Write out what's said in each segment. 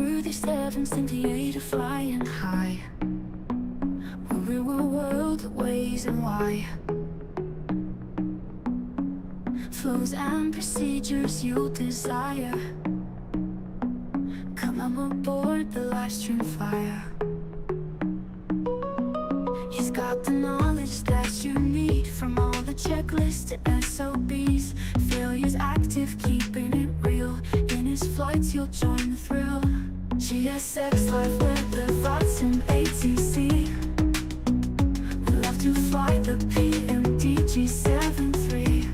37 Simviator flying high. We're real world ways and why. Flows and procedures you'll desire. Come on aboard the live stream fire. He's got the knowledge that you need, from all the checklists to SOPs. Failure's active, keeping it real. In his flights you'll join the thrill. GSX live with the Vatsim ATC. We love to fly the Pmdg 73.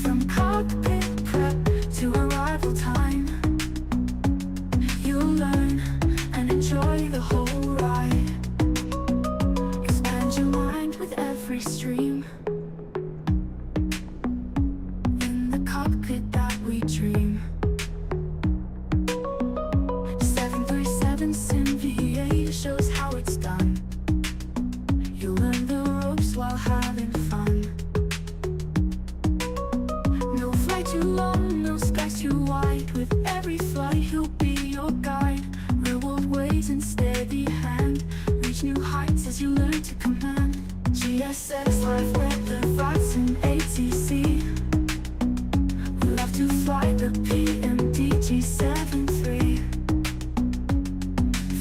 From cockpit prep to arrival time, you'll learn and enjoy the whole ride. Expand your mind with every stream. In the cockpit that we dream. 737 Simviator shows how it's done. You'll learn the ropes while having fun. No flight too long, no skies too wide. With every flight he'll be your guide. Real world ways and steady hand. Reach new heights as you learn to command. GSX live with the Vatsim ATC. We love to fly the Pmdg 73.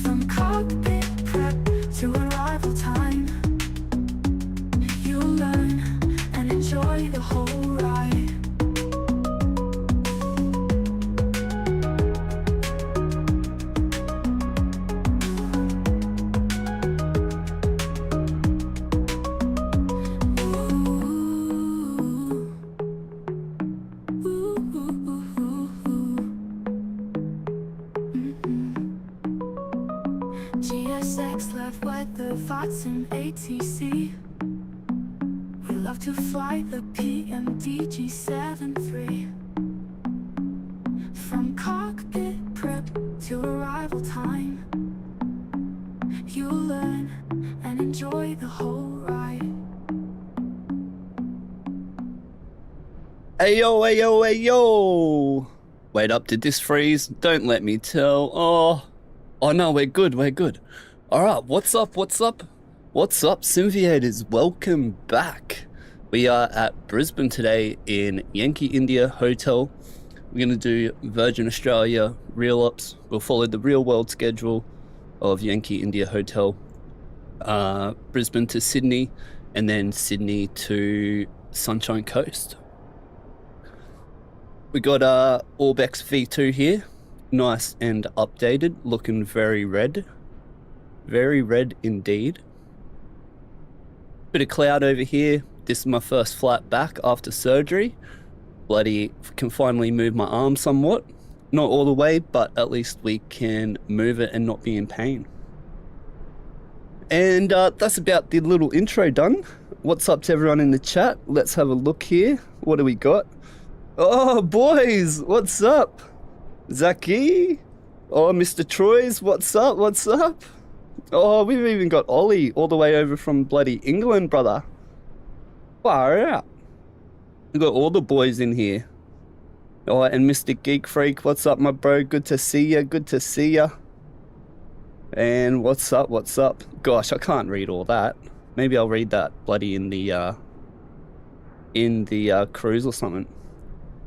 From cockpit prep to arrival time, you'll learn and enjoy the whole ride. GSX left with the Vatsim ATC. We love to fly the Pmdg 73. From cockpit prep to arrival time, you'll learn and enjoy the whole ride. Ayo, ayo, ayo! Wait up, did this freeze? Don't let me tell. Oh no, we're good, we're good. Alright, what's up, what's up? What's up, Simviators? Welcome back. We are at Brisbane today in Yankee India Hotel. We're going to do Virgin Australia real ops. We'll follow the real world schedule of Yankee India Hotel. Brisbane to Sydney, and then Sydney to Sunshine Coast. We got ORBX V2 here, nice and updated, looking very red indeed. Bit of cloud over here. This is my first flight back after surgery. Bloody can finally move my arm somewhat, not all the way, but at least we can move it and not be in pain. And that's about the little intro done. What's up to everyone in the chat? Let's have a look here. What do we got? Oh, boys, what's up? Zaki? Oh, Mr. Troy's, what's up, what's up? Oh, we've even got Ollie all the way over from bloody England, brother. Far out. We've got all the boys in here. Oh, and Mr. Geek Freak, what's up, my bro? Good to see ya, good to see ya. And what's up, what's up? Gosh, I can't read all that. Maybe I'll read that bloody in the cruise or something.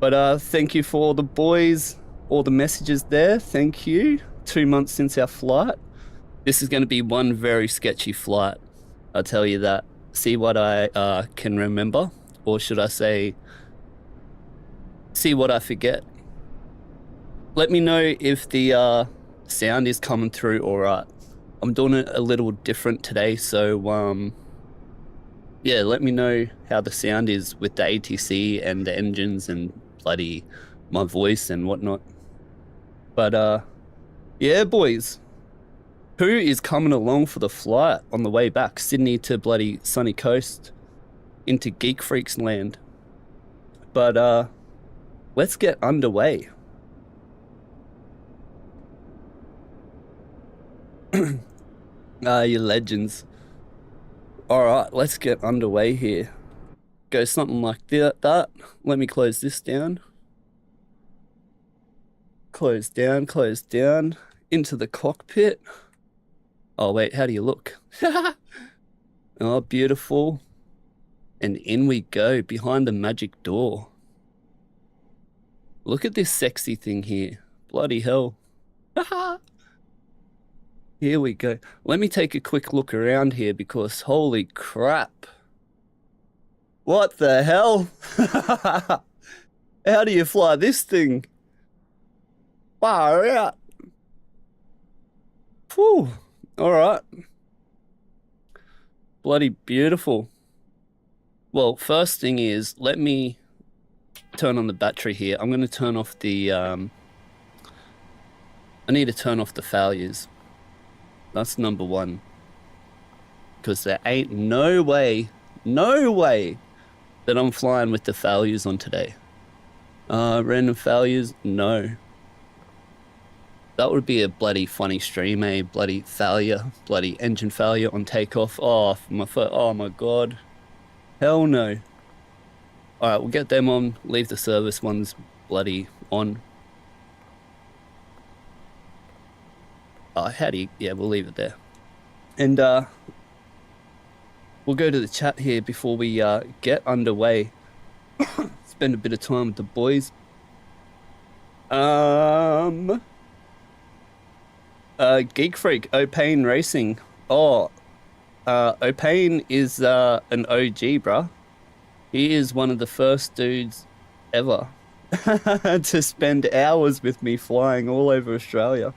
But thank you for all the boys, all the messages there, thank you. 2 months since our flight. This is going to be one very sketchy flight, I'll tell you that. See what I can remember, or should I say, see what I forget. Let me know if the sound is coming through alright. I'm doing it a little different today, so yeah, let me know how the sound is with the ATC and the engines and bloody my voice and whatnot. But yeah, boys, who is coming along for the flight on the way back? Sydney to bloody sunny coast into Geek Freaks land. But let's get underway. You legends. Alright, let's get underway here. Go something like that. Let me close this down. Close down. Into the cockpit. Oh, wait, how do you look? Oh, beautiful. And in we go, behind the magic door. Look at this sexy thing here. Bloody hell. Here we go. Let me take a quick look around here because holy crap. What the hell? How do you fly this thing? Far out. Whew. Alright. Bloody beautiful. Well, first thing is, let me turn on the battery here. I'm going to turn off the, I need to turn off the failures. That's number one. Because there ain't no way that I'm flying with the failures on today. Random failures? No. That would be a bloody funny stream, eh? Bloody failure. Bloody engine failure on takeoff. Oh, my god. Hell no. Alright, we'll get them on. Leave the service ones bloody on. Oh, how do you... Yeah, we'll leave it there. And, we'll go to the chat here before we, get underway. Spend a bit of time with the boys. Geek Freak, Opane Racing. Oh, Opane is, an OG, bruh. He is one of the first dudes ever to spend hours with me flying all over Australia.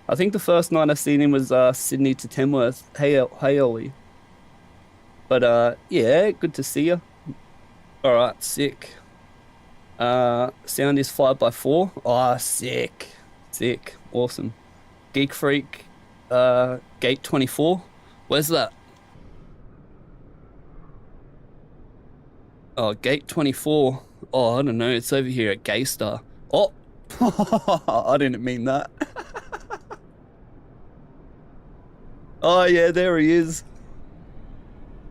I think the first night I seen him was Sydney to Tamworth. Hey Ollie. But yeah, good to see you. Alright, sick. Sound is 5x4. Oh, sick. Sick. Awesome. Geek Freak, Gate 24. Where's that? Oh, Gate 24. Oh, I don't know. It's over here at Gaystar. Oh! I didn't mean that. Oh, yeah, there he is.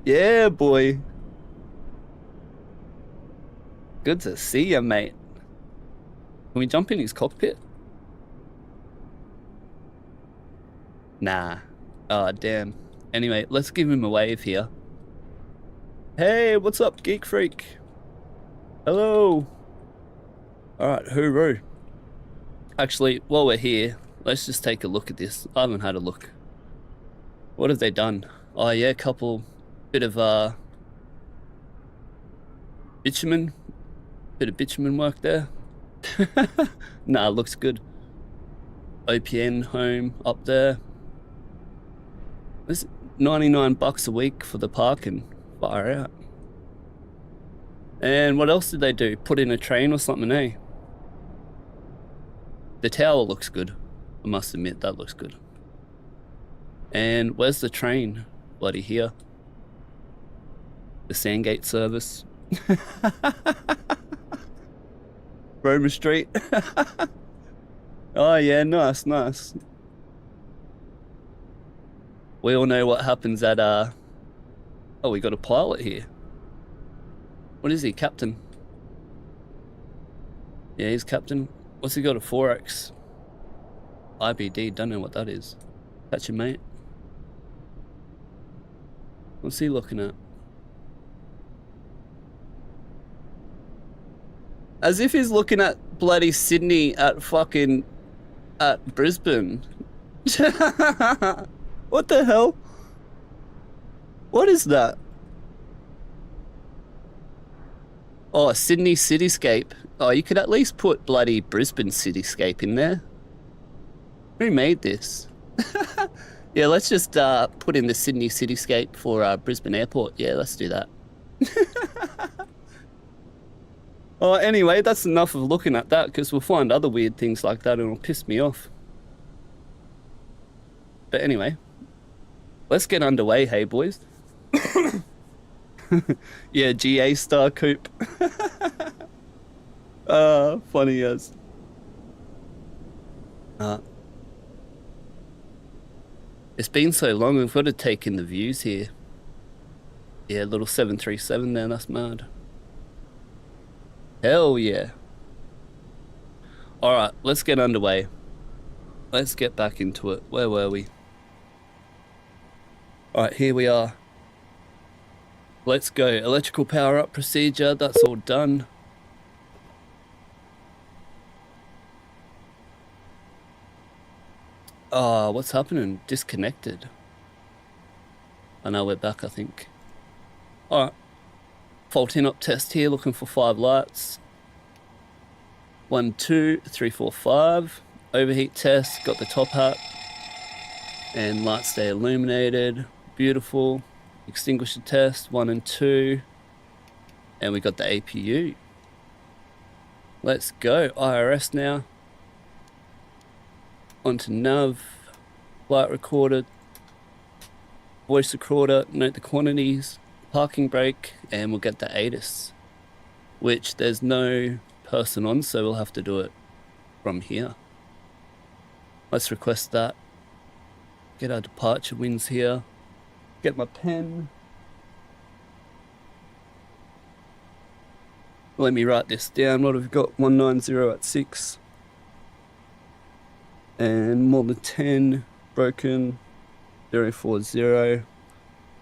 Yeah, boy. Good to see you, mate. Can we jump in his cockpit? Nah. Oh, damn. Anyway, let's give him a wave here. Hey, what's up, Geek Freak? Hello. Alright, hooroo. Actually, while we're here, let's just take a look at this. I haven't had a look. What have they done? Oh yeah, bit of bitumen. Bit of bitumen work there. Nah, looks good. OPN home up there. There's $99 a week for the parking. Far out. And what else did they do? Put in a train or something, eh? The tower looks good. I must admit, that looks good. And where's the train? Bloody here. The Sandgate service. Roma Street. Oh yeah, nice, nice. We all know what happens at, oh, we got a pilot here. What is he, captain? Yeah, he's captain. What's he got, a 4X? IBD, don't know what that is. Catch him, mate. What's he looking at? As if he's looking at bloody Sydney at fucking... at Brisbane. What the hell? What is that? Oh, Sydney Cityscape. Oh, you could at least put bloody Brisbane Cityscape in there. Who made this? Yeah, let's just put in the Sydney Cityscape for Brisbane Airport. Yeah, let's do that. Oh, anyway, that's enough of looking at that, because we'll find other weird things like that and it'll piss me off. But anyway, let's get underway, hey boys. Yeah, GA Star Coupe. Funny as. It's been so long, we've got to take in the views here. Yeah, little 737 there, that's mad. Hell yeah. All right, let's get underway. Let's get back into it. Where were we? All right, here we are. Let's go. Electrical power up procedure. That's all done. Oh, what's happening? Disconnected. I know we're back, I think. All right. Fault in-op test here, looking for 5 lights. 1, 2, 3, 4, 5. Overheat test, got the top hat. And lights stay illuminated. Beautiful. Extinguisher test, 1 and 2. And we got the APU. Let's go. IRS now. Onto nav. Flight recorder. Voice recorder. Note the quantities. Parking brake. And we'll get the ATIS. Which there's no person on, so we'll have to do it from here. Let's request that. Get our departure winds here. Get my pen. Let me write this down. What have we got? 190 at 6. And more than 10. Broken. 040.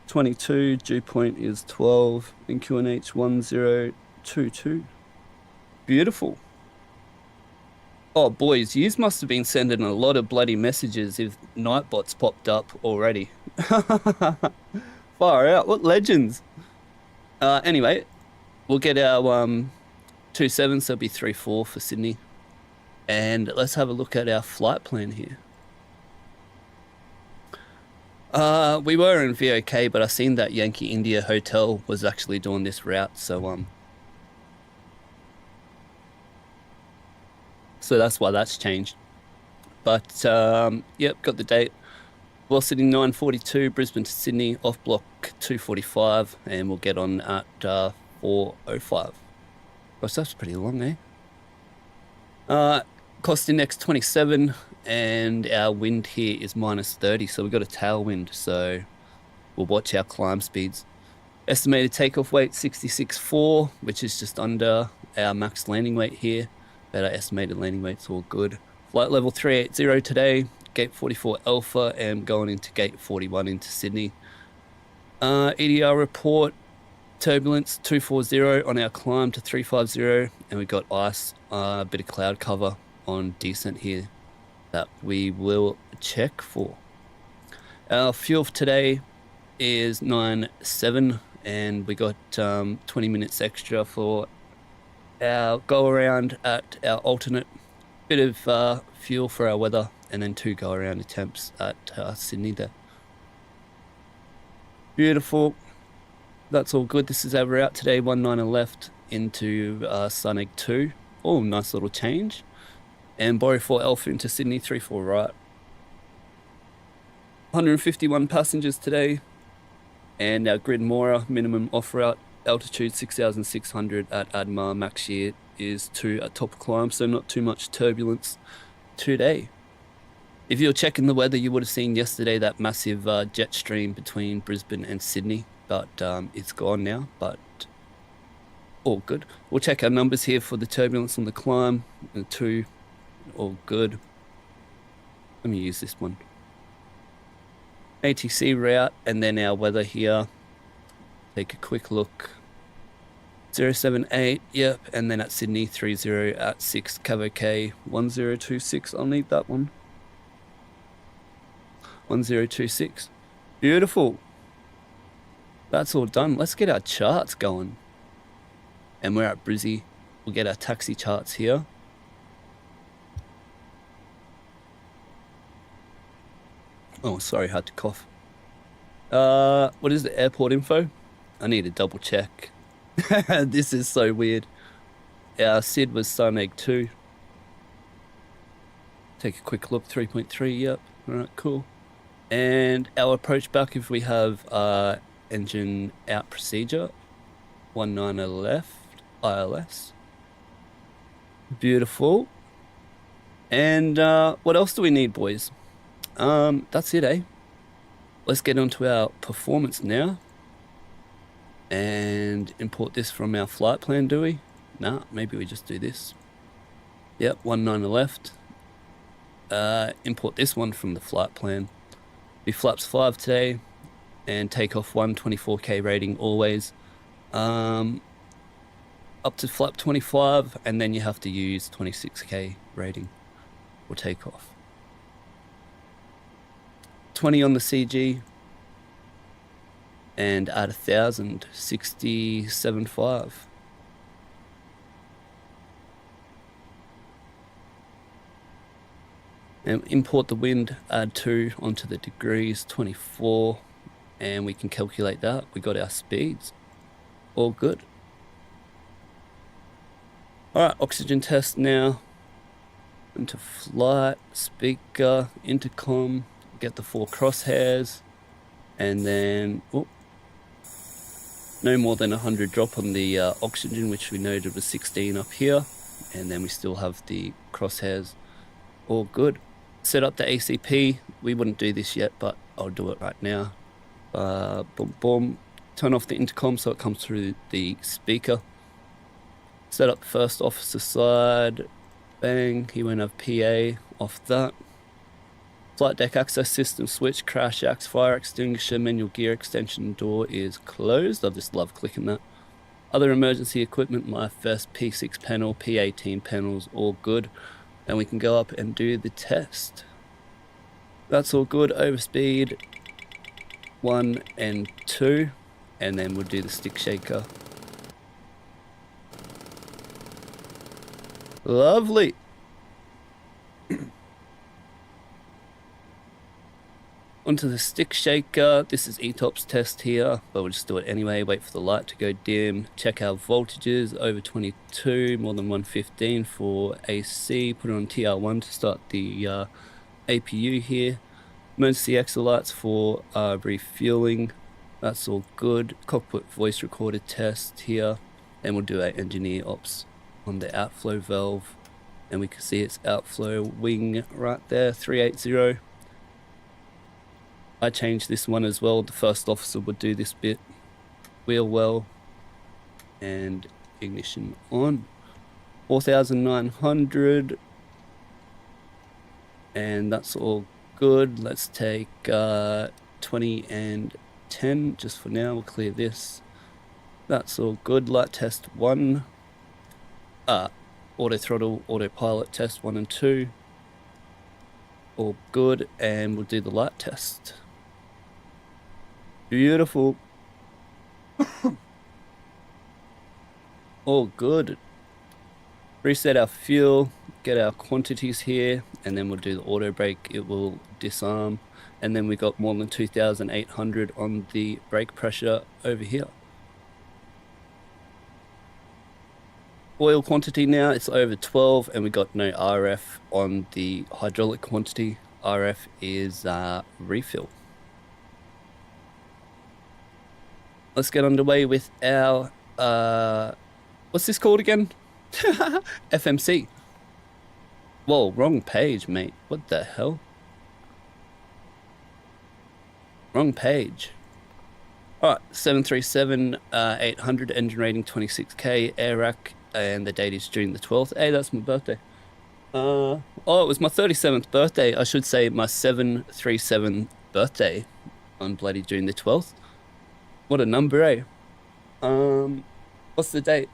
22. Dew point is 12. And QNH 1022. Beautiful. Oh, boys, yous must have been sending a lot of bloody messages if Nightbot's popped up already. Far out. What legends. Anyway, we'll get our 2.7, so it'll be 3.4 for Sydney. And let's have a look at our flight plan here. We were in VOK, but I seen that Yankee India hotel was actually doing this route, so that's why that's changed. But yep, got the date. Velocity 942, Brisbane to Sydney, off block 245, and we'll get on at 4:05. Gosh, that's pretty long, eh? Cost index 27, and our wind here is -30, so we've got a tailwind, so we'll watch our climb speeds. Estimated takeoff weight 66.4, which is just under our max landing weight here. But our estimated landing weight's all good. Flight level 380 today, gate 44 Alpha, and going into gate 41 into Sydney. EDR report, turbulence 240 on our climb to 350, and we got ice, a bit of cloud cover on descent here that we will check for. Our fuel for today is 9.7, and we got 20 minutes extra for our go around at our alternate. Bit of fuel for our weather, and then 2 go around attempts at Sydney there. Beautiful. That's all good. This is our route today. 19 left into Sunegg 2. Oh, nice little change. And Borrow 4 Alpha into Sydney 34 right. 151 passengers today. And our Grid Mora minimum off route altitude 6,600 at Admar. Max shear is 2 at top climb, so not too much turbulence today. If you're checking the weather, you would have seen yesterday that massive jet stream between Brisbane and Sydney, but it's gone now, but all good. We'll check our numbers here for the turbulence on the climb. 2, all good. Let me use this one. ATC route, and then our weather here. Take a quick look. 078, yep, and then at Sydney 30 at 6 Cavo K 1026. I'll need that one. 1026. Beautiful. That's all done. Let's get our charts going. And we're at Brizzy. We'll get our taxi charts here. Oh, sorry, had to cough. What is the airport info? I need to double check. This is so weird. Our SID was Sunegg 2. Take a quick look. 3.3, yep. Alright, cool. And our approach back, if we have engine out procedure. 19 left. ILS. Beautiful. And what else do we need, boys? That's it, eh? Let's get onto our performance now. And import this from our flight plan, do we? Nah, maybe we just do this. Yep, 19 left. Import this one from the flight plan. Be flaps 5 today, and take off 124k rating always. Up to flap 25, and then you have to use 26k rating for takeoff. 20 on the CG, and at 1,000, 67.5. And import the wind, add 2 onto the degrees, 24, and we can calculate that. We got our speeds. All good. Alright, oxygen test now. Into flight, speaker, intercom, get the 4 crosshairs, and then no more than 100 drop on the oxygen, which we noted was 16 up here, and then we still have the crosshairs. All good. Set up the ACP. We wouldn't do this yet, but I'll do it right now. Boom, boom. Turn off the intercom so it comes through the speaker. Set up the first officer side. Bang, he won't have PA off that. Flight deck access system switch, crash axe, fire extinguisher, manual gear extension door is closed. I just love clicking that. Other emergency equipment, Msfs, P6 panel, P18 panels, all good. And we can go up and do the test. That's all good. Overspeed 1 and 2, and then we'll do the stick shaker. Lovely. Onto the stick shaker. This is ETOPS test here, but we'll just do it anyway. Wait for the light to go dim. Check our voltages over 22, more than 115 for AC. Put it on TR1 to start the APU here. Emergency exit lights for refueling. That's all good. Cockpit voice recorder test here. And we'll do our engineer ops on the outflow valve. And we can see its outflow wing right there, 380. I changed this one as well. The first officer would do this bit. Wheel well. And ignition on. 4,900. And that's all good. Let's take 20 and 10 just for now. We'll clear this. That's all good. Light test 1. Auto throttle, autopilot test 1 and 2. All good. And we'll do the light test. Beautiful. All good. Reset our fuel, get our quantities here, and then we'll do the auto brake. It will disarm, and then we got more than 2,800 on the brake pressure over here. Oil quantity now, it's over 12, and we got no RF on the hydraulic quantity. RF is refill. Let's get underway with our, what's this called again? FMC. Whoa, wrong page, mate. What the hell? Wrong page. Alright, 737 800, engine rating 26k, air rack, and the date is June the 12th. Hey, that's my birthday. Oh, it was my 37th birthday. I should say my 737 birthday on bloody June the 12th. What a number, eh? What's the date?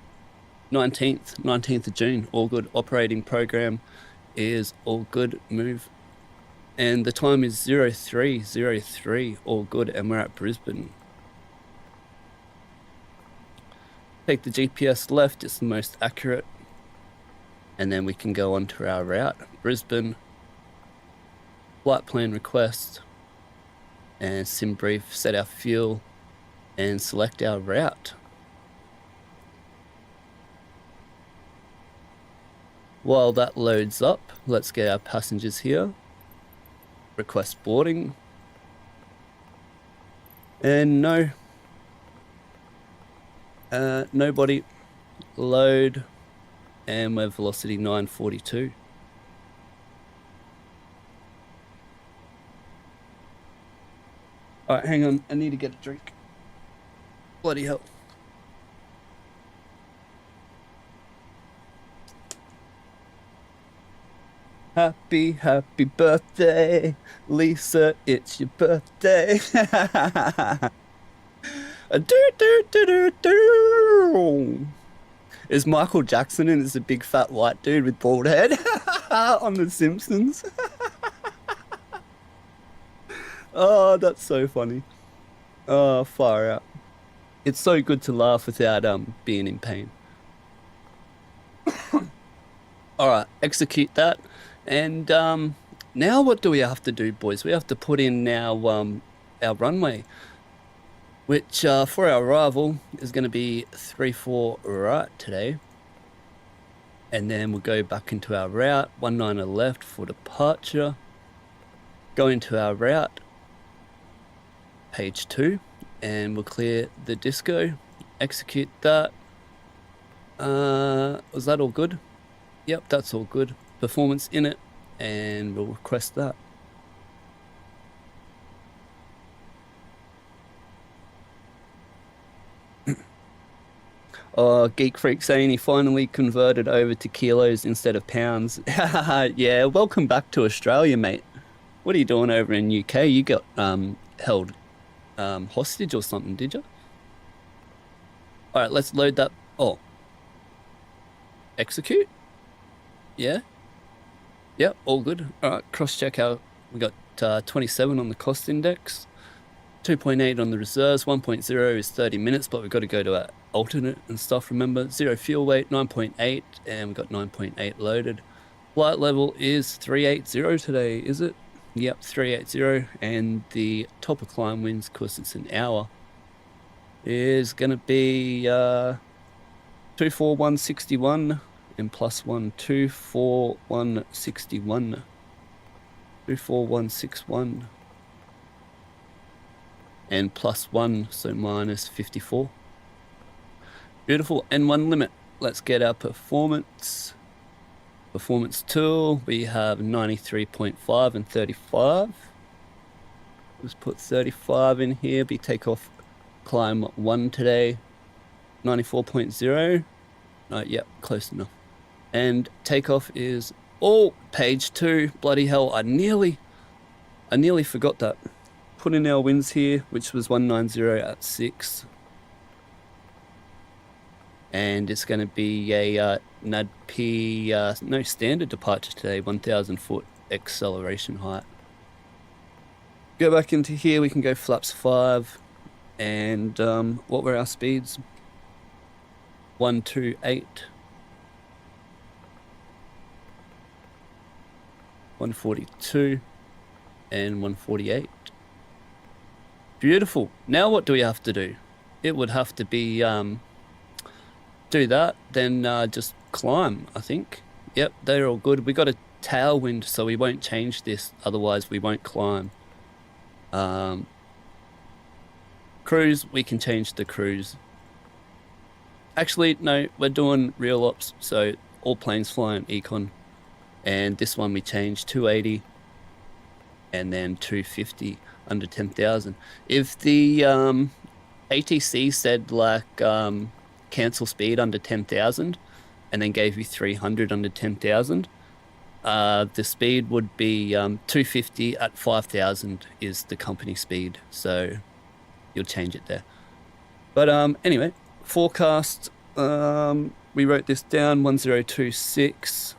19th of June. All good. Operating program is all good. Move. And the time is 03:03. All good. And we're at Brisbane. Take the GPS left. It's the most accurate. And then we can go on to our route. Brisbane. Flight plan request. And sim brief. Set our fuel. And select our route. While that loads up, let's get our passengers here. Request boarding. And no. Nobody. Load. And we're velocity 942. Alright, hang on. I need to get a drink. Bloody hell. Happy, happy birthday, Lisa, it's your birthday. Do, do, do, do, do. Is Michael Jackson and is a big fat white dude with bald head on The Simpsons? Oh, that's so funny. Oh, far out. It's so good to laugh without being in pain. All right, execute that. And now what do we have to do, boys? We have to put in our runway, which for our arrival is going to be 34 right today. And then we'll go back into our route, 19 left for departure. Go into our route, page 2, and we'll clear the disco, execute that. Was that all good? Yep, that's all good. Performance in it, and we'll request that. Oh, Geek Freak saying he finally converted over to kilos instead of pounds. Yeah, welcome back to Australia, mate. What are you doing over in UK? You got held hostage or something, did you? All right, let's load that. Oh, execute. Yeah. Yep, all good. All right, cross-check out. We got 27 on the cost index, 2.8 on the reserves, 1.0 is 30 minutes, but we've got to go to our alternate and stuff, remember. 0 fuel weight, 9.8, and we've got 9.8 loaded. Flight level is 380 today, is it? Yep, 380, and the top of climb winds, because it's an hour, is going to be 24161. And +1, 24161, 24161, and +1, so -54. Beautiful. And one limit. Let's get our performance tool. We have 93.5 and 35. Let's put 35 in here. Be takeoff climb 1 today. 94.0. Yep, close enough. And takeoff is page 2. Bloody hell, I nearly forgot that. Put in our winds here, which was 190 at 6. And it's going to be a NADP, no, standard departure today, 1,000 foot acceleration height. Go back into here, we can go flaps 5. And what were our speeds? 128. 142 and 148. Beautiful. Now what do we have to do? It would have to be do that, then just climb, I think. Yep, they're all good. We got a tailwind, so we won't change this, otherwise we won't climb. Cruise, we can change the cruise. Actually, no, we're doing real ops, so all planes fly on econ. And this one we changed 280 and then 250 under 10,000. If the ATC said like cancel speed under 10,000 and then gave you 300 under 10,000, the speed would be 250 at 5,000 is the company speed. So you'll change it there. But anyway, forecast, we wrote this down, 1026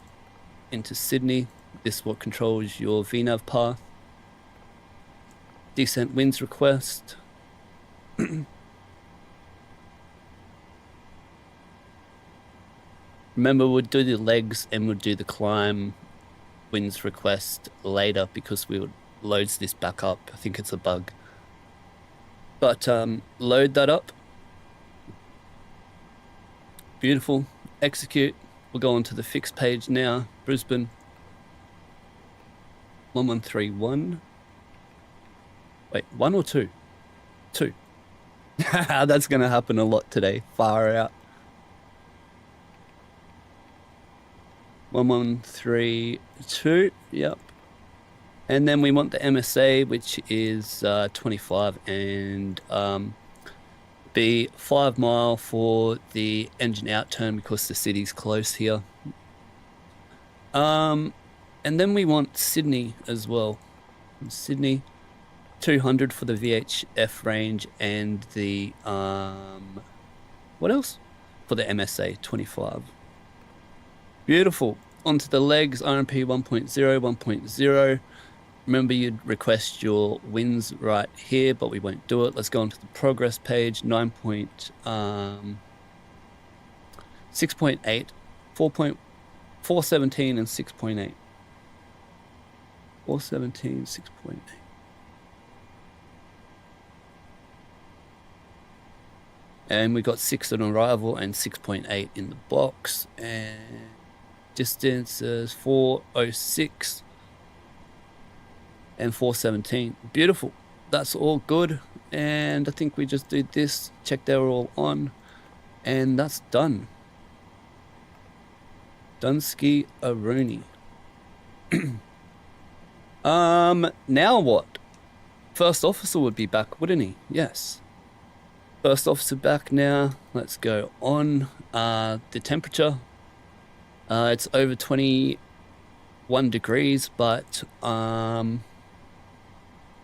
into Sydney. This what controls your VNAV path. Descent winds request. Remember, we'll do the legs and we'll do the climb winds request later because we would loads this back up. I think it's a bug. But load that up. Beautiful. Execute. We'll go on to the fixed page now. Brisbane 1131. Wait, 1 or 2? 2. That's going to happen a lot today. Far out. 1132. Yep. And then we want the MSA, which is 25, and be 5 mile for the engine out turn because the city's close here. And then we want Sydney as well. Sydney, 200 for the VHF range and the, what else? For the MSA, 25. Beautiful. Onto the legs, RMP 1.0, 1.0. Remember, you'd request your wins right here, but we won't do it. Let's go onto the progress page, 6.8, 4.417 and 6.8. 417, 6.8. And we got 6 on arrival and 6.8 in the box. And distance is 406 and 417. Beautiful. That's all good. And I think we just did this, check they're all on, and that's done. Dunsky Aruni. Now what? First officer would be back, wouldn't he? Yes. First officer back now. Let's go on. The temperature. It's over 21 degrees, but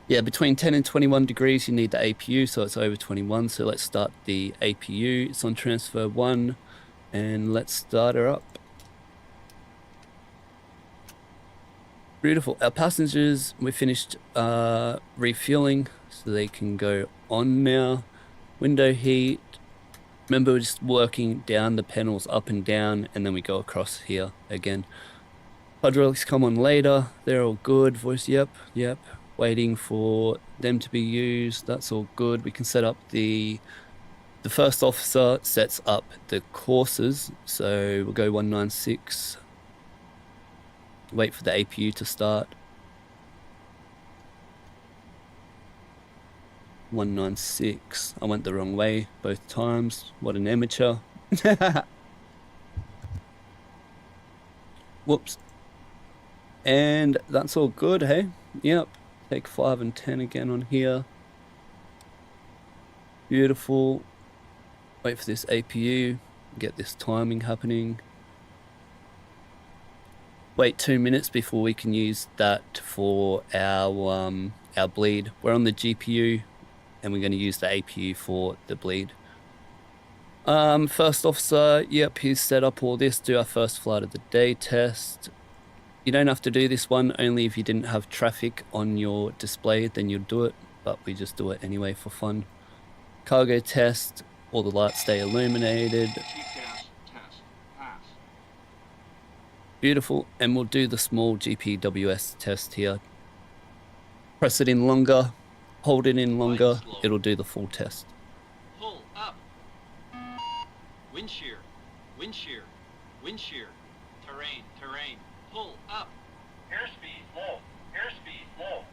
yeah, between 10 and 21 degrees, you need the APU, so it's over 21. So let's start the APU. It's on transfer 1, and let's start her up. Beautiful. Our passengers, we finished refueling, so they can go on now. Window heat. Remember, we're just working down the panels up and down, and then we go across here again. Hydraulics come on later. They're all good. Voice, yep. Waiting for them to be used. That's all good. We can set up the first officer sets up the courses. So we'll go 196. Wait for the APU to start. 196. I went the wrong way both times. What an amateur. Whoops. And that's all good, hey? Yep. Take 5 and 10 again on here. Beautiful. Wait for this APU. Get this timing happening. Wait 2 minutes before we can use that for our bleed. We're on the GPU and we're going to use the APU for the bleed. First officer, yep, he's set up all this. Do our first flight of the day test. You don't have to do this one, only if you didn't have traffic on your display, then you'll do it, but we just do it anyway for fun. Cargo test, all the lights stay illuminated. Beautiful, and we'll do the small GPWS test here. Press it in longer, hold it in longer, it'll do the full test. Pull up. Wind shear, wind shear, wind shear. Terrain, terrain. Pull up. Airspeed low, airspeed low.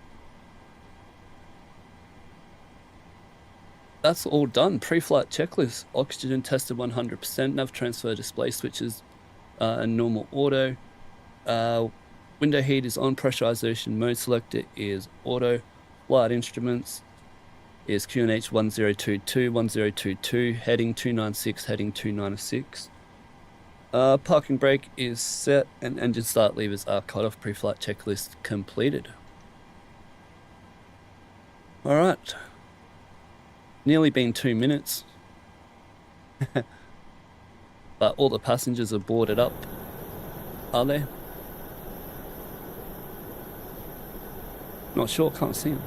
That's all done. Pre-flight checklist. Oxygen tested 100%. Nav transfer display switches normal auto. Window heat is on. Pressurization mode selector is auto. Flight instruments is QNH 1022, 1022, heading 296, heading 296. Parking brake is set and engine start levers are cut off. Pre-flight checklist completed. All right. Nearly been 2 minutes. But all the passengers are boarded up. Are they? Not sure, can't see them.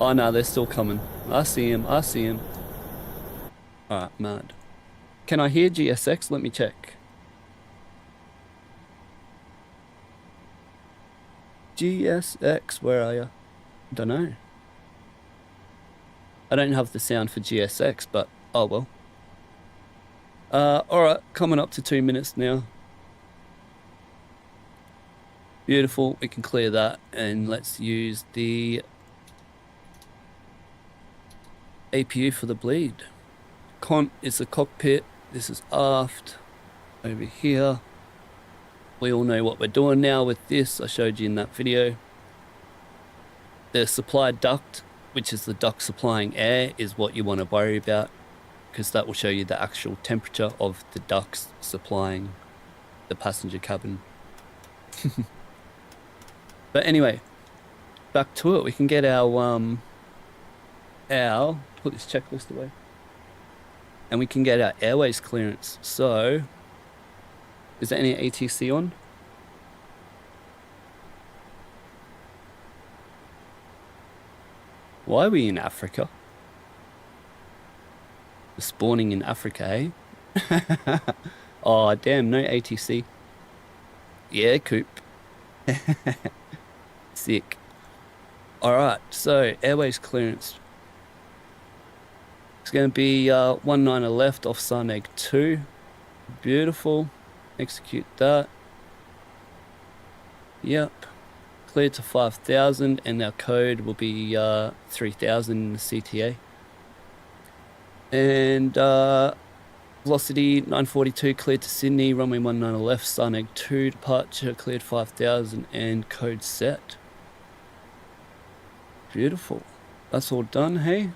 Oh no, they're still coming. I see him, I see him. Alright, mad. Can I hear GSX? Let me check. GSX, where are you? Don't know. I don't have the sound for GSX, but oh well. Alright, coming up to 2 minutes now. Beautiful, we can clear that and let's use the APU for the bleed. Cont is the cockpit, this is aft, over here. We all know what we're doing now with this, I showed you in that video. The supply duct, which is the duct supplying air, is what you want to worry about, because that will show you the actual temperature of the ducts supplying the passenger cabin. But anyway, back to it. We can get our put this checklist away, and we can get our airways clearance. So, is there any ATC on? Why are we in Africa? We're spawning in Africa, eh? Oh, damn, no ATC. Yeah, Coop. Sick. Alright, so airways clearance. It's going to be 19 left off Sarneg 2. Beautiful. Execute that. Yep. Cleared to 5,000, and our code will be 3,000 in the CTA. And velocity 942, cleared to Sydney, runway 19 left, Sarneg 2, departure, cleared 5,000, and code set. Beautiful. That's all done, hey?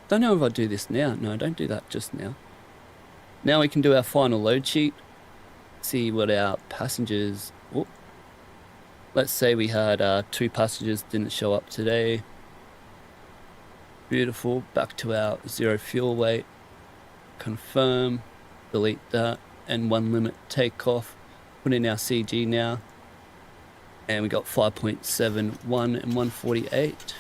Don't know if I do this now. No, don't do that just now. Now we can do our final load sheet. See what our passengers... Whoop. Let's say we had 2 passengers didn't show up today. Beautiful. Back to our 0 fuel weight. Confirm. Delete that. And 1 limit takeoff. Put in our CG now. And we got 5.71 and 148.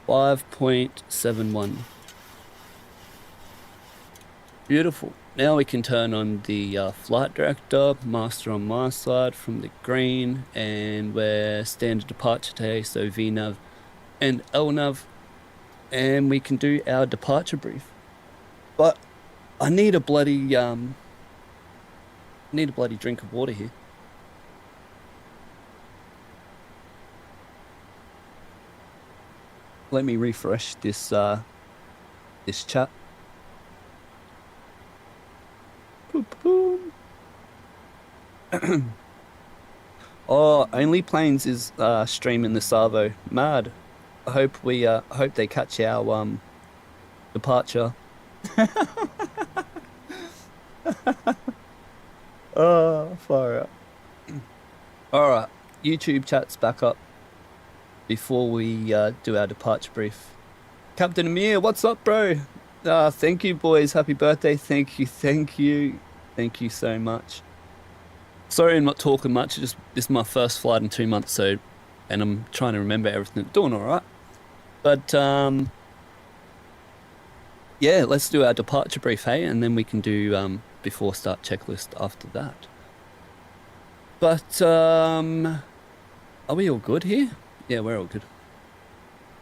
$5.71. Beautiful. Now we can turn on the flight director, master on my side from the green, and we're standard departure today, so VNAV and LNAV, and we can do our departure brief. But I need a bloody drink of water here. Let me refresh this this chat. Boom, boom. Oh, Only Planes is streaming the Savo. Mad. I hope they catch our departure. Oh, far out. All right, YouTube chat's back up before we do our departure brief. Captain Amir, what's up, bro? Thank you, boys. Happy birthday. Thank you so much. Sorry I'm not talking much. This is my first flight in 2 months, and I'm trying to remember everything. Doing all right. But yeah, let's do our departure brief, hey, and then we can do before start checklist after that. But are we all good here? Yeah, we're all good.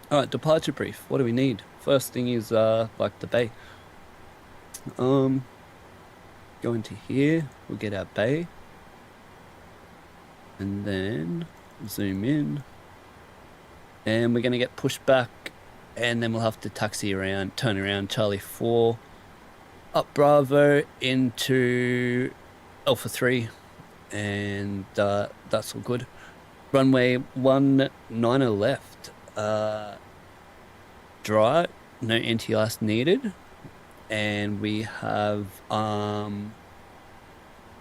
All right, departure brief. What do we need? First thing is like the bay. Go into here. We'll get our bay, and then zoom in, and we're gonna get pushed back, and then we'll have to taxi around, turn around, Charlie 4, up Bravo into Alpha 3, and that's all good. Runway 19 left. Dry, no anti-ice needed, and we have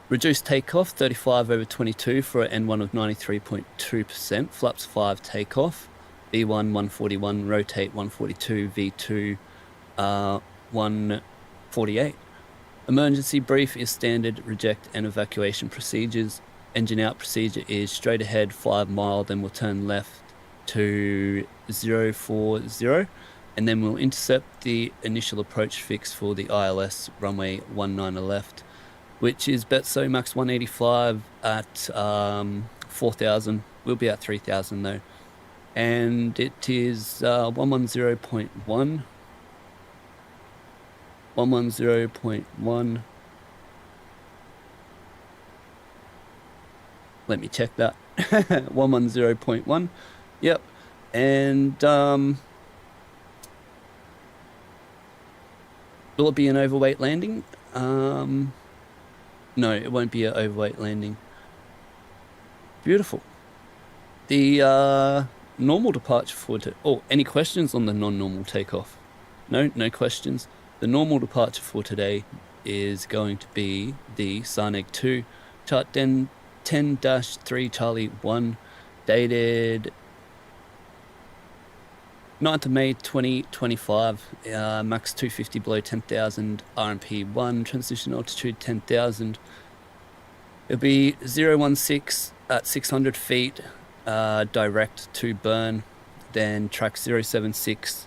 reduced takeoff 35 over 22 for an N1 of 93.2%, flaps 5 takeoff, V1 141, rotate 142, V2 148. Emergency brief is standard reject and evacuation procedures. Engine out procedure is straight ahead 5 mile, then we'll turn left to 040, and then we'll intercept the initial approach fix for the ILS runway 19 left, which is Betso max 185 at 4,000. We'll be at 3,000 though, and it is 110.1. 110.1. Let me check that. 110.1. Yep. And will it be an overweight landing? No, it won't be an overweight landing. Beautiful. The normal departure for any questions on the non-normal takeoff? No questions. The normal departure for today is going to be the Sarneg 2 chart 10-3 Charlie 1, dated 9th of May 2025, max 250 below 10,000, RMP 1, transition altitude 10,000. It'll be 016 at 600 feet, direct to burn, then track 076,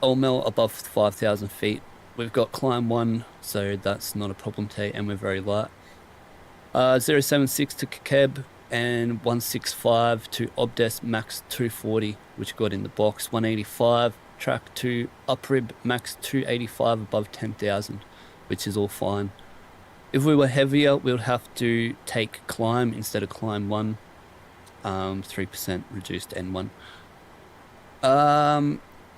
OML above 5,000 feet. We've got climb 1, so that's not a problem today, and we're very light. 076 to Kakeb, and 165 to Obdes, max 240, which got in the box. 185 track to Uprib, max 285 above 10,000, which is all fine. If we were heavier, we would have to take climb instead of climb 1, 3% reduced N1.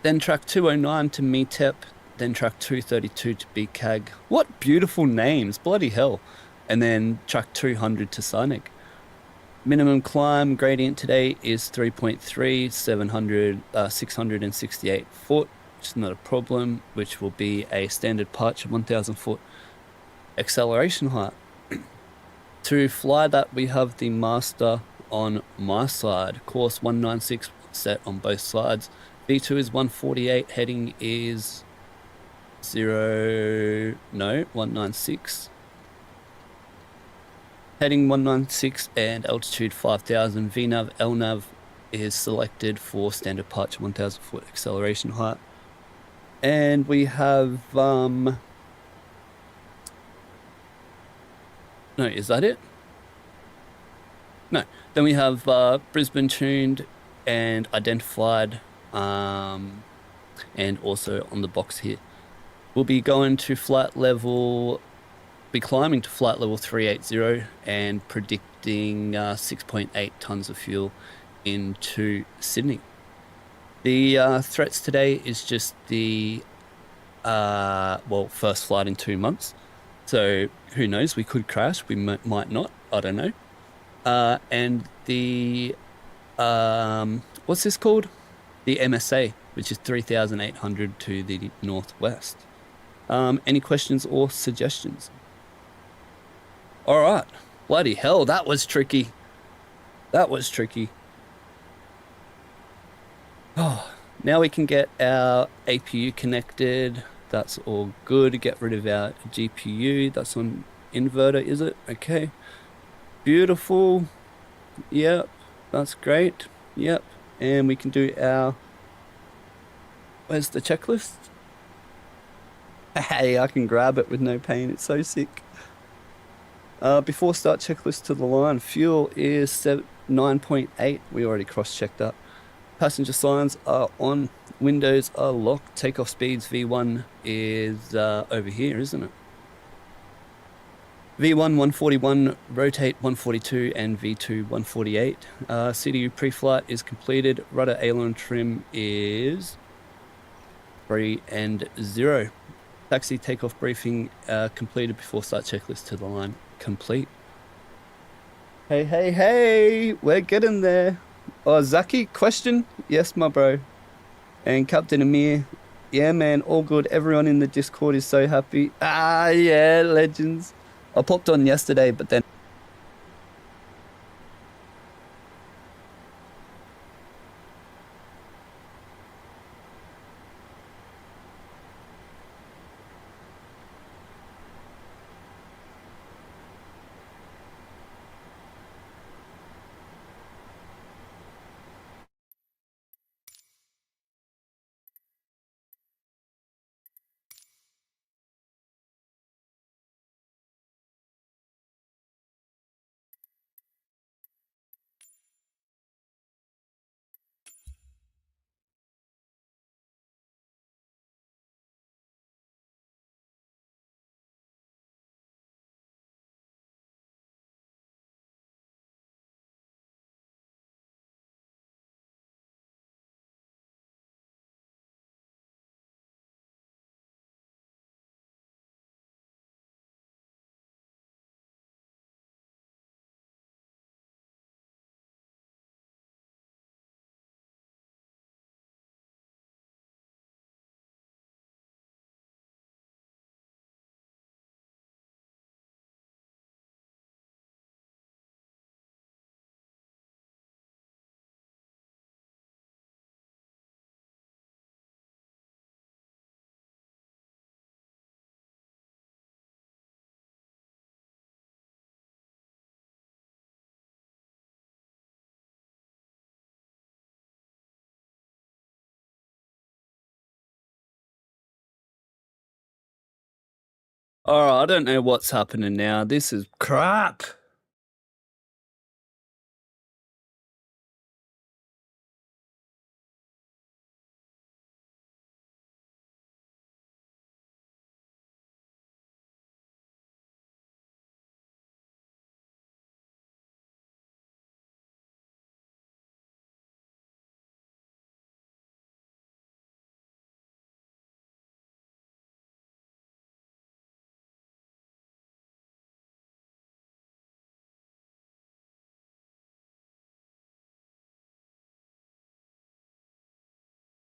Then track 209 to Metep, then track 232 to BCAG. What beautiful names, bloody hell. And then track 200 to Sarneg. Minimum climb gradient today is 3.3, 668 foot, which is not a problem, which will be a standard departure 1,000 foot acceleration height. To fly that, we have the master on my side, course 196 set on both sides. V2 is 148, heading is 196. Heading 196 and altitude 5,000. VNAV, LNAV is selected for standard departure 1,000 foot acceleration height. And we have, no, is that it? No. Then we have Brisbane tuned and identified, and also on the box here. We'll be going to flight level, be climbing to flight level 380 and predicting 6.8 tons of fuel into Sydney. The threats today is just the first flight in 2 months, so who knows, we could crash, we might not, I don't know. And the what's this called, the MSA, which is 3,800 to the northwest. Any questions or suggestions? All right, bloody hell, that was tricky. That was tricky. Oh, now we can get our APU connected. That's all good. Get rid of our GPU. That's on inverter, is it? Okay. Beautiful. Yep, that's great. Yep, and we can do our, where's the checklist? Hey, I can grab it with no pain. It's so sick. Before start checklist to the line, fuel is 9.8. We already cross-checked that. Passenger signs are on. Windows are locked. Takeoff speeds, V1 is over here, isn't it? V1 141, rotate 142, and V2 148. CDU pre-flight is completed. Rudder aileron trim is 3 and 0. Taxi takeoff briefing completed before start checklist to the line complete. Hey, we're getting there. Oh, Zaki, question? Yes, my bro. And Captain Amir, yeah, man, all good. Everyone in the Discord is so happy. Ah, yeah, legends. I popped on yesterday, but then Alright, I don't know what's happening now. This is crap.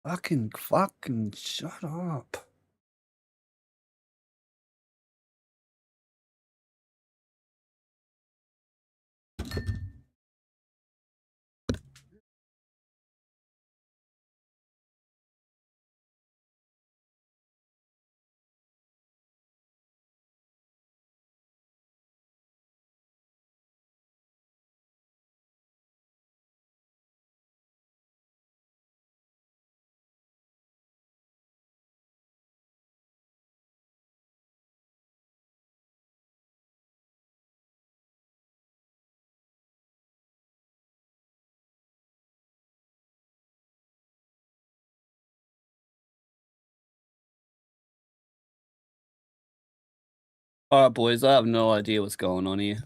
Fucking shut up. Alright, boys, I have no idea what's going on here.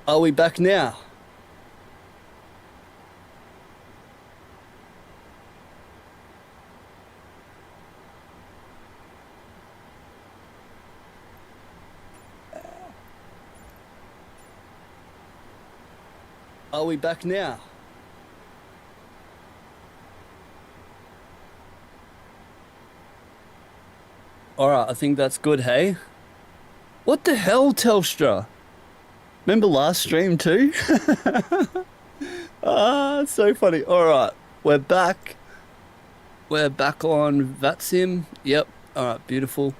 Are we back now? Are we back now? Alright, I think that's good, hey? What the hell, Telstra? Remember last stream too? It's so funny. Alright, we're back. We're back on Vatsim. Yep, alright, beautiful.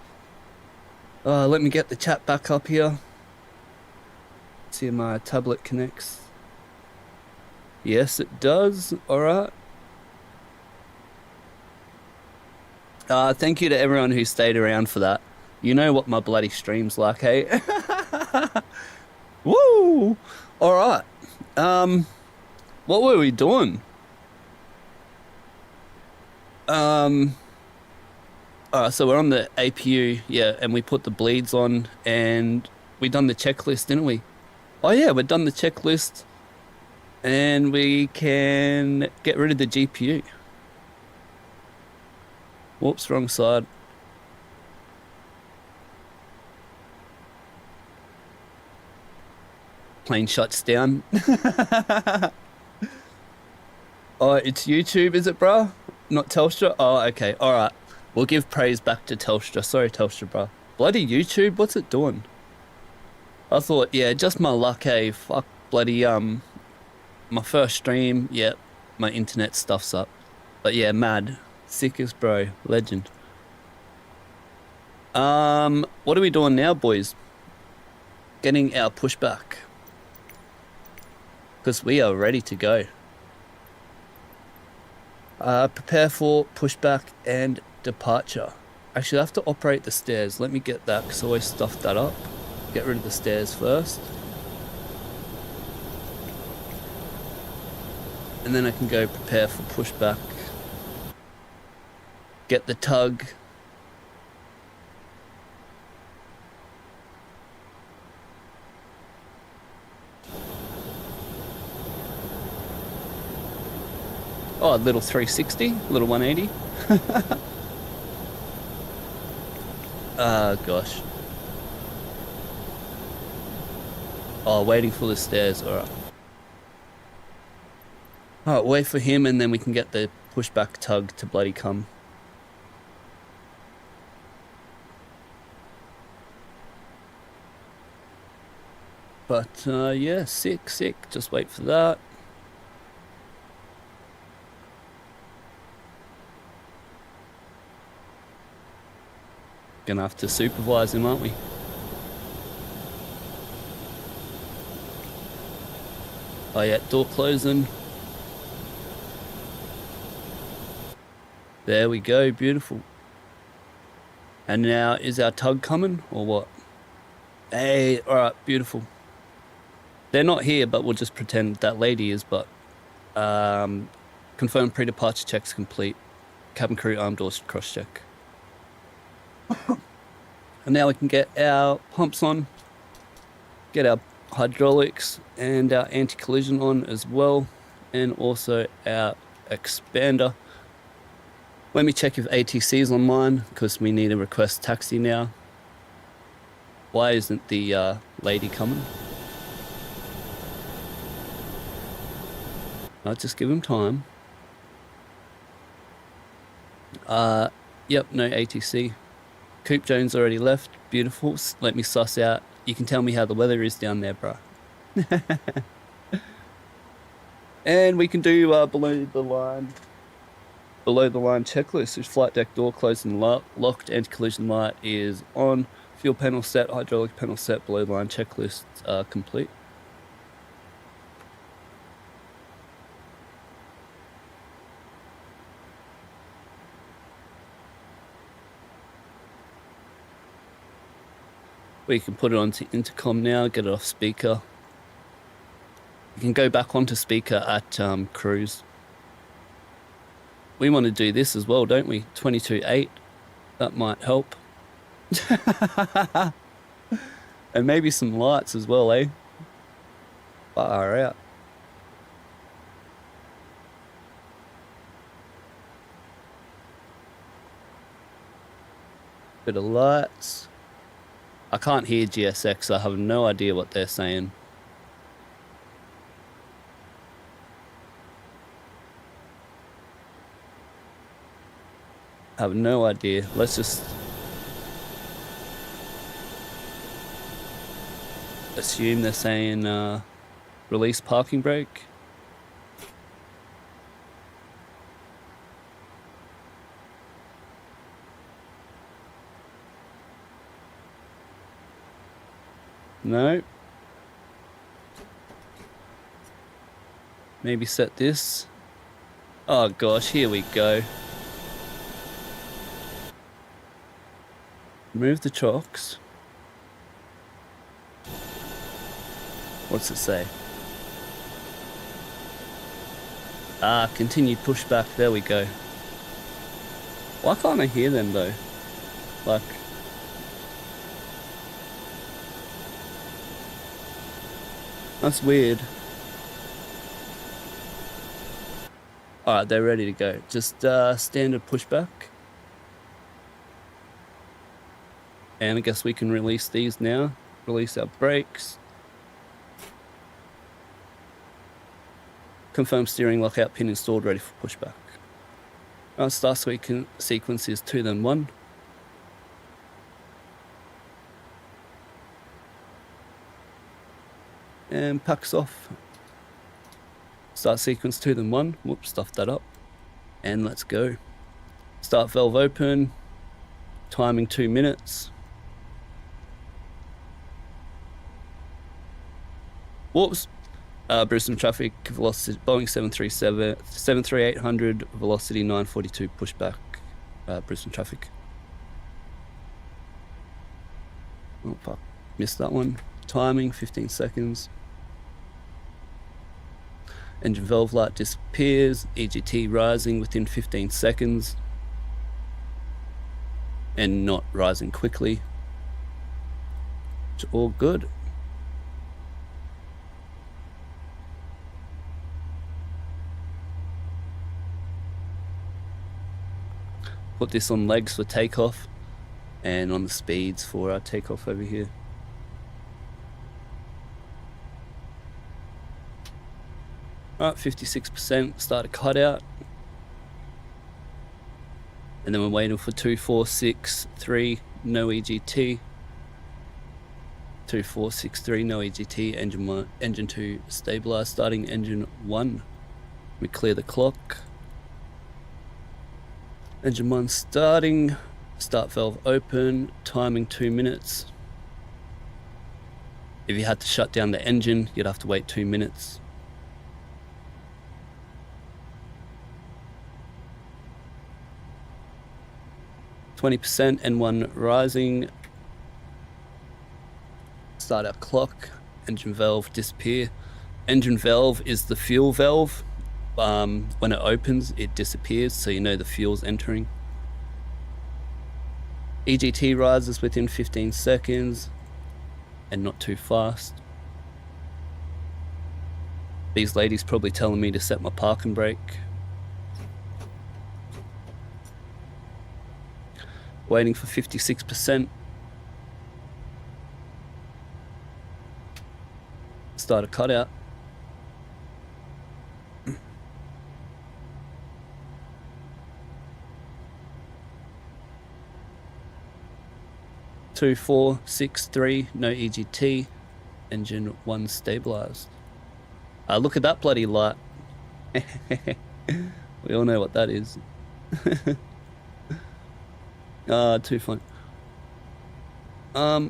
Let me get the chat back up here. See if my tablet connects. Yes, it does. Alright. Thank you to everyone who stayed around for that. You know what my bloody stream's like, hey? Woo! Alright. What were we doing? Alright, so we're on the APU, yeah, and we put the bleeds on, and we done the checklist, didn't we? Oh yeah, we've done the checklist, and we can get rid of the GPU. Whoops, wrong side. Plane shuts down. Oh, it's YouTube, is it, bruh? Not Telstra? Oh, okay, alright. We'll give praise back to Telstra. Sorry, Telstra, bruh. Bloody YouTube, what's it doing? I thought, yeah, just my luck, eh? Fuck, bloody, my first stream, yeah, my internet stuff's up. But yeah, mad. Sickest, bro. Legend. What are we doing now, boys? Getting our pushback. Because we are ready to go. Prepare for pushback and departure. Actually, I have to operate the stairs. Let me get that, because I always stuff that up. Get rid of the stairs first. And then I can go prepare for pushback. Get the tug. Oh, a little 360, little 180. Gosh. Oh, waiting for the stairs. All right. All right, wait for him, and then we can get the pushback tug to bloody come. But yeah, sick. Just wait for that. Gonna have to supervise him, aren't we? Oh yeah, door closing. There we go, beautiful. And now, is our tug coming or what? Hey, all right, beautiful. They're not here, but we'll just pretend that lady is. But confirm pre-departure checks complete. Cabin crew arm doors cross check. And now we can get our pumps on, get our hydraulics and our anti-collision on as well, and also our expander. Let me check if ATC is online, because we need to request taxi now. Why isn't the lady coming? I'll just give him time. Yep, no ATC. Coop Jones already left. Beautiful. Let me suss out. You can tell me how the weather is down there, bro. And we can do below the line checklist. So flight deck door closed and locked. Anti-collision light is on. Fuel panel set. Hydraulic panel set. Below the line checklist complete. We can put it onto intercom now, get it off speaker. You can go back onto speaker at cruise. We want to do this as well, don't we? 22.8. That might help. And maybe some lights as well, eh? Far out. Bit of lights. I can't hear GSX, I have no idea what they're saying. I have no idea. Let's just assume they're saying release parking brake. No. Maybe set this. Oh gosh, here we go. Remove the chocks. What's it say? Continue pushback. There we go. Why can't I hear them though? Like... That's weird. Alright, they're ready to go. Just standard pushback. And I guess we can release these now. Release our brakes. Confirm steering lockout pin installed, ready for pushback. Our start sequence is 2 then 1. And packs off. Start sequence 2 then 1. Whoops, stuffed that up. And let's go. Start valve open. Timing 2 minutes. Whoops. Brisbane traffic velocity Boeing 737-800 velocity 942 pushback. Brisbane traffic. Oh fuck, missed that one. Timing 15 seconds. Engine valve light disappears. EGT rising within 15 seconds. And not rising quickly. It's all good. put this on legs for takeoff and on the speeds for our takeoff over here. Alright, 56%, start a cutout. And then we're waiting for 2463, no EGT. 2463, no EGT, engine 1, engine 2 stabilized, starting engine 1. We clear the clock. Engine 1 starting, start valve open, timing 2 minutes. If you had to shut down the engine, you'd have to wait 2 minutes. %, N1 rising. Start our clock. Engine valve disappear. Engine valve is the fuel valve. When it opens, it disappears, so you know the fuel's entering. EGT rises within 15 seconds and not too fast. These ladies probably telling me to set my parking brake. Waiting for 56%. Start a cutout. Two, 4, 6, 3, no EGT. Engine 1 stabilized. Look at that bloody light. We all know what that is. Too fun.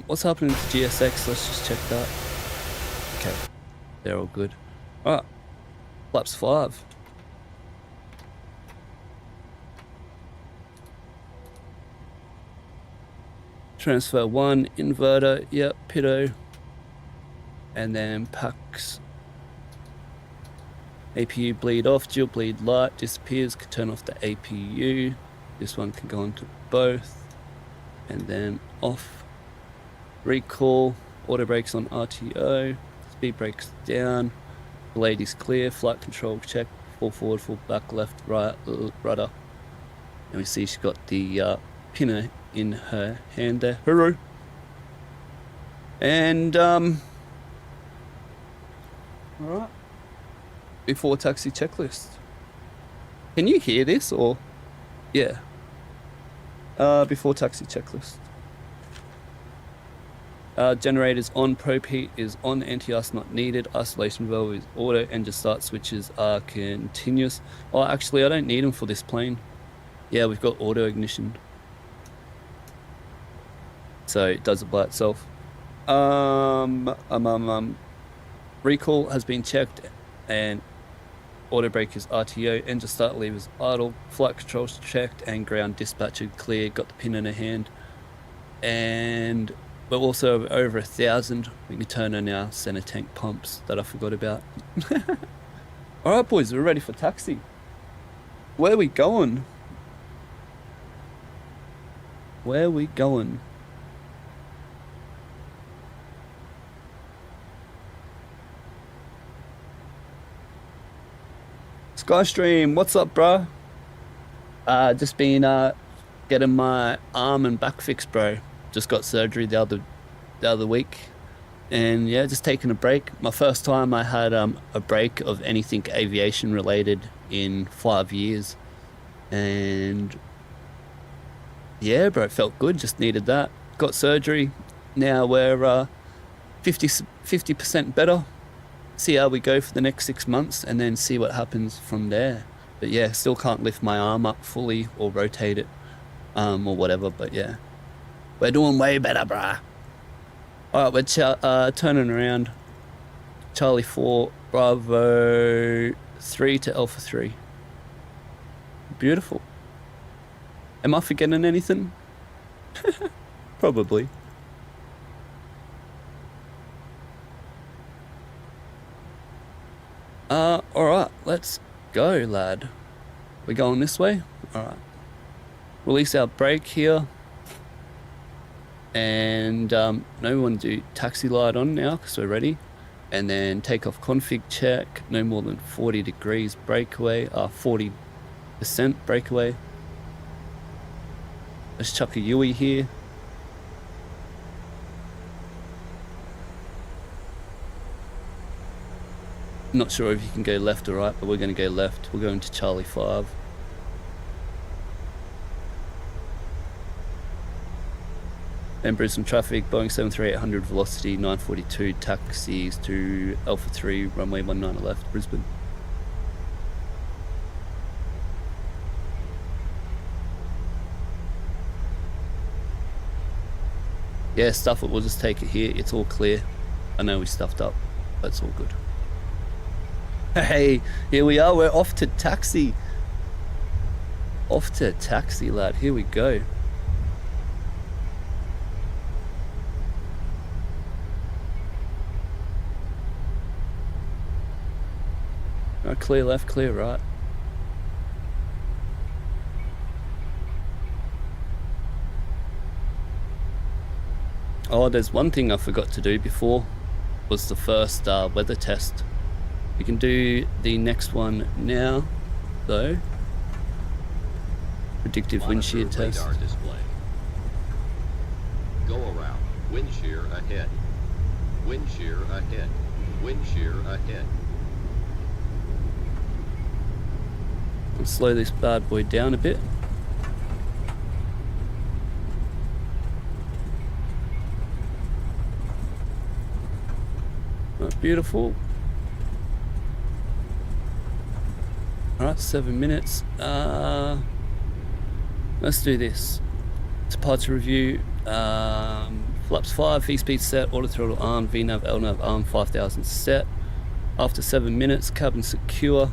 What's happening to GSX? Let's just check that. Okay, they're all good. Alright, flaps 5. Transfer 1, inverter, yep, pitot. And then packs. APU bleed off, dual bleed light disappears, can turn off the APU. This one can go onto both. And then off. Recall, auto brakes on RTO, speed brakes down, blade is clear, flight control check, full forward, full back, left, right, rudder. And we see she's got the pinner in her hand there. Hurrah! And alright. Before taxi checklist. Can you hear this or? Yeah. Before taxi checklist. Generators on, probe heat is on, anti-ice not needed, isolation valve is auto, engine start switches are continuous. Oh, actually I don't need them for this plane. Yeah, we've got auto ignition. So it does it by itself. Recall has been checked and auto brake is RTO, engine start levers idle, flight controls checked and ground dispatcher clear, got the pin in her hand. And we're also over 1,000. We can turn on our center tank pumps that I forgot about. Alright boys, we're ready for taxi. Where are we going? Where are we going? Skystream, what's up, bro? Just been getting my arm and back fixed, bro. Just got surgery the other week, and yeah, just taking a break. My first time I had a break of anything aviation related in 5 years, and yeah, bro, it felt good. Just needed that. Got surgery. Now we're 50% better. See how we go for the next 6 months and then see what happens from there. But yeah, still can't lift my arm up fully or rotate it or whatever, but yeah, we're doing way better, bruh. Alright, we're turning around. Charlie 4 Bravo 3 to Alpha 3. Beautiful. Am I forgetting anything? Probably. Alright, let's go, lad. We're going this way? Alright. Release our brake here. And no, we want to do taxi light on now because we're ready. And then takeoff config check. No more than 40 degrees breakaway. 40% breakaway. Let's chuck a Yui here. Not sure if you can go left or right, but we're going to go left. We're going to Charlie 5. And Brisbane traffic, Boeing 73800, velocity 942, taxis to Alpha 3, runway 19 left, Brisbane. Yeah, stuff it, we'll just take it here. It's all clear. I know we stuffed up, but it's all good. Hey, here we are. We're off to taxi. Off to taxi, lad. Here we go. Clear left, clear right. Oh, there's one thing I forgot to do before, was the first weather test. We can do the next one now, though. Predictive wind shear test. Radar display. Go around. Wind shear ahead. Wind shear ahead. Wind shear ahead. I'll slow this bad boy down a bit. Oh, beautiful. Alright, 7 minutes. Let's do this. Departure review. Flaps 5, V-speed set, auto throttle armed, VNAV, LNAV armed, 5000 set. After 7 minutes, cabin secure.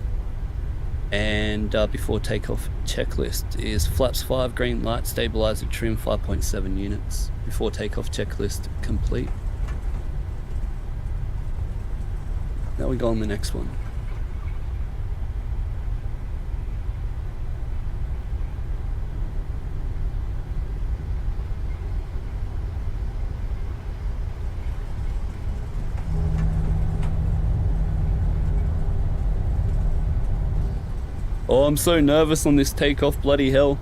And before takeoff checklist is flaps 5, green light, stabilizer trim 5.7 units. Before takeoff checklist complete. Now we go on the next one. Oh, I'm so nervous on this takeoff, bloody hell.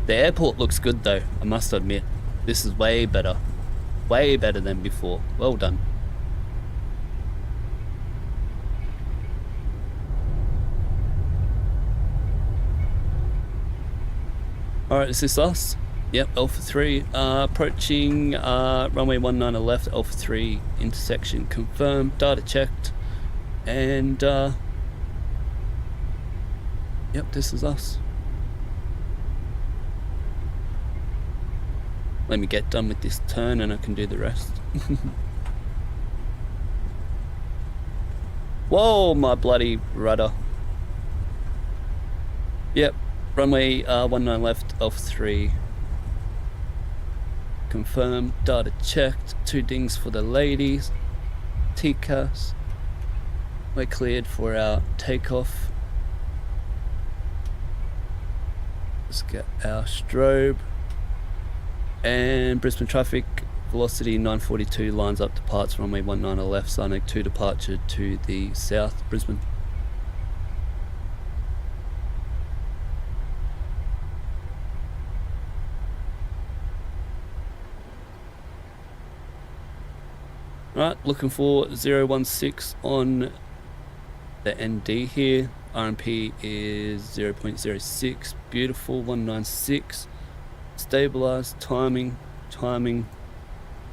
The airport looks good though, I must admit. This is way better. Way better than before. Well done. Alright, is this us? Yep, Alpha 3, approaching runway 19 left, Alpha 3 intersection confirmed, data checked, and yep, this is us. Let me get done with this turn and I can do the rest. Whoa, my bloody rudder. Yep, runway 19 left, Alpha 3. Confirmed, data checked, 2 dings for the ladies, TCAS. We're cleared for our takeoff. Let's get our strobe. And Brisbane traffic, velocity 942, lines up, departs runway 19 left, Sarnag 2 departure to the south, Brisbane. Right, looking for 016 on the ND here. RMP is 0.06, beautiful, 196. Stabilize, timing,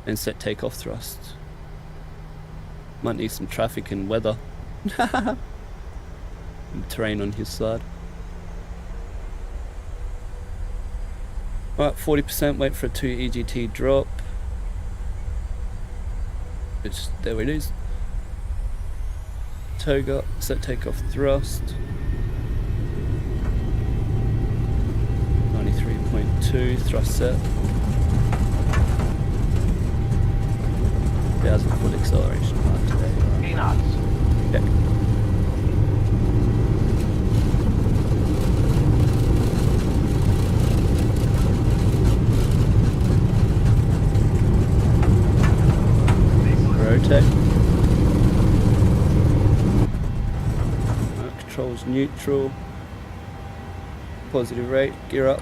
and set takeoff thrust. Might need some traffic and weather. And terrain on his side. Right, 40%, wait for a 2 EGT drop. There it is. Toga, set takeoff thrust. 93.2, thrust set. 1000 foot acceleration mark today. Peanuts. Check. Rotate. neutral. Positive rate, gear up.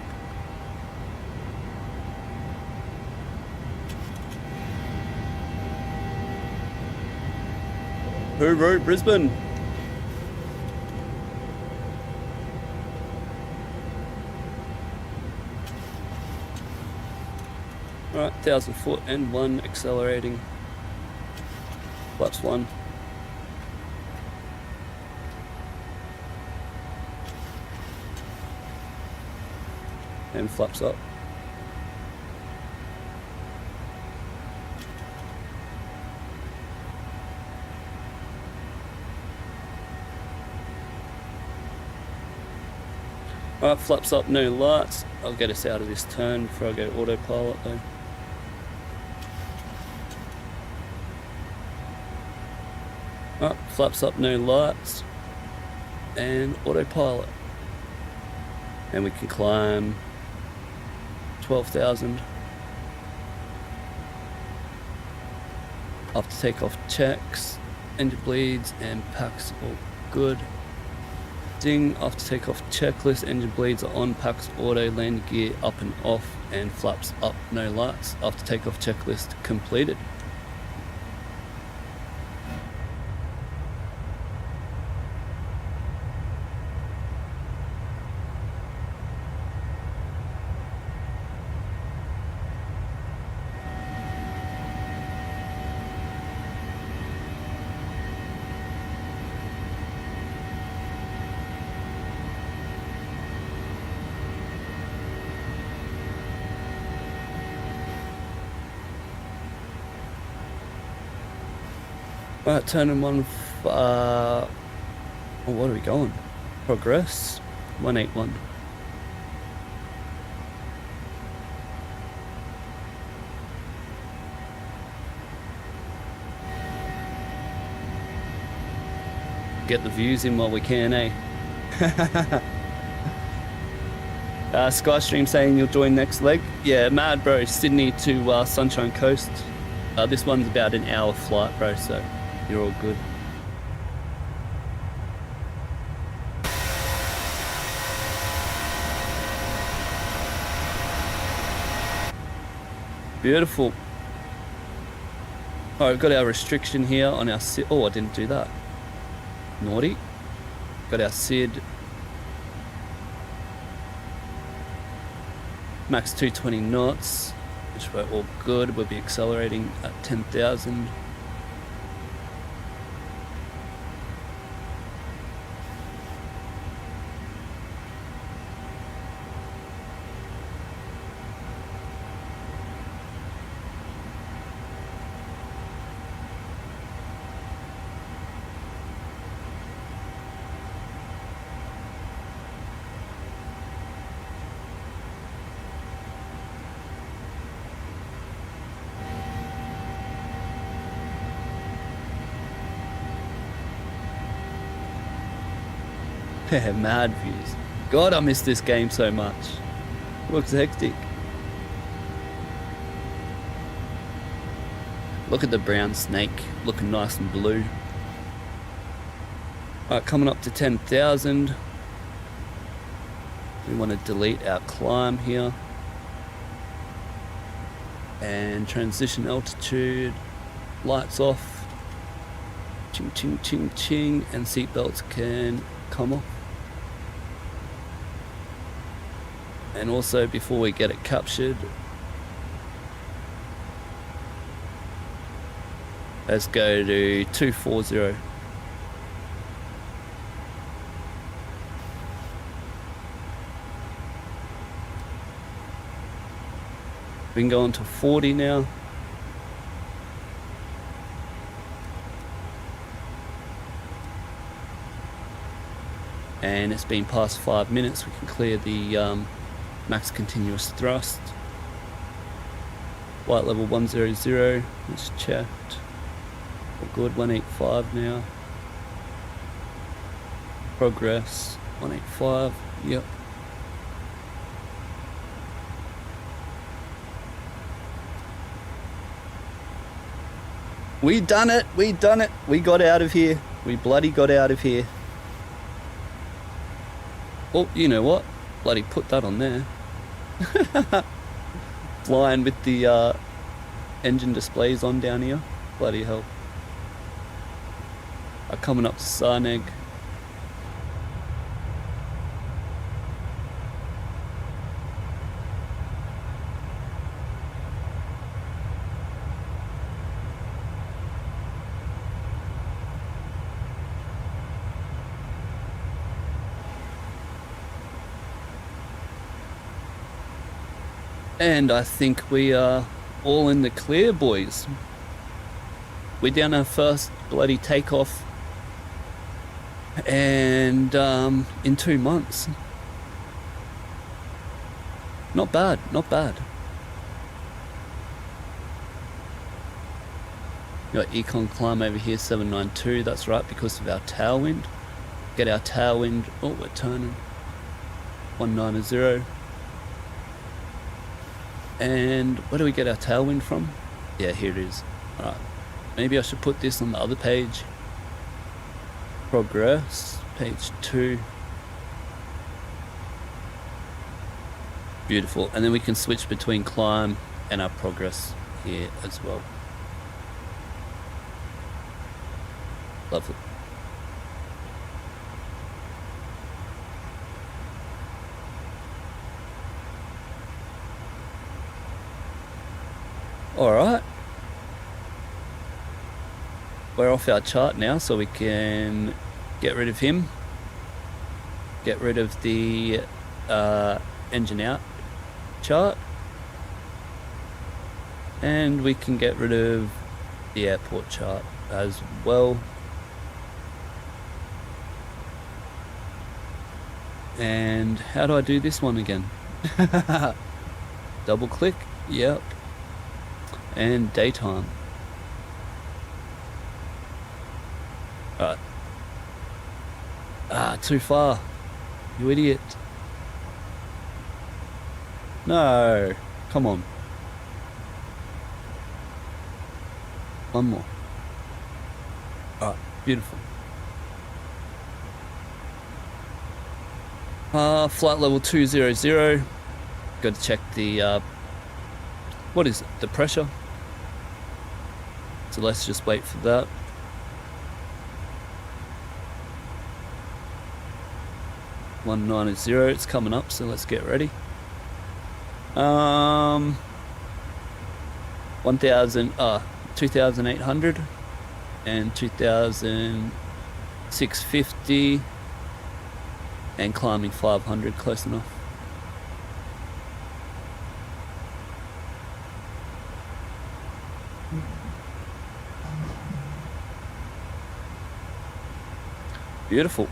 Hooroo, Brisbane. Alright, 1,000 foot and 1 accelerating. Flaps 1. And flaps up. Alright, flaps up, no lights. I'll get us out of this turn before I go autopilot though. Alright, flaps up, no lights. And autopilot. And we can climb 12,000. After takeoff checks, engine bleeds and packs all good. Ding, after takeoff checklist, engine bleeds are on, packs auto, landing gear up and off, and flaps up, no lights. After takeoff checklist completed. Right, turning 1, oh, what are we going? Progress, 181. Get the views in while we can, eh? Skystream saying you'll join next leg. Yeah, mad bro, Sydney to Sunshine Coast. This one's about an hour flight, bro, so you're all good. Beautiful. Alright, we've got our restriction here on our SID. Oh, I didn't do that. Naughty. Got our SID. Max 220 knots, which we're all good. We'll be accelerating at 10,000. Mad views. God, I miss this game so much. Looks hectic. Look at the brown snake, looking nice and blue. Alright, coming up to 10,000. We want to delete our climb here. And transition altitude. Lights off. Ching, ching, ching, ching. And seatbelts can come off. And also, before we get it captured, let's go to 240. We can go on to 40 now. And it's been past 5 minutes. We can clear the max continuous thrust. Flight level 100, it's checked. All good, 185 now. Progress, 185, yep. We done it, we got out of here. We bloody got out of here. Oh, you know what? Bloody put that on there. Flying with the engine displays on down here. Bloody hell. Coming up to Sarneg. And I think we are all in the clear, boys. We're down our first bloody takeoff. And in 2 months. Not bad, not bad. You got Econ climb over here, 792. That's right, because of our tailwind. Get our tailwind. Oh, we're turning. 190. And where do we get our tailwind from? Yeah, here it is. Alright. Maybe I should put this on the other page. Progress, page 2. Beautiful. And then we can switch between climb and our progress here as well. Lovely. Alright. We're off our chart now, so we can get rid of him. Get rid of the engine out chart. And we can get rid of the airport chart as well. And how do I do this one again? Double click. Yep. And daytime. Alright. Ah, too far. You idiot. No. Come on. One more. Alright, beautiful. Flight level 200. Got to check the, what is it? The pressure. So let's just wait for that. $190, it's coming up, so let's get ready. 2,800 and 2,650 and climbing 500, close enough. Beautiful.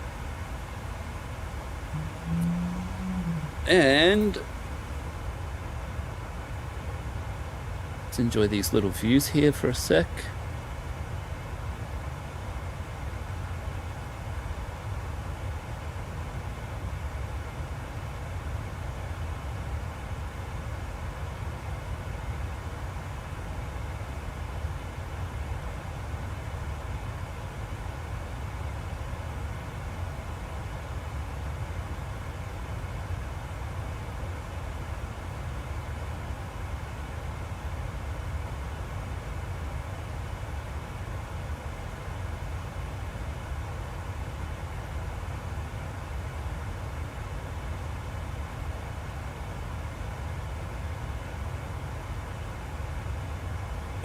And let's enjoy these little views here for a sec.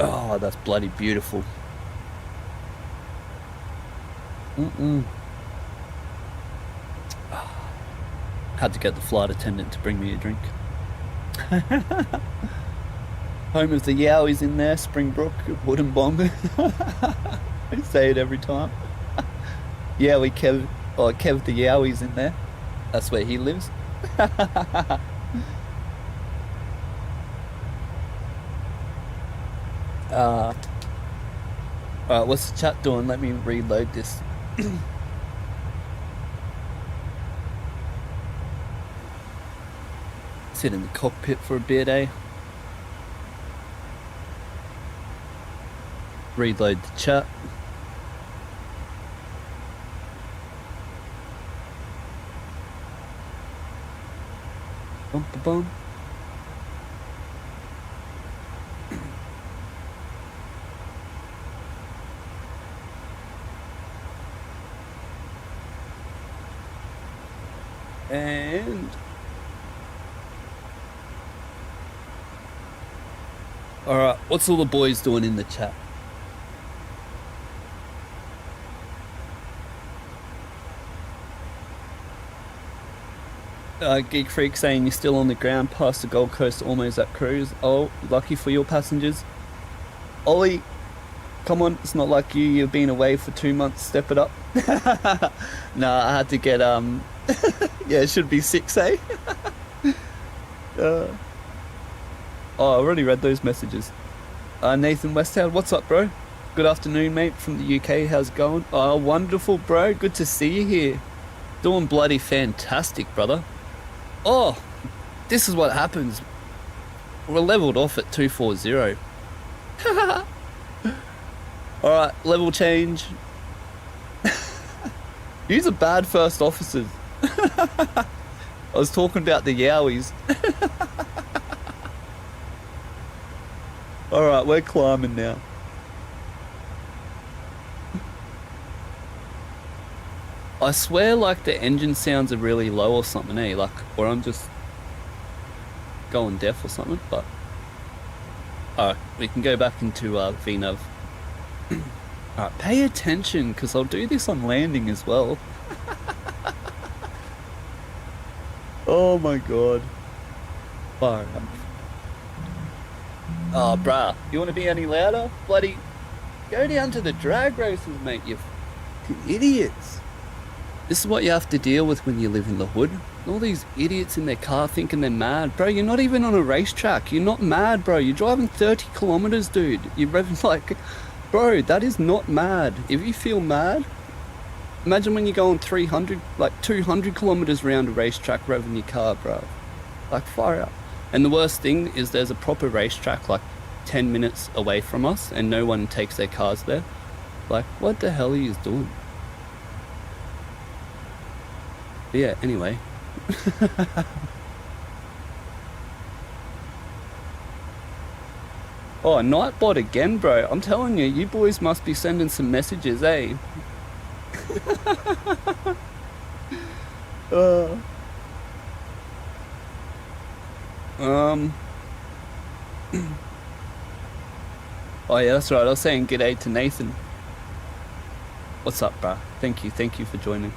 Oh, that's bloody beautiful. Had to get the flight attendant to bring me a drink. Home of the Yowies in there, Springbrook, Wooden Bong. I say it every time. Yowie Kev, or Kev the Yowies in there. That's where he lives. Alright, what's the chat doing? Let me reload this. Sit in the cockpit for a bit, eh? Reload the chat. Bum, bum, bum. And all right, what's all the boys doing in the chat? Geek Freak saying you're still on the ground past the Gold Coast, almost at cruise. Oh, lucky for your passengers. Ollie, come on, it's not like you've been away for 2 months, step it up. Nah, I had to get, yeah, it should be 6, eh? Oh, I already read those messages. Nathan Westhouse, what's up, bro? Good afternoon, mate, from the UK, how's it going? Oh, wonderful, bro, good to see you here. Doing bloody fantastic, brother. Oh, this is what happens. We're leveled off at 240. Alright, level change. You're a bad first officers. I was talking about the yowies. Alright, we're climbing now. I swear like the engine sounds are really low or something, eh? Like, or I'm just going deaf or something, but... Alright, we can go back into VNAV. Alright, pay attention, because I'll do this on landing as well. Oh my god. Fire up. Oh, bruh, you want to be any louder? Bloody, go down to the drag races, mate, you fucking idiots. This is what you have to deal with when you live in the hood. All these idiots in their car thinking they're mad. Bro, you're not even on a racetrack. You're not mad, bro. You're driving 30 kilometers, dude. You're revving like... Bro, that is not mad. If you feel mad, imagine when you're going 300, like 200 kilometers around a racetrack revving your car, bro. Like, fire out. And the worst thing is there's a proper racetrack like 10 minutes away from us and no one takes their cars there. Like, what the hell are you doing? But yeah, anyway. Oh, Nightbot again, bro. I'm telling you, you boys must be sending some messages, eh? Oh yeah, that's right. I was saying g'day to Nathan. What's up, bro? Thank you for joining.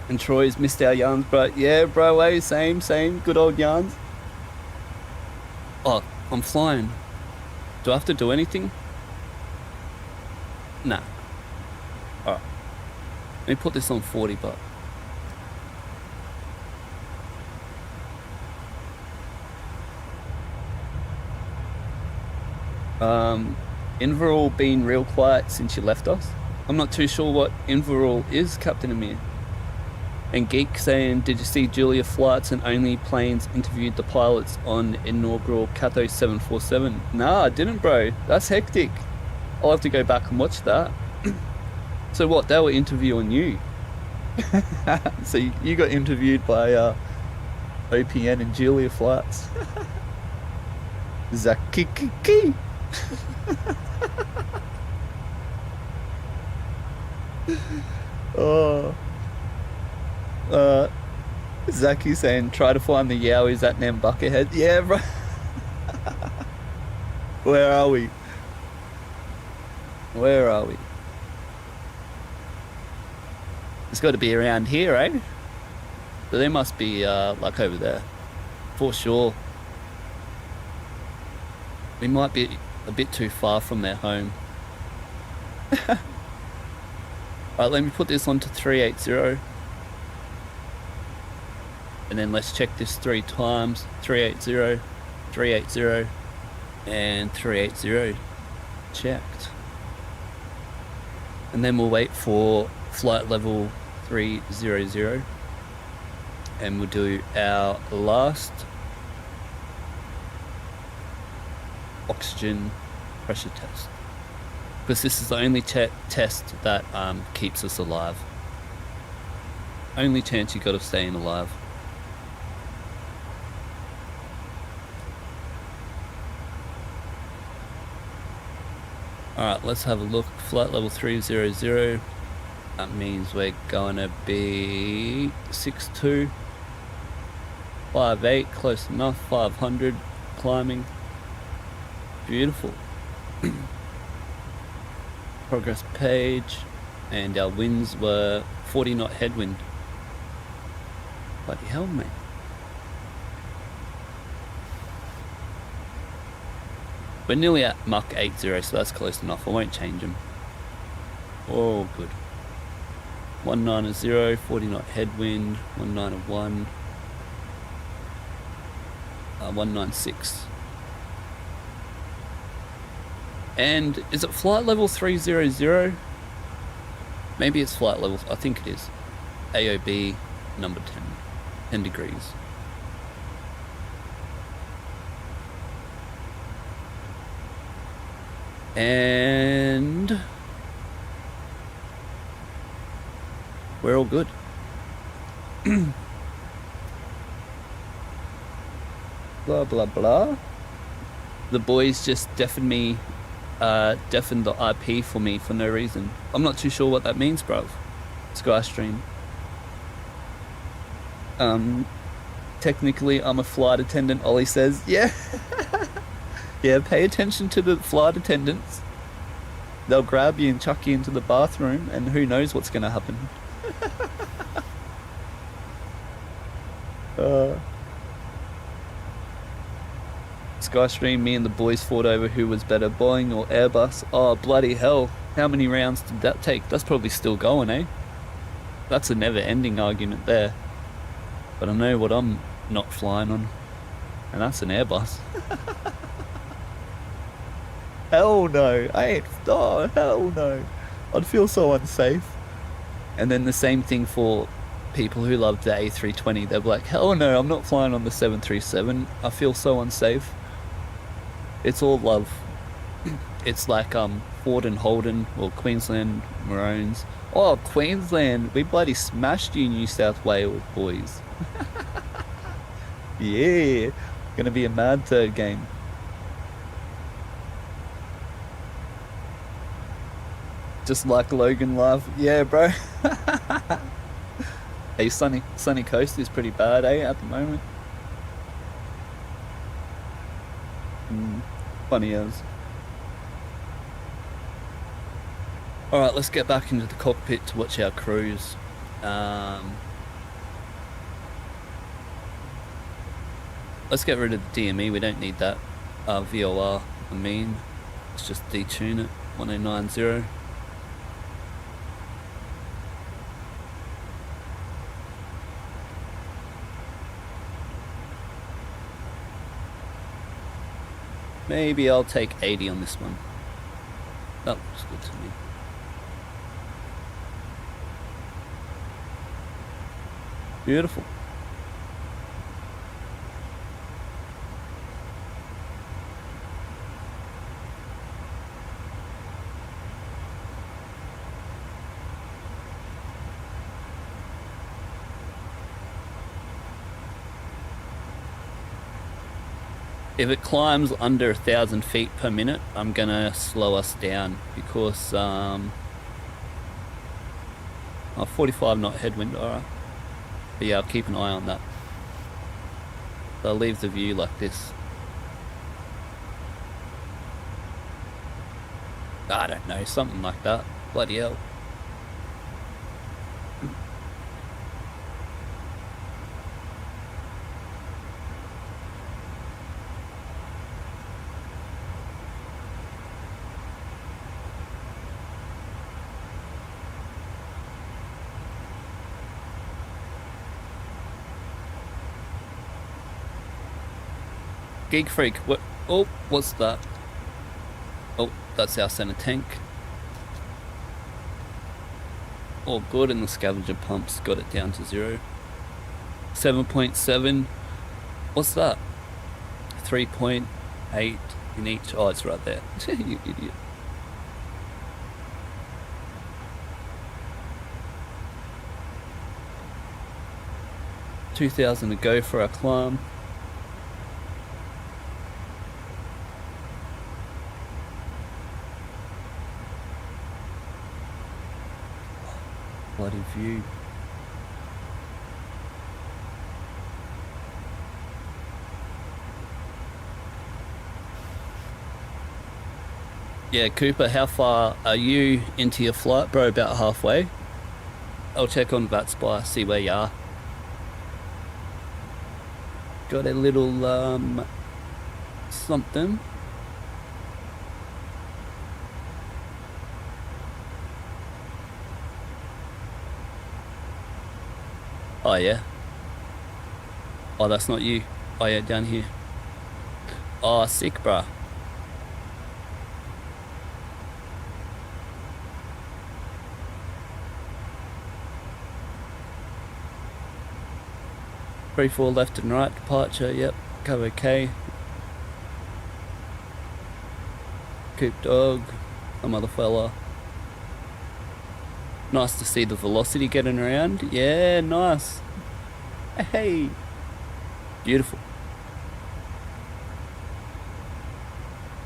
And Troy's missed our yarns, bro. Yeah, bro, eh? Same. Good old yarns. Oh, I'm flying. Do I have to do anything? Nah. Alright. Let me put this on 40 bucks. Inverall been real quiet since you left us. I'm not too sure what Inverall is, Captain Amir. And Geek saying, did you see Julia flights and only planes interviewed the pilots on inaugural Catho 747? Nah, I didn't, bro. That's hectic. I'll have to go back and watch that. So what, they were interviewing you? So you got interviewed by OPN and Julia flights. Zakiki. Oh. Zaki saying try to find the yowies at Nambuckerhead. Yeah, bro. Where are we? It's got to be around here, eh? So they must be like over there for sure. We might be a bit too far from their home. Alright, let me put this onto 380. And then let's check this 3 times. 380, 380, and 380. Checked. And then we'll wait for flight level 300. And we'll do our last oxygen pressure test. Because this is the only test that keeps us alive. Only chance you got of staying alive. Alright, let's have a look. Flight level 300. That means we're gonna be 62, 58, close enough, 500, climbing. Beautiful. Progress page, and our winds were 40 knot headwind. Bloody hell, mate. We're nearly at Mach 80, so that's close enough. I won't change them. Oh, good. 190, 40 knot headwind, 191, 196. And is it flight level 300? Maybe it's flight level, I think it is. AOB number 10, 10 degrees. And we're all good. Blah, blah, blah. The boys just deafened the IP for me for no reason. I'm not too sure what that means, bruv. Skystream. Technically, I'm a flight attendant, Ollie says. Yeah. Yeah, pay attention to the flight attendants. They'll grab you and chuck you into the bathroom, and who knows what's going to happen. Skystream, me and the boys fought over who was better, Boeing or Airbus. Oh, bloody hell. How many rounds did that take? That's probably still going, eh? That's a never-ending argument there. But I know what I'm not flying on, and that's an Airbus. Hell no, oh hell no. I'd feel so unsafe. And then the same thing for people who love the A320. They're like, hell no, I'm not flying on the 737. I feel so unsafe. It's all love. It's like Ford and Holden, or Queensland Maroons. Oh, Queensland, we bloody smashed you, New South Wales boys. Yeah, gonna be a mad third game. Just like Logan Love. Yeah, bro. Hey, Sunny Coast is pretty bad, eh, at the moment. Funny as. Alright, let's get back into the cockpit to watch our cruise. Let's get rid of the DME, we don't need that. VOR, I mean. Let's just detune it, 1090. Maybe I'll take 80 on this one. That looks good to me. Beautiful. If it climbs under 1,000 feet per minute, I'm gonna slow us down because 45 knot headwind, alright. But yeah, I'll keep an eye on that. I'll leave the view like this. I don't know, something like that. Bloody hell. Geek Freak, what? Oh, what's that? Oh, that's our center tank. All good, and the scavenger pumps got it down to 0. 7.7. What's that? 3.8 in each. Oh, it's right there. You idiot. $2,000 to go for our climb. bloody view. Yeah, Cooper, how far are you into your flight, bro? About halfway. I'll check on Vatpac, see where you are. Got a little, something. Oh, yeah. Oh, that's not you. Oh, yeah, down here. Oh, sick, bruh. Three, four left and right departure. Yep, go okay. Coop dog, some other fella. Nice to see the velocity getting around. Yeah, nice. Hey, beautiful.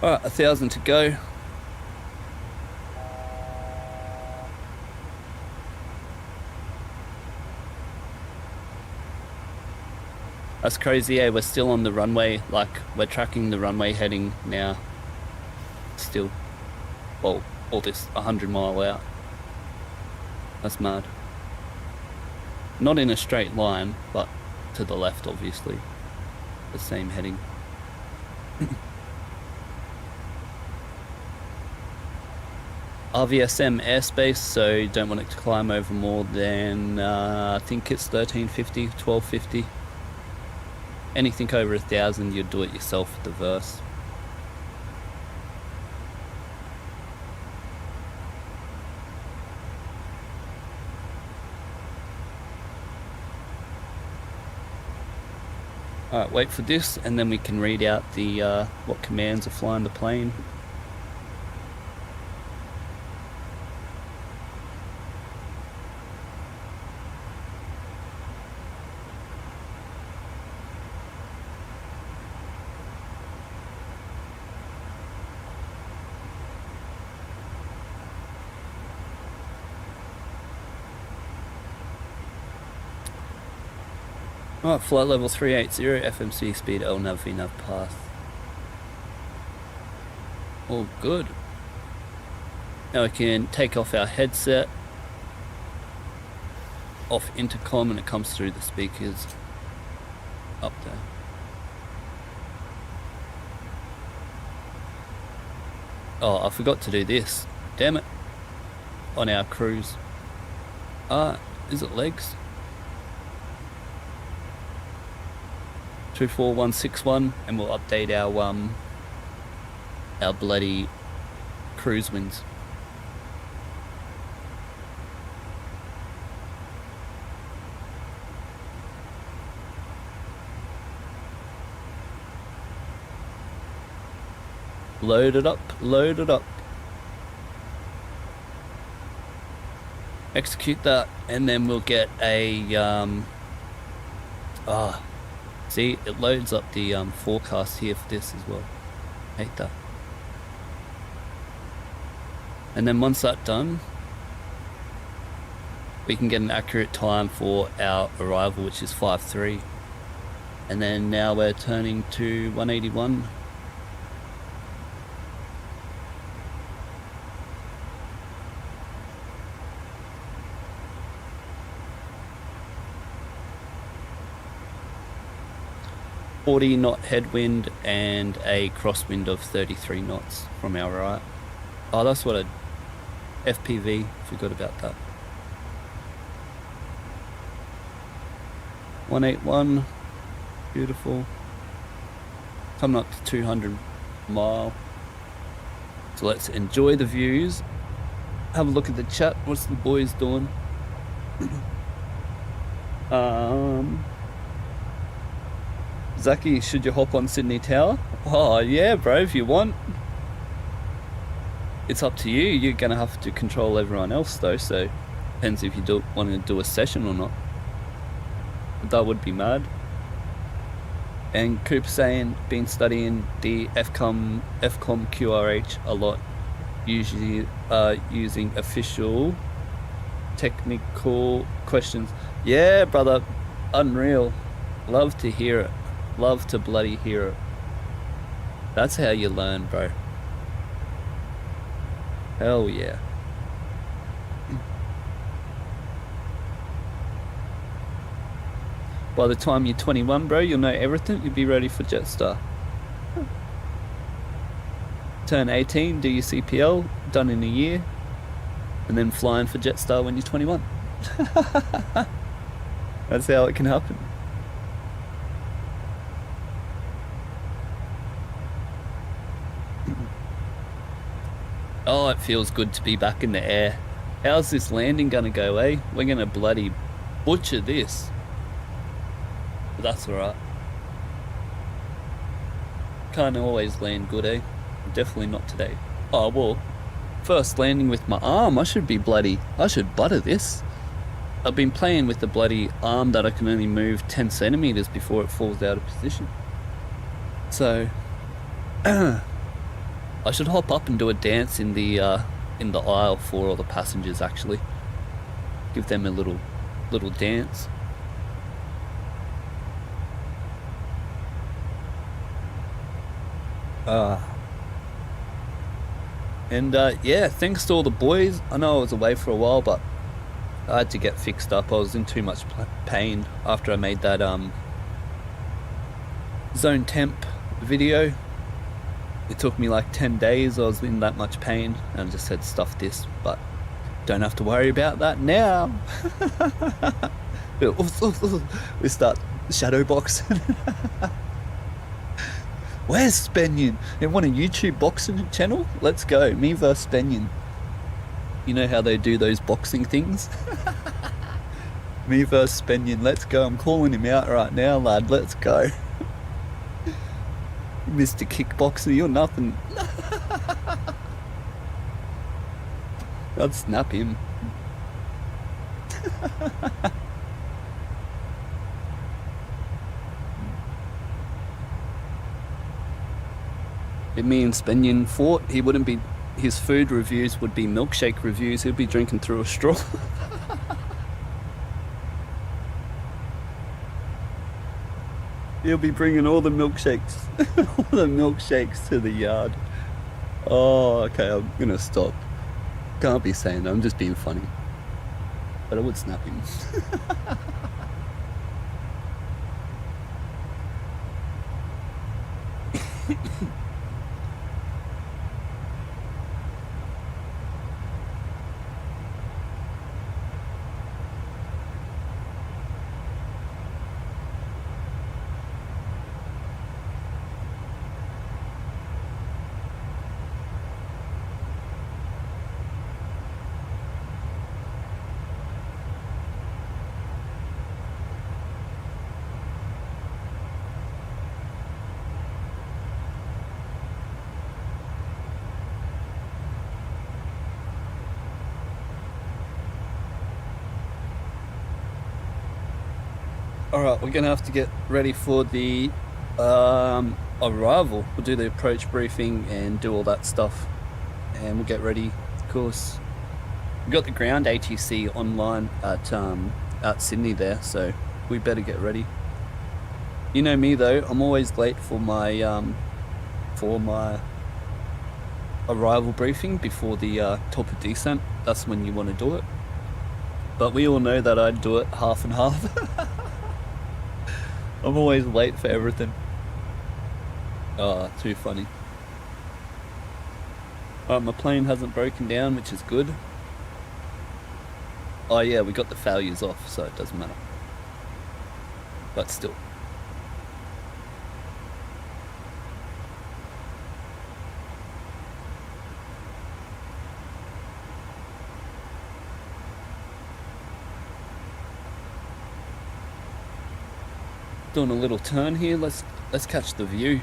All right, 1,000 to go. That's crazy, eh? We're still on the runway, like we're tracking the runway heading now. Still, well, all this 100 mile out. That's mad. Not in a straight line, but to the left, obviously. The same heading. RVSM airspace, so don't want it to climb over more than, I think it's 1350, 1250. Anything over 1,000, you'd do it yourself with the verse. Alright, wait for this, and then we can read out the what commands are flying the plane. Alright, flight level 380, FMC speed L nav V nav path. All good. Now we can take off our headset, off intercom, and it comes through the speakers up there. Oh, I forgot to do this. Damn it. On our cruise. Is it legs? 24161, and we'll update our bloody cruise winds. Load it up, load it up. Execute that, and then we'll get a see, it loads up the forecast here for this as well. Hate that. And then once that's done, we can get an accurate time for our arrival, which is 5:03. And then now we're turning to 181. .40 knot headwind and a crosswind of 33 knots from our right. Oh, that's what a FPV, forgot about that. 181, beautiful. Coming up to 200 mile. So let's enjoy the views. Have a look at the chat, what's the boys doing? Zaki, should you hop on Sydney Tower? Oh yeah, bro, if you want. It's up to you. You're gonna have to control everyone else though, so depends if you want to do a session or not. But that would be mad. And Coop saying, been studying the FCOM QRH a lot, usually using official technical questions. Yeah, brother, unreal. Love to hear it. Love to bloody hear it. That's how you learn, bro. Hell yeah. By the time you're 21, bro, you'll know everything. You'll be ready for Jetstar. Turn 18, do your CPL, done in a year, and then flying for Jetstar when you're 21. That's how it can happen. Oh, it feels good to be back in the air. How's this landing gonna go, eh? We're gonna bloody butcher this. But that's alright. Can't always land good, eh? Definitely not today. Oh, well, first landing with my arm, I should butter this. I've been playing with the bloody arm that I can only move 10 centimeters before it falls out of position. So, I should hop up and do a dance in the aisle for all the passengers, actually. Give them a little dance. Yeah, thanks to all the boys. I know I was away for a while, but I had to get fixed up. I was in too much pain after I made that zone temp video. It took me like 10 days. I was in that much pain, and I just said stuff this, but don't have to worry about that now. We start shadow boxing. Where's Spenian? They want a YouTube boxing channel? Let's go. Me versus Spenian. You know how they do those boxing things? Me versus Spenian. Let's go. I'm calling him out right now, lad. Let's go. Mr. Kickboxer, you're nothing. I'd snap him. If me and Spenian fought, he wouldn't be. His food reviews would be milkshake reviews. He'd be drinking through a straw. He'll be bringing all the milkshakes, all the milkshakes to the yard. Oh, okay, I'm gonna stop. Can't be saying that, I'm just being funny. But I would snap him. Alright, we're gonna have to get ready for the arrival. We'll do the approach briefing and do all that stuff, and we'll get ready. Of course, we've got the ground ATC online at Sydney there, so we better get ready. You know me though, I'm always late for my arrival briefing before the top of descent. That's when you want to do it, but we all know that I'd do it half and half. I'm always late for everything. Oh, too funny. My plane hasn't broken down, which is good. Oh yeah, we got the failures off, so it doesn't matter. But still. Doing a little turn here. Let's catch the view.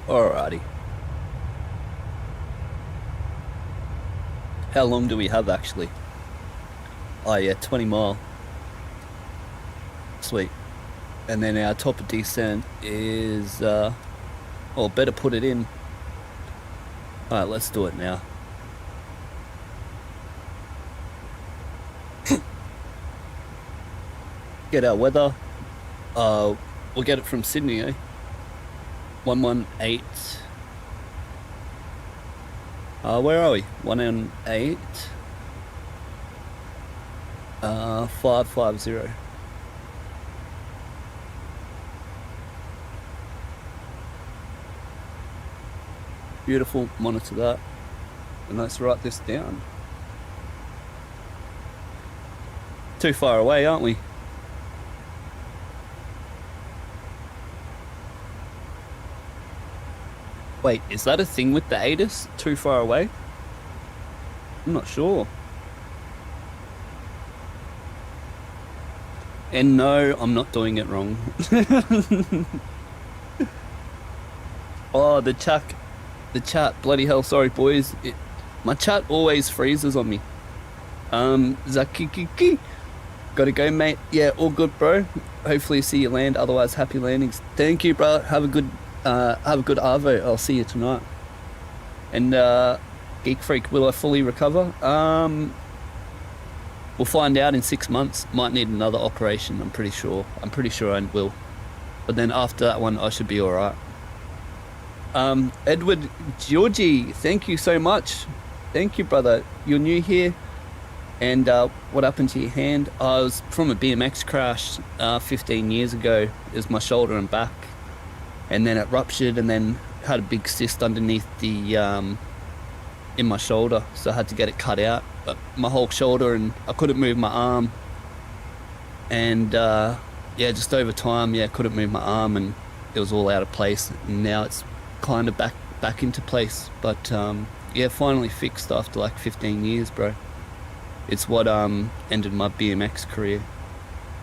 Alrighty. How long do we have actually? Oh yeah, 20 mile. Sweet. And then our top of descent is, oh, better put it in. Alright, let's do it now. Get our weather. We'll get it from Sydney, eh? 118. Where are we? 118. 550. Beautiful, monitor that. And let's write this down. Too far away, aren't we? Wait, is that a thing with the ATIS? Too far away? I'm not sure. And no, I'm not doing it wrong. Oh, the chat, bloody hell, sorry boys. My chat always freezes on me. Zakikiki. Gotta go, mate. Yeah, all good, bro. Hopefully see you land, otherwise happy landings. Thank you, bro. Have a good Arvo. I'll see you tonight. And Geek Freak, will I fully recover? We'll find out in 6 months. Might need another operation, I'm pretty sure. I'm pretty sure I will. But then after that one, I should be alright. Edward Georgie, thank you so much. Thank you, brother. You're new here. And what happened to your hand? I was from a BMX crash 15 years ago. It was my shoulder and back. And then it ruptured and then had a big cyst underneath the in my shoulder, so I had to get it cut out. But my whole shoulder, and I couldn't move my arm. And yeah, just over time, yeah, couldn't move my arm, and it was all out of place. And now it's kind of back into place. But yeah, finally fixed after like 15 years, bro. It's what ended my BMX career.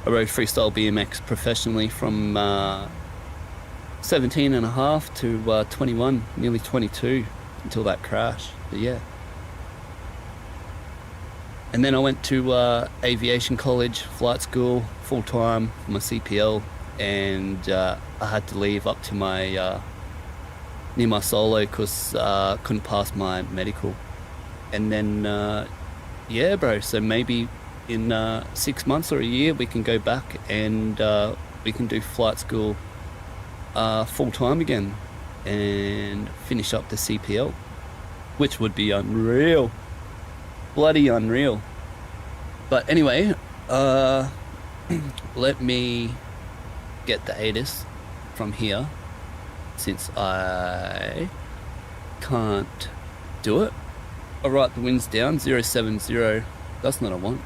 I rode freestyle BMX professionally from 17 and a half to 21, nearly 22 until that crash. But yeah. And then I went to aviation college, flight school, full time for my CPL, and I had to leave up to my near my solo because couldn't pass my medical. And then yeah, bro, so maybe in 6 months or a year we can go back and we can do flight school full time again and finish up the CPL, which would be unreal, bloody unreal. But anyway, let me get the ATIS from here since I can't do it. I'll write the winds down, 070, that's not a want.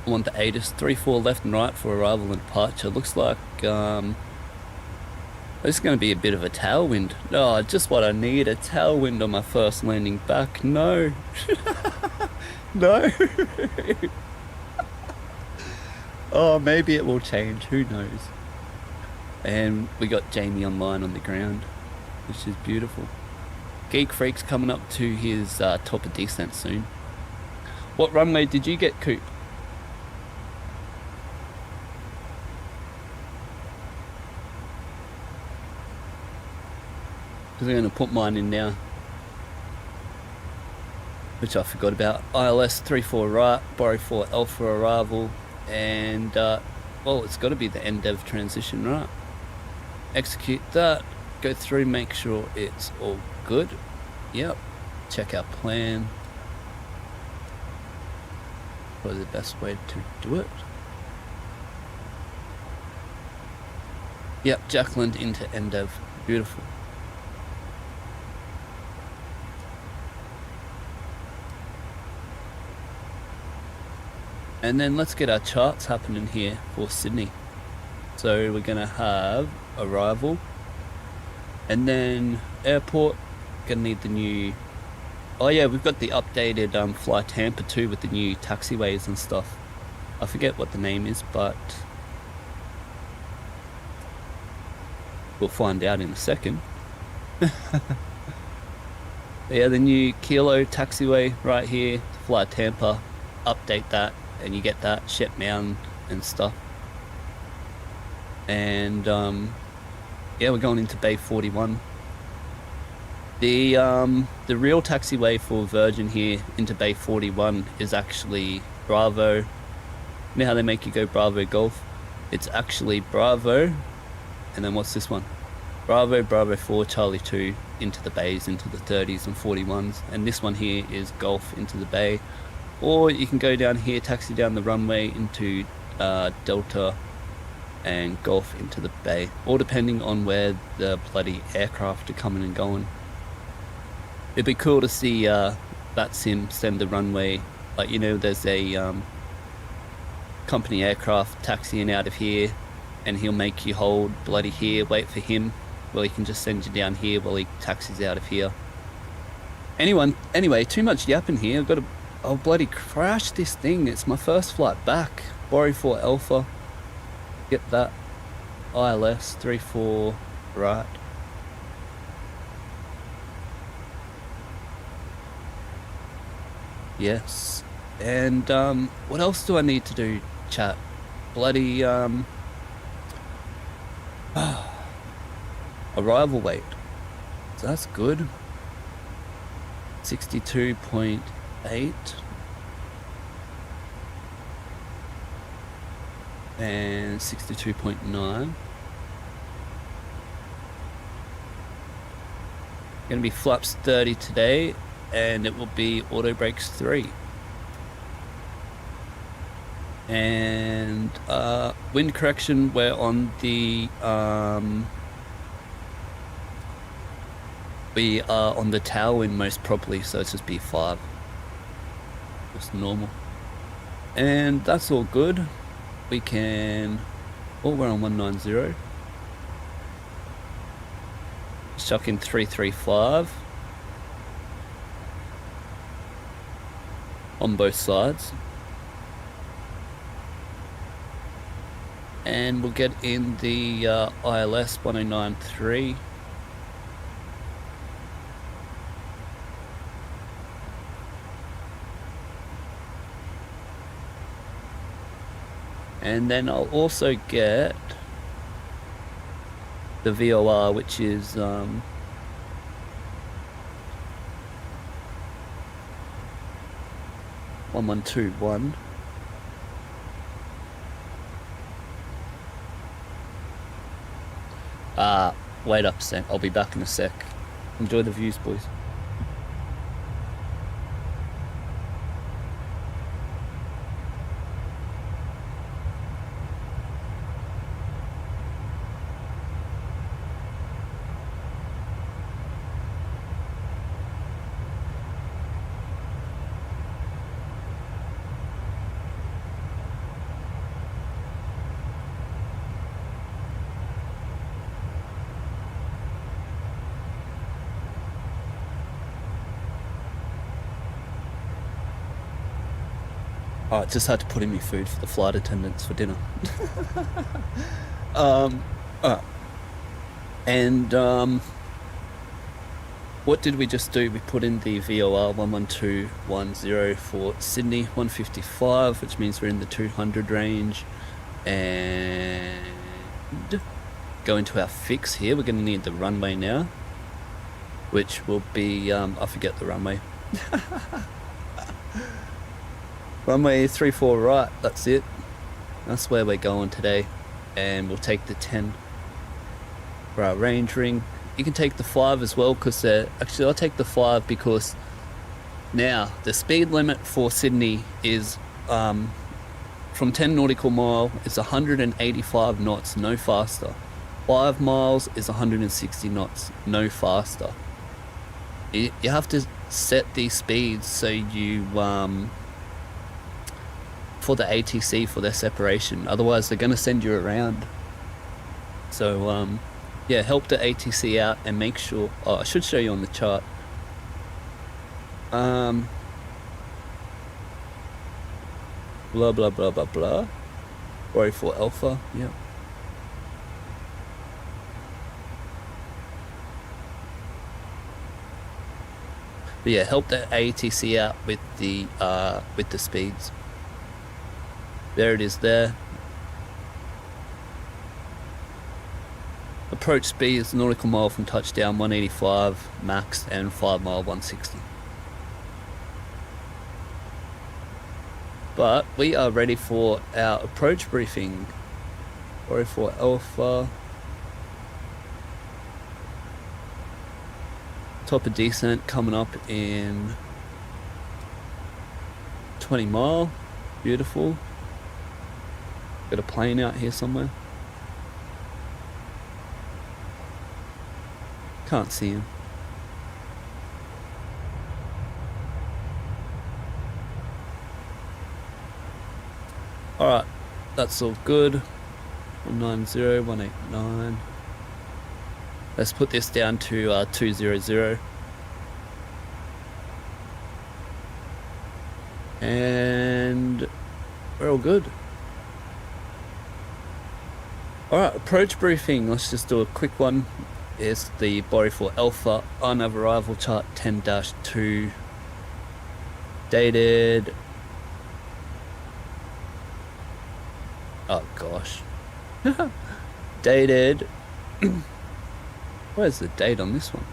I want the ATIS, 3-4 left and right for arrival and departure. Looks like it's going to be a bit of a tailwind. Oh, just what I need, a tailwind on my first landing back. No. No. Oh, maybe it will change, who knows. And we got Jamie online on the ground, which is beautiful. Geek Freak's coming up to his top of descent soon. What runway did you get, Coop? Because I'm going to put mine in now, which I forgot about. ILS 34 right, Borrow 4 Alpha arrival, and well, it's got to be the NDEV transition, right? Execute that, go through, make sure it's all good. Yep, check our plan. What is the best way to do it? Yep, Jacqueline into NDEV, beautiful. And then let's get our charts happening here for Sydney. So we're gonna have arrival, and then airport, gonna need the new, oh yeah, we've got the updated Fly Tampa too with the new taxiways and stuff. I forget what the name is, but We'll find out in a second. Yeah, the new Kilo taxiway right here to fly Tampa. Update that and you get that Shep Mountain and stuff. And yeah, we're going into Bay 41. The real taxiway for Virgin here into Bay 41 is actually Bravo. You know how they make you go Bravo Golf? It's actually Bravo, and then what's this one? Bravo, Bravo 4, Charlie 2 into the bays, into the 30s and 41s, and this one here is Golf into the bay. Or you can go down here, taxi down the runway into Delta and Golf into the bay, all depending on where the bloody aircraft are coming and going. It'd be cool to see Vatsim send the runway, like, you know, there's a company aircraft taxiing out of here, and he'll make you hold bloody here, wait for him. Well, he can just send you down here while he taxis out of here. Anyway, too much yapping here. I'll bloody crash this thing. It's my first flight back. Borrow 4 Alpha. Get that. ILS 34 right. Yes. And what else do I need to do, chat? Bloody arrival weight. So that's good. 62.8. And 62.9. Gonna be flaps 30 today, and it will be auto brakes 3. And wind correction, we're on the we are on the tailwind most probably, so it's just B5, just normal, and that's all good. We can, oh, we're on 190. Let's chuck in 335 on both sides. And we'll get in the ILS 1093. And then I'll also get the VOR, which is 1121. Wait up a sec, I'll be back in a sec. Enjoy the views, boys. I just had to put in my food for the flight attendants for dinner. What did we just do? We put in the VOR 11210 for Sydney 155, which means we're in the 200 range, and go into our fix here. We're going to need the runway now, which will be I forget the runway. Runway 34 right, that's it. That's where we're going today. And we'll take the 10 for our range ring. You can take the 5 as well, because actually I'll take the 5 because now the speed limit for Sydney is from 10 nautical mile is 185 knots, no faster. 5 miles is 160 knots, no faster. You have to set these speeds so you for the ATC for their separation, otherwise they're going to send you around. So yeah, help the ATC out and make sure, I should show you on the chart. Blah blah blah blah blah. Row 4 Alpha, yeah. But yeah, help the ATC out with the speeds. There it is there. Approach speed is nautical mile from touchdown 185 max and 5 mile 160. But we are ready for our approach briefing. Sorry for Alpha. Top of descent coming up in 20 mile. Beautiful. Got a plane out here somewhere. Can't see him. Alright, that's all good. 190, 189. Let's put this down to 200. And we're all good. Alright, approach briefing. Let's just do a quick one. It's the body for Alpha on arrival chart 10-2. Dated. Oh gosh. Dated. Where's the date on this one?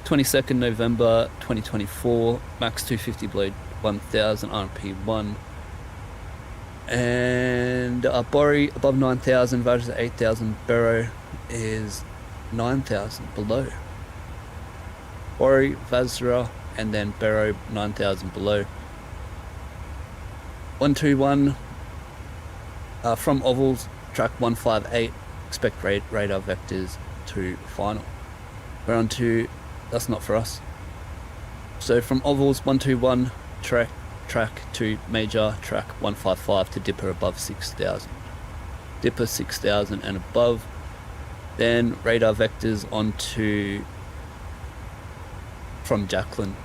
22nd November 2024. Max 250 blade 1000 RP1. And Bori above 9,000, values at 8,000. Barrow is 9,000 below. Bori, Vazra, and then Barrow 9,000 below. 121 from ovals, track 158. Expect radar vectors to final. We're on to, that's not for us. So from ovals 121, track to major, track 155 to dipper above 6,000. Dipper 6,000 and above. Then radar vectors onto from Jacqueline.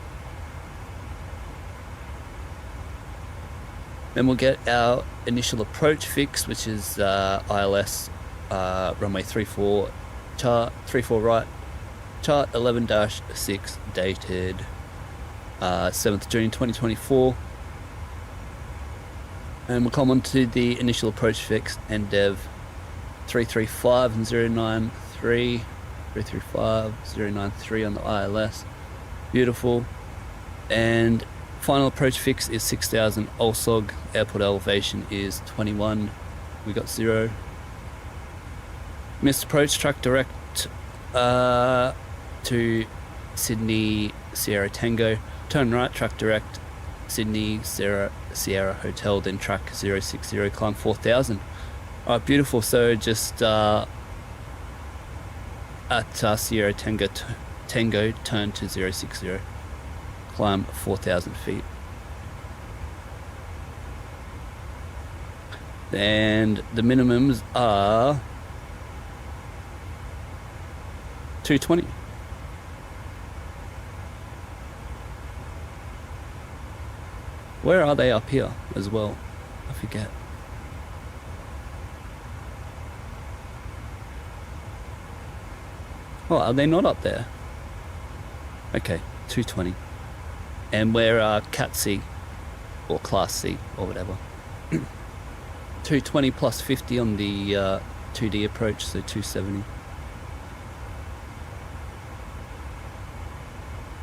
Then we'll get our initial approach fix, which is ILS runway 34 chart 34 right, chart 11-6, dated 7th June 2024. And we'll come on to the initial approach fix and dev 335 and 093, 335, 093 on the ILS. Beautiful. And final approach fix is 6,000 Olsog. Airport elevation is 21. We got 0. Missed approach, track direct to Sydney Sierra Tango. Turn right, track direct Sydney Sierra Hotel, then track 060, climb 4,000. Alright, beautiful. So just at Sierra Tango, turn to 060, climb 4,000 feet. And the minimums are 220. Where are they up here as well? I forget. Oh, are they not up there? Okay, 220. And we're Cat C, or Class C, or whatever. 220 plus 50 on the 2D approach, so 270.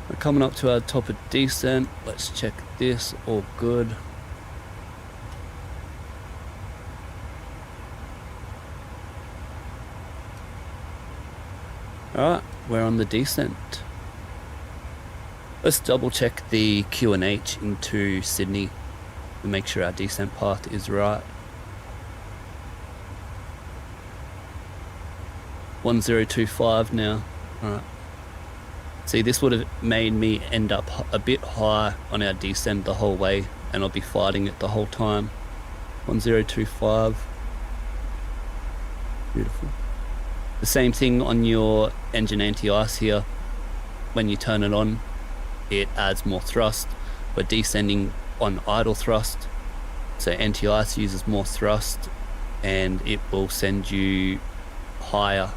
We're coming up to our top of descent. Let's check this, all good. Alright, we're on the descent. Let's double check the QNH into Sydney to make sure our descent path is right. 1025 now. Alright. See, this would have made me end up a bit high on our descent the whole way, and I'll be fighting it the whole time. 1025. Beautiful. The same thing on your engine anti-ice here. When you turn it on, it adds more thrust. We're descending on idle thrust, so anti-ice uses more thrust, and it will send you higher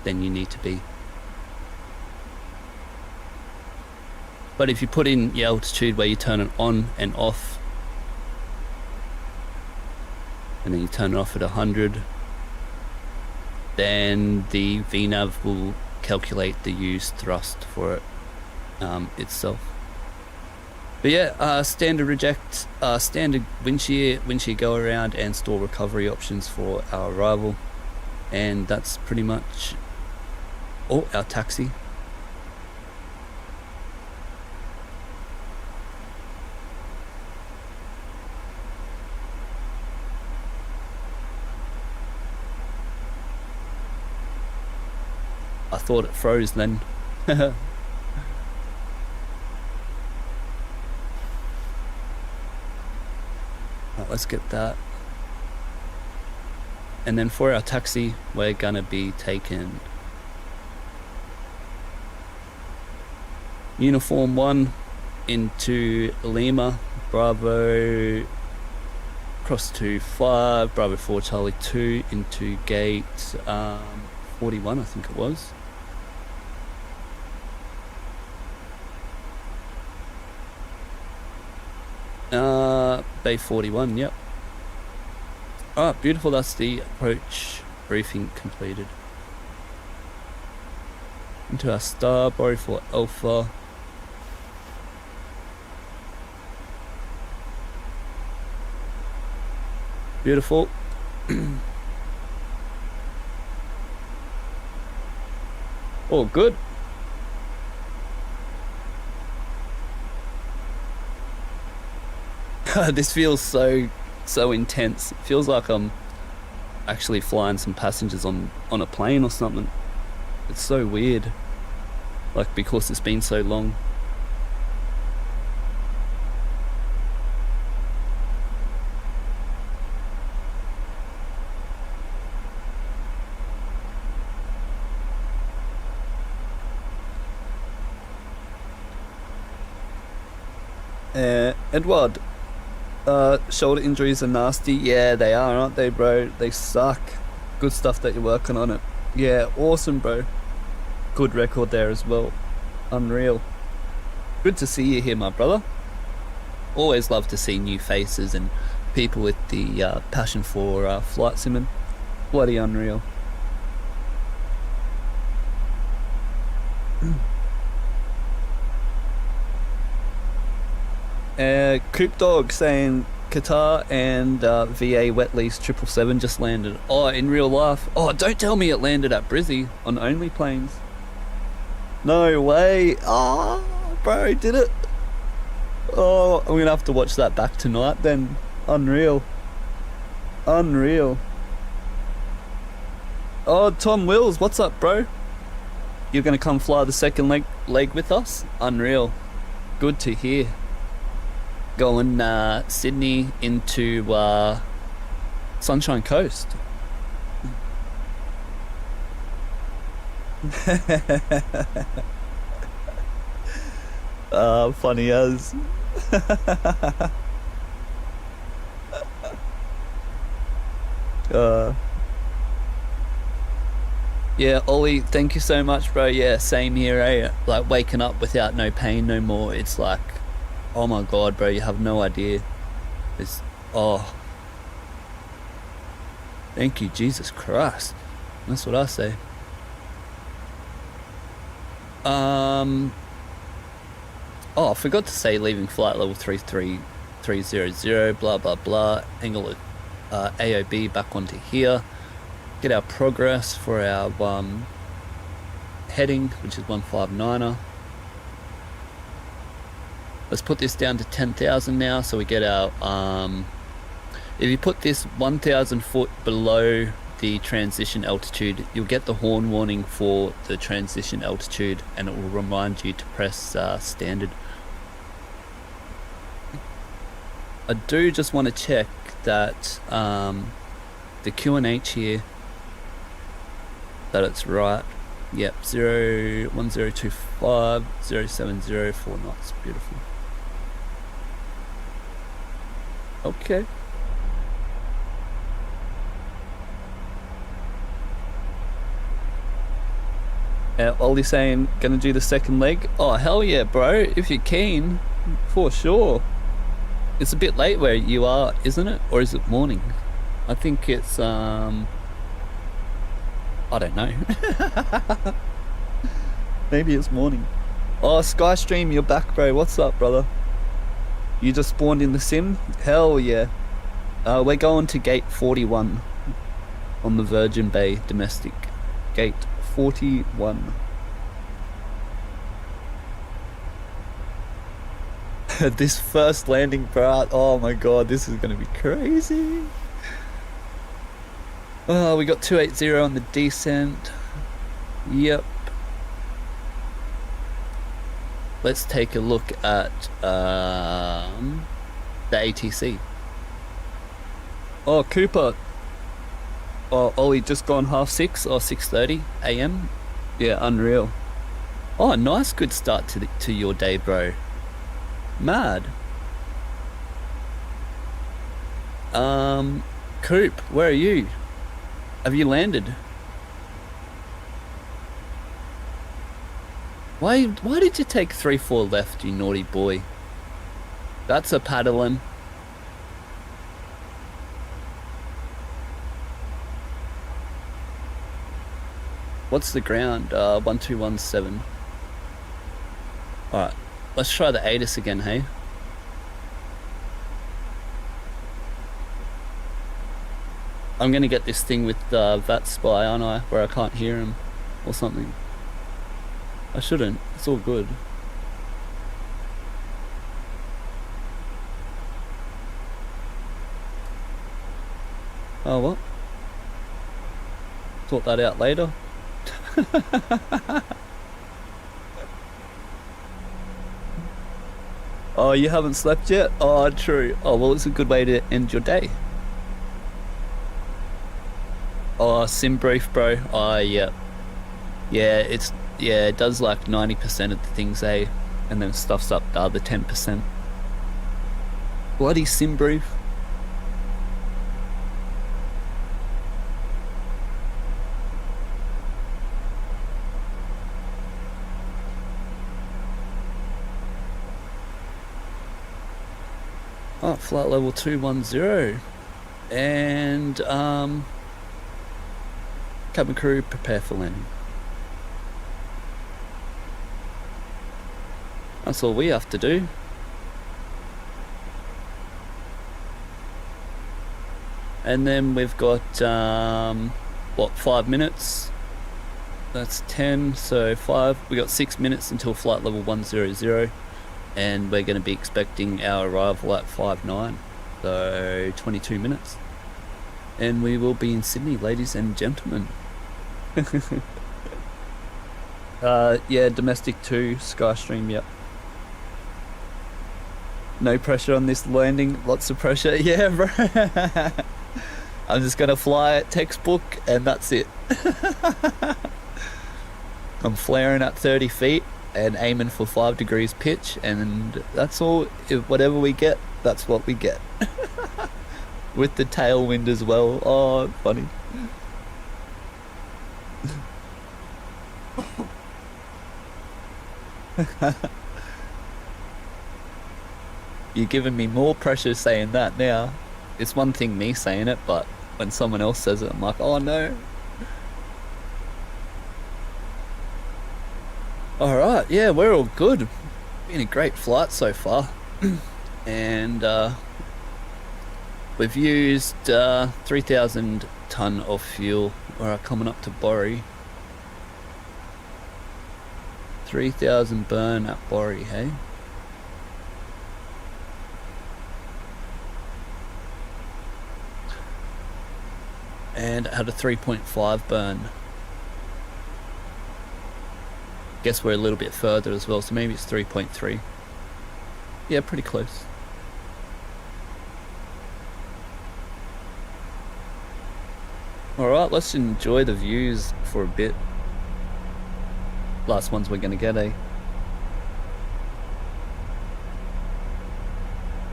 than you need to be. But if you put in your altitude where you turn it on and off, and then you turn it off at 100, then the VNAV will calculate the used thrust for it itself. But yeah, standard reject, standard wind shear go around, and store recovery options for our arrival, and that's pretty much all. Our taxi. I thought it froze then. Right, let's get that. And then for our taxi, we're gonna be taking Uniform 1 into Lima, Bravo, cross to 5, Bravo 4 Charlie 2 into gate 41, I think it was. Bay 41, yep. Alright, beautiful, that's the approach briefing completed. Into our star, Bravo 4 Alpha. Beautiful. All good. This feels so intense. It feels like I'm actually flying some passengers on a plane or something. It's so weird, like, because it's been so long. Edward, shoulder injuries are nasty. Yeah, they are, aren't they, bro? They suck. Good stuff that you're working on it. Yeah, awesome, bro. Good record there as well. Unreal. Good to see you here, my brother. Always love to see new faces and people with the passion for flight simming. Bloody unreal. Coop Dog saying Qatar and VA wet lease 777 just landed. Oh, in real life? Oh, don't tell me it landed at Brizzy on only planes. No way. Oh, bro, did it? Oh, I'm gonna have to watch that back tonight then. Unreal. Unreal. Oh, Tom Wills, what's up, bro? You're gonna come fly the second leg with us? Unreal. Good to hear. Going Sydney into Sunshine Coast. Funny as. Yeah, Ollie, thank you so much, bro. Yeah, same here, eh? Like, waking up without no pain no more. It's like, oh my god, bro, you have no idea. It's, oh. Thank you, Jesus Christ. That's what I say. Oh, I forgot to say leaving flight level 33300, blah, blah, blah. Angle AOB back onto here. Get our progress for our heading, which is 159er. Let's put this down to 10,000 now, so we get our, if you put this 1,000 foot below the transition altitude, you'll get the horn warning for the transition altitude, and it will remind you to press standard. I do just want to check that the QNH here, that it's right. Yep, 1025 070 4 knots. Beautiful. Okay. Ollie saying, gonna do the second leg? Oh, hell yeah, bro. If you're keen, for sure. It's a bit late where you are, isn't it? Or is it morning? I think it's, I don't know. Maybe it's morning. Oh, Skystream, you're back, bro. What's up, brother? You just spawned in the sim? Hell yeah. We're going to gate 41 on the Virgin Bay domestic. Gate 41. This first landing part, oh my god, this is gonna be crazy. Oh, we got 280 on the descent. Yep. Let's take a look at the ATC. Oh, Cooper. Oh, Ollie just gone 6:30 or 6:30 AM. Yeah, unreal. Oh, nice, good start to your day, bro. Mad. Coop, where are you? Have you landed? Why did you take 3-4 left, you naughty boy? That's a paddling. What's the ground? 1217. Alright, let's try the ATIS again, hey? I'm gonna get this thing with Vatsim, aren't I? Where I can't hear him or something. I shouldn't, it's all good. Oh, what? Sort that out later. Oh, you haven't slept yet? Oh, true. Oh, well, it's a good way to end your day. Oh, sim brief, bro. Oh, yeah. Yeah, it does like 90% of the things, eh? And then stuffs up the other 10%. Bloody sim brief. Oh, flight level 210. And, cabin crew, prepare for landing. That's all we have to do. And then we've got, what, 5 minutes? That's 10, so 5. We got 6 minutes until flight level 100. And we're going to be expecting our arrival at 5:09, so 22 minutes. And we will be in Sydney, ladies and gentlemen. Yeah, domestic 2, Skystream, yep. No pressure on this landing, lots of pressure. Yeah, bro. I'm just gonna fly at textbook and that's it. I'm flaring at 30 feet and aiming for 5 degrees pitch, and that's all. If whatever we get, that's what we get. With the tailwind as well. Oh, funny. You're giving me more pressure saying that now. It's one thing me saying it, but when someone else says it, I'm like, oh no. Alright, yeah, we're all good. Been a great flight so far. And we've used 3,000 tonne of fuel. We're coming up to Borry. 3,000 burn at Borry, hey? And had a 3.5 burn. Guess we're a little bit further as well, so maybe it's 3.3. Yeah, pretty close. Alright, let's enjoy the views for a bit. Last ones we're gonna get, eh?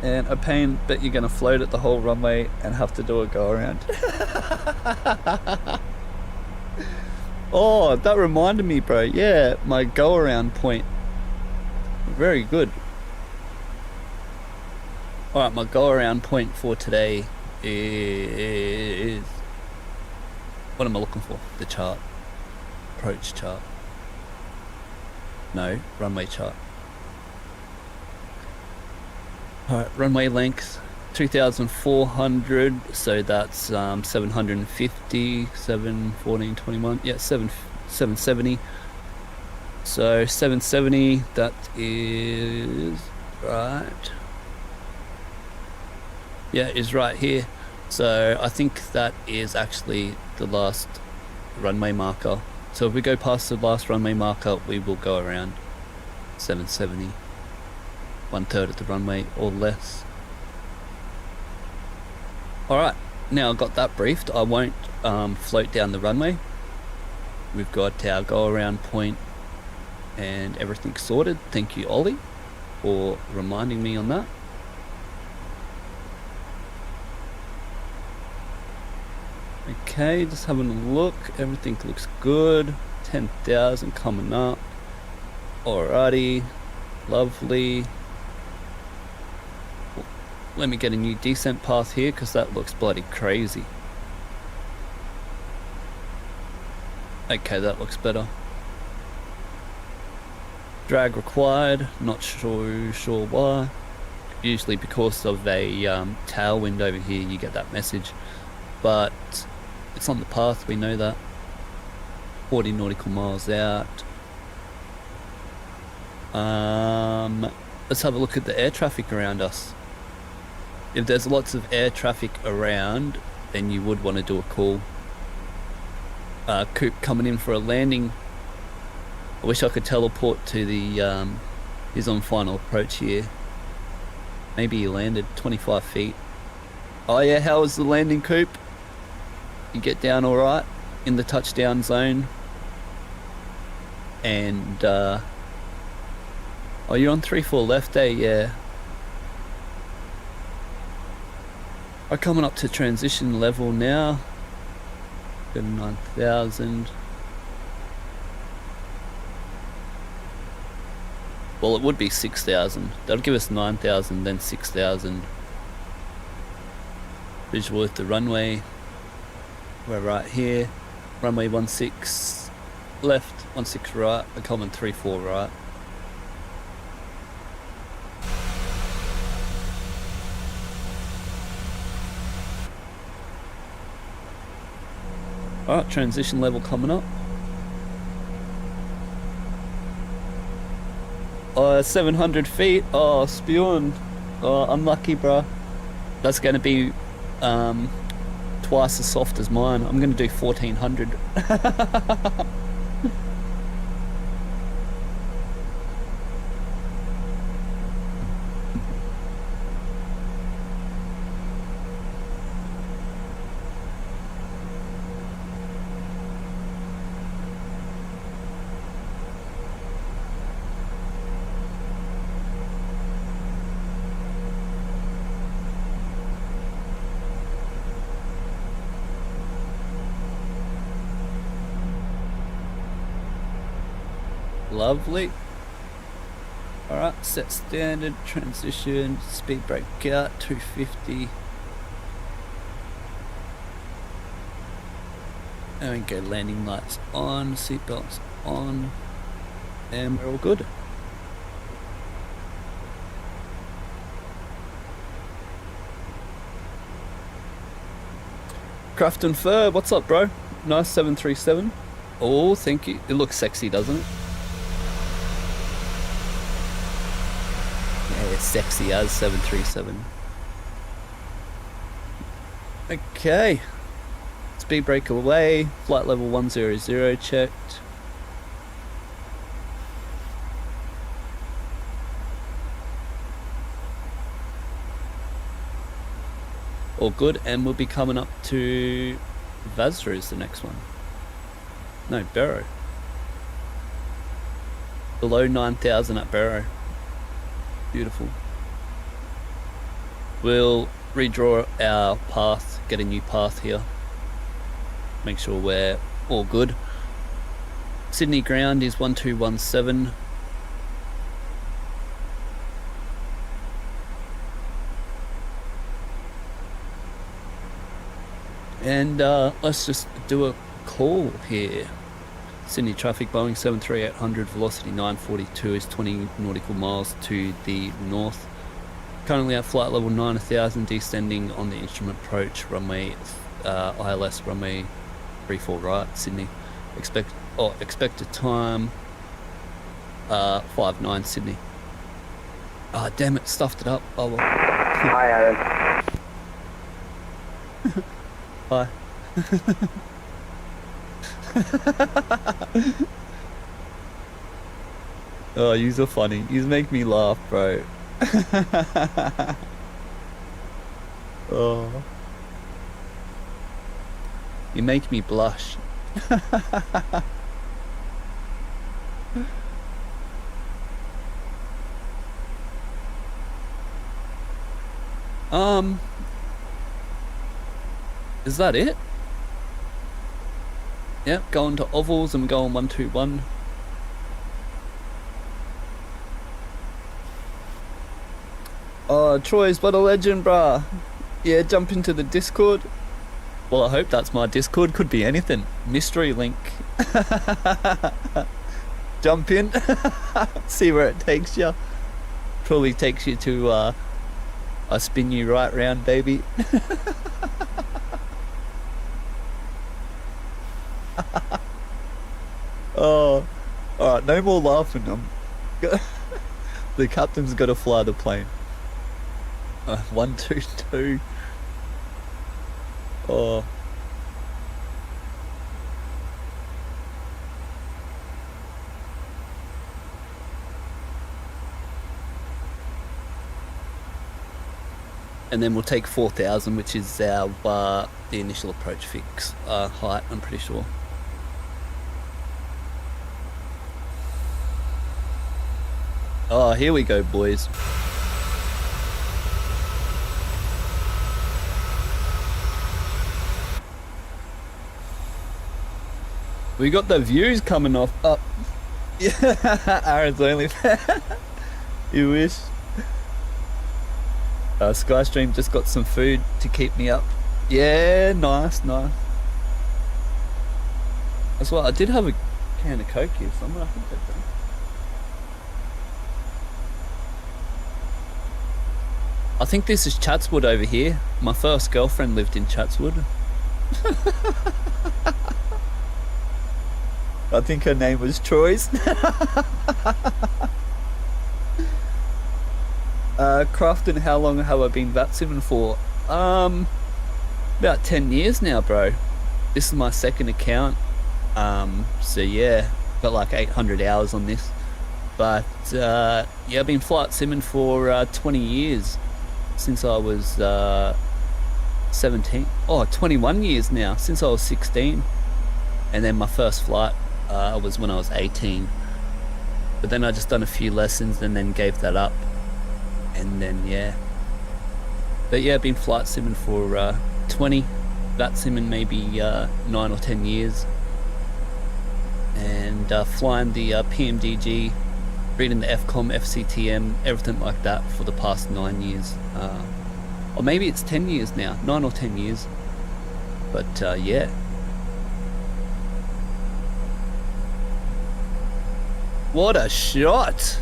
And a pain, bet you're gonna float it the whole runway and have to do a go around. Oh, that reminded me, bro. Yeah, my go around point. Very good. Alright, my go around point for today is... What am I looking for? The chart. Approach chart. No, runway chart. Alright, runway length 2,400, so that's 750, 714, 21, yeah, 770. So 770, that is right. Yeah, is right here. So I think that is actually the last runway marker. So if we go past the last runway marker, we will go around 770. 1/3 of the runway or less. Alright, now I've got that briefed. I won't float down the runway. We've got our go around point and everything sorted. Thank you, Ollie, for reminding me on that. Okay, just having a look. Everything looks good. 10,000 coming up. Alrighty, lovely. Let me get a new descent path here because that looks bloody crazy. Okay, that looks better. Drag required, not sure why. Usually because of a tailwind over here you get that message, but it's on the path, we know that. 40 nautical miles out. Let's have a look at the air traffic around us. If there's lots of air traffic around, then you would want to do a call. Coop coming in for a landing. I wish I could teleport to the he's on final approach here. Maybe he landed 25 feet. Oh yeah, how was the landing, Coop? You get down alright in the touchdown zone? And oh, you're on 3-4 left, eh? Yeah. I'm coming up to transition level now. 9,000. Well, it would be 6,000. That'll give us 9,000, then 6,000. Visual with the runway. We're right here. Runway 16 left, 16 right. I'm coming 3-4 right. Alright, transition level coming up. 700 feet. Oh, spewing. Oh, unlucky, bruh. That's going to be twice as soft as mine. I'm going to do 1400. Lovely. Alright, set standard, transition, speed brake out, 250. And we go landing lights on, seatbelts on, and we're all good. Craft and Fur, what's up, bro? Nice 737. Oh, thank you. It looks sexy, doesn't it? Sexy as 737. Okay, speed brake away, flight level 100 checked. All good, and we'll be coming up to Vazra is the next one. No, Barrow. Below 9,000 at Barrow. Beautiful. We'll redraw our path, get a new path here. Make sure we're all good. Sydney ground is 1217. And let's just do a call here. Sydney traffic, Boeing 73800, velocity 942 is 20 nautical miles to the north. Currently at flight level 9000, descending on the instrument approach, runway ILS, runway 34 right, Sydney. Expected time 59 Sydney. Ah, oh, damn it, stuffed it up. Oh well. Hi, Aaron. Hi. Oh, yous are funny. Yous make me laugh, bro. Oh. You make me blush. Is that it? Yep, going to ovals. I'm going 121. Oh, Troy's what a legend, bruh. Yeah, jump into the Discord. Well, I hope that's my Discord. Could be anything. Mystery link. Jump in. See where it takes you. Probably takes you to I spin you right round, baby. Oh, alright, no more laughing. The captain's got to fly the plane. 122. Oh. And then we'll take 4,000, which is our the initial approach fix height, I'm pretty sure. Oh, here we go, boys. We got the views coming off up. Yeah, Aaron's only fan. You wish. Skystream just got some food to keep me up. Yeah, nice. That's what I did have a can of Coke here somewhere. I think that's done. I think this is Chatswood over here. My first girlfriend lived in Chatswood. I think her name was Troy's. Crafton, how long have I been Vatsimming for? About 10 years now, bro. This is my second account. So yeah, got like 800 hours on this. But yeah, I've been flight simming for 20 years. Since I was 17. Oh, 21 years now, since I was 16. And then my first flight was when I was 18. But then I just done a few lessons and then gave that up. And then yeah. But yeah, I've been flight simming for 20. That simming maybe 9 or 10 years. And flying the Pmdg, reading the FCOM, FCTM, everything like that for the past 9 years. Or maybe it's 10 years now, 9 or 10 years. But yeah. What a shot!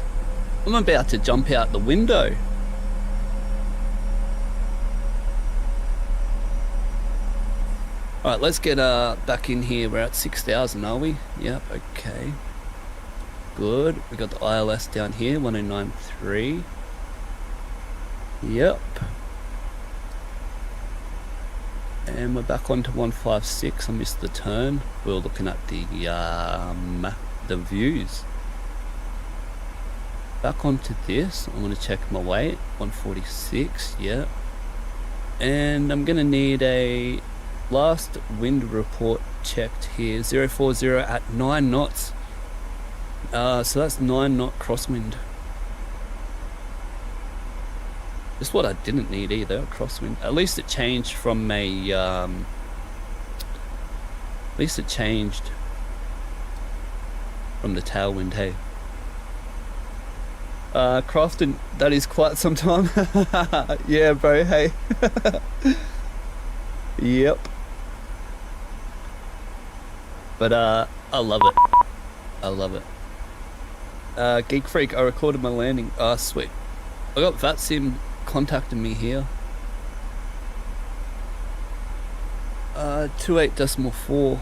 I'm about to jump out the window. Alright, let's get back in here. We're at 6,000, are we? Yep, okay. Good. We got the ILS down here, 1093. Yep. And we're back onto 156. I missed the turn. We're looking at the views. Back onto this. I'm going to check my weight. 146. Yep. And I'm going to need a last wind report checked here. 040 at 9 knots. So that's 9 knot crosswind. Just what I didn't need either, crosswind. At least it changed from a at least it changed from the tailwind, hey. Crafton, that is quite some time. Yeah, bro, hey. Yep. But, I love it. I love it. Geek Freak, I recorded my landing. Ah, sweet. I got Vatsim contacting me here. 28.4.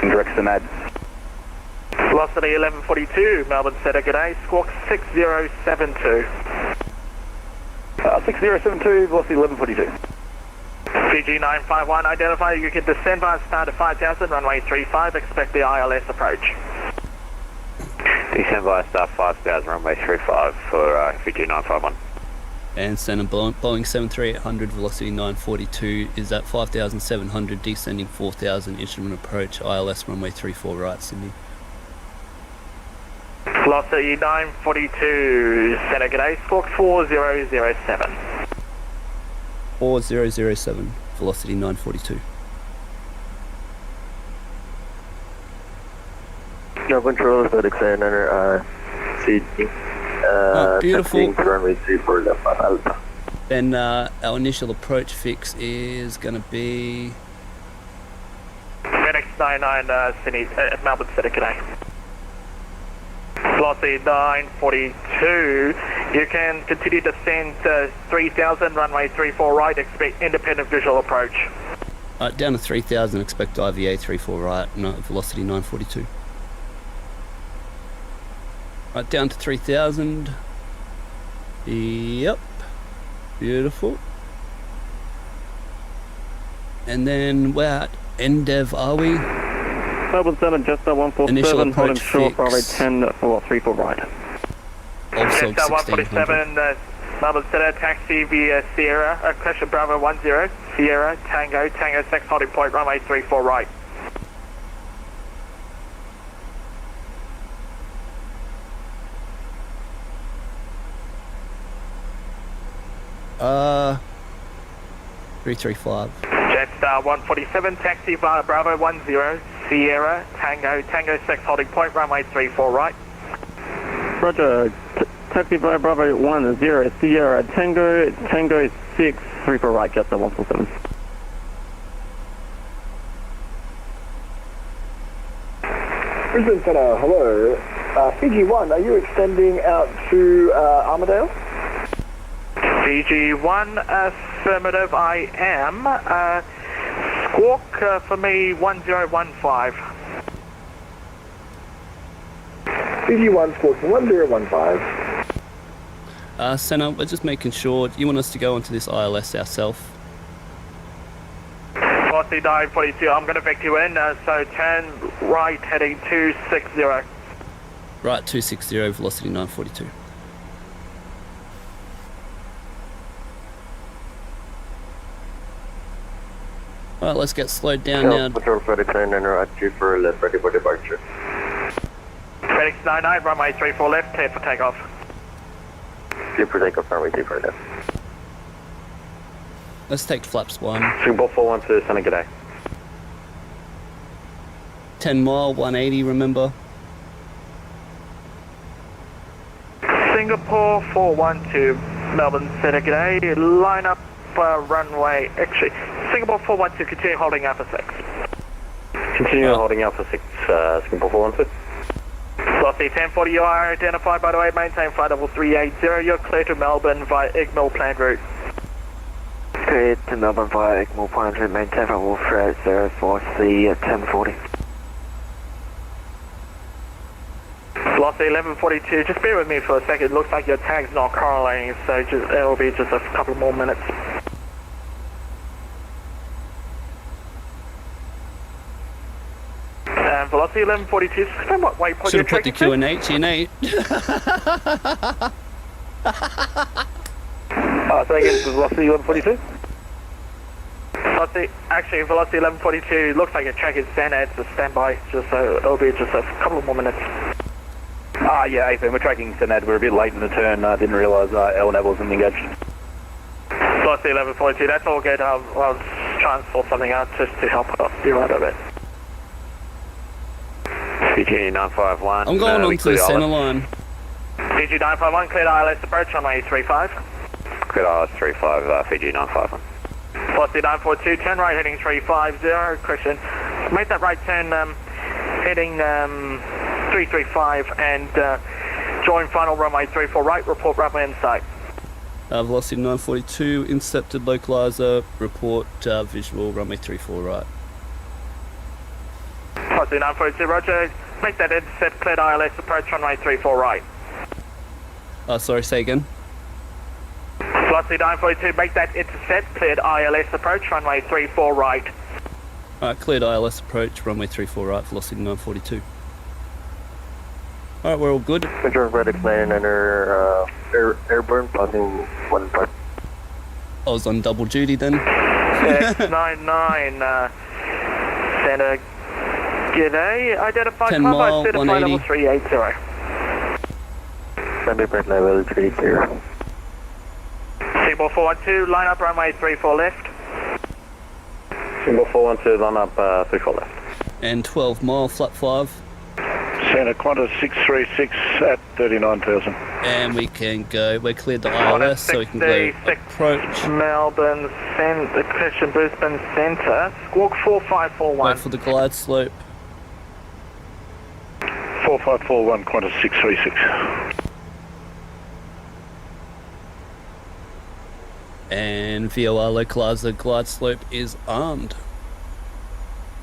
Direct to Mad. Velocity 1142, Melbourne Centre, g'day, squawk 6072. 6072, velocity 1142. CG951, identify, you can descend via start at 5000, runway 35, expect the ILS approach. Descend via start 5000, runway 35 for VG951. And send a Boeing 73800, velocity 942 is at 5,700, descending 4,000, instrument approach, ILS runway 34 right, Sydney. Velocity 942, Centre, g'day, squawk 4007. 4007, velocity 942. No control, FedEx Airliner, Sydney. Beautiful. Runway 34 left Alpha. Then our initial approach fix is going to be... FedEx 99, Sydney, Melbourne Centre, g'day. Velocity 942, you can continue to descend 3000, runway 34 right, expect independent visual approach. Down to 3,000, expect IVA 34 right, no, velocity 942. Right, down to 3,000. Yep. Beautiful. And then we're at NDEV, are we? Melbourne 7, Jetstar 147, holding short, runway 10 for 34 right. Also Jetstar 147, Melbourne Centre, taxi via Sierra, question Bravo 10, Sierra, Tango, Tango 6, holding point, runway 34 right. Uh, 335. Jetstar 147, taxi via Bravo 10, Sierra, Tango, Tango 6, holding point, runway 34 right. Roger, taxi via Bravo 10, Sierra, Tango, Tango 6, 34 right, Jetstar 147. Brisbane Centre, hello. CG1, are you extending out to Armadale? CG1, affirmative, I am. Squawk for me 1015. CG1 squawk 1015. Senna, we're just making sure, you want us to go onto this ILS ourselves? Velocity 942, I'm going to vec you in, so turn right heading 260. Right, 260, velocity 942. Alright, let's get slowed down now. Control FedEx Airliner at due for left, ready for departure. FedEx 99, runway 34 left, clear for takeoff. Due for takeoff, runway 34 left. Let's take flaps 1. Singapore 412, Sunny, g'day. 10 mile, 180, remember? Singapore 412, Melbourne Centre, g'day. Line up runway, actually, Singapore 412, continue holding Alpha 6. Continue holding Alpha 6, Singapore 412. Velocity 1040, you are identified by the way, maintain flight level 380, you're clear to Melbourne via Igmil planned route. Clear to Melbourne via Igmil planned route, maintain flight level 380 for C 1040. Velocity 1142, just bear with me for a second, it looks like your tag's not correlating, so it'll be just a couple more minutes. And velocity 1142, just confirm what waypoint Should you're have put the tracking to. QNH in 8. So again, velocity 1142? Velocity, actually velocity 1142, looks like your track is standard, it's a standby, just so it'll be just a couple more minutes. Yeah, AFM, we're tracking Senad. We're a bit late in the turn. Didn't realise L&A wasn't engaged. Velocity 1142, that's all good. I'll try and sort something out just to help you out a bit. PG 951. I'm going on to the centre line. PG 951, cleared ILS approach, runway 35. Cleared ILS 35, Fiji 951. Velocity 942, turn right heading 350, correction. Make that right turn heading 335 and join final runway 34 right, report runway in sight. Velocity 942, intercepted localizer, report visual, runway 34 right. Velocity 942, roger. Make that intercept, cleared ILS approach, runway 34 right. Sorry, say again. Velocity 942, make that intercept, cleared ILS approach, runway 34 right. Alright, cleared ILS approach, runway 34 right, velocity 942. Alright, we're all good. Control verdict plane under airborne, passing 1 part. I was on double duty then. X99, Santa, g'day, identify 10 club, mile, identify level 180. 380. Sunday break level 30. Seaboard 412, line up runway 34 left. Symbol 412, line up 34 left. And 12 mile, flat 5. Santa Qantas 636 at 39,000. And we can go, we're cleared the ILS, so we can go approach. Melbourne, Christian Brisbane Centre, squawk 4541. Wait for the glide slope. 4541 Qantas 636. And VOR localizer glide slope is armed.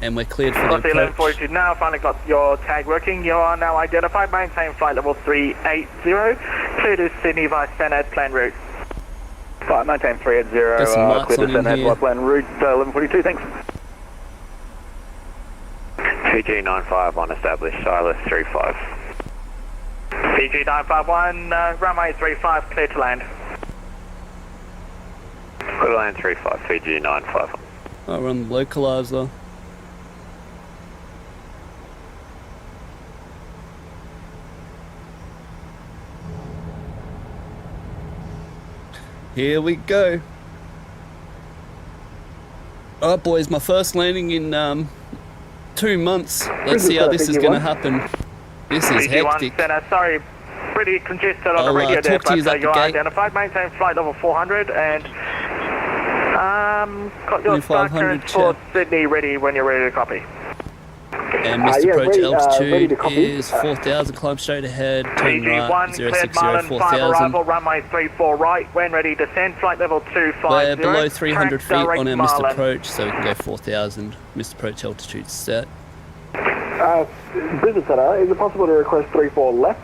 And we're cleared for the Velocity approach. 1142 now, finally got your tag working. You are now identified, maintain flight level 380. Clear to Sydney via Senad plan route. Flight maintain 380, Got some marks clear to on in Senad, here. plan route 1142, thanks. PG 951 established, ILS 35. PG 951, runway 35, clear to land. Clear to land 35, PG 951. I'll run the localizer. Here we go. Alright boys, my first landing in 2 months. Let's see how this is going to happen. This is hectic. Center, sorry, pretty congested on the I'll, radio there, talk to you but at the you are gate. identified. Maintain flight level 400 and got your start 2500 clearance for check. Sydney ready when you're ready to copy. And missed approach ready altitude to copy. is 4,000, climb straight ahead, turn right, PG1, cleared 060, Marlin, 5 4,000. arrival, runway 34 right, when ready, descend, flight level 250. We're below 300 track feet on direct our missed Marlin. approach, so we can go 4,000. Missed approach altitude set. Brisbane Centre, is it possible to request 34 left?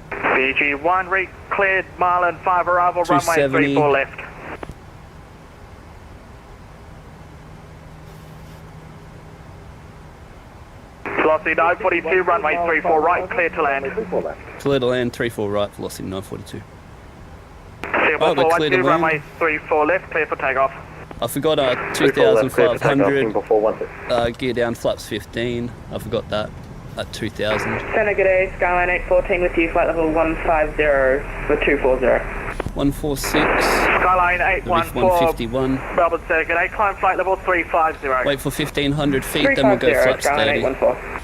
PG1, cleared Marlin, 5 arrival, runway 270. 34 left. Velocity 942, runway 34 right, clear to land. 34 left. Clear to land, 34 right, velocity 942. Seaboard we're clear to 412, land. runway 34 left, clear for takeoff. I forgot 2,500, gear down flaps 15. I forgot that at 2,000. Center, g'day, Skyline 814 with you, flight level 150 for 240. 146, Skyline that'll be 814, 151. Melbourne Center, g'day, climb flight level 350. Wait for 1,500 feet, then we'll go 350, flaps Skyline 30. 814.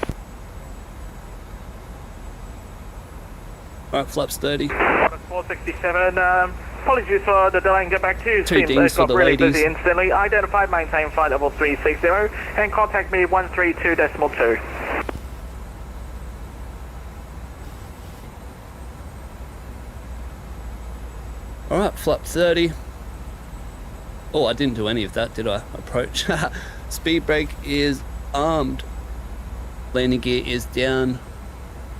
Alright, flaps 30. 467, apologies for the delay and get back to you. Two dings for got the really ladies. busy instantly. Identified, maintain flight level 360 and contact me 132.2. Alright, flap 30. Oh, I didn't do any of that, did I? Approach. Speed brake is armed. Landing gear is down.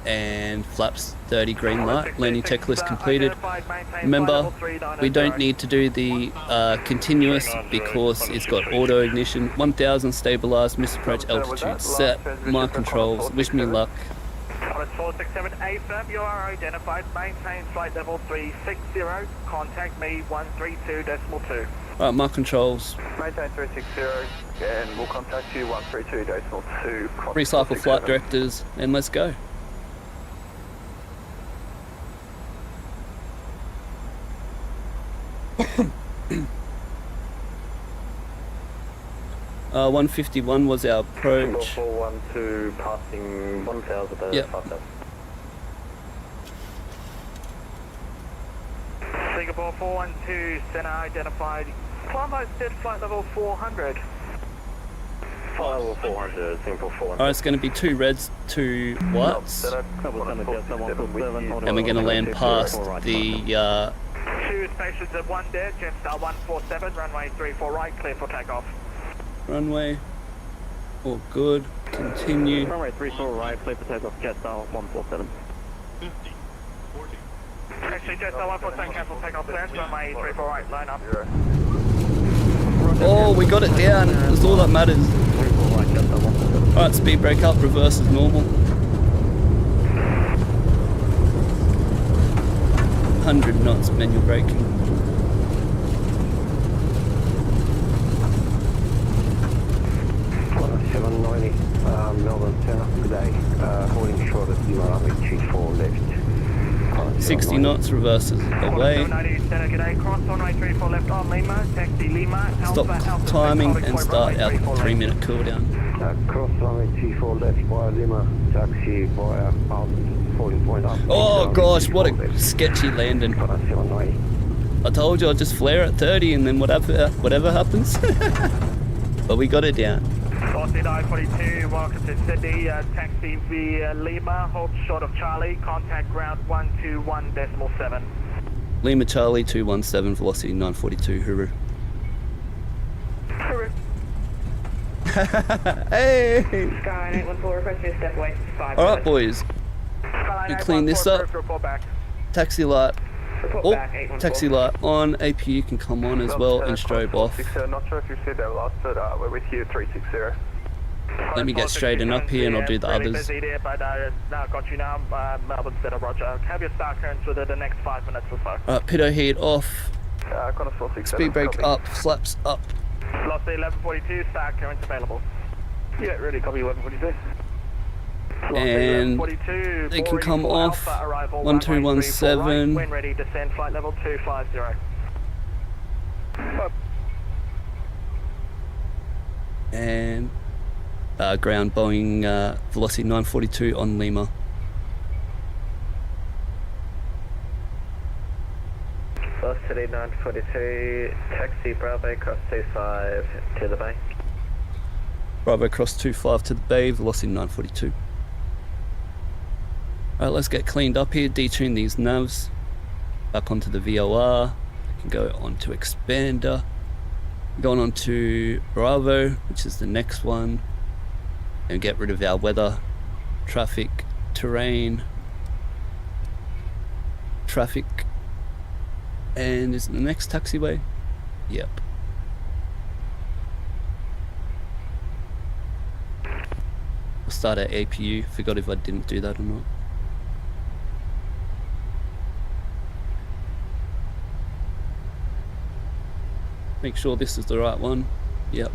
And flaps 30 green light. Landing checklist completed. Remember, we don't need to do the continuous because it's got auto ignition. 1000 stabilized, missed approach altitude set. My controls, wish me luck. 467 firm, you are identified, maintain flight level 360, contact me 132.2. Alright, mark controls. Maintain 360 and we'll contact you 132.2. Recycle flight directors, and let's go. Uh, 151 was our approach. 412 passing 1000 Yep. 5000. Singapore 412, center identified. Climb posted flight level 400. Flight level 400, Singapore 412. Alright, it's going to be 2 reds, 2 whites. And we're going to land past the 2 stations at 1 dead, Jetstar 147, runway 34 right, clear for takeoff. runway. All good. Continue. Runway 34 right, clear for takeoff, Jetstar 147. 50, 40. Actually, Jetstar 147, cancel takeoff clearance, runway 34 right, line up. Oh, we got it down. That's all that matters. Alright, speed brake up, reverse as normal. 100 knots manual braking. Melbourne Centre, good day. Holding short of Lima, runway 24 left. 60 knots, reverses away. 790 Centre, good day. Cross runway 34 left on Lima, taxi Lima, Stop timing and start our 3-minute cooldown. Cross runway 24 left via Lima, taxi via holding point up. Oh gosh, what a sketchy landing. 790. I told you I'd just flare at 30 and then whatever happens. But we got it down. 4942, welcome to Sydney, taxi via Lima, hold short of Charlie, contact ground 121.7. Lima Charlie 217, velocity 942, hooroo. Hey! Sky 814, requesting a step away, 5 Alright boys, we clean this up. Report back. Taxi light. Report Oh, back, 814. taxi light on, APU can come on as well and strobe off. Not sure if you said that last, but we're with you 360. Let me get straightened up here and I'll do the really others. Busy there, but now got you now. Melbourne Centre, Roger. Have your start clearance within the next 5 minutes or so. Alright, pitot heat off. Qantas 467. Speed brake up, flaps up. Velocity 1142, start clearance available. Yeah, ready, copy 1142. And they can come off. 1217. When ready, descend flight level 250. And ground Boeing velocity 942 on Lima. Velocity 942, taxi Bravo cross 25 to the bay. Bravo cross 25 to the bay, velocity 942. Alright, let's get cleaned up here, detune these navs. Back onto the VOR. We can go on to expander. Going on to Bravo, which is the next one. And get rid of our weather, traffic, terrain, traffic. And is it the next taxiway? Yep. We'll start at APU. Forgot if I didn't do that or not. Make sure this is the right one. Yep.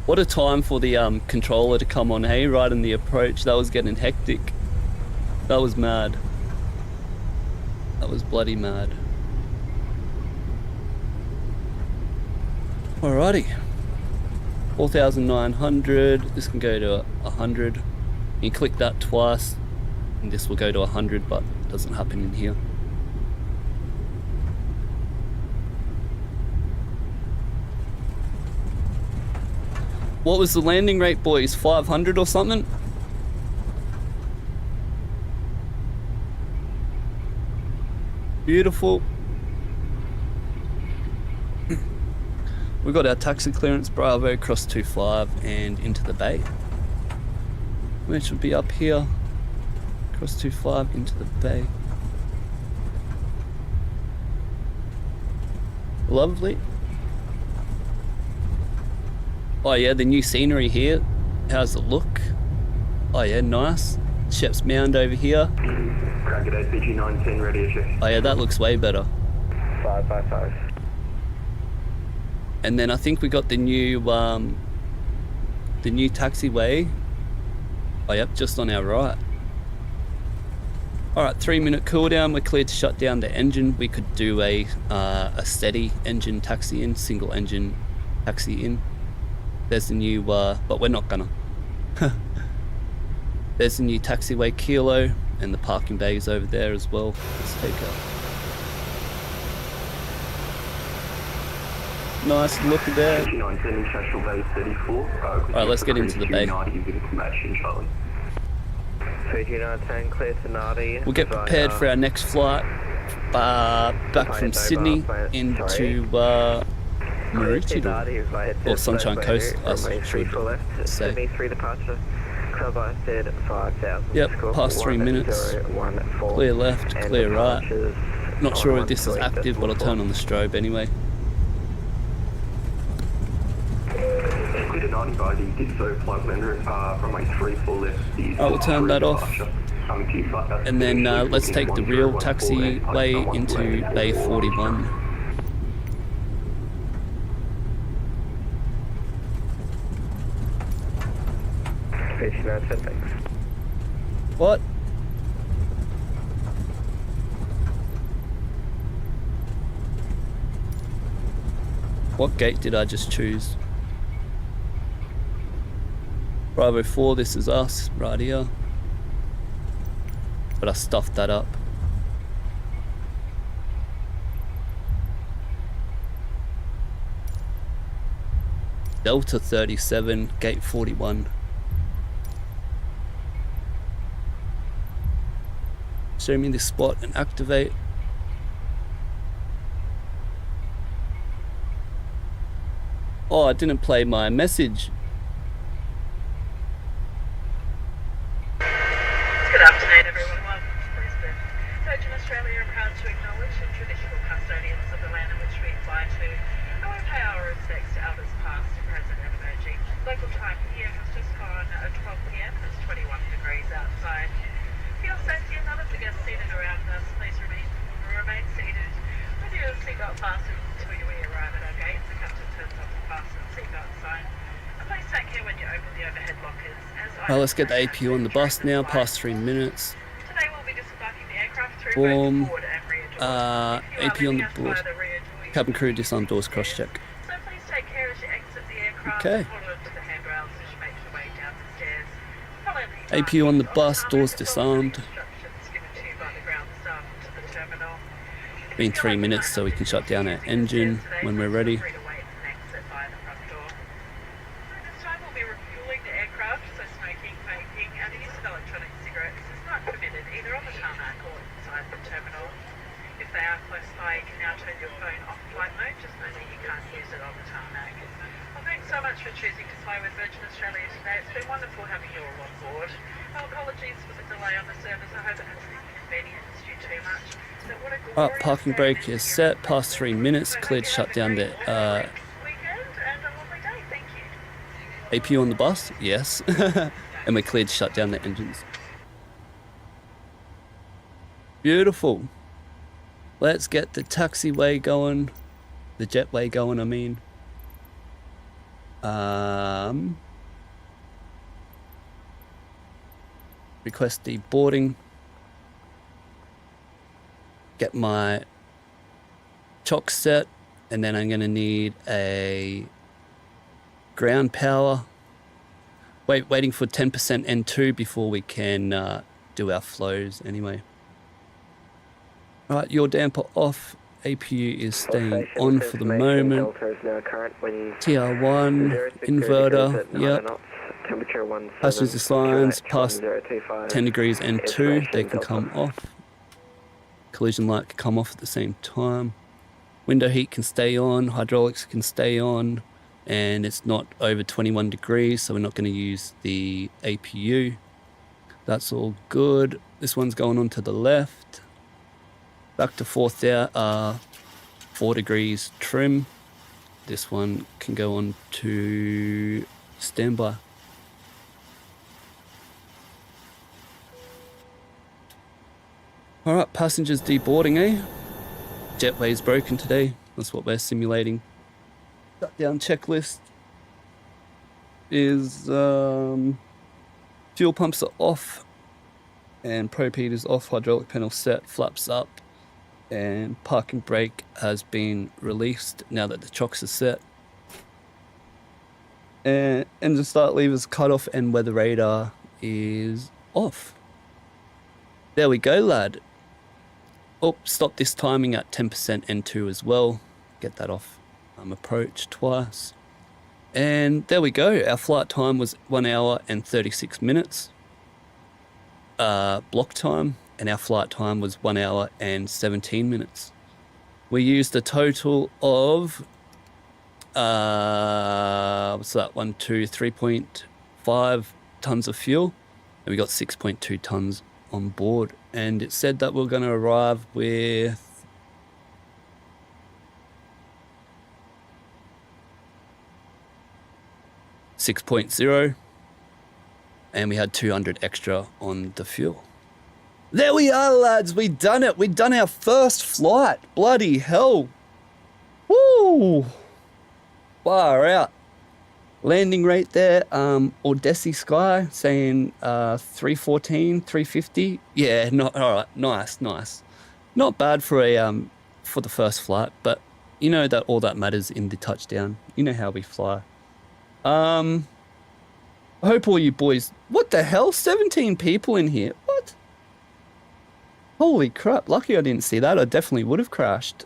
What a time for the controller to come on, hey, right in the approach. That was getting hectic. That was mad. That was bloody mad. Alrighty. 4,900. This can go to 100. You click that twice, and this will go to 100, but it doesn't happen in here. What was the landing rate, boys? 500 or something? Beautiful. We got our taxi clearance, Bravo, cross 25 and into the bay. Which will be up here. Cross 25 into the bay. Lovely. Oh yeah, the new scenery here. How's it look? Oh yeah, nice. Shep's Mound over here. Crack it 8, BG910, ready to check. Oh yeah, that looks way better. 555. And then I think we got the new taxiway. Oh yep, just on our right. Alright, 3-minute cooldown. We're cleared to shut down the engine. We could do a steady engine taxi in, single engine taxi in. There's the new, but we're not gonna. There's the new taxiway Kilo, and the parking bay is over there as well. Let's take a nice look at that. BG910, International Bay 34. Alright, let's get into the bay. BG910, clear to Nardi. We'll get prepared for our next flight back from Sydney into Maroochydore, or Sunshine Coast, I should say. 3 departure. Club I said 5,000. Yep, past 3 minutes. Clear left, clear right. Not sure if this is active, but I'll turn on the strobe anyway. Clear to 90 by the Ditso flight blender from a 3-4 left. I will turn that off. And then let's take the real taxiway into Bay 41. What? What gate did I just choose? Bravo 4, this is us, right here. But I stuffed that up. Delta 37, gate 41. Show me this spot and activate. Oh, I didn't play my message. Good afternoon, everyone. Welcome to Brisbane. Virgin Australia are proud to acknowledge the traditional custodians of the land in which we fly to, and we pay our respects to elders past, present, and emerging. Local time here has just gone at 12 p.m. It's 21 degrees outside. For your safety and others, the guests seated around us, please remain seated with your seatbelt fastened until we arrive at our gates. The captain turns off the fasten seatbelt sign. And please take care when you open the overhead lockers. Let's get the APU on the bus now, past 3 minutes. Today we'll be disembarking the aircraft through Boom. both forward and rear doors. APU on the board. Cabin crew disarm doors, cross check. So please take care as you exit the aircraft. Okay. Hold on to the handrails as you make your way down the stairs. Follow the APU on the bus, doors disarmed. instructions given to you by the ground staff to the terminal. Been 3 minutes, so we can shut down our engine when we're ready. Free to wait and exit via the front door. During this time we'll be refueling the aircraft, so smoking, vaping, and the use of electronic cigarettes is not permitted either on the tarmac or inside the terminal. If they are close by, you can now turn your phone off flight mode, just know that you can't use it on the tarmac. Well, thanks so much for choosing to fly with Virgin Australia today. It's been wonderful having you all on board. Our apologies for the delay on the service. I hope it hasn't inconvenienced you too much. But what a glorious Parking day brake and is set, past 3 minutes, cleared to shut down the weekend and a lovely day. Thank you. APU on the bus, yes. And we're cleared to shut down the engines. Beautiful. Let's get the taxiway going. The jetway going, I mean. Request deboarding. Get my chock set, and then I'm going to need a ground power. Waiting for 10% N2 before we can do our flows anyway. Alright, your damper off. APU is staying on for the moment. TR1, inverter, yep. Passengers signs past 10 degrees N2, they can come off. Collision light can come off at the same time. Window heat can stay on, hydraulics can stay on, and it's not over 21 degrees, so we're not going to use the APU. That's all good. This one's going on to the left. Back to 4 degrees trim. This one can go on to standby. Alright, passengers deboarding, eh? Jetway's broken today. That's what we're simulating. Shutdown checklist is fuel pumps are off and propede is off, hydraulic panel set, flaps up, and parking brake has been released now that the chocks are set. And engine start levers cut off and weather radar is off. There we go, lad. Oh, stop this timing at 10% N2 as well. Get that off approach twice. And there we go. Our flight time was 1 hour and 36 minutes. Block time. And our flight time was 1 hour and 17 minutes. We used a total of, what's that? 3.5 tons of fuel. And we got 6.2 tons on board. And it said that we're going to arrive with 6.0, and we had 200 extra on the fuel. There we are, lads. We done it. We done our first flight. Bloody hell. Woo! Far out. Landing rate there. Odessi Sky saying 314, 350. Yeah, not all right. Nice. Not bad for a for the first flight, but you know that all that matters in the touchdown. You know how we fly. I hope all you boys... What the hell? 17 people in here. What? Holy crap. Lucky I didn't see that. I definitely would have crashed.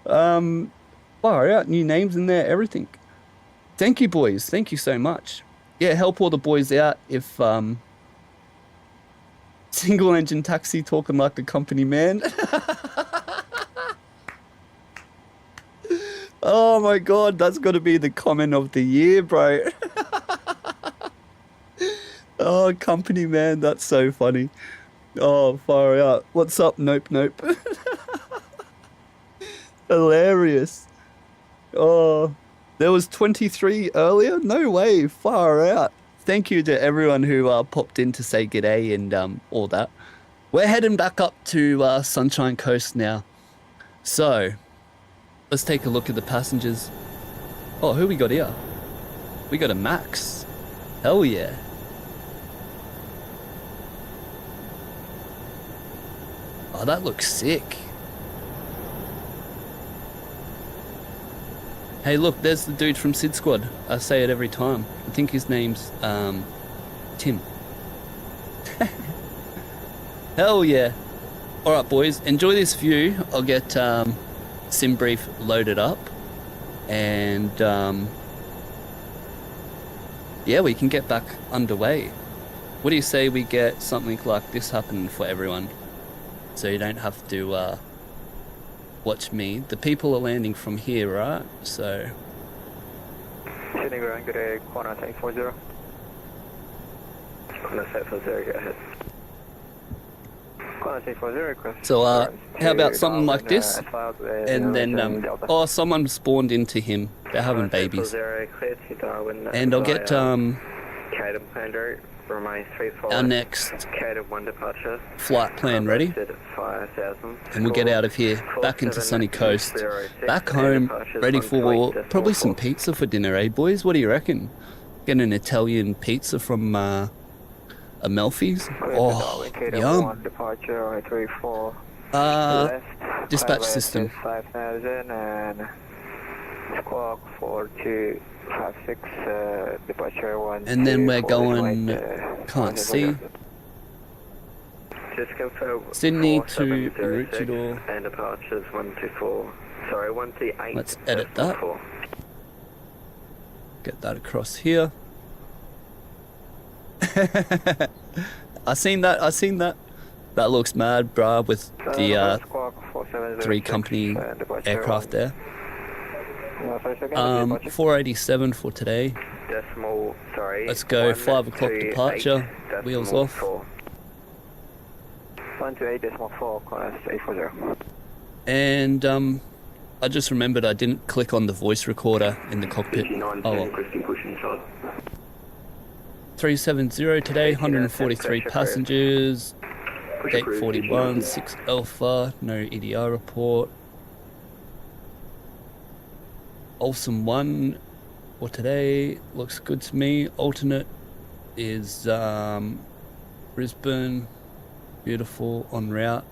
Far out. New names in there. Everything. Thank you, boys. Thank you so much. Yeah, help all the boys out if... Single engine taxi talking like a company man. Oh my god, that's got to be the comment of the year, bro. Oh, company man, that's so funny. Oh, far out. What's up? Nope. Hilarious. Oh, there was 23 earlier? No way, far out. Thank you to everyone who popped in to say g'day and all that. We're heading back up to Sunshine Coast now. So... let's take a look at the passengers. Oh, who we got here? We got a Max. Hell yeah. Oh, that looks sick. Hey, look, there's the dude from Sid Squad. I say it every time. I think his name's Tim. Hell yeah. Alright, boys, enjoy this view. I'll get SimBrief loaded up and yeah, we can get back underway. What do you say we get something like this happen for everyone so you don't have to watch me? The people are landing from here, right? So Sydney ground, good day, corner 840. Corner 840, go ahead. So how about something like this? And then oh, someone spawned into him. They're having babies. And I'll get our next flight plan ready. And we'll get out of here, back into sunny coast, back home, ready for probably some pizza for dinner, eh boys? What do you reckon? Get an Italian pizza from a Melfi's. Oh, yum. Dispatch system. 5000 and squawk 4256, departure 1. And then we're going, can't see. Just confirm Sydney to Maroochydore. And departures 124. Sorry, 128. Let's edit that. Get that across here. I seen that. That looks mad, bruh, with the 3 company aircraft there. 487 for today. Let's go 5 o'clock departure. Wheels off. 128.4, and I just remembered I didn't click on the voice recorder in the cockpit. Oh well. 370 today, 143 passengers. Gate 41, 6 Alpha, no EDR report. Awesome 1 for today, looks good to me. Alternate is Brisbane, beautiful, en route.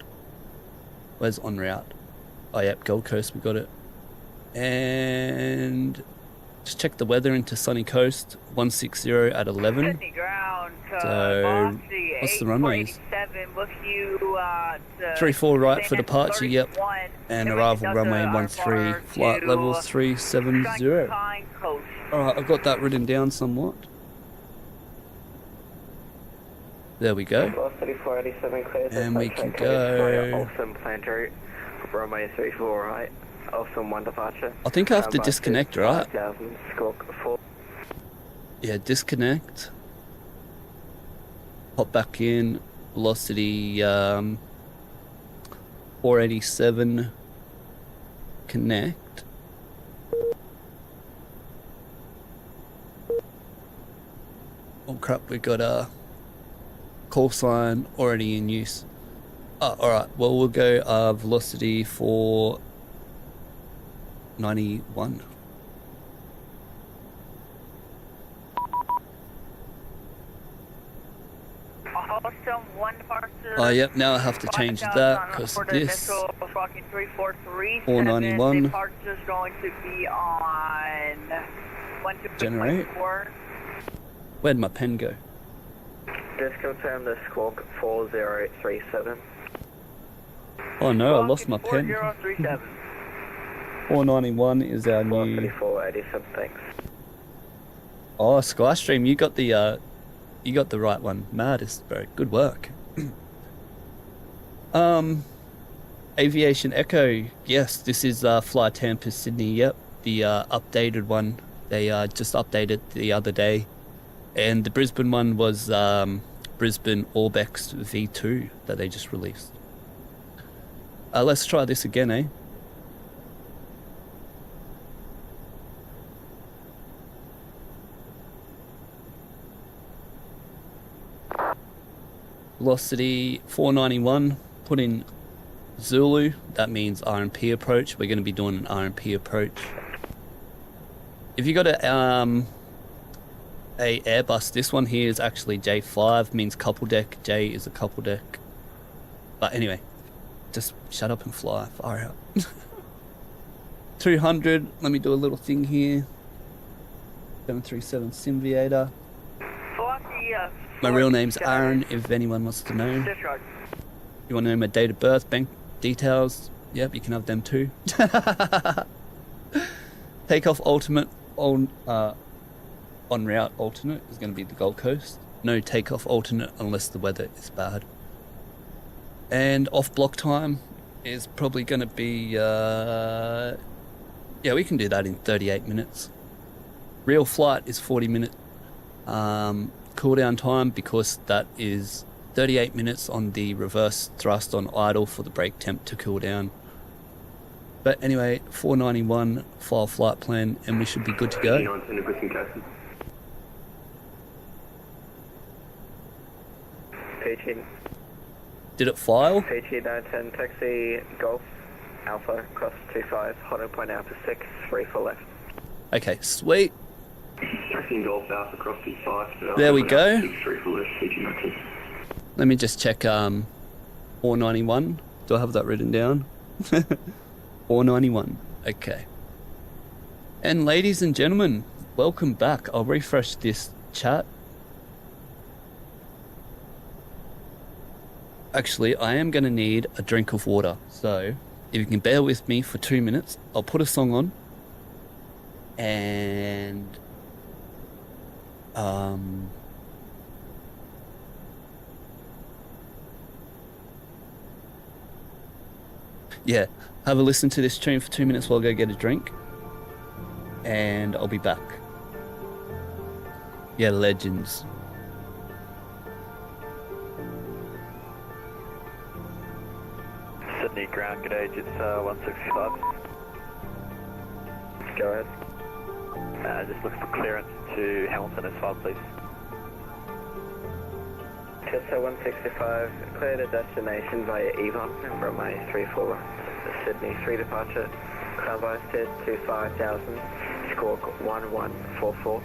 Where's en route? Oh yep, Gold Coast, we got it. And just check the weather into Sunny Coast, 160 at 11. So, what's the runways? 34 right for departure, yep. And arrival runway 13, flight level 370. Alright, I've got that written down somewhat. There we go. And we can go. Awesome planetary, runway 34 right. Awesome 1 departure. I think I have to disconnect, right? Yeah, disconnect. Hop back in. Velocity 487. Connect. Oh crap, we got a call sign already in use. Oh, alright, well we'll go velocity 491. Oh yep, now I have to change that because this 491 generate. Where'd my pen go? Just confirm the squawk 4037. Oh no, I lost my pen. 491 is our new. 3487, thanks. Oh, Skystream, you got the right one. Maddest, bro. Good work. Aviation Echo. Yes, this is Fly Tampa Sydney. Yep, the updated one. They just updated the other day, and the Brisbane one was Brisbane ORBX V2 that they just released. Let's try this again, eh? Velocity 491, put in Zulu, that means RMP approach. We're going to be doing an RMP approach. If you got a Airbus, this one here is actually J5, means couple deck, J is a couple deck. But anyway, just shut up and fly, far out. 200, let me do a little thing here. 737 Simviator. My real name's Aaron, if anyone wants to know. You want to know my date of birth, bank details? Yep, you can have them too. Takeoff ultimate on route alternate is going to be the Gold Coast. No takeoff alternate unless the weather is bad. And off block time is probably going to be yeah, we can do that in 38 minutes. Real flight is 40 minute cool down time because that is 38 minutes on the reverse thrust on idle for the brake temp to cool down. But anyway, 491 file flight plan and we should be good to go. Did it file? PG910 taxi Golf Alpha cross 25 hot point Alpha 6 free for left. Okay, sweet. Taxi Golf Alpha cross 25. There we go. 6 free for left, PG910. Let me just check 491. Do I have that written down? 491. Okay. And ladies and gentlemen, welcome back. I'll refresh this chat. Actually, I am going to need a drink of water. So, if you can bear with me for 2 minutes, I'll put a song on. And... yeah, have a listen to this tune for 2 minutes while I go get a drink. And I'll be back. Yeah, legends. Sydney ground gauge, it's 165. Go ahead. Just look for clearance to Hamilton S5, please. Jetstar 165, clear to destination via Avon, runway 34 right. Sydney 3 departure, cloud stead to 5000, squawk 1144,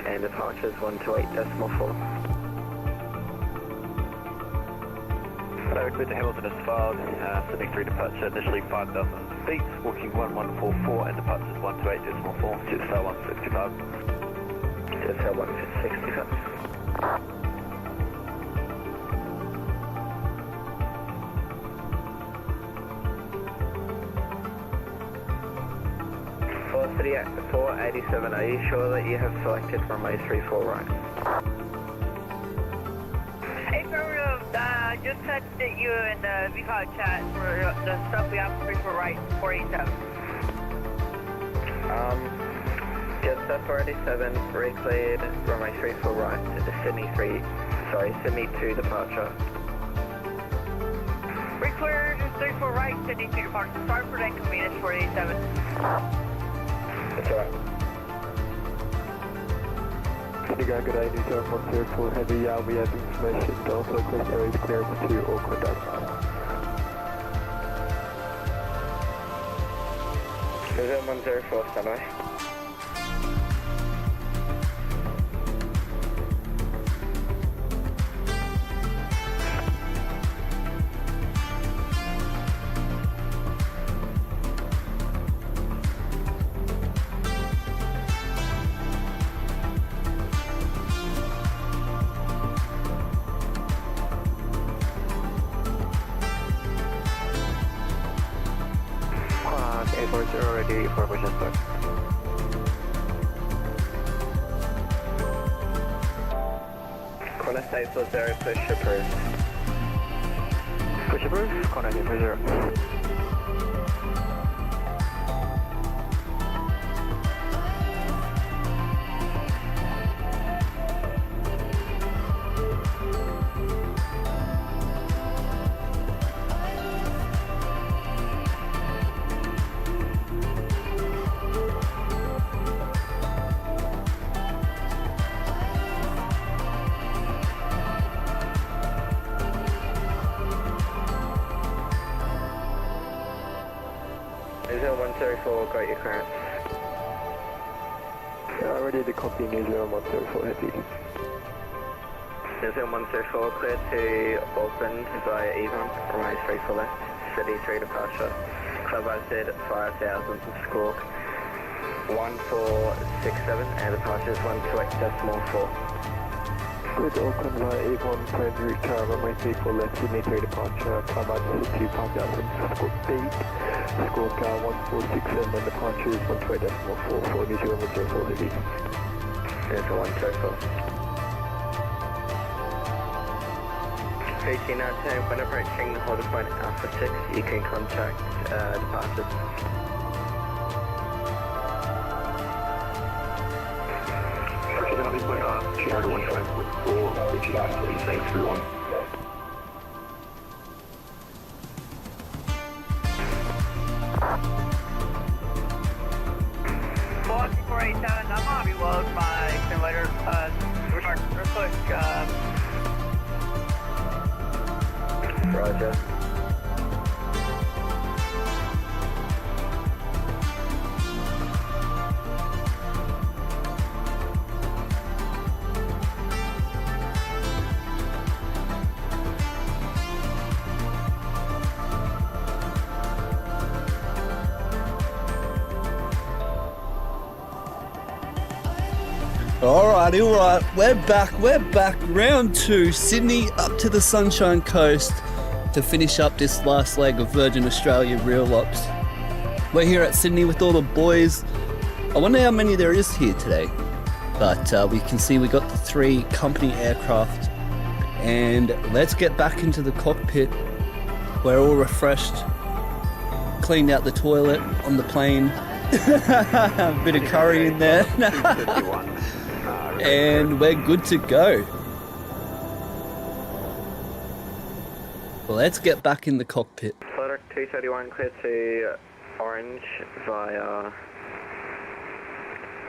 and departures 128.4. Hello, clear to Hamilton as filed, Sydney 3 departure, initially 5,000 feet, walking 1144 and departures 128.4, Jetstar 165. Jetstar 165. 487, are you sure that you have selected runway 34 right? Just touched at you in the VH chat for the stuff we have 34 right, 487. Jetstar 487, re-cleared runway 34 right, Sydney 2 departure. Re-cleared 34 right, Sydney 2 departure. Sorry for the inconvenience, 487. That's alright. Good day, New Zealand 104 Heavy, we have information, also clear areas clearance to Auckland Airline. New Zealand 104, standby. Ready for push and start. Corner state for 0, push approved. Push approved, corner for 0. New Zealand 104, got your clearance. Ready to copy New Zealand 104 Heavy. New Zealand 104, clear to Auckland via Avon, runway 34 left, City 3 departure, club stead 5000, squawk 1467, and departures 128.4. Clear to Auckland via Avon, planned route car, runway 34 left, Sydney 3 departure, club stead to 5000, squawk 8, squawk 1467, and departures 128.4 for New Zealand 104 Heavy. New Zealand 104. PC now turn, when approaching holder point Alpha 6, you can contact departures. Charter 154, VH-YIH, please, thanks everyone. Boston 487, I'm gonna be low by Simviator, Roger. Alright, we're back, round 2, Sydney up to the Sunshine Coast to finish up this last leg of Virgin Australia Real Ops. We're here at Sydney with all the boys. I wonder how many there is here today, but we can see we got the 3 company aircraft, and let's get back into the cockpit. We're all refreshed, cleaned out the toilet on the plane, a bit of curry in there. And we're good to go. Let's get back in the cockpit. Flight 231, clear to Orange via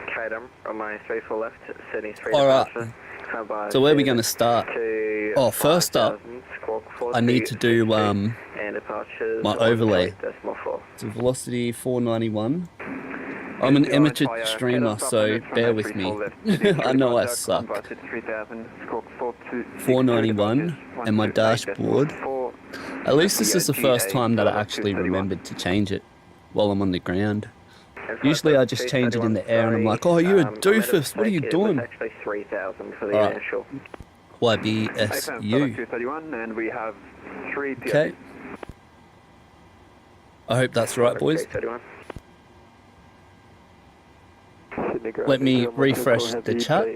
Cadam, on my 34 left, Sydney 3 All right. departure. So where are we going to start? Oh, first up, I need to do my overlay. So velocity 491. I'm an amateur streamer, so bear with me. I know I suck. 491 and my dashboard. At least this is the first time that I actually remembered to change it while I'm on the ground. Usually I just change it in the air and I'm like, oh, you're a doofus, what are you doing? Actually 3,000 for the initial. YBSU. Okay. I hope that's right, boys. Let me refresh the chat.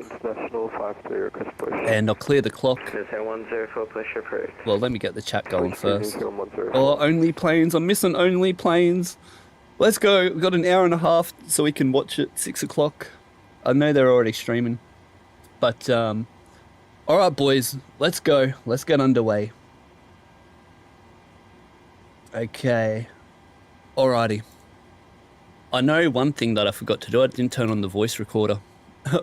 And I'll clear the clock. Well, let me get the chat going first. Oh, only planes. I'm missing only planes. Let's go. We've got an hour and a half so we can watch it 6 o'clock. I know they're already streaming. But, alright, boys. Let's go. Let's get underway. Okay. Alrighty. I know one thing that I forgot to do. I didn't turn on the voice recorder.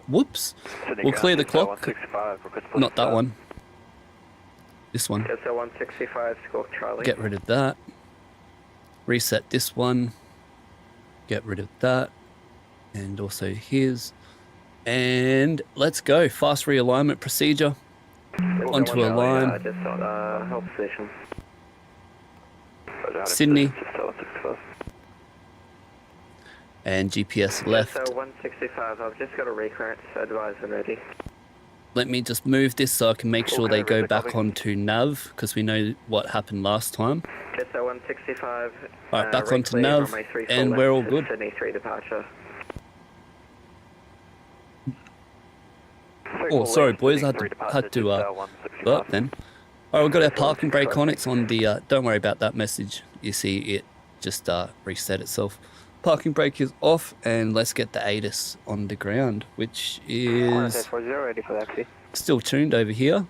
Whoops. We'll clear the clock. Not that one. This one. Get rid of that. Reset this one. Get rid of that. And also his. And let's go. Fast realignment procedure. Onto a line. Sydney. And GPS left. So 165, I've just got a recurrent, so advise and ready. Let me just move this so I can make sure they go back onto nav, because we know what happened last time. So 165. Alright, back onto nav, and we're all good. Sydney 3 departure. Oh, sorry boys, I had to burp then. Alright, we've got our parking brake on. It's on the, don't worry about that message. You see it just reset itself. Parking brake is off, and let's get the ATIS on the ground, which is still tuned over here.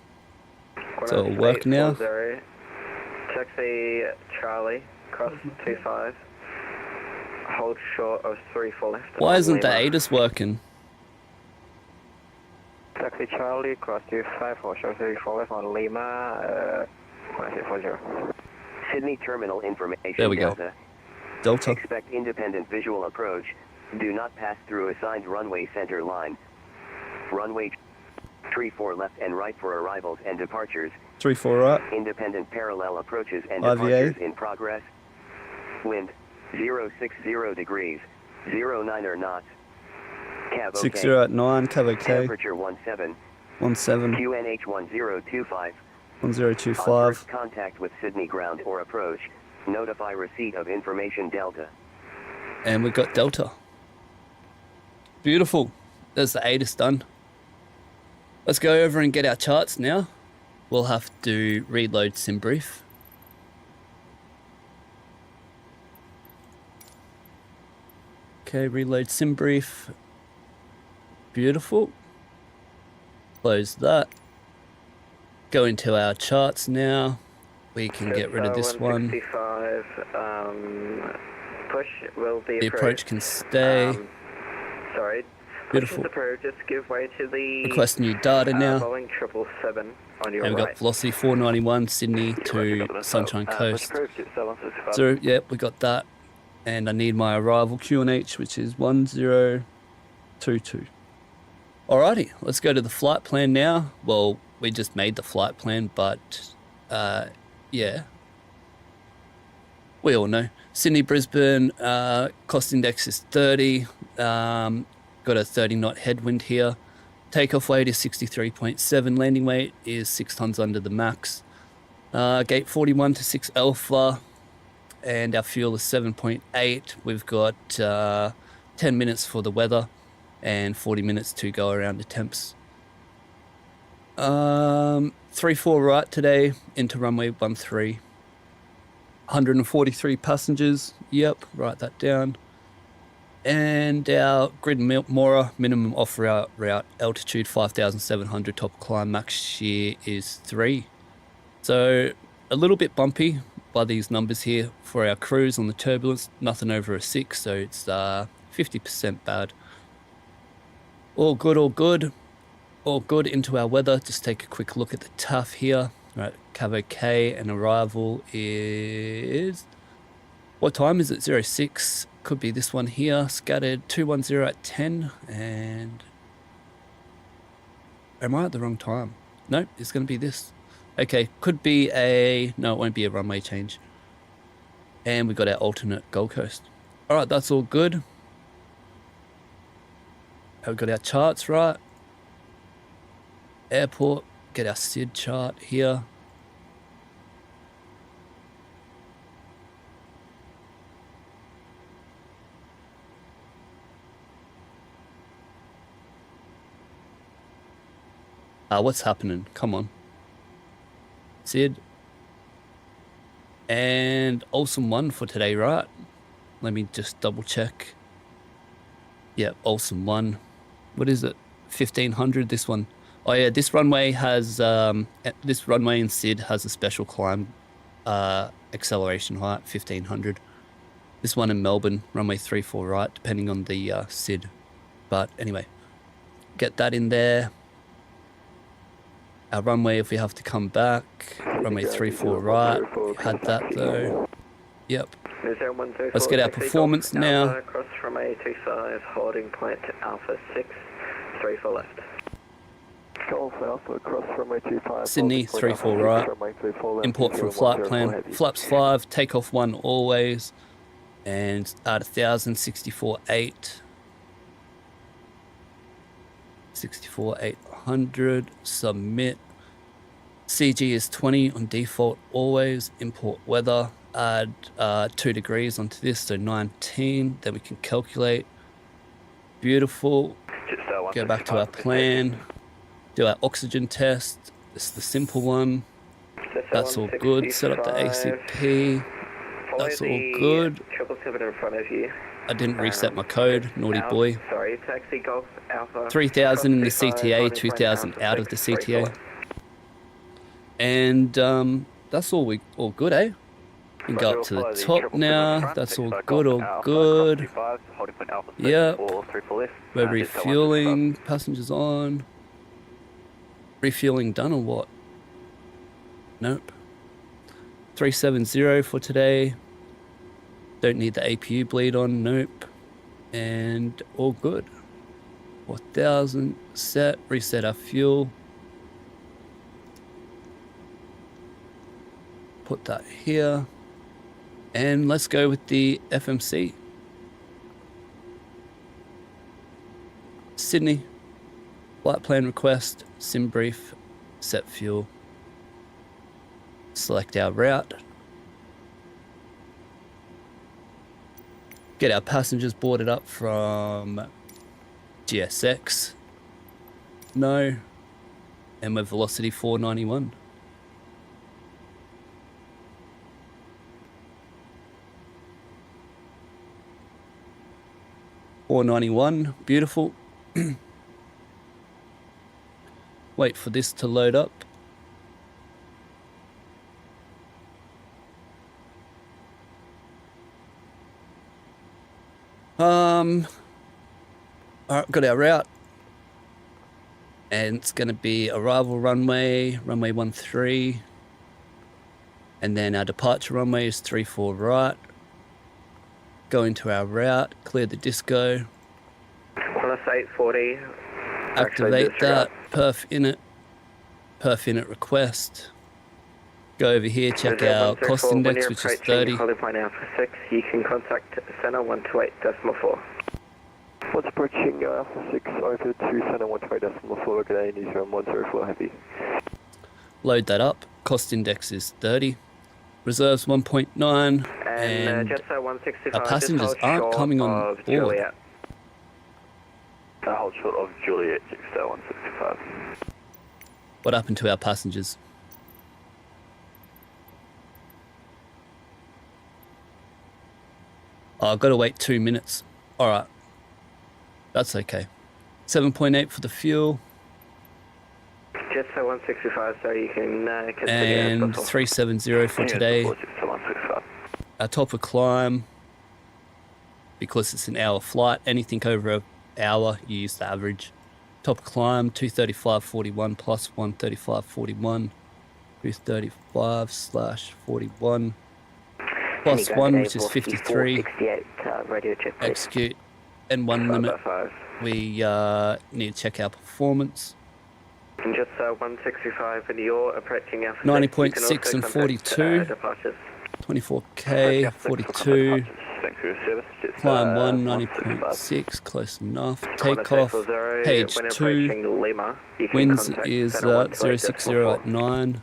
So it'll work now. Taxi Charlie, cross 25. Hold short of 34 left. Why isn't the ATIS working? Taxi Charlie, cross 25, hold short 34 left on Lima, 1840. Sydney terminal information. There we go. Delta. Expect independent visual approach. Do not pass through assigned runway center line. Runway 34 left and right for arrivals and departures. 34 right. Independent parallel approaches and IVA. departures in progress. Wind 060 degrees. 09 knots. Cab 60 at 9, cab okay. Temperature 17. 17. QNH 1025. 1025. On first contact with Sydney ground or approach. Notify receipt of information Delta. And we've got Delta. Beautiful. There's the ATIS done. Let's go over and get our charts now. We'll have to reload SimBrief. Okay, reload SimBrief. Beautiful. Close that. Go into our charts now. We can get rid of this one. Push will be the approach can stay. Sorry. Beautiful. Approved. Just give way to the request new data now. Boeing 777 on your and we've got velocity 491 Sydney to Sunshine Coast. So yep, we got that. And I need my arrival QNH, which is 1022. Alrighty, let's go to the flight plan now. Well, we just made the flight plan, but yeah, we all know. Sydney, Brisbane, cost index is 30. Got a 30 knot headwind here. Takeoff weight is 63.7. Landing weight is 6 tons under the max. Gate 41 to 6 alpha. And our fuel is 7.8. We've got 10 minutes for the weather and 40 minutes to go around the temps. 34 right today into runway 13. 143 passengers. Yep, write that down. And our grid Mora minimum off route altitude 5,700, top climb max shear is 3. So a little bit bumpy by these numbers here for our cruise on the turbulence. Nothing over a 6, so it's 50% bad. All good, all good. All good into our weather. Just take a quick look at the TAF here. Right, Cavo K and arrival is... What time is it? 06. Could be this one here. Scattered 210 at 10. And... Am I at the wrong time? Nope, it's going to be this. Okay, could be a... No, it won't be a runway change. And we got our alternate Gold Coast. Alright, that's all good. We've got our charts right. Airport, get our SID chart here. What's happening? Come on. SID. And awesome one for today, right? Let me just double check. Yeah, awesome one. What is it? 1500, this one. Oh yeah, this runway has, this runway in SID has a special climb acceleration height, 1500. This one in Melbourne, runway 34 right, depending on the SID. But anyway, get that in there. Our runway, if we have to come back, runway 34 right, had that though. Yep. Let's get our performance now. Across from A25, holding point Alpha 6, 34 left. Golf Alpha across from A25. Sydney 34 right. Import from flight plan. Flaps 5, takeoff 1 always. And at 1,064.8. 64,800. Submit. CG is 20 on default always. Import weather. Add 2 degrees onto this, so 19. Then we can calculate. Beautiful. Go back to our plan. Do our oxygen test. This is the simple one. That's all good. Set up the ACP. That's all good. 777 in front of you. I didn't reset my code, naughty boy. Sorry, taxi Golf Alpha. 3,000 in the CTA, 2,000 out of the CTA. And that's all good, eh? We can go up to the top now. That's all good, all good. Yep. We're refueling. Passengers on. Refueling done or what? Nope. 370 for today. Don't need the APU bleed on. Nope. And all good. 4,000 set. Reset our fuel. Put that here. And let's go with the FMC. Sydney. Flight plan request. Sim brief. Set fuel. Select our route. Get our passengers boarded up from GSX. No. And we're velocity 491. Beautiful. Wait for this to load up. Alright, got our route. And it's going to be arrival runway 13. And then our departure runway is 34 right. Go into our route, clear the disco. Plus 840. Activate that, perf init request. Go over here, check our cost index, which is 30. Alpha 6, you can contact center 128.4. Once approaching Alpha 6 over to center 128.4, good day, New Zealand 104 heavy. Load that up, cost index is 30. Reserves 1.9, and our passengers aren't coming on board. Hold short of Juliet, 165. What happened to our passengers? Oh, I've got to wait 2 minutes. Alright. That's okay. 7.8 for the fuel. Just 165, so you can and 370 for today. Our top of climb, because it's an hour flight, anything over an hour, you use the average. Top climb 235.41 plus 135.41. 235/41 plus 1, which is 53. Execute. And 1 limit. We need to check our performance. And just 165 and you're approaching Alpha 90.6 and 42. 24k, 42. Climb 1, 90.6, close enough. Takeoff, page 2. Winds is 060 at 9.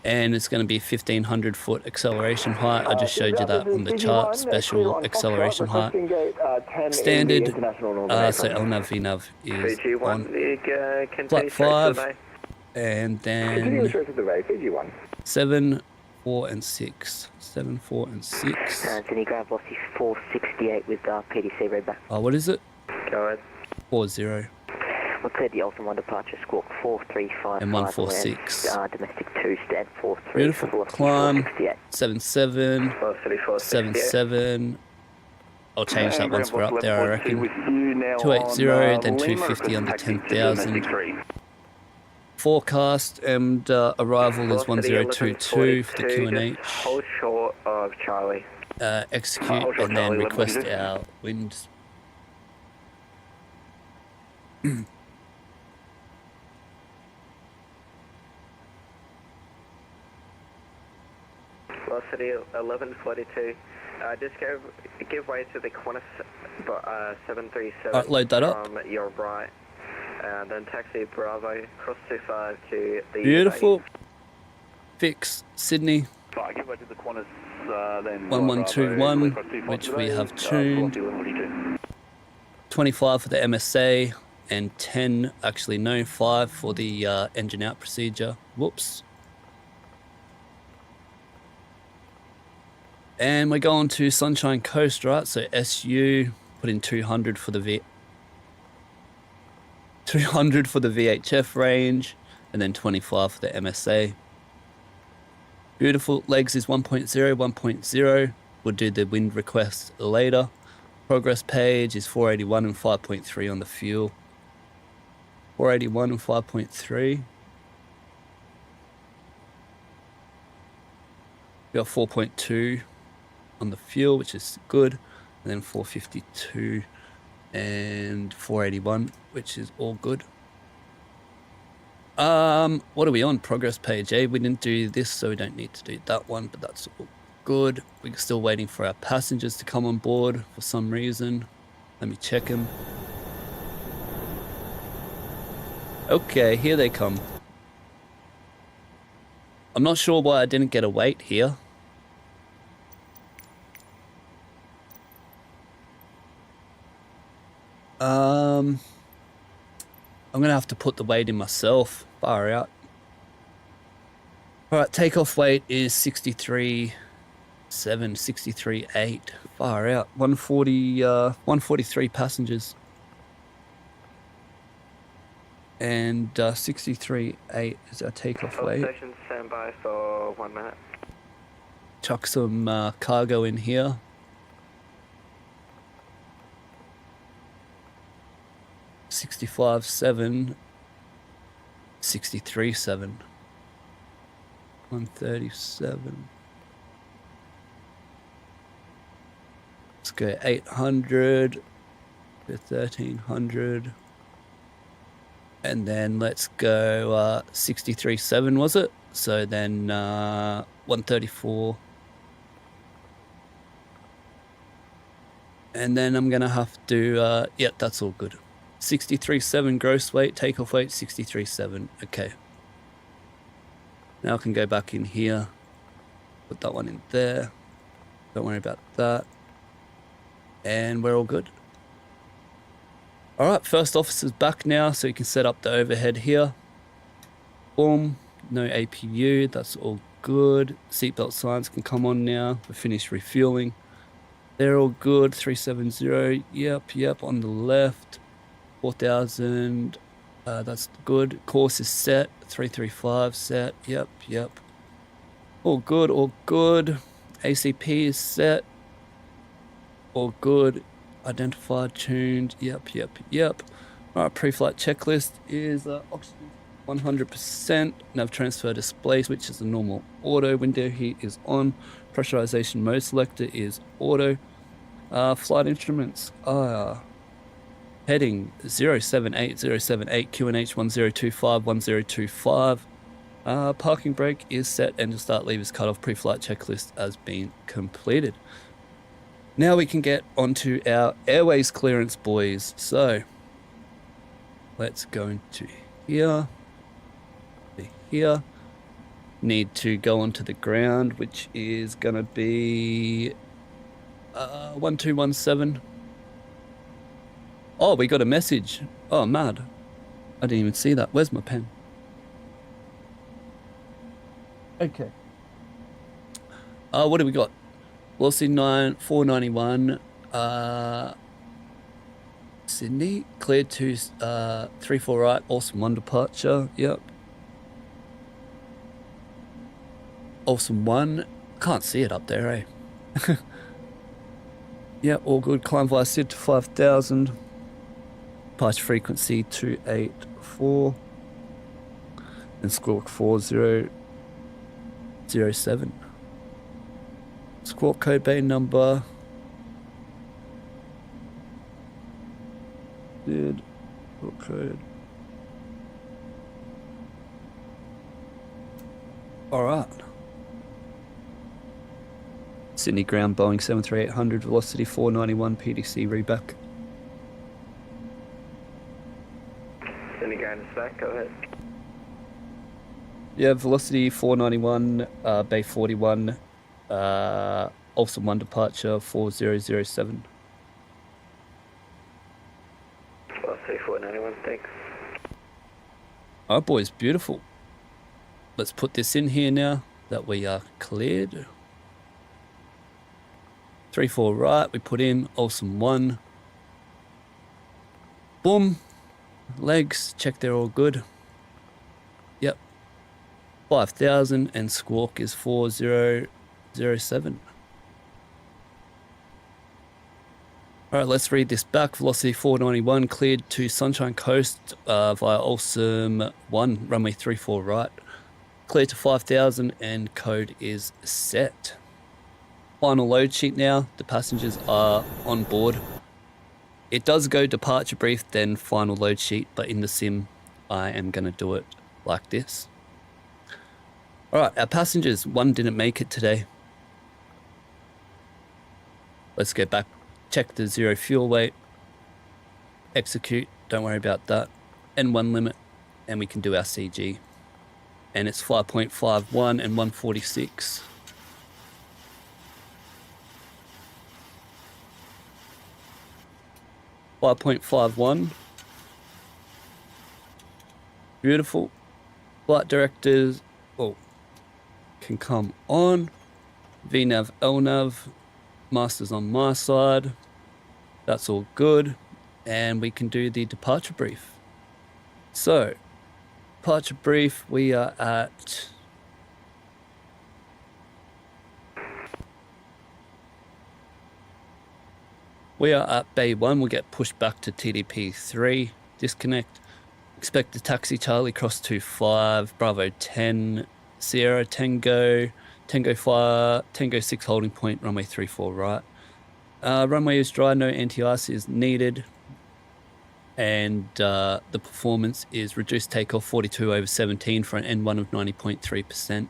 And it's going to be 1500 foot acceleration height. I just showed you that on the chart. Special acceleration height. Standard, so LNAV VNAV is on flat 5. And then 7, 4 and 6. 7, 4 and 6. Anthony, ground velocity 468 with PDC readback. What is it? Go ahead. 40. We'll clear the Alpha 1 departure, squawk 435. And 146. Domestic 2, stand 43. Beautiful climb. 77. 77. I'll change that once we're up there, I reckon. 280, then 250 under 10,000. Forecast and arrival is 1022 for the QNH. Hold short of Charlie. Execute and then request our winds. Velocity 1142. Just give way to the Qantas 737. Alright, load that up. From your right. And then taxi Bravo, cross 25 to the... Beautiful. Fix Sydney. Give way to the Qantas, then 1121, which we have tuned. 25 for the MSA, and 10, actually no, 5 for the engine out procedure. Whoops. And we're going to Sunshine Coast, right? So SU, put in 200 for the 200 for the VHF range, and then 25 for the MSA. Beautiful. Legs is 1.0, 1.0. We'll do the wind request later. Progress page is 481 and 5.3 on the fuel. 481 and 5.3. We got 4.2 on the fuel, which is good. And then 452 and 481, which is all good. What are we on? Progress page, eh? We didn't do this, so we don't need to do that one, but that's all good. We're still waiting for our passengers to come on board for some reason. Let me check them. Okay, here they come. I'm not sure why I didn't get a wait here. I'm gonna have to put the weight in myself. Far out. Alright, takeoff weight is 63.7, 63.8. Far out. 143 passengers. And 63.8 is our takeoff weight. Station stand by for 1 minute. Chuck some cargo in here. $65.7, $63.7, $137. Let's go 800 to 1300, and then let's go 63.7 was it? So then 134, and then I'm gonna have to yeah, that's all good. 63.7 gross weight, takeoff weight 63.7. Okay. Now I can go back in here, put that one in there. Don't worry about that. And we're all good. Alright, first officer's back now, so you can set up the overhead here. Boom. No APU, that's all good. Seatbelt signs can come on now. We're finished refueling. They're all good. 370. Yep, on the left. 4,000, that's good. Course is set. 335 set. Yep. All good. ACP is set. All good. identified, tuned. Yep. All right, pre-flight checklist is oxygen 100%. Nav transfer display switch is the normal auto. Window heat is on. Pressurization mode selector is auto. Flight instruments are heading 078078 QNH 1025. Parking brake is set and to start levers cut off. Pre-flight checklist has been completed. Now we can get onto our airways clearance, boys. So let's go into here. Need to go onto the ground, which is gonna be 1217. Oh, we got a message. Oh, mad. I didn't even see that. Where's my pen? Okay. What do we got? Velocity 491. Sydney cleared to 34 right. Awesome one departure. Yep. Awesome one. Can't see it up there, eh? Yeah, all good. Climb via SID to 5,000. Departure frequency 284. And squawk 4007. Squawk code bay number. Squawk code. Alright. Sydney ground Boeing 73800, velocity 491, PDC reback. Sydney ground is back, go ahead. Yeah, velocity 491, Bay 41, Olsen 1 departure 4007. Velocity 491, thanks. Alright boys, beautiful. Let's put this in here now that we are cleared. 34 right, we put in Olsen 1. Boom. Legs, check they're all good. Yep. 5,000 and squawk is 4007. Alright, let's read this back. Velocity 491 cleared to Sunshine Coast via Olsen 1, runway 34 right. Cleared to 5,000 and code is set. Final load sheet now. The passengers are on board. It does go departure brief, then final load sheet, but in the sim, I am going to do it like this. Alright, our passengers, one didn't make it today. Let's go back, check the zero fuel weight, execute, don't worry about that, N1 limit, and we can do our CG. And it's 5.51 and 146. .51. Beautiful. Flight directors can come on. VNav, LNav. Master's on my side. That's all good. And we can do the departure brief. So, departure brief, we are at... We are at Bay 1, we'll get pushed back to TDP 3, disconnect. Expect the taxi Charlie cross 25, Bravo 10, Sierra Tango, Tango 5, Tango 6 holding point, runway 34 right. Runway is dry, no anti-ice is needed. And the performance is reduced takeoff 42/17 for an N1 of 90.3%.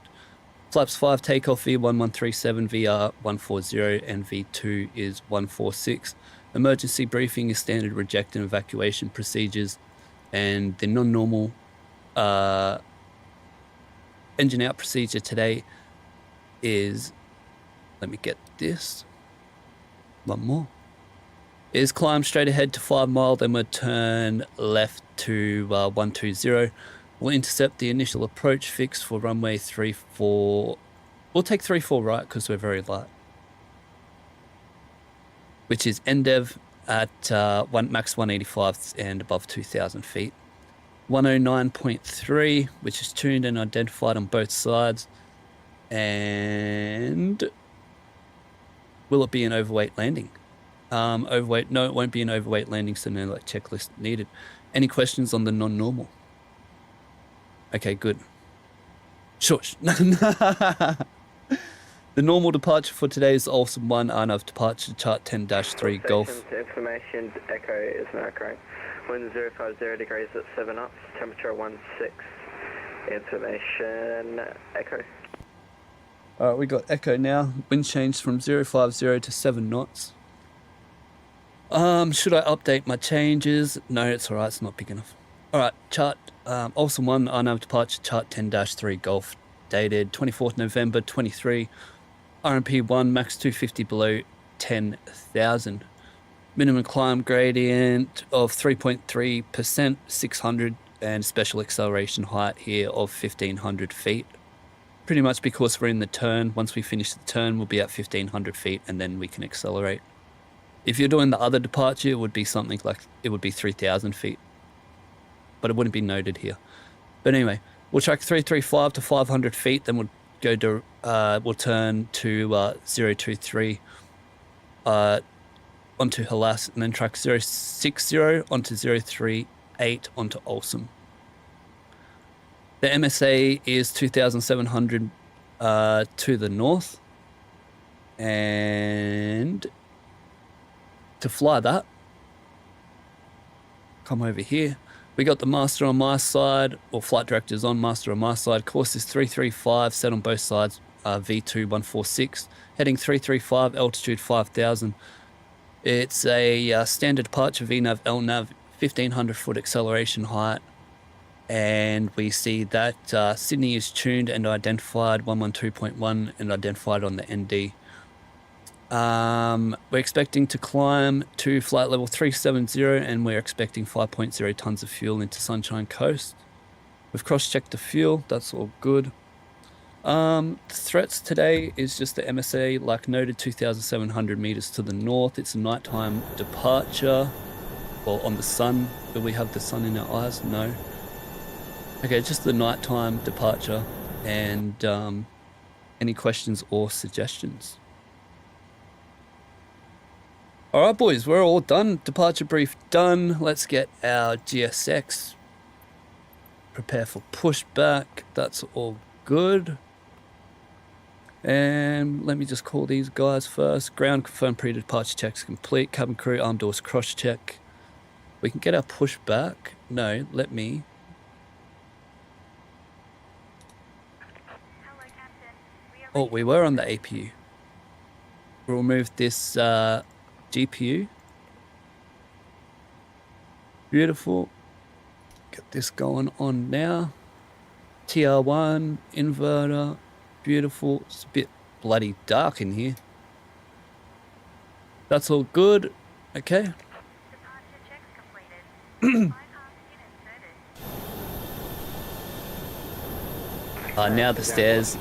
Flaps 5 takeoff V1137, VR 140 and V2 is 146. Emergency briefing is standard reject and evacuation procedures, and the non-normal engine out procedure today is, let me get this, one more, is climb straight ahead to 5 mile, then we'll turn left to 120. We'll intercept the initial approach fix for runway 34. We'll take 34 right because we're very light. Which is NDEV at max 185 and above 2,000 feet. 109.3, which is tuned and identified on both sides. And will it be an overweight landing? Overweight. No, it won't be an overweight landing, so no like checklist needed. Any questions on the non-normal? Okay, good. Shush. The normal departure for today is Olsen 1, RNAV departure, chart 10-3 Golf. Information Echo is now correct. Wind 050 degrees at 7 knots, temperature 16. Information Echo. Alright, we got Echo now. Wind change from 050 to 7 knots. Should I update my changes? No, it's alright, it's not big enough. Alright, chart, Olsen 1, RNAV departure, chart 10-3 Golf, dated 24th November 23. RMP 1, max 250 below 10,000. Minimum climb gradient of 3.3%, 600, and special acceleration height here of 1,500 feet. Pretty much because we're in the turn. Once we finish the turn, we'll be at 1,500 feet, and then we can accelerate. If you're doing the other departure, it would be something like, it would be 3,000 feet. But it wouldn't be noted here. But anyway, we'll track 335 to 500 feet, then we'll go to, we'll turn to 023 onto Hellas, and then track 060 onto 038 onto Olsen. The MSA is 2,700 to the north, and to fly that, come over here. We got the master on my side, or flight directors on, master on my side. Course is 335, set on both sides, V2146. Heading 335, altitude 5,000. It's a standard departure, VNAV, LNAV, 1,500 foot acceleration height. And we see that Sydney is tuned and identified, 112.1, and identified on the ND. We're expecting to climb to flight level 370, and we're expecting 5.0 tons of fuel into Sunshine Coast. We've cross-checked the fuel, that's all good. Threats today is just the MSA, like noted, 2,700 meters to the north. It's a nighttime departure. Well, on the sun. Do we have the sun in our eyes? No. Okay, just the nighttime departure. And any questions or suggestions? Alright boys, we're all done. Departure brief done. Let's get our GSX. Prepare for pushback. That's all good. And let me just call these guys first. Ground confirmed pre-departure checks complete. Cabin crew arm doors cross check. We can get our pushback. No, let me. Oh, we were on the APU. We'll remove this GPU. Beautiful. Get this going on now. TR1, inverter. Beautiful. It's a bit bloody dark in here. That's all good. Okay. Now the stairs.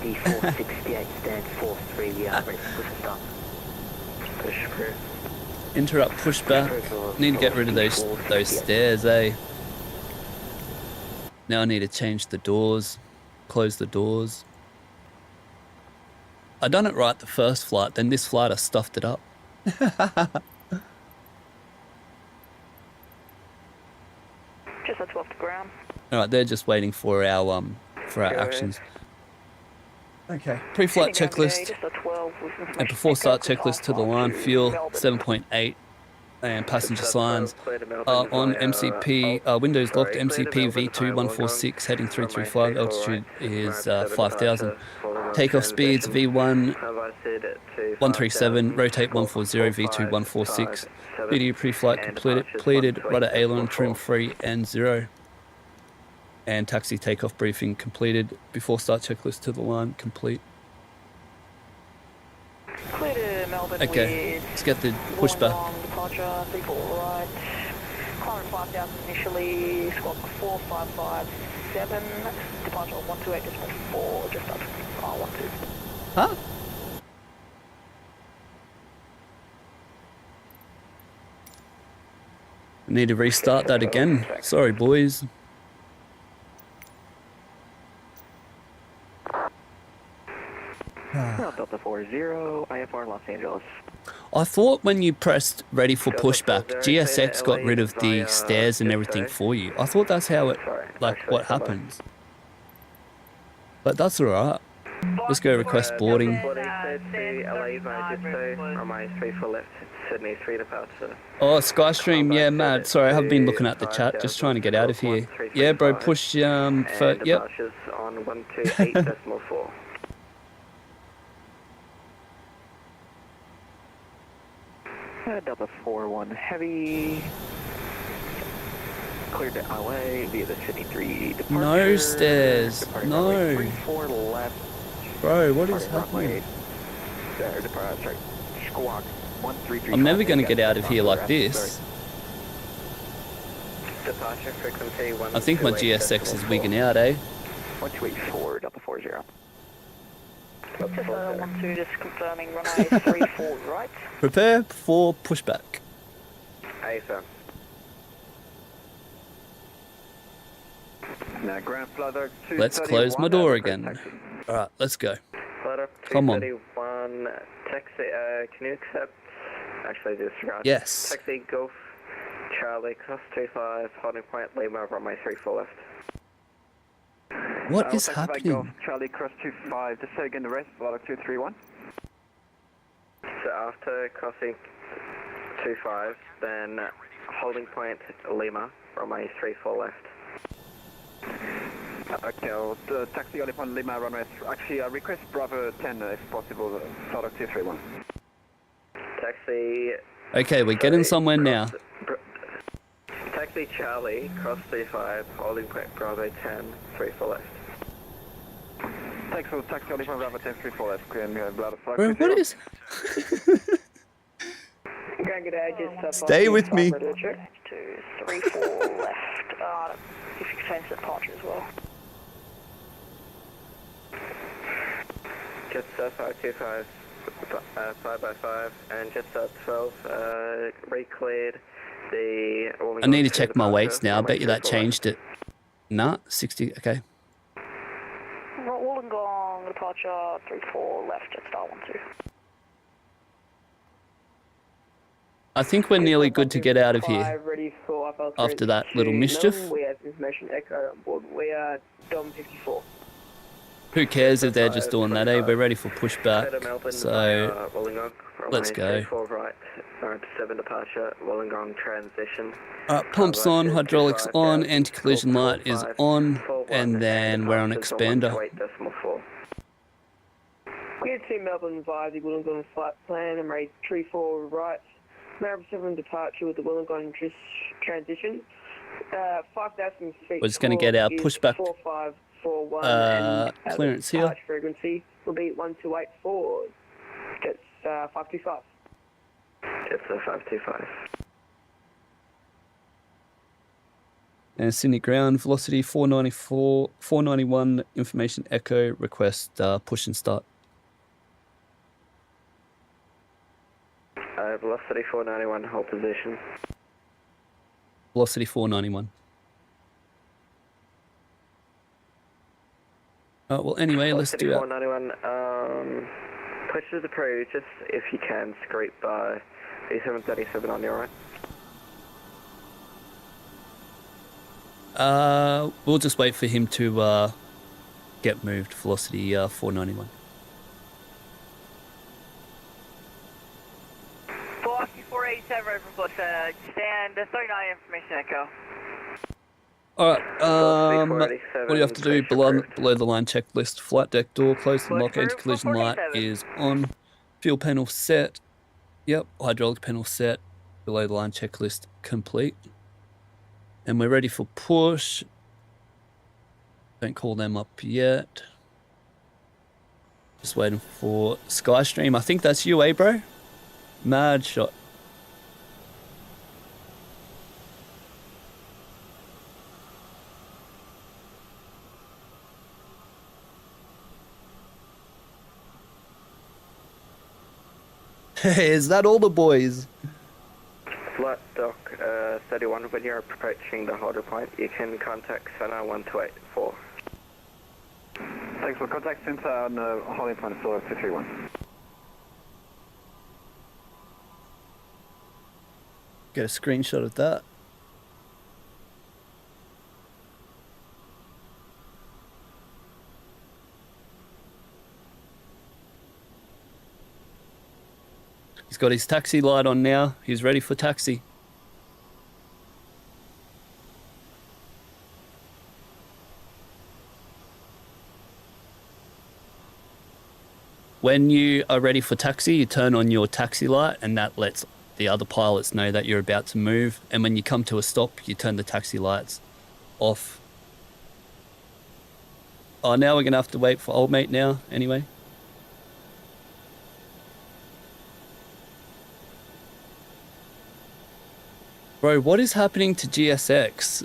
Interrupt pushback. Need to get rid of those stairs, eh? Now I need to change the doors. Close the doors. I done it right the first flight, then this flight I stuffed it up. Just at 12 to ground. Alright, they're just waiting for our actions. Okay. Pre-flight checklist. And before start checklist to the line, fuel 7.8 and passenger signs on MCP, windows locked, MCP V2146 heading 335, altitude is 5,000. Takeoff speeds V1 137, rotate 140, V2146. Video pre-flight completed, rudder aileron trim free and 0. And taxi takeoff briefing completed. Before start checklist to the line complete. Okay, let's get the pushback. Departure 34 right. Climbing 5,000 initially. Squawk 4557. Departure 128 just 4 just up. 12. Huh? Need to restart that again. Sorry, boys. Delta 40, IFR Los Angeles. I thought when you pressed ready for pushback, GSX got rid of the stairs and everything for you. I thought that's how it, like, what happens. But that's alright. Let's go request boarding. Oh, Skystream, yeah, mad. Sorry, I have been looking at the chat, just trying to get out of here. Yeah, bro, push, for, yep. On 128.4. Delta 41 heavy. Cleared the LA via the Sydney 3 departure. No stairs. No. 34 left. Bro, what is happening? Sorry. Squawk 133. I'm never going to get out of here like this. Departure frequency 1. I think my GSX is wigging out, eh? 1284 Delta 40. Just 12, just confirming runway 34 right. Prepare for pushback. Aye, sir. Now, ground flight Let's close my door again. Alright, let's go. Come on. 231, taxi, can you accept? Actually, disregard. Yes. Taxi Golf Charlie, cross 25, holding point, Lima, runway 34 left. What is happening? Golf Charlie, cross 25, just say again the rest, flight 231. So after crossing 25, then holding point, Lima, runway 34 left. Okay, I'll taxi only upon Lima runway. Actually, request Bravo 10 if possible, flight 231. Taxi. Okay, we're getting somewhere now. Taxi Charlie, cross 35, holding point Bravo 10, 34 left. Thanks for taxi only upon Bravo 10, 34 left. Bro, what is... Stay with me. 2, 3, 4 left. If you change the departure as well. Just 525, 5x5, and just 12, re-cleared the... I need to check my weights now. I bet you that changed it. Nah, 60, okay. Wollongong, departure 34 left, jet star 12. I think we're nearly good to get out of here. After that little mischief. We have information echo on board. We are Dom 54. Who cares if they're just doing that, eh? We're ready for pushback. So, let's go. Right, 7 departure, Wollongong transition. Pumps on, hydraulics on, anti-collision light is on, and then we're on expander. We have 2 Melbourne via the Wollongong flight plan and rate 34 right. Melbourne 7 departure with the Wollongong transition. 5,000 feet. We're just going to get our pushback 4541 clearance here. Frequency will be 1284. Gets 525. Gets 525. And Sydney ground velocity 494, 491. Information echo request push and start. Velocity 491, hold position. Velocity 491. Well, anyway, let's do it. 491, push to the pro, just if you can, scrape by E737 on your right. We'll just wait for him to get moved. Velocity 491. Velocity 487, over stand 39 information echo. Alright, what do you have to do? Below the line checklist. Flight deck door closed and lock. Anti-collision light is on. Fuel panel set. Yep, hydraulic panel set. Below the line checklist complete. And we're ready for push. Don't call them up yet. Just waiting for Skystream. I think that's you, eh, bro? Mad shot. Hey, is that all the boys? Flight dock 31, when you're approaching the holder point, you can contact center 1284. Thanks for contact, center on the holding point of 231. 1284, right. 1284 left and right for arrivals and departure 128.4. Thanks for contact, center on the holding point of 231. 1284 left and right for arrivals and departure 128.4. 1284, Get a screenshot of that. He's got his taxi light on now. He's ready for taxi. When you are ready for taxi, you turn on your taxi light and that lets the other pilots know that you're about to move. And when you come to a stop, you turn the taxi lights off. Oh, now we're going to have to wait for old mate now, anyway. Bro, what is happening to GSX?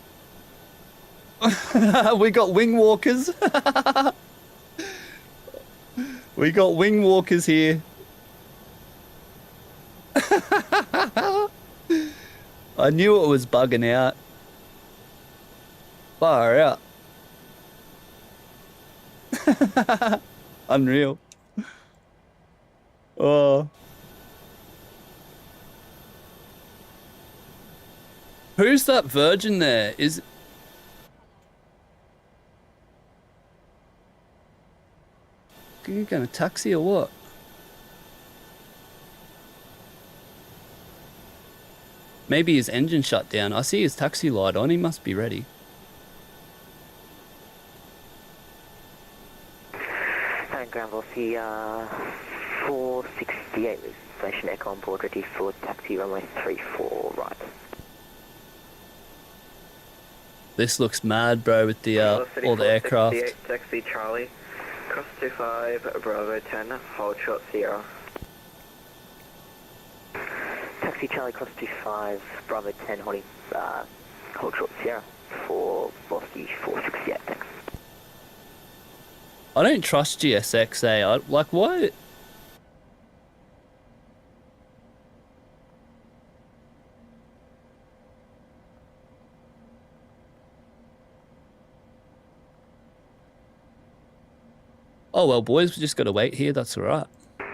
We got wing walkers. We got wing walkers here. I knew it was bugging out. Far out. Unreal. Oh. Who's that virgin there? Is... Are you going to taxi or what? Maybe his engine shut down. I see his taxi light on. He must be ready. And ground velocity 468 with station echo on board, ready for taxi runway 34 right. This looks mad, bro, with the all the aircraft. Taxi Charlie, cross 25, Bravo 10, hold short Sierra. Taxi Charlie, cross 25, Bravo 10, holding hold short Sierra for velocity 468, thanks. I don't trust GSX, eh? Like, what? Oh well, boys, we just gotta wait here. That's all right.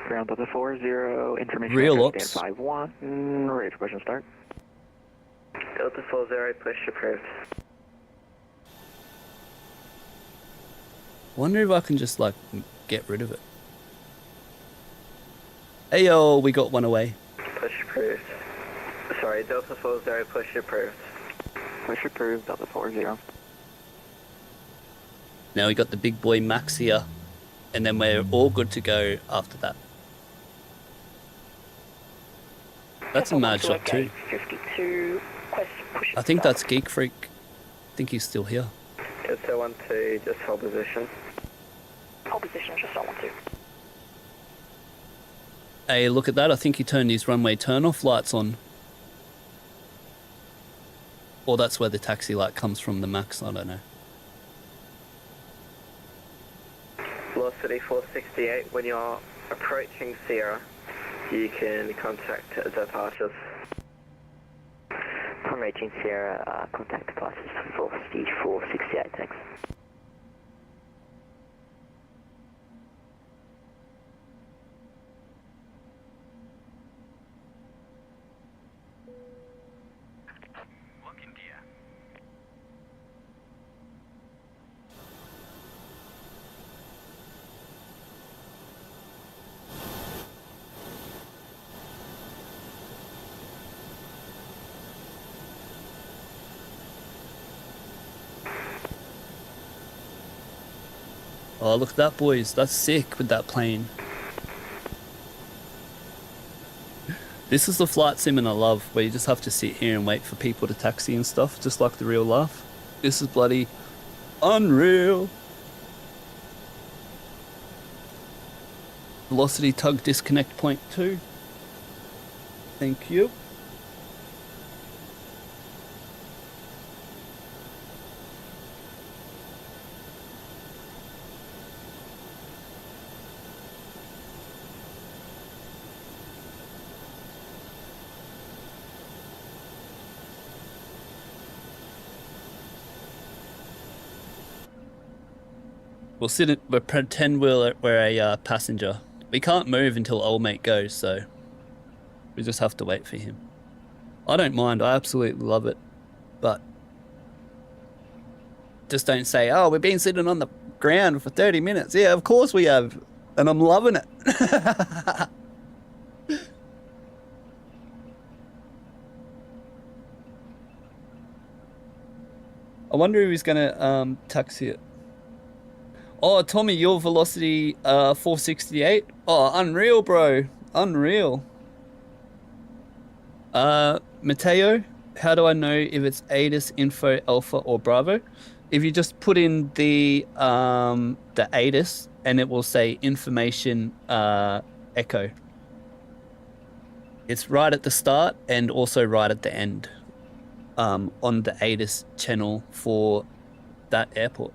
Ground Delta 40, information. Real ops. 51, ready for push and start. Delta 40, push approved. Wonder if I can just like get rid of it. Hey yo, we got one away. Push approved. Sorry, Delta 40, push approved. Push approved, Delta 40. Now we got the big boy Max here, and then we're all good to go after that. That's a mad shot too. 52, quest push. I think that's Geek Freak. I think he's still here. It's 012, just hold position. Hold position, just 012. Hey, look at that. I think he turned his runway turn-off lights on. Or that's where the taxi light comes from, the Max, I don't know. Velocity 468, when you're approaching Sierra, you can contact departures. Upon reaching Sierra, contact departures for velocity 468, thanks. Oh, look at that, boys. That's sick with that plane. This is the flight sim and I love, where you just have to sit here and wait for people to taxi and stuff, just like the real life. This is bloody unreal. Velocity tug disconnect point 2. Thank you. We'll pretend we're a passenger. We can't move until old mate goes, so we just have to wait for him. I don't mind. I absolutely love it. But just don't say, oh, we've been sitting on the ground for 30 minutes. Yeah, of course we have. And I'm loving it. I wonder if he's going to taxi it. Oh, Tommy, your velocity 468. Oh, unreal, bro. Unreal. Mateo, how do I know if it's ATIS, Info, Alpha, or Bravo? If you just put in the ATIS, and it will say Information Echo. It's right at the start and also right at the end on the ATIS channel for that airport.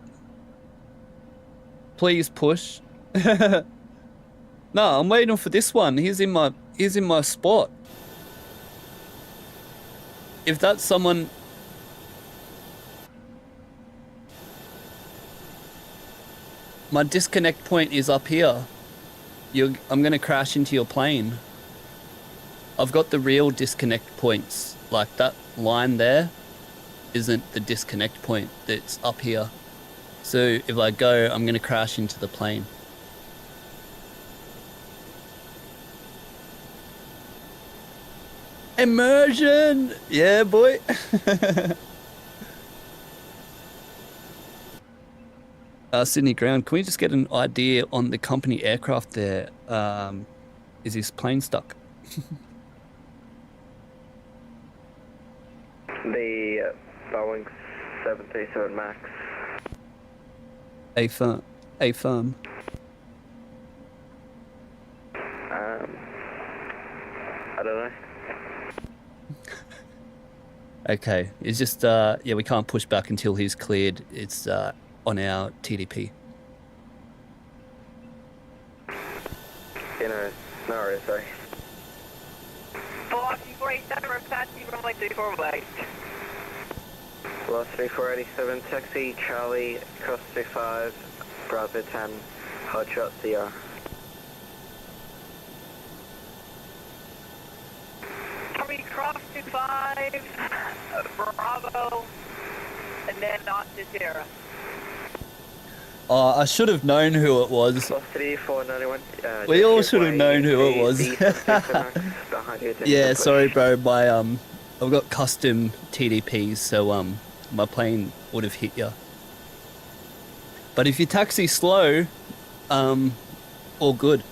Please push. No, I'm waiting for this one. He's in my spot. If that's someone... My disconnect point is up here. I'm going to crash into your plane. I've got the real disconnect points. Like that line there isn't the disconnect point. It's up here. So if I go, I'm going to crash into the plane. Immersion! Yeah, boy. Sydney ground, can we just get an idea on the company aircraft there? Is his plane stuck? The Boeing 737 MAX. A firm. I don't know. Okay, it's just, yeah, we can't push back until he's cleared. It's on our TDP. You know, no worries, sorry. Velocity 487, taxi runway 34 west. Velocity 487, taxi Charlie, cross 25, Bravo 10, hot shot Sierra. Charlie cross 25, Bravo, and then not to Sierra. Oh, I should have known who it was. Velocity 491. We all should have known who it was. Yeah, sorry, bro. I've got custom TDPs, so my plane would have hit you. But if you taxi slow, all good.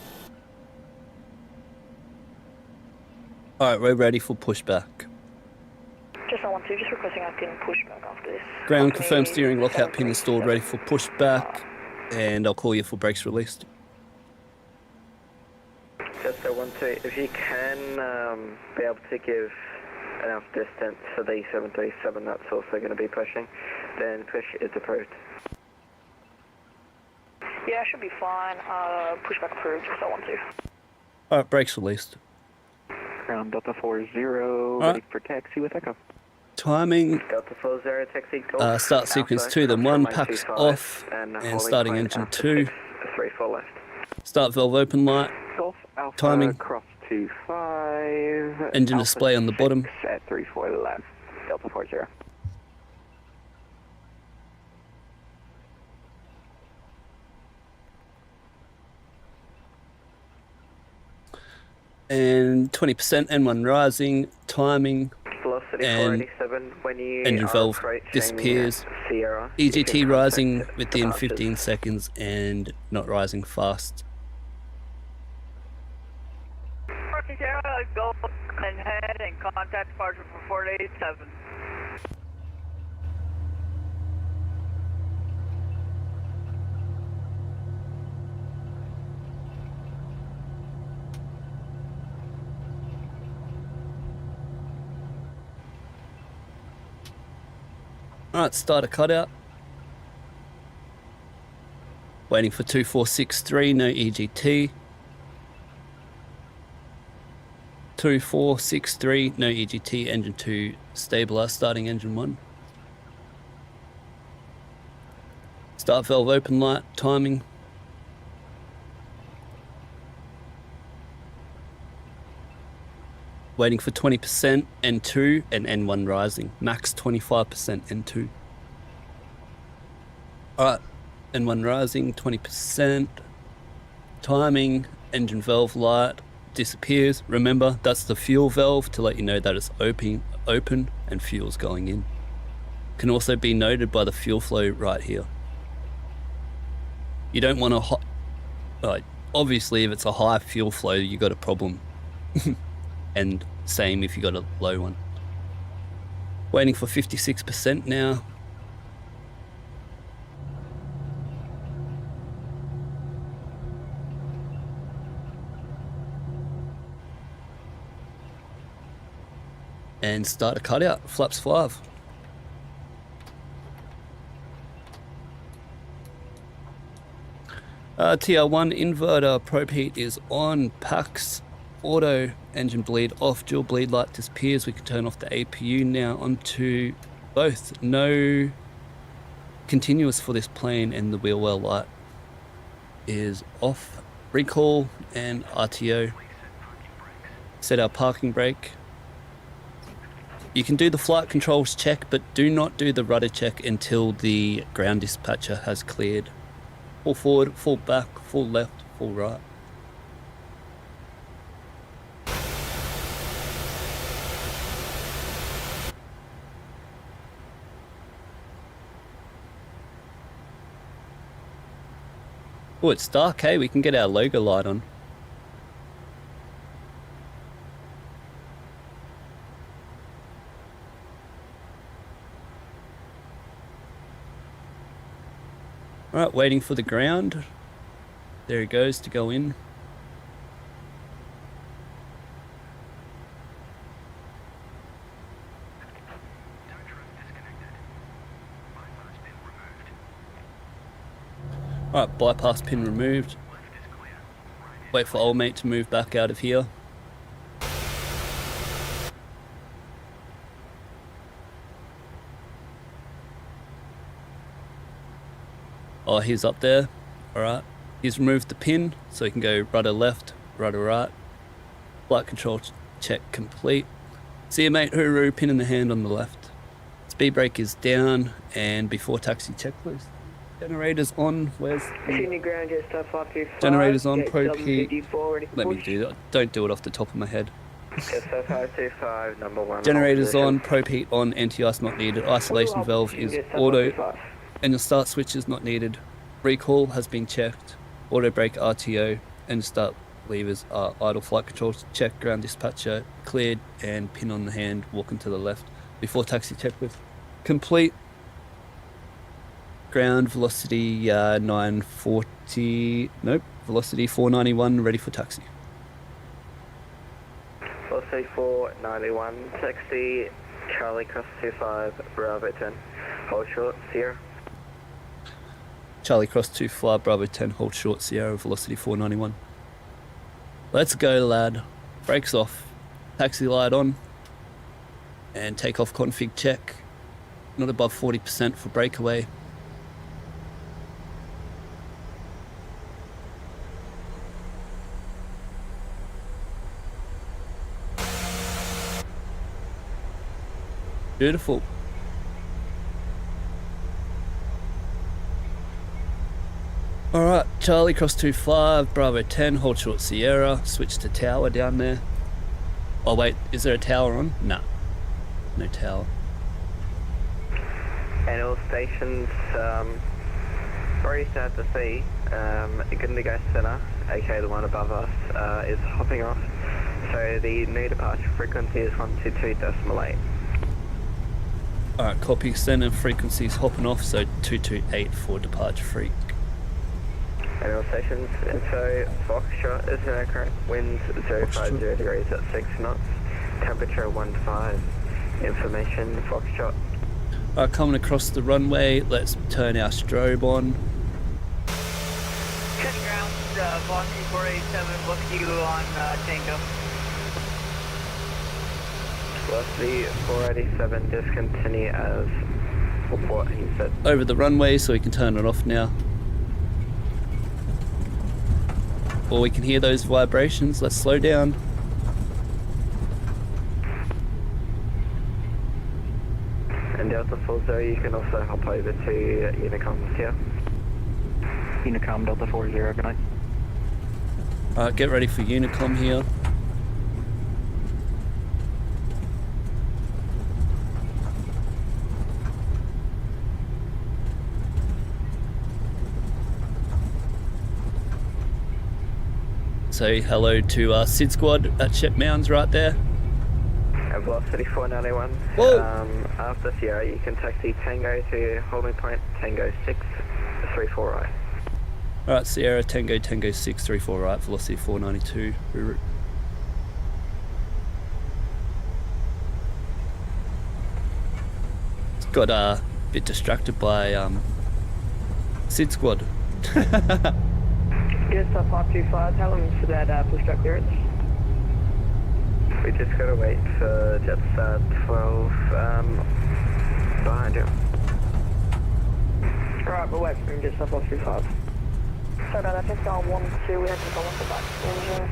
All right, we're ready for pushback. Just 112, just requesting I can push back after this. Ground confirmed steering lockout pin installed, ready for pushback, and I'll call you for brakes released. Just 112, if you can be able to give enough distance for the 737 that's also going to be pushing, then push is approved. Yeah, I should be fine. Pushback approved, just 112. All right, brakes released. Ground Delta 40, ready for taxi with Echo. Timing. Delta 40, taxi Golf. Start sequence 2, then 1, packs off, and starting engine 2. 34 left. Start valve open light. Golf Alpha, timing. cross 25. Engine Alpha display on the bottom. At 34 left. Delta 40. And 20% N1 rising, timing, Velocity and 487 when you engine are valve approaching disappears. Sierra. EGT rising within departures. 15 seconds and not rising fast. Sierra, go and head and contact departure for 487. Alright, start a cutout. Waiting for 2463, no EGT. 2463, no EGT, engine 2 stabilized, starting engine 1. Start valve open light, timing. Waiting for 20% N2 and N1 rising. Max 25% N2. Alright, N1 rising, 20%. Timing, engine valve light disappears. Remember, that's the fuel valve to let you know that it's open and fuel's going in. Can also be noted by the fuel flow right here. You don't want to, obviously if it's a high fuel flow, you got a problem. And same if you got a low one. Waiting for 56% now. And start a cutout, flaps 5. TR1 inverter probe heat is on, packs, auto, engine bleed off, dual bleed light disappears. We can turn off the APU now onto both. No continuous for this plane, and the wheel well light is off. Recall and RTO. Set our parking brake. You can do the flight controls check, but do not do the rudder check until the ground dispatcher has cleared. Full forward, full back, full left, full right. Oh, it's dark, hey? We can get our logo light on. Alright, waiting for the ground. There he goes to go in. Alright, bypass pin removed. Wait for old mate to move back out of here. Oh, he's up there. Alright. He's removed the pin, so he can go rudder left, rudder right. Flight control check complete. See you, mate. Hooroo, pin in the hand on the left. Speed brake is down, and before taxi checklist. Generators on. Where's the ground, just 525. Generators on, probe heat. Let me do that. Don't do it off the top of my head. Yes, 525, number 1. Generators on, probe heat on, anti-ice not needed. Isolation valve is auto. And the start switch is not needed. Recall has been checked. Auto brake RTO and start levers are idle. Flight control check. Ground dispatcher cleared, and pin on the hand walking to the left. Before taxi checklist complete. Ground velocity 940. Nope. Velocity 491. Ready for taxi. Velocity 491. Taxi. Charlie cross 25. Bravo 10. Hold short. Sierra. Charlie cross 25, Bravo 10, hold short, Sierra, velocity 491. Let's go, lad. Brakes off, taxi light on, and takeoff config check. Not above 40% for breakaway. Beautiful. Alright, Charlie cross 25, Bravo 10, hold short Sierra, switch to tower down there. Oh wait, is there a tower on? Nah, no tower. And all stations, already started to see, Gundigo Center, aka the one above us, is hopping off. So the new departure frequency is 122.8. Alright, copy, center frequency is hopping off, so 228 for departure freak. And all stations, info, Foxtrot is correct, winds 050 degrees at 6 knots, temperature 15, information, Foxtrot. Alright, coming across the runway, let's turn our strobe on. Check ground, Vatsim 487, book you on Tango. Velocity 487, discontinue as what he said. Over the runway, so we can turn it off now. Or we can hear those vibrations. Let's slow down. Delta 40, you can also hop over to Unicom's here. Unicom Delta 40, good night. Alright, get ready for Unicom here. Say hello to Sid Squad at Shep Mounds right there. Velocity 491. Whoa. After Sierra, you can taxi Tango to holding point Tango 634 right. Alright, Sierra Tango 634 right, velocity 492. Reroute. Got a bit distracted by Sid Squad. Yes, 525, tell them for that push truck clearance. We just gotta wait for Jetstar 12 behind you. Alright, we'll wait for him, Jetstar 525. So now that's just on 1-2, we have to go off the back engine.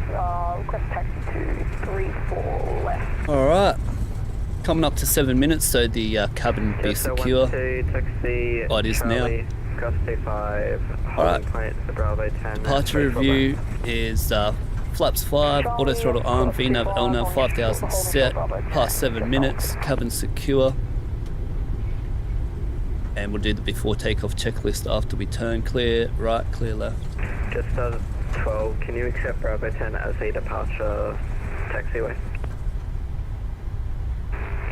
Request taxi to 3-4 left. Alright. Coming up to 7 minutes, so the cabin be secure. Taxi Oh, it is Charlie, now. Cross 25, holding Alright. point Bravo 10. Departure review is flaps 5, auto throttle arm, VNAV, LNAV 5000 set, past 7 minutes, cabin secure. And we'll do the before takeoff checklist after we turn. Clear right, clear left. Jetstar 12, can you accept Bravo 10 as a departure taxiway?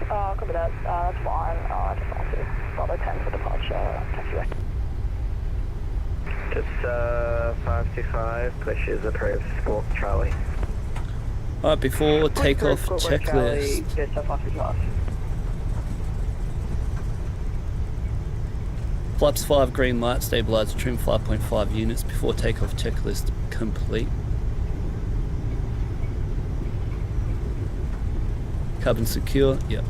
Copy that, that's fine. Just on to Bravo 10 for departure taxiway. Jetstar 525, push is approved, squawk Charlie. Alright, before takeoff checklist. Jetstar 525. Flaps 5, green light, stabilizer trim 5.5 units. Before takeoff checklist complete. Cabin secure, yep.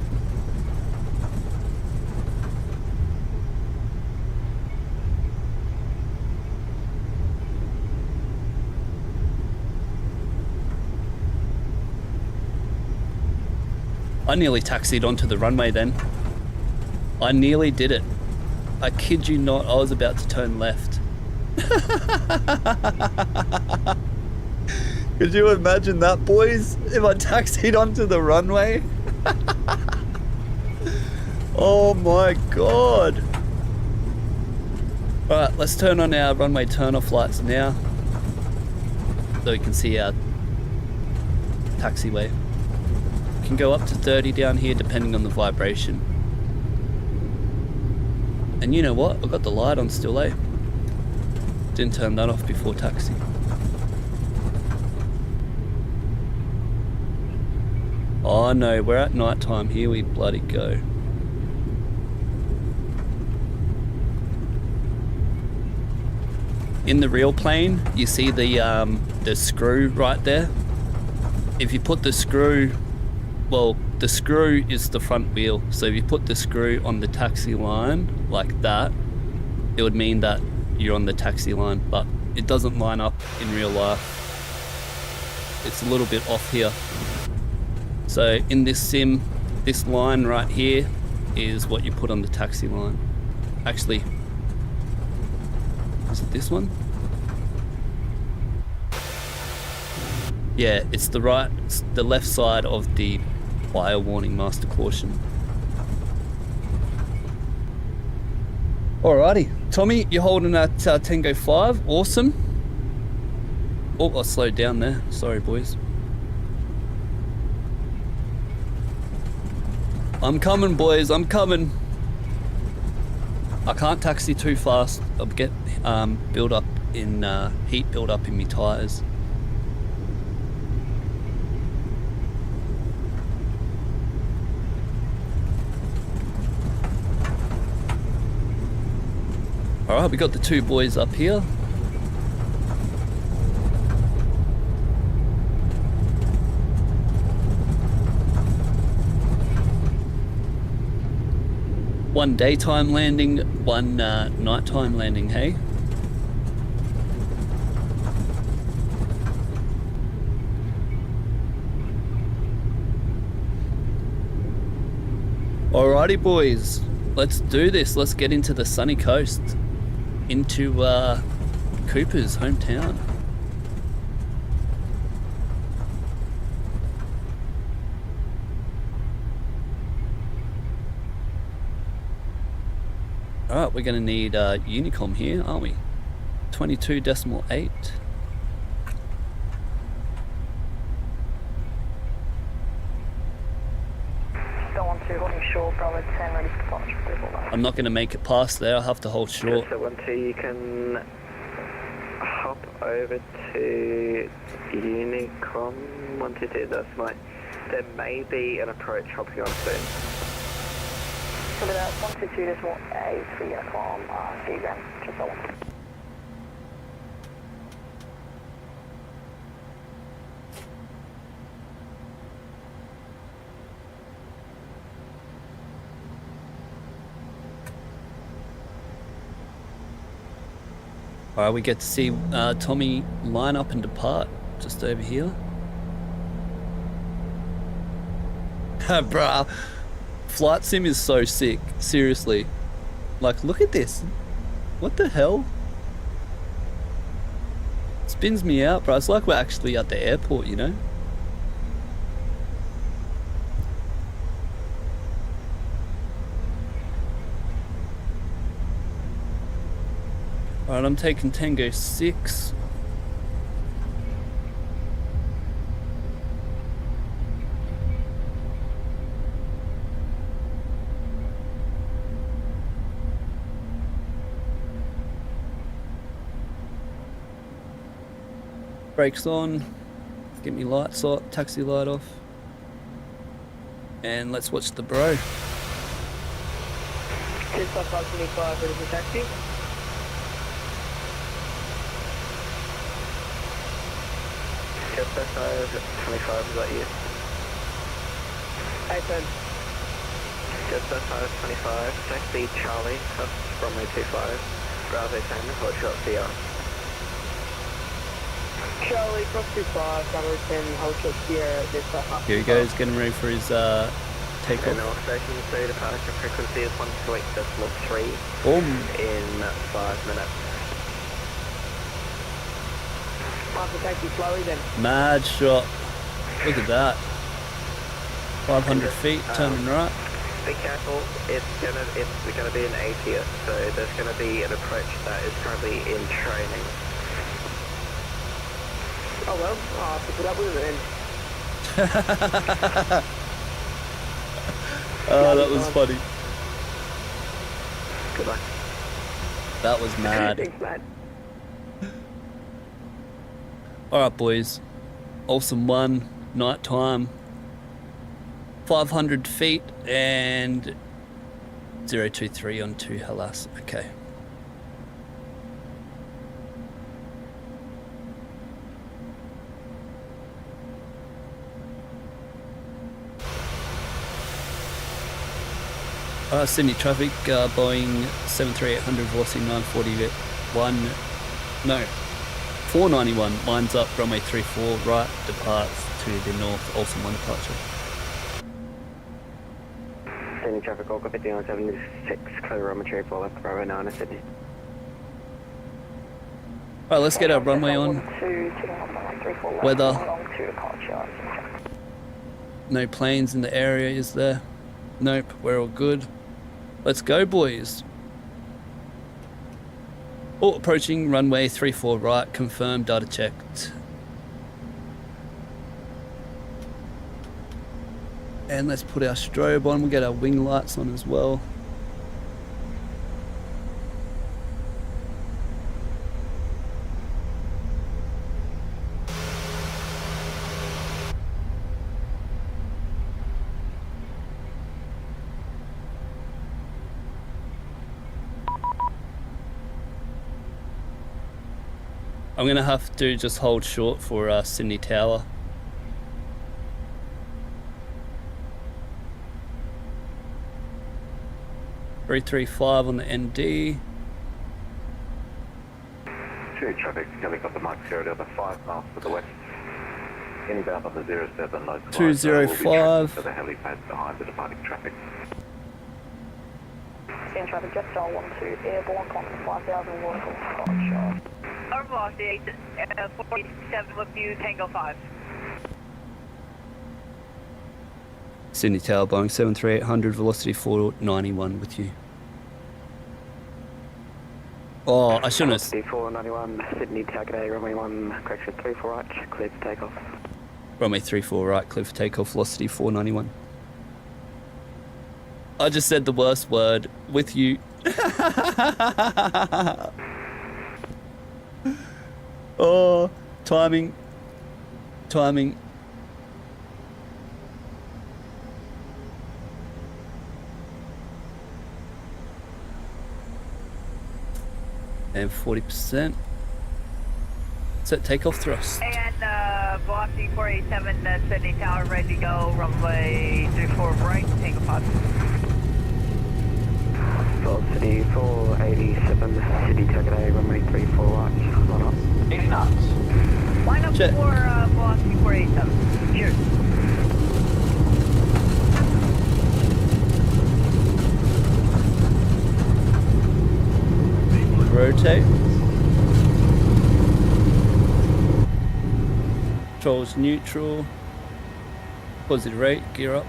I nearly taxied onto the runway then. I nearly did it. I kid you not, I was about to turn left. Could you imagine that, boys? If I taxied onto the runway? Oh my god. Alright, let's turn on our runway turn-off lights now, so we can see our taxiway. We can go up to 30 down here depending on the vibration. And you know what? I've got the light on still, eh? Didn't turn that off before taxi. Oh no, we're at night time. Here we bloody go. In the real plane, you see the screw right there. If you put the screw, well, the screw is the front wheel. So if you put the screw on the taxi line like that, it would mean that you're on the taxi line, but it doesn't line up in real life. It's a little bit off here. So in this sim, this line right here is what you put on the taxi line. Actually, is it this one? Yeah, it's the left side of the fire warning master caution. Alrighty, Tommy, you're holding at Tango 5, awesome. Oh, I slowed down there, sorry boys. I'm coming, boys, I'm coming. I can't taxi too fast. I'll get heat build up in my tyres. Alright, we got the two boys up here. One daytime landing, one nighttime landing, hey? Alrighty boys, Let's do this. Let's get into the sunny coast. Into Cooper's hometown. Alright, we're going to need Unicom here, aren't we? 22.8. I'm not going to make it past there. I'll have to hold short. So 12, you can hop over to Unicom 122. That's right. There may be an approach hopping on soon. So about 122.8 for Unicom, Brisbane, just that one. Alright, we get to see Tommy line up and depart just over here. Bruh, flight sim is so sick, seriously. Like, look at this. What the hell? Spins me out, bro. It's like we're actually at the airport, you know? Alright, I'm taking Tango 6. Brakes on. Get me lights off, taxi light off. And let's watch the bro. 255 ready for taxi. Just 25, is that you? 810. Just 25, taxi Charlie, from 25, Bravo 10, hold short CR. Charlie, cross 25, Bravo 10, hold short Sierra, this Here he goes, getting ready for his takeoff. And North Station 2 departure frequency is 128.3 in 5 minutes. Taxi slowly then. Mad shot. Look at that. 500 feet, turning right. Be careful, it's gonna be an ATS, so there's gonna be an approach that is currently in training. Oh well, I'll have to put up with it then. Oh, that was funny. Good luck. That was mad. Thanks, mate. Alright boys, awesome one, night time, 500 feet and 023 on 2 Hellas, okay. Sydney traffic, Boeing 73800, velocity 941, no. 491 lines up, runway 34 right, departs to the north, also one departure. Sydney traffic, all copy 176, clear runway 34 left, Bravo 9 at Sydney. Alright, let's get our runway on. Weather. No planes in the area, is there? Nope, we're all good. Let's go, boys. Oh, approaching runway 34 right, confirmed, data checked. And let's put our strobe on, we'll get our wing lights on as well. I'm gonna have to just hold short for Sydney Tower. .335 on the ND. Traffic, helicopter Mike Sierra Delta 5 miles to the west. Inbound on the 07, local 205. to the helipad behind the departing traffic. in traffic, jet style 12 airborne, climb 5,000 local, Scotch. Velocity 47 with you, Tango 5. Sydney Tower, Boeing 73800, velocity 491 with you. Oh, I shouldn't have... Velocity 491, Sydney Tower, g'day, runway 1, correction 34 right, clear for takeoff. Runway 34 right, clear for takeoff, velocity 491. I just said the worst word, with you. Oh, timing. Timing. And 40%. Set takeoff thrust. And velocity 487, Sydney Tower, ready to go, runway 34 right, Tango 5. Velocity 487, Sydney Tower, g'day, runway 34 right, line up. 80 knots. Line up Check. for velocity 487. Cheers. Rotate. Controls neutral. Positive rate, gear up.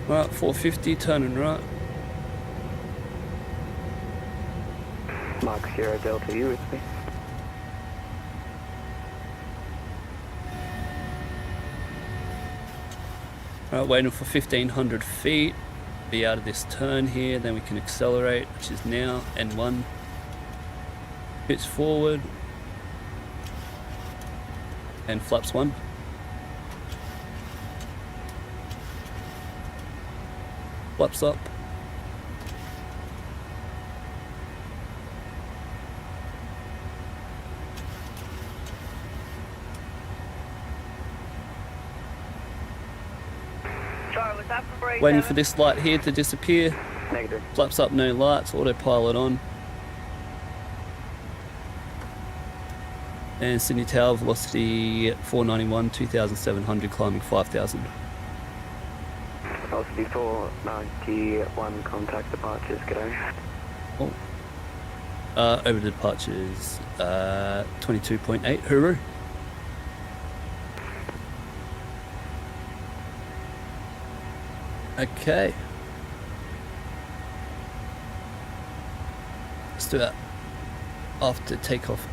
Right, 450, turning right. Mark 0 Delta, you with me? Right, waiting for 1500 feet. Be out of this turn here, then we can accelerate, which is now, N1. Pitch forward. And flaps 1. Flaps up. Sorry, was that for Waiting for this light here to disappear. Negative. Flaps up, no lights, autopilot on. And Sydney Tower, velocity 491, 2,700, climbing 5,000. Velocity 491, contact departures, g'day. Oh. Over to departures, 22.8, hooroo. Okay. Let's do that. After takeoff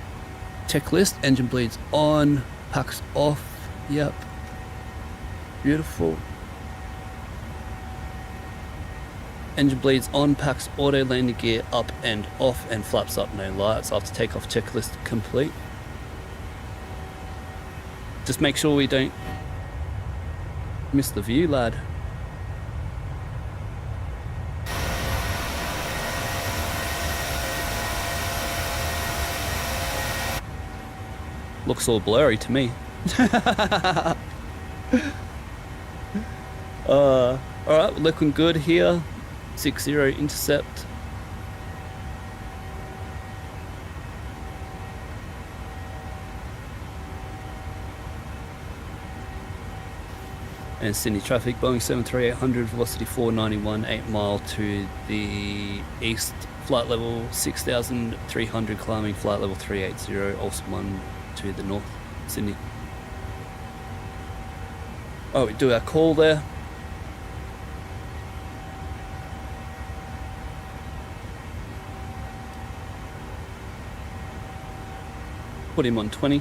checklist, engine bleeds on, packs off, yep. Beautiful. Engine bleeds on, packs auto landing gear up and off, and flaps up, no lights. After takeoff checklist complete. Just make sure we don't miss the view, lad. Looks all blurry to me. Alright, looking good here. 60 intercept. And Sydney traffic, Boeing 73800, velocity 491, 8 mile to the east, flight level 6,300, climbing flight level 380, also 1 to the north, Sydney. Oh, we do our call there. Put him on 20.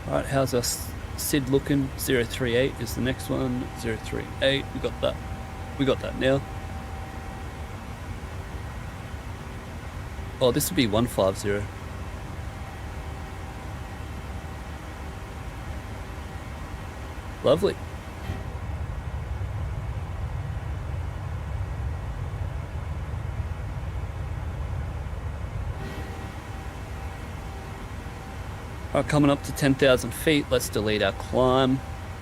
Alright, how's our SID looking? 038 is the next one. 038, we got that. We got that now. Oh, this would be 150. Lovely. Alright, coming up to 10,000 feet, let's delete our climb.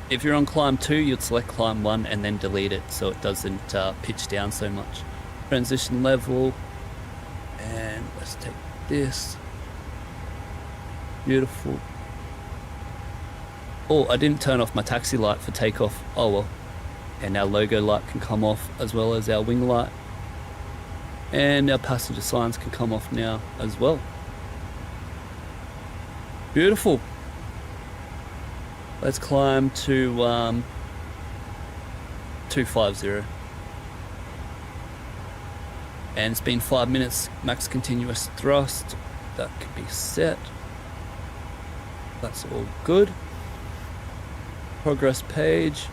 If you're on climb 2, you'd select climb 1 and then delete it so it doesn't pitch down so much. Transition level, and let's take this. Beautiful. Oh, I didn't turn off my taxi light for takeoff. Oh well. And our logo light can come off as well as our wing light. And our passenger signs can come off now as well. Beautiful. Let's climb to 250. And it's been 5 minutes, max continuous thrust. That can be set. That's all good. Progress page.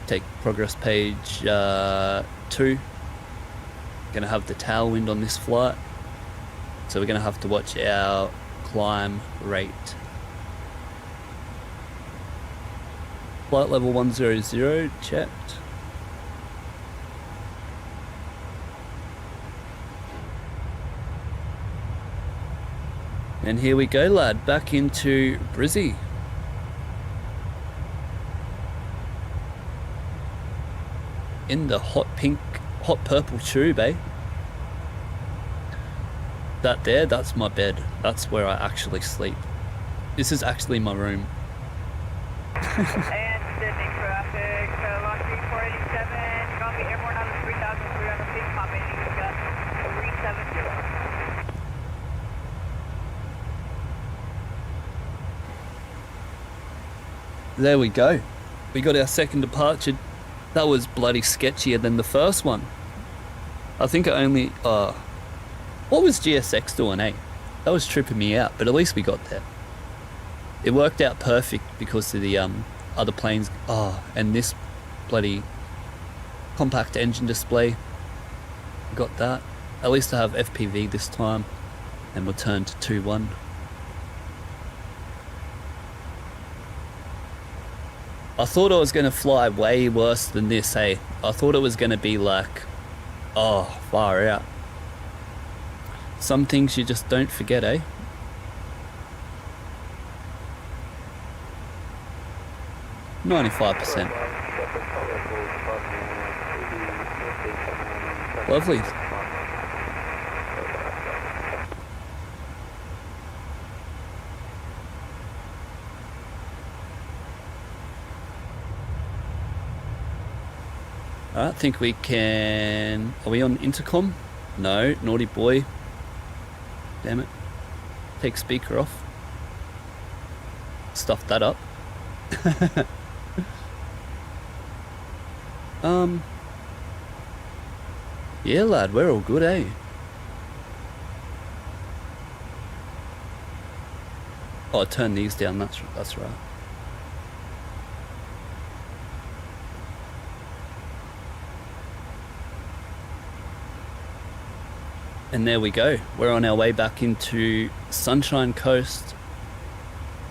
Take progress page 2. Gonna have the tailwind on this flight. So we're gonna have to watch our climb rate. Flight level 100, checked. And here we go, lad, back into Brizzy. In the hot purple tube, eh? That there, that's my bed. That's where I actually sleep. This is actually my room. And Sydney traffic, Lockheed 487, copy airborne out of 3,300 feet, copy, you got 370. There we go. We got our second departure. That was bloody sketchier than the first one. I think I only... what was GSX doing, eh? That was tripping me out, but at least we got there. It worked out perfect because of the other planes. Oh, and this bloody compact engine display. Got that. At least I have FPV this time. And we'll turn to 2-1. I thought I was going to fly way worse than this, hey. I thought it was going to be like, oh, far out. Some things you just don't forget, eh? %95%. Lovely. I think we can... Are we on intercom? No, naughty boy. Damn it. Take speaker off. Stuff that up. Yeah, lad, we're all good, eh? Oh, turn these down, that's right. And there we go. We're on our way back into Sunshine Coast.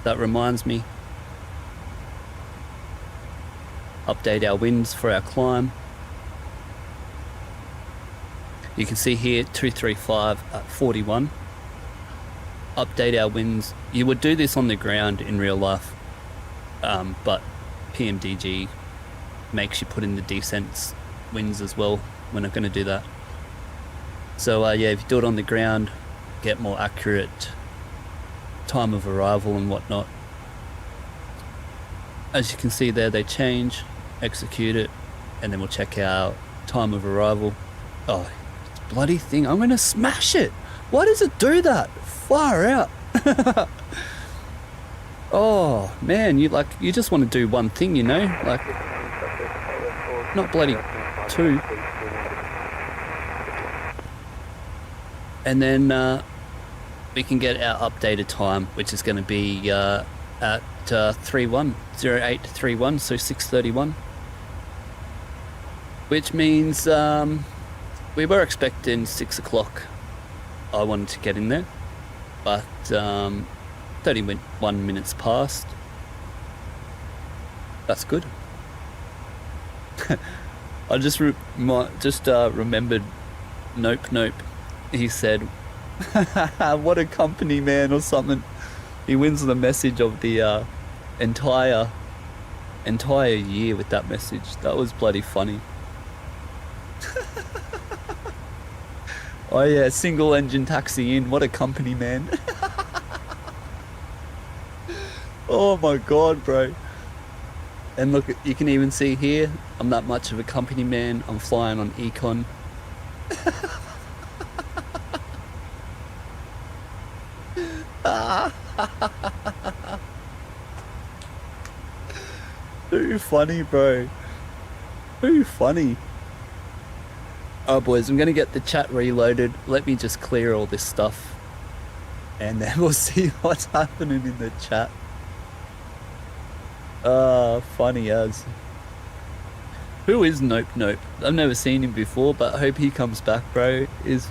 That reminds me. Update our winds for our climb. You can see here 235 at 41. Update our winds. You would do this on the ground in real life, but Pmdg makes you put in the descent winds as well. We're not going to do that. So yeah, if you do it on the ground, get more accurate time of arrival and whatnot. As you can see there, they change, execute it, and then we'll check our time of arrival. Oh, it's a bloody thing. I'm going to smash it. Why does it do that? Far out. Oh, man, you just want to do one thing, you know? Like, not bloody two. And then we can get our updated time, which is going to be at 0831, so 6:31. Which means we were expecting 6 o'clock. I wanted to get in there, but 31 minutes past. That's good. I just remembered Nope. He said, what a company, man, or something. He wins the message of the entire year with that message. That was bloody funny. Oh yeah, single engine taxi in. What a company, man. Oh my god, bro. And look, you can even see here, I'm not much of a company man. I'm flying on Econ. Too funny, bro. Too funny. Alright boys, I'm gonna get the chat reloaded. Let me just clear all this stuff. And then we'll see what's happening in the chat. Funny as. Who is Nope Nope? I've never seen him before, but I hope he comes back, bro. Is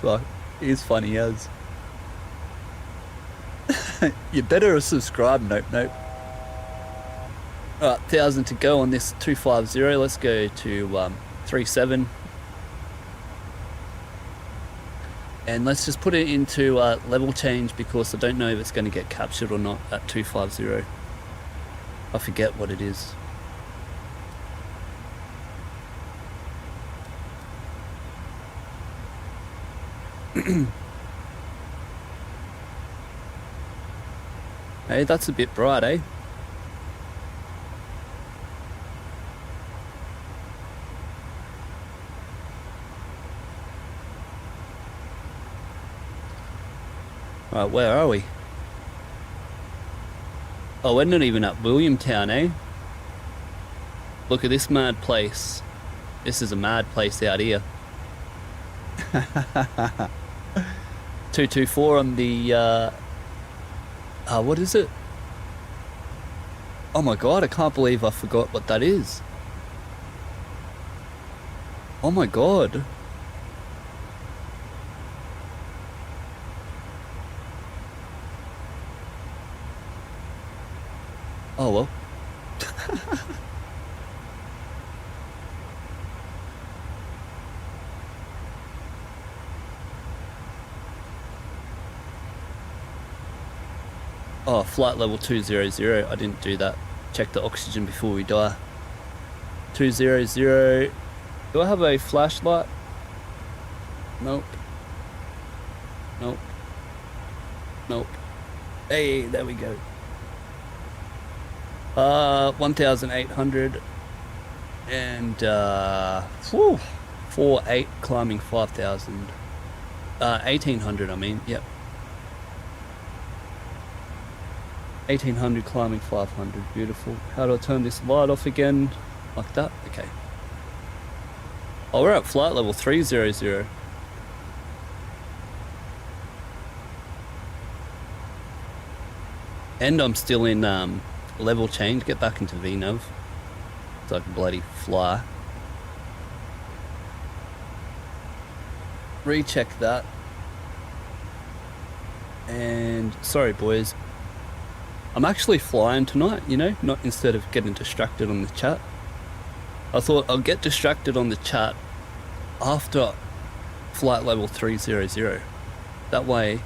funny as. You better subscribe, Nope Nope. Alright, 1,000 to go on this 250. Let's go to 37. And let's just put it into level change because I don't know if it's going to get captured or not at 250. I forget what it is. Hey, that's a bit bright, eh? Right, where are we? Oh, we're not even at Williamtown, eh? Look at this mad place. This is a mad place out here. 224 on the, what is it? Oh my god, I can't believe I forgot what that is. Oh my god. Oh well. Oh, flight level 200. I didn't do that. Check the oxygen before we die. 200. Do I have a flashlight? Nope. Nope. Nope. Hey, there we go. 1,800 and 4.8 climbing 5,000. 1,800, I mean, yep. 1,800 climbing 500, beautiful. How do I turn this light off again? Like that? Okay. Oh, we're at flight level 300. And I'm still in level change. Get back into VNav so I can bloody fly. Recheck that. And sorry boys, I'm actually flying tonight, you know, not instead of getting distracted on the chat. I thought I'll get distracted on the chat after flight level 300. That way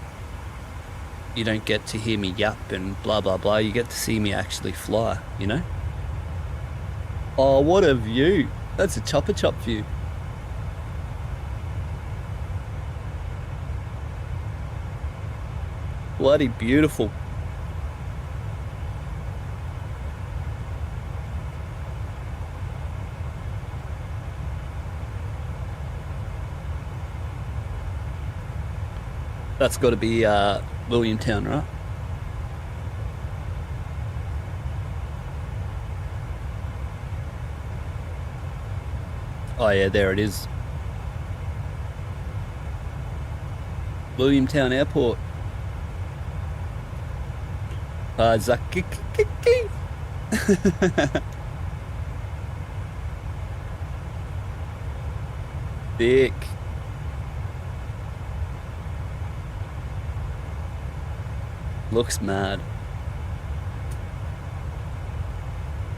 you don't get to hear me yap and blah blah blah, you get to see me actually fly, you know? Oh, what a view. That's a chopper chop view. Bloody beautiful. That's got to be Williamtown, right? Oh yeah, there it is. Williamtown Airport. Zakiki. Thick. Looks mad.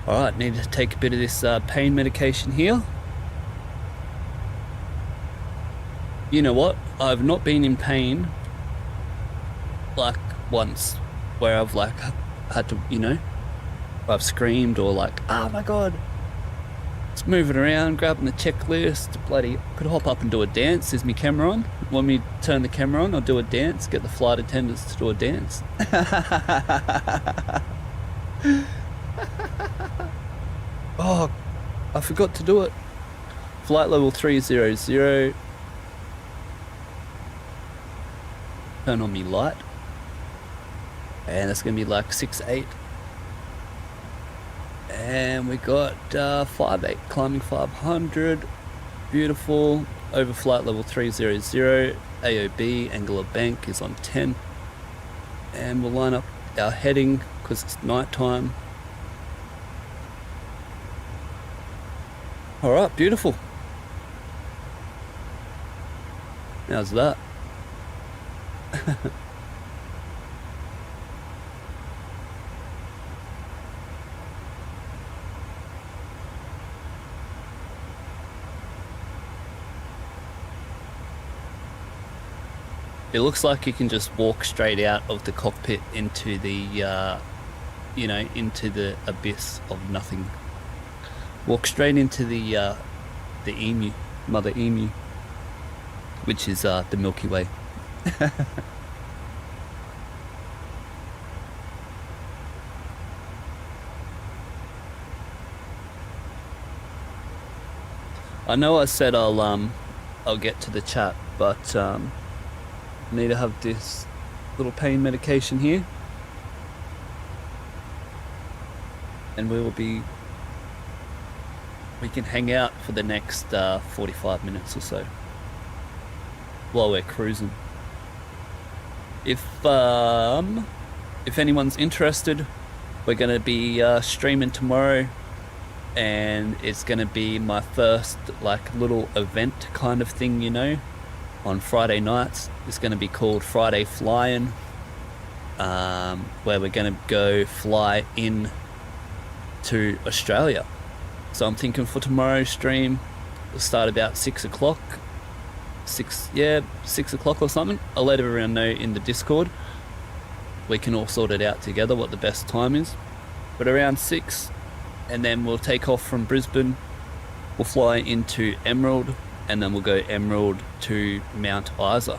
Alright, need to take a bit of this pain medication here. You know what? I've not been in pain like once where I've like had to, you know, I've screamed or like, oh my god, just moving around, grabbing the checklist, bloody, could hop up and do a dance. Is my camera on? Want me to turn the camera on? I'll do a dance, get the flight attendants to do a dance. Oh, I forgot to do it. Flight level 300. Turn on me light. And that's gonna be like 6-8. And we got 5-8 climbing 500. Beautiful. Over flight level 300. AOB, angle of bank is on 10. And we'll line up our heading because it's night time. Alright, beautiful. How's that? It looks like you can just walk straight out of the cockpit into the, you know, into the abyss of nothing. Walk straight into the emu, mother emu, which is the Milky Way. I know I said I'll get to the chat, but I need to have this little pain medication here, and we can hang out for the next 45 minutes or so while we're cruising. If anyone's interested, we're gonna be streaming tomorrow, and it's gonna be my first like little event kind of thing, you know, on Friday nights. It's gonna be called Friday Flying, where we're gonna go fly in to Australia. So I'm thinking for tomorrow's stream, we'll start about 6 o'clock. 6 o'clock or something. I'll let everyone know in the Discord. We can all sort it out together what the best time is. But around 6, and then we'll take off from Brisbane. We'll fly into Emerald, and then we'll go Emerald to Mount Isa.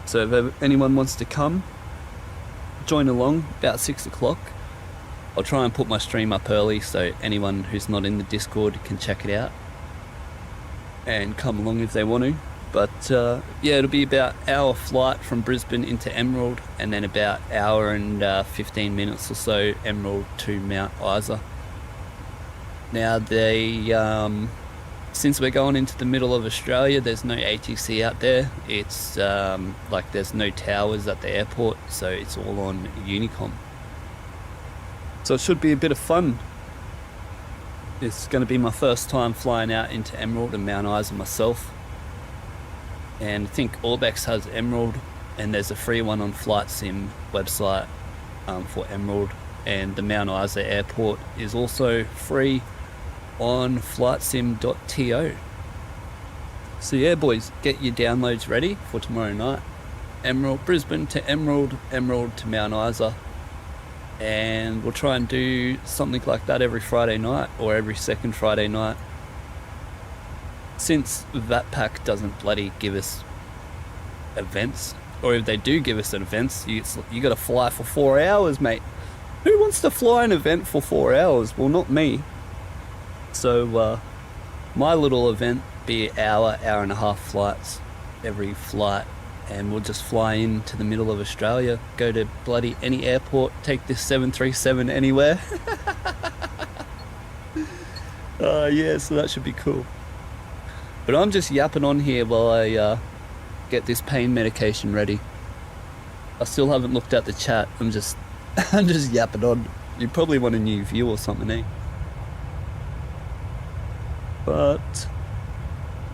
So if anyone wants to come, join along about 6 o'clock. I'll try and put my stream up early so anyone who's not in the Discord can check it out and come along if they want to. But yeah, it'll be about an hour flight from Brisbane into Emerald, and then about an hour and 15 minutes or so Emerald to Mount Isa. Now since we're going into the middle of Australia, there's no ATC out there. It's like there's no towers at the airport, so it's all on Unicom. So it should be a bit of fun. It's going to be my first time flying out into Emerald and Mount Isa myself. And I think ORBX has Emerald, and there's a free one on Flightsim website for Emerald. And the Mount Isa airport is also free on flightsim.to. So yeah, boys, get your downloads ready for tomorrow night. Emerald, Brisbane to Emerald, Emerald to Mount Isa. And we'll try and do something like that every Friday night or every second Friday night. Since Vatpac doesn't bloody give us events, or if they do give us events, you gotta fly for 4 hours, mate. Who wants to fly an event for 4 hours? Well, not me. So my little event be an hour and a half flights every flight. And we'll just fly into the middle of Australia, go to bloody any airport, take this 737 anywhere. Yeah, so that should be cool. But I'm just yapping on here while I get this pain medication ready. I still haven't looked at the chat. I'm just yapping on. You probably want a new view or something, eh? But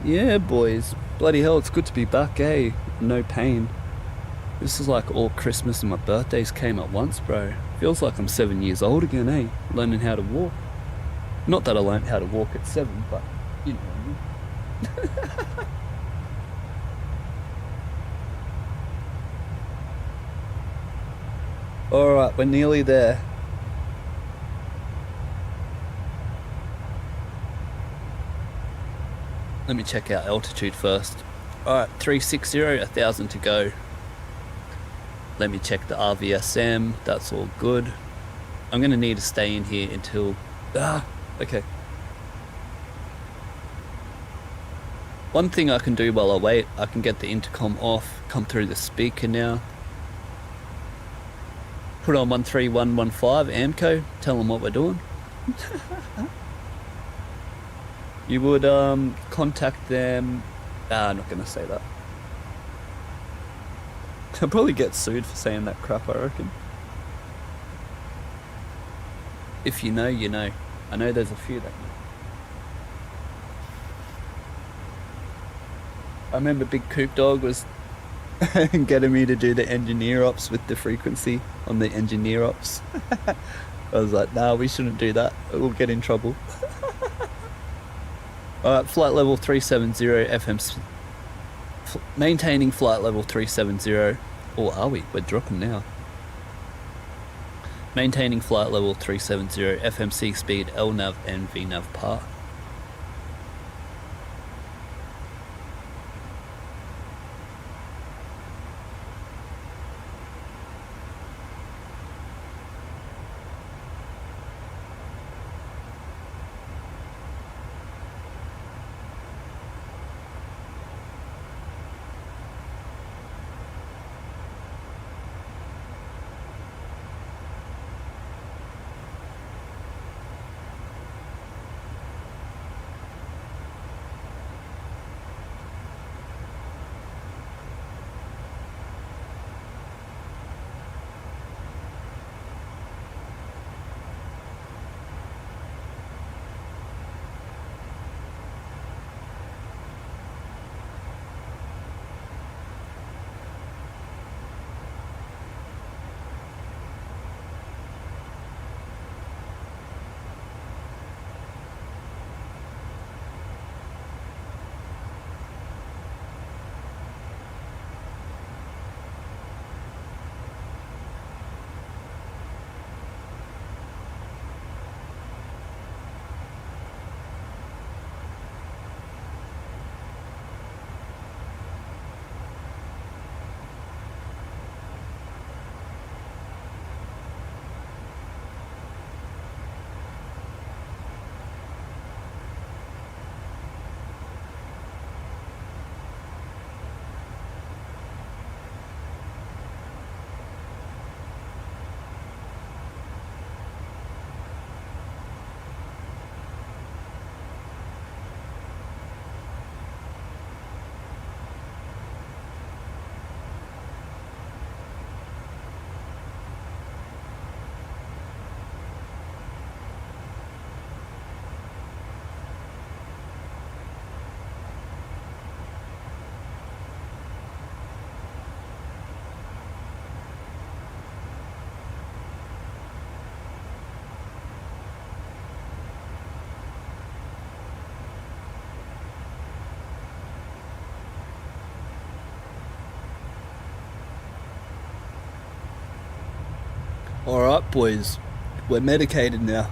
yeah, boys. Bloody hell, it's good to be back, eh? No pain. This is like all Christmas and my birthdays came at once, bro. Feels like I'm 7 years old again, eh? Learning how to walk. Not that I learned how to walk at 7, but you know what I mean. Alright, we're nearly there. Let me check our altitude first. Alright, 360, 1,000 to go. Let me check the RVSM, that's all good. I'm gonna need to stay in here until... okay. One thing I can do while I wait, I can get the intercom off, come through the speaker now. Put on 13115 AMCO, tell them what we're doing. You would contact them... I'm not gonna say that. I'll probably get sued for saying that crap, I reckon. If you know, you know. I know there's a few that know. I remember Big Coop Dog was getting me to do the engineer ops with the frequency on the engineer ops. I was like, nah, we shouldn't do that. We'll get in trouble. Alright, flight level 370 FM. Maintaining flight level 370. Or are we? We're dropping now. Maintaining flight level 370, FMC speed, LNAV and VNAV par. Alright boys, we're medicated now.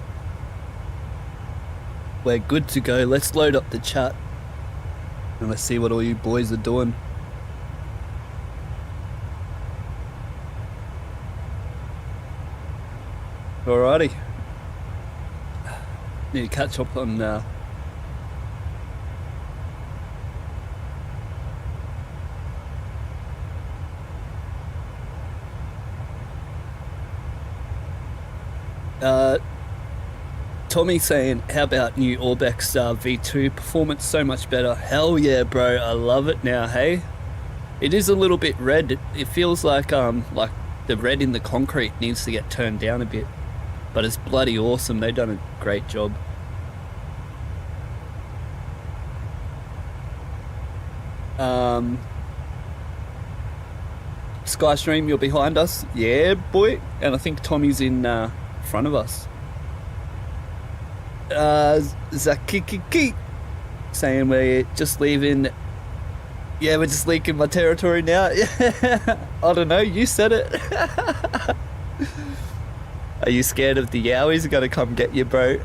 We're good to go. Let's load up the chat and let's see what all you boys are doing. Alrighty. Need to catch up on Tommy saying, how about new ORBX V2 performance so much better? Hell yeah, bro, I love it now. Hey, it is a little bit red. It feels like the red in the concrete needs to get turned down a bit, but it's bloody awesome. They've done a great job. Skystream, you're behind us. Yeah, boy. And I think Tommy's in front of us. Zakikiki saying we're just leaving. Yeah, we're just leaking my territory now. I don't know, you said it. Are you scared of the Yowies? Gonna come get you, bro.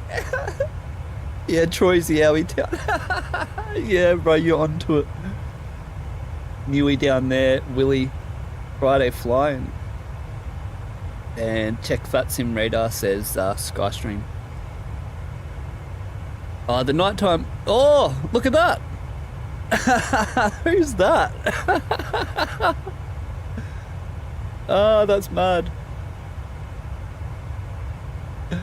Yeah, Troy's Yowie town. Yeah, bro, you're onto it. Newy down there, Willie, Friday flying. And check Vatsim radar says Skystream. The nighttime. Oh, look at that. Who's that? Oh, that's mad. I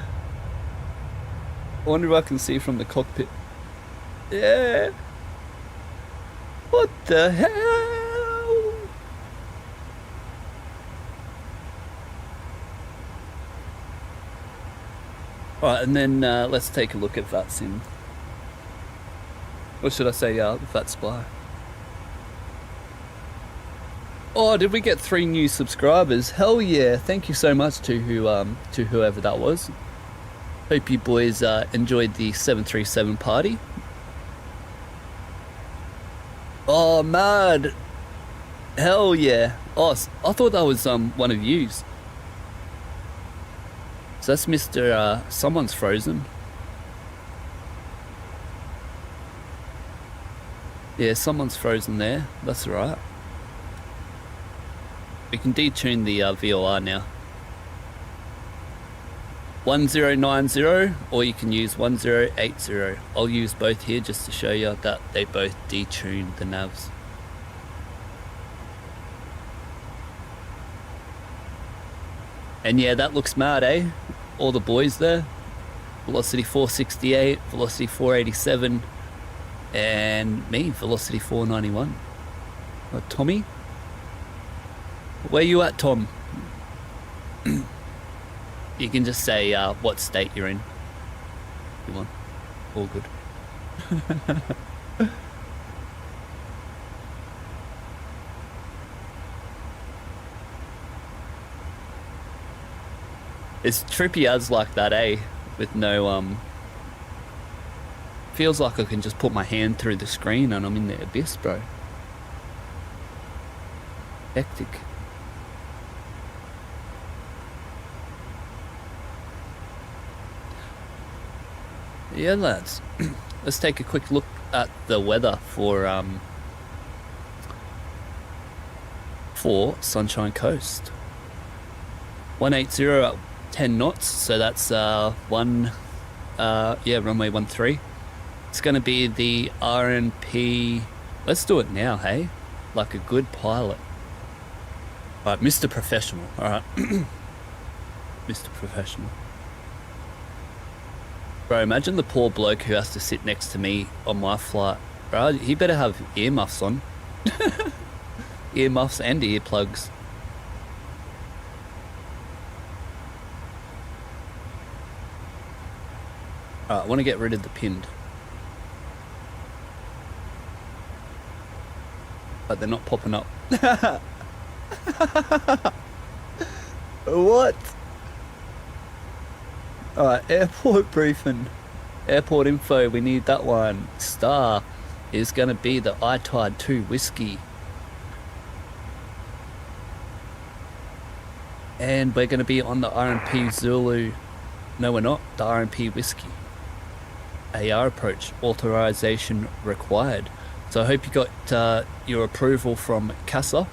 wonder if I can see from the cockpit. Yeah. What the hell? Alright, and then let's take a look at Vatsim. Or should I say Vatspy? Oh, did we get 3 new subscribers? Hell yeah! Thank you so much to whoever that was. Hope you boys enjoyed the 737 party. Oh, mad! Hell yeah! Oh, I thought that was one of yous. So that's Mr. Someone's frozen. Yeah, someone's frozen there. That's alright. We can detune the VOR now. 1090, or you can use 1080. I'll use both here just to show you that they both detune the navs. And yeah, that looks mad, eh? All the boys there. Velocity 468, velocity 487, and me, velocity 491. Tommy? Where you at, Tom? You can just say what state you're in. You want? All good. It's trippy as like that, eh? With no feels like I can just put my hand through the screen and I'm in the abyss, bro. Hectic. Yeah, lads. Let's take a quick look at the weather for Sunshine Coast. 180 at 10 knots, so that's runway 13. It's going to be the RNP. Let's do it now, hey? Like a good pilot. Alright, Mr. Professional. Alright. Mr. Professional. Bro, imagine the poor bloke who has to sit next to me on my flight. Bro, he better have earmuffs on. Earmuffs and earplugs. Alright, I want to get rid of the pinned. But they're not popping up. What? Alright, airport briefing. Airport info, we need that one. Star is going to be the ITIDE 2 whiskey. And we're going to be on the RMP Zulu. No, we're not. The RMP whiskey. AR approach. Authorization required. So I hope you got your approval from CASA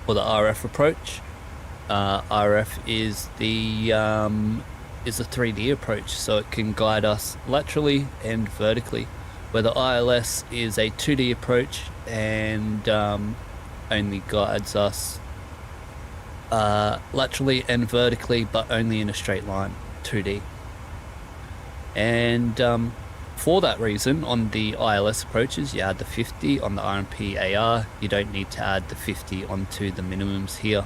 for the RF approach. RF is the is a 3D approach, so it can guide us laterally and vertically, where the ILS is a 2D approach and only guides us laterally and vertically, but only in a straight line, 2D. And for that reason, on the ILS approaches, you add the 50. On the RMP AR, you don't need to add the 50 onto the minimums here.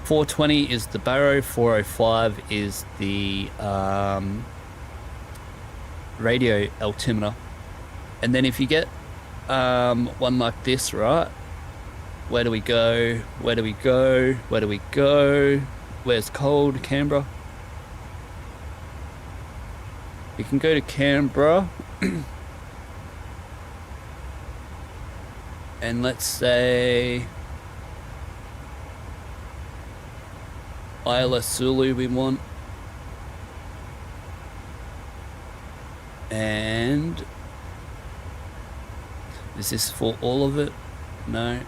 420 is the baro, 405 is the radio altimeter. And then if you get one like this, right, where do we go, where do we go, where do we go, where's cold? Canberra. You can go to Canberra and let's say ILS Zulu we want. And is this for all of it? No.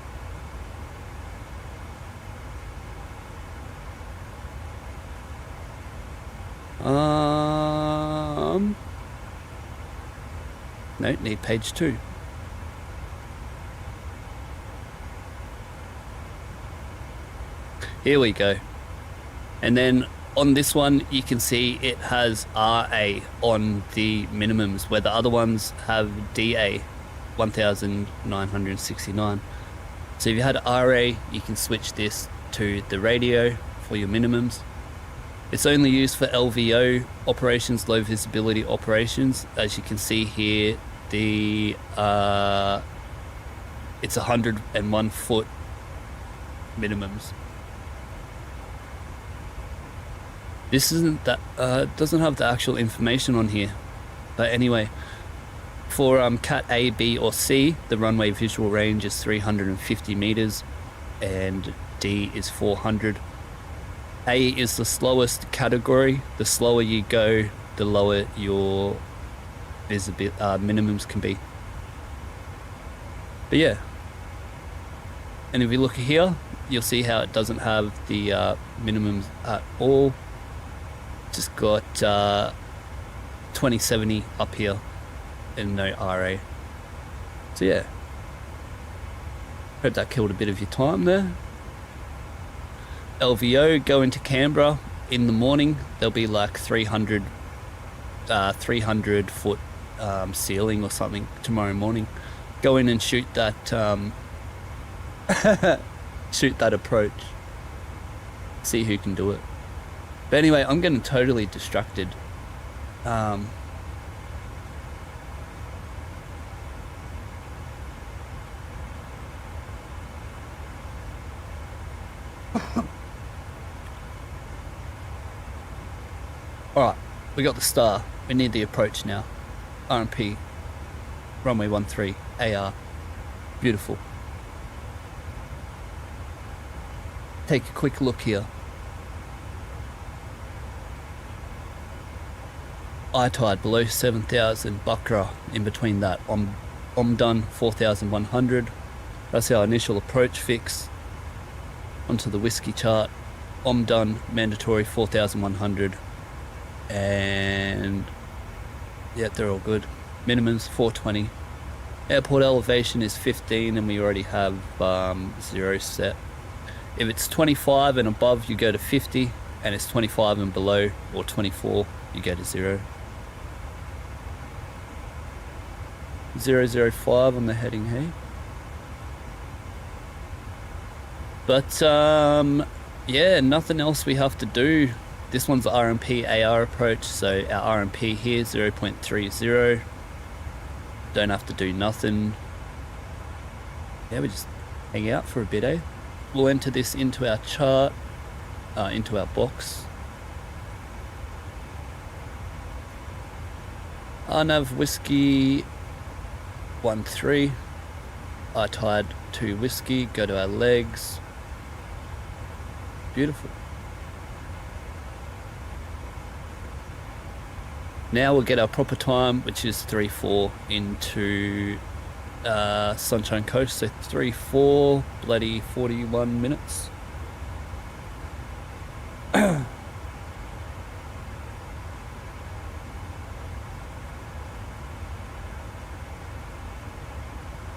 No, need page 2. Here we go. And then on this one, you can see it has RA on the minimums, where the other ones have DA, 1969. So if you had RA, you can switch this to the radio for your minimums. It's only used for LVO operations, low visibility operations. As you can see here, the it's 101 foot minimums. This isn't that doesn't have the actual information on here, but anyway, for Cat A, B, or C, the runway visual range is 350 meters, and D is 400. A is the slowest category. The slower you go, the lower your minimums can be. But yeah, and if you look here, you'll see how it doesn't have the minimums at all. Just got 2070 up here and no RA. So yeah, hope that killed a bit of your time there. LVO, go into Canberra in the morning. There'll be like 300 foot ceiling or something tomorrow morning. Go in and shoot that shoot that approach. See who can do it. But anyway, I'm getting totally distracted. Alright, we got the star. We need the approach now. RMP, runway 13, AR. Beautiful. Take a quick look here. I-tide below 7,000, Buckra in between that. I'm done 4,100. That's our initial approach fix. Onto the whiskey chart. I'm done, mandatory 4,100. And yeah, they're all good. Minimums 420. Airport elevation is 15 and we already have 0 set. If it's 25 and above, you go to 50, and it's 25 and below or 24, you go to 0. 005 on the heading, hey? But yeah, nothing else we have to do. This one's the RMP AR approach, so our RMP here 0.30. Don't have to do nothing. Yeah, we just hang out for a bit, eh? We'll enter this into our chart, into our box. RNAV whiskey 13. I-tide 2 whiskey, go to our legs. Beautiful. Now we'll get our proper time, which is 3-4 into Sunshine Coast. So 3-4, bloody 41 minutes.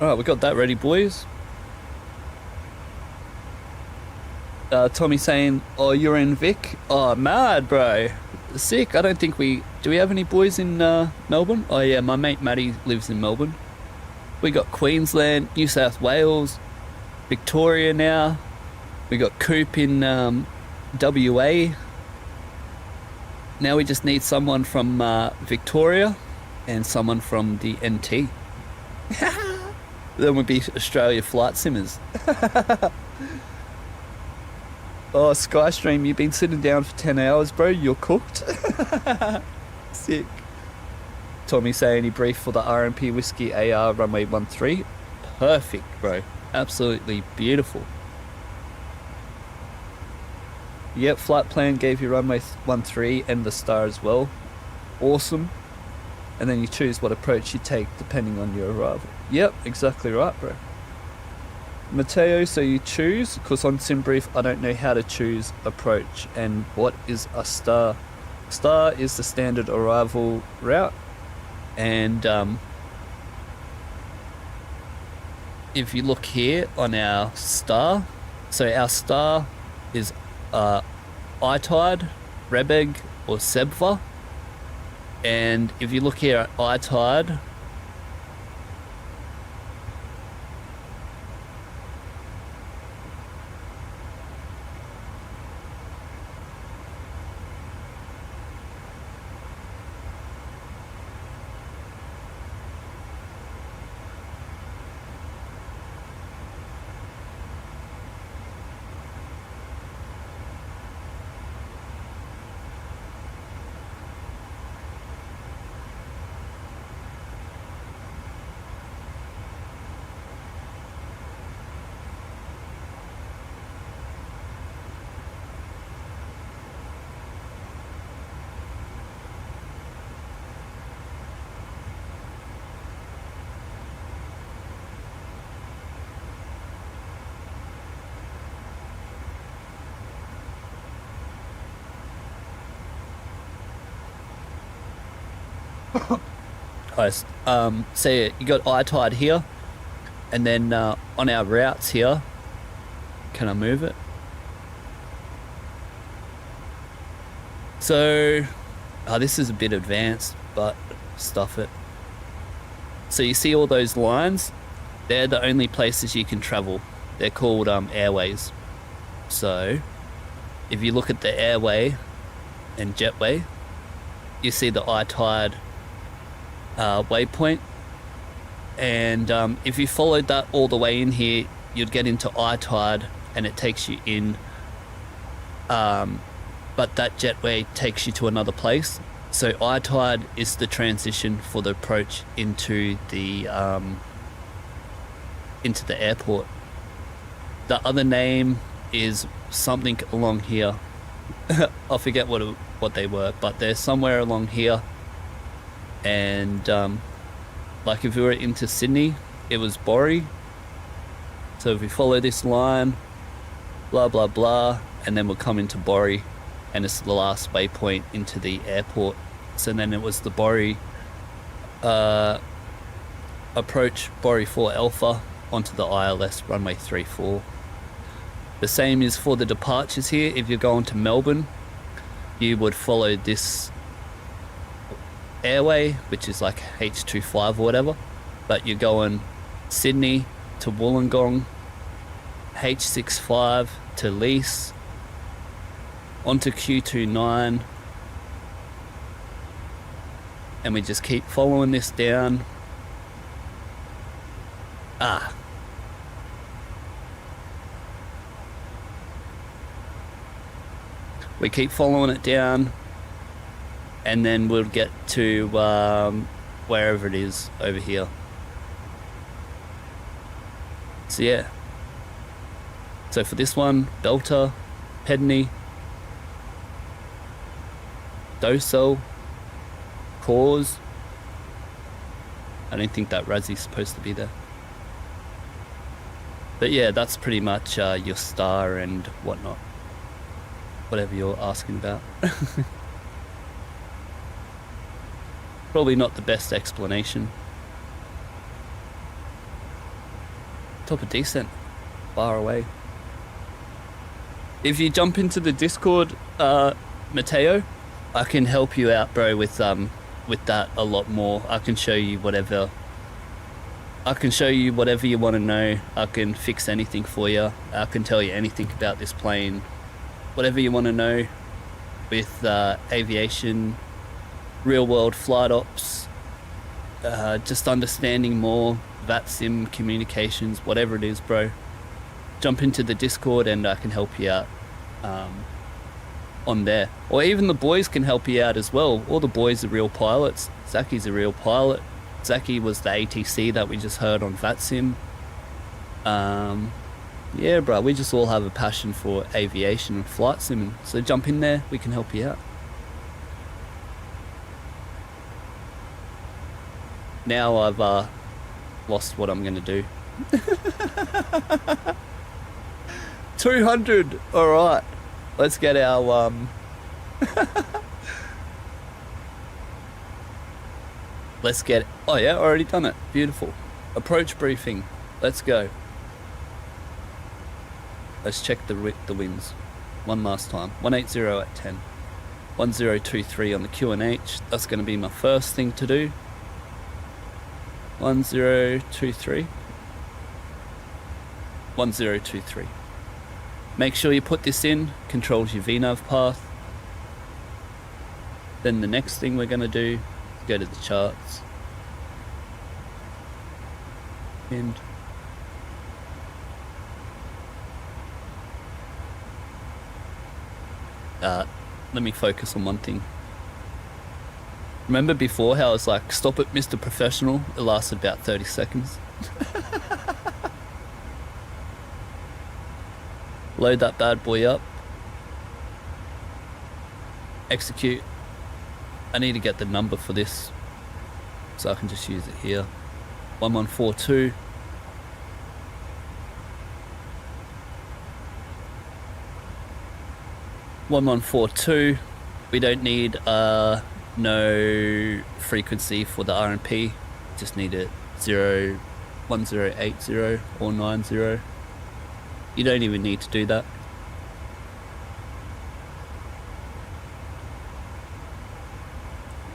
Alright, we got that ready, boys. Tommy saying, oh, you're in Vic? Oh, mad, bro. Sick. I don't think do we have any boys in Melbourne? Oh yeah, my mate Matty lives in Melbourne. We got Queensland, New South Wales, Victoria now. We got Coop in WA. Now we just need someone from Victoria and someone from the NT. Then we'll be Australia flight simmers. Oh, Skystream, you've been sitting down for 10 hours, bro. You're cooked. Sick. Tommy saying he briefed for the RMP Whiskey AR runway 13. Perfect, bro. Absolutely beautiful. Yep, flight plan gave you runway 13 and the star as well. Awesome. And then you choose what approach you take depending on your arrival. Yep, exactly right, bro. Mateo, so you choose, because on SimBrief I don't know how to choose approach. And what is a star? Star is the standard arrival route. And if you look here on our star, so our star is ITIDE, Rebeg or Sebva. And if you look here at ITIDE, so you got ITIDE here, and then on our routes here, can I move it? So, this is a bit advanced, but stuff it. So you see all those lines? They're the only places you can travel. They're called airways. So, if you look at the airway and jetway, you see the ITIDE waypoint, and if you followed that all the way in here, you'd get into ITIDE and it takes you in, but that jetway takes you to another place. So ITIDE is the transition for the approach into the airport. The other name is something along here. I forget what they were, but they're somewhere along here. And like if we were into Sydney, it was Borry. So if we follow this line, blah blah blah, and then we'll come into Borry, and it's the last waypoint into the airport. So then it was the Borry approach, Borry 4 Alpha onto the ILS runway 34. The same is for the departures here. If you're going to Melbourne, you would follow this airway, which is like H25 or whatever, but you're going Sydney to Wollongong, H65 to Lease, onto Q29, and we just keep following this down. We keep following it down, and then we'll get to wherever it is over here. So yeah. So for this one, Delta, Pedney, Docel, Cause. I don't think that Razzie's supposed to be there. But yeah, that's pretty much your star and whatnot. Whatever you're asking about. Probably not the best explanation. Top of decent. Far away. If you jump into the Discord, Mateo, I can help you out, bro, with that a lot more. I can show you whatever. I can show you whatever you want to know. I can fix anything for you. I can tell you anything about this plane. Whatever you want to know with aviation, real world flight ops, just understanding more, Vatsim Communications, whatever it is, bro. Jump into the Discord and I can help you out on there. Or even the boys can help you out as well. All the boys are real pilots. Zaki's a real pilot. Zaki was the ATC that we just heard on Vatsim. Yeah, bro, we just all have a passion for aviation and flight simming. So jump in there, we can help you out. Now I've lost what I'm going to do. 200. All right, let's get our let's get. Oh yeah, already done it. Beautiful. Approach briefing. Let's go. Let's check the winds one last time. 180 at 10. 1023 on the QNH. That's going to be my first thing to do. 1023. 1023. Make sure you put this in. Controls your VNAV path. Then the next thing we're going to do is go to the charts. And let me focus on one thing. Remember before how I was like, stop it, Mr. Professional? It lasted about 30 seconds. Load that bad boy up. Execute. I need to get the number for this, so I can just use it here. 1142. We don't need no frequency for the RMP. Just need it 1080 or 90. You don't even need to do that.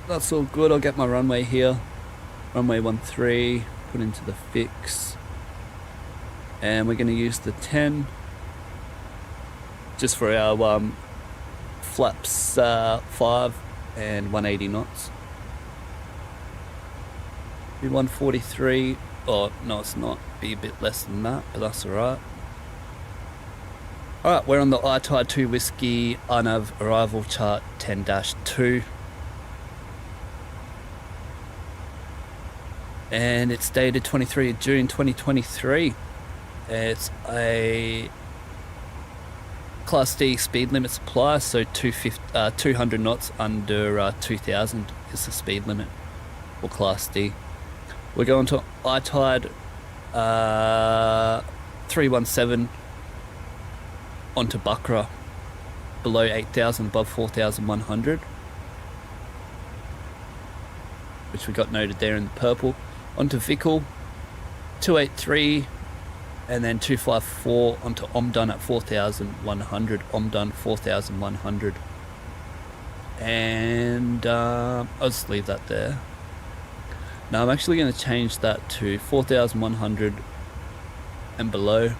That's all good. I'll get my runway here. Runway 13, put into the fix. And we're going to use the 10 just for our flaps 5 and 180 knots. Be 143. Oh, no, it's not. Be a bit less than that, but that's alright. Alright, we're on the ITIDE 2 Whiskey RNAV arrival chart 10-2. And it's dated 23 of June 2023. It's a Class D speed limit supply, so 200 knots under 2000 is the speed limit for Class D. We're going to ITIDE 317 onto Buckra, below 8,000, above 4,100, which we got noted there in the purple. Onto Vickle 283, and then 254 onto Omdun at 4,100. Omdun 4,100, and I'll just leave that there. Now I'm actually going to change that to 4,100 and below.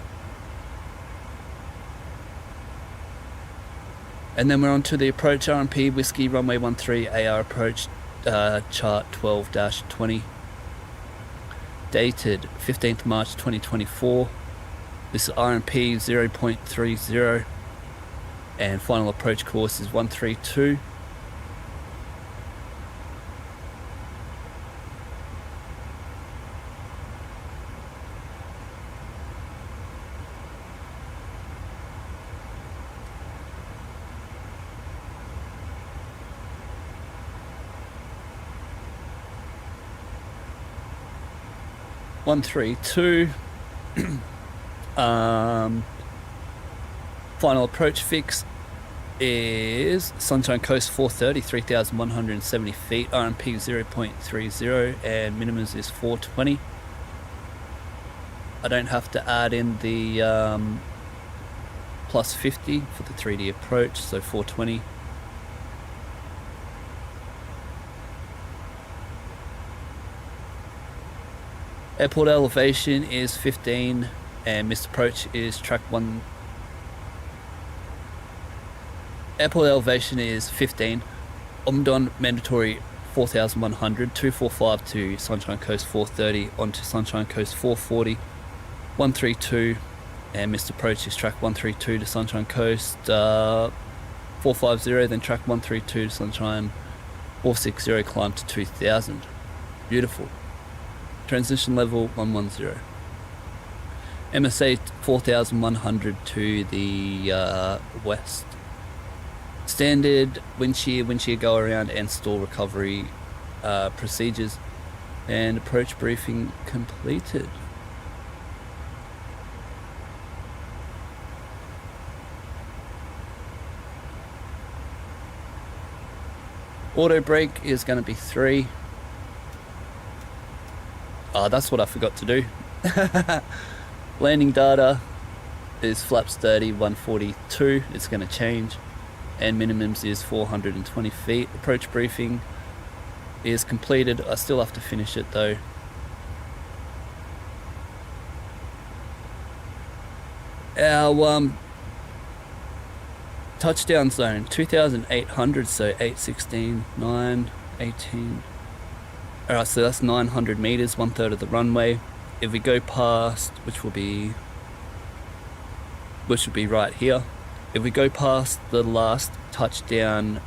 And then we're on to the approach RMP Whiskey runway 13 AR approach chart 12-20. Dated 15th March 2024. This is RMP 0.30 and final approach course is 132. Final approach fix is Sunshine Coast 430, 3,170 feet, RMP 0.30, and minimums is 420. I don't have to add in the plus 50 for the 3D approach, so 420. Airport elevation is 15 and missed approach is track 1. Airport elevation is 15. Omdon mandatory 4,100, 245 to Sunshine Coast 430 onto Sunshine Coast 440, 132, and missed approach is track 132 to Sunshine Coast 450, then track 132 to Sunshine 460, climb to 2,000. Beautiful. Transition level 110. MSA 4100 to the west. Standard wind shear go around and stall recovery procedures, and approach briefing completed. Auto brake is going to be 3. Oh, that's what I forgot to do. Landing data is flaps 30, 142. It's going to change. And minimums is 420 feet. Approach briefing is completed. I still have to finish it though. Our touchdown zone 2,800, so 816, 9, 18. Alright, so that's 900 meters, 1/3 of the runway. If we go past, which would be right here. If we go past the last touchdown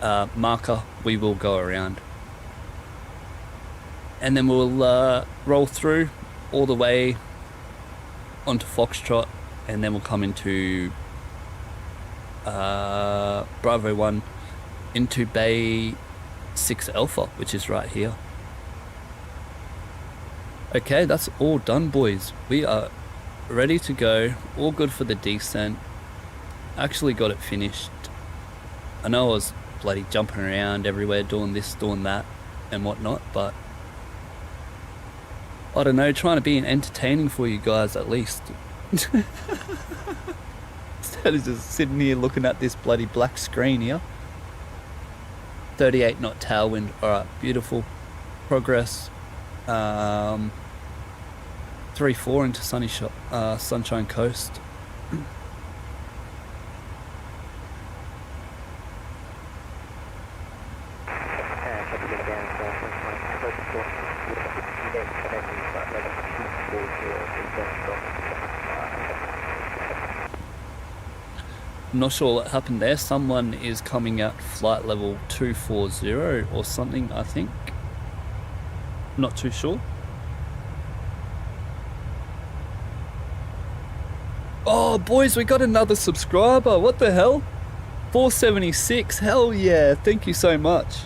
marker, we will go around. And then we'll roll through all the way onto Foxtrot, and then we'll come into Bravo 1 into Bay 6 Alpha, which is right here. Okay, that's all done, boys. We are ready to go. All good for the descent. Actually got it finished. I know I was bloody jumping around everywhere doing this, doing that and whatnot, but I don't know, trying to be entertaining for you guys at least. Instead of just sitting here looking at this bloody black screen here. 38 knot tailwind. Alright, beautiful. Progress. 3-4 into Sunshine Coast. I'm not sure what happened there. Someone is coming out flight level 240 or something, I think. Not too sure. Oh, boys, we got another subscriber. What the hell? 476. Hell yeah. Thank you so much.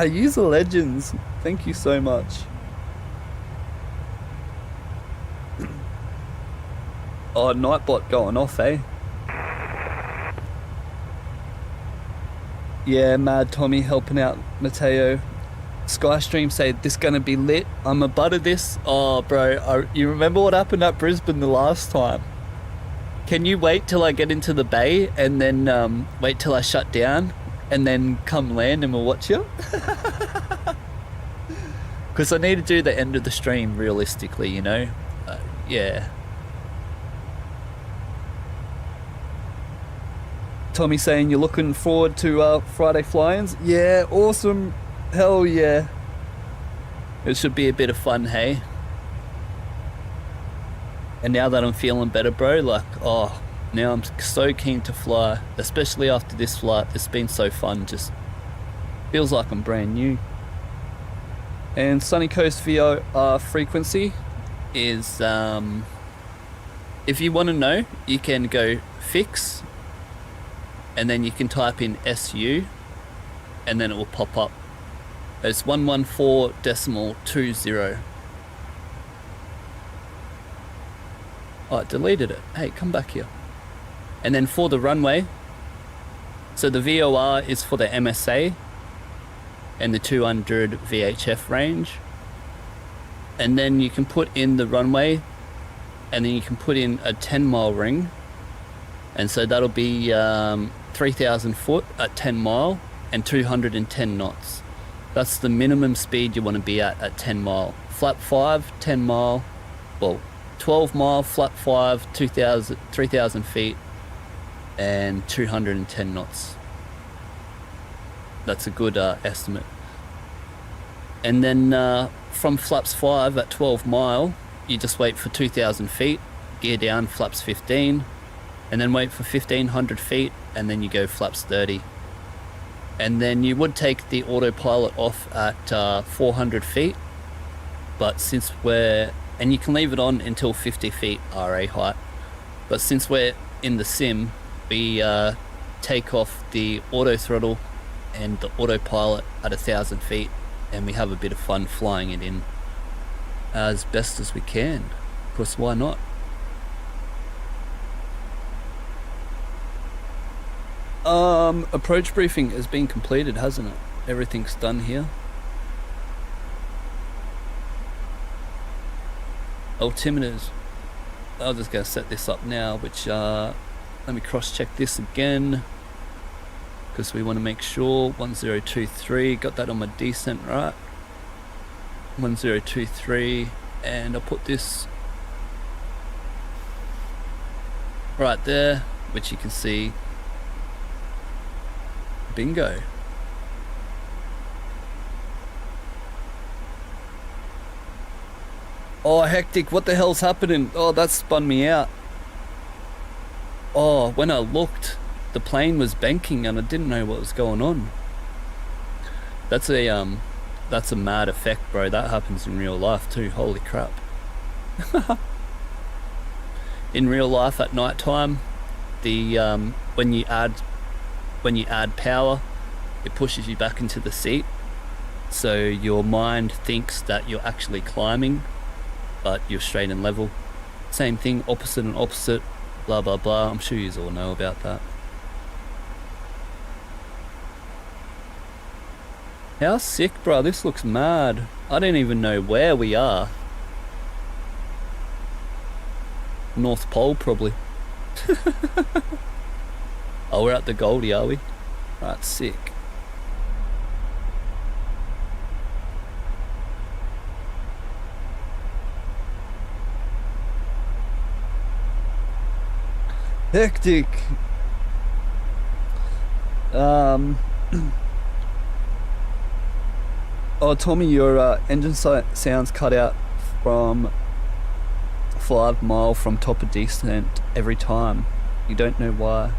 User legends. Thank you so much. Oh, Nightbot going off, eh? Yeah, Mad Tommy helping out Mateo. Skystream said, this gonna be lit. I'm a butt of this. Oh, bro, you remember what happened at Brisbane the last time? Can you wait till I get into the bay and then wait till I shut down and then come land and we'll watch you? Because I need to do the end of the stream realistically, you know? Yeah. Tommy saying you're looking forward to Friday fly-ins? Yeah, awesome. Hell yeah. It should be a bit of fun, hey? And now that I'm feeling better, bro, like, oh, now I'm so keen to fly, especially after this flight. It's been so fun, just feels like I'm brand new. And Sunny Coast VO frequency is, if you want to know, you can go fix, and then you can type in SU, and then it will pop up. It's 114.20. Oh, it deleted it. Hey, come back here. And then for the runway, so the VOR is for the MSA and the 200 VHF range. And then you can put in the runway, and then you can put in a 10-mile ring. And so that'll be 3,000 foot at 10 mile and 210 knots. That's the minimum speed you want to be at 10 mile. Flap 5, 10 mile, well, 12 mile, flap 5, 3,000 feet and 210 knots. That's a good estimate. And then from flaps 5 at 12 mile, you just wait for 2,000 feet, gear down flaps 15, and then wait for 1,500 feet, and then you go flaps 30. And then you would take the autopilot off at 400 feet, but since we're and you can leave it on until 50 feet RA height. But since we're in the sim, we take off the auto throttle and the autopilot at 1,000 feet, and we have a bit of fun flying it in as best as we can. Of course, why not? Approach briefing has been completed, hasn't it? Everything's done here. Altimeters. I'm just going to set this up now, which let me cross check this again, because we want to make sure 1023, got that on my descent right. 1023, and I'll put this right there, which you can see. Bingo. Oh, hectic, what the hell's happening? Oh, that spun me out. Oh, when I looked, the plane was banking and I didn't know what was going on. That's a mad effect, bro. That happens in real life too. Holy crap. In real life at night time, the when you add power, it pushes you back into the seat, so your mind thinks that you're actually climbing, but you're straight and level. Same thing, opposite and opposite, blah blah blah. I'm sure you all know about that. How sick, bro. This looks mad. I don't even know where we are. North Pole, probably. Oh, we're at the Goldie, are we? Right, sick. Hectic. Oh, Tommy, your engine sounds cut out from 5 mile from top of descent every time. You don't know why.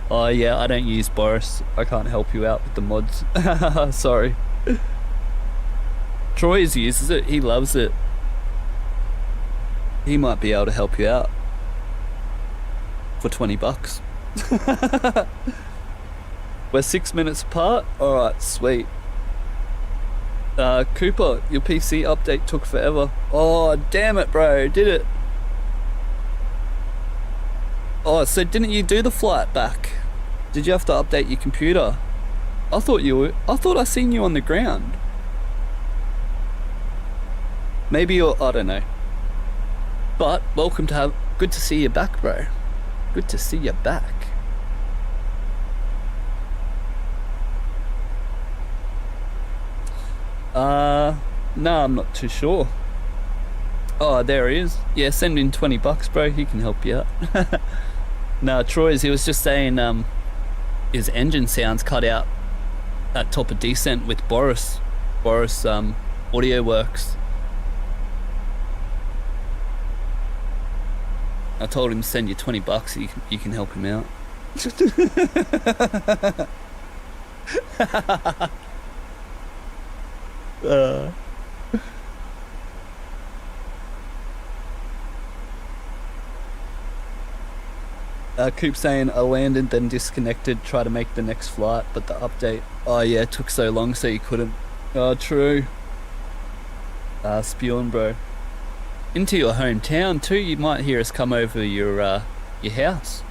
Oh yeah, I don't use Boris. I can't help you out with the mods. Sorry. Troy uses it. He loves it. He might be able to help you out for $20. We're 6 minutes apart. Alright, sweet. Cooper, your PC update took forever. Oh, damn it, bro. Did it? Oh, so didn't you do the flight back? Did you have to update your computer? I thought I seen you on the ground. Maybe you're, I don't know. But welcome to good to see you back, bro. Good to see you back. No, I'm not too sure. Oh, there he is. Yeah, send in $20, bro. He can help you out. No, Troy's, he was just saying his engine sounds cut out at top of descent with Boris. Boris Audio Works. I told him to send you $20 so you can help him out. Coop saying I landed then disconnected, try to make the next flight, but the update, oh yeah, it took so long so you couldn't. Oh, true. Spion, bro. Into your hometown too, you might hear us come over your house.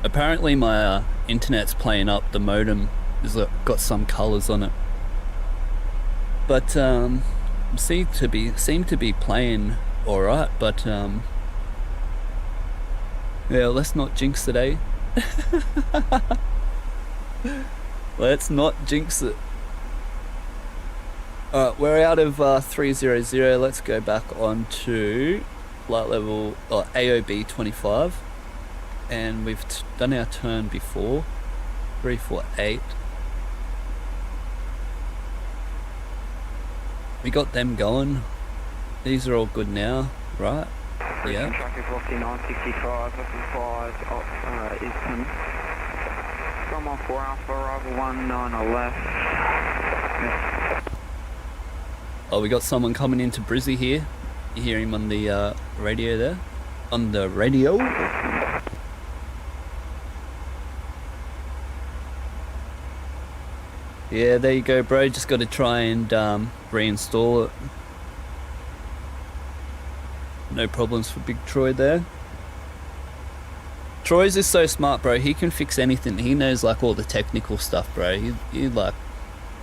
Apparently my internet's playing up, the modem has got some colours on it. But seem to be playing alright, but yeah, let's not jinx it, eh? Let's not jinx it. Alright, we're out of 300, let's go back on to flight level AOB 25. And we've done our turn before. 348. We got them going. These are all good now, right? Yeah. Traffic velocity 965, looking 5 Eastern. Come on 4 Alpha, arrival 19 on left. Oh, we got someone coming into Brizzy here. You hear him on the radio there? On the radio? Yeah, there you go, bro. Just got to try and reinstall it. No problems for Big Troy there. Troy's is so smart, bro. He can fix anything. He knows like all the technical stuff, bro.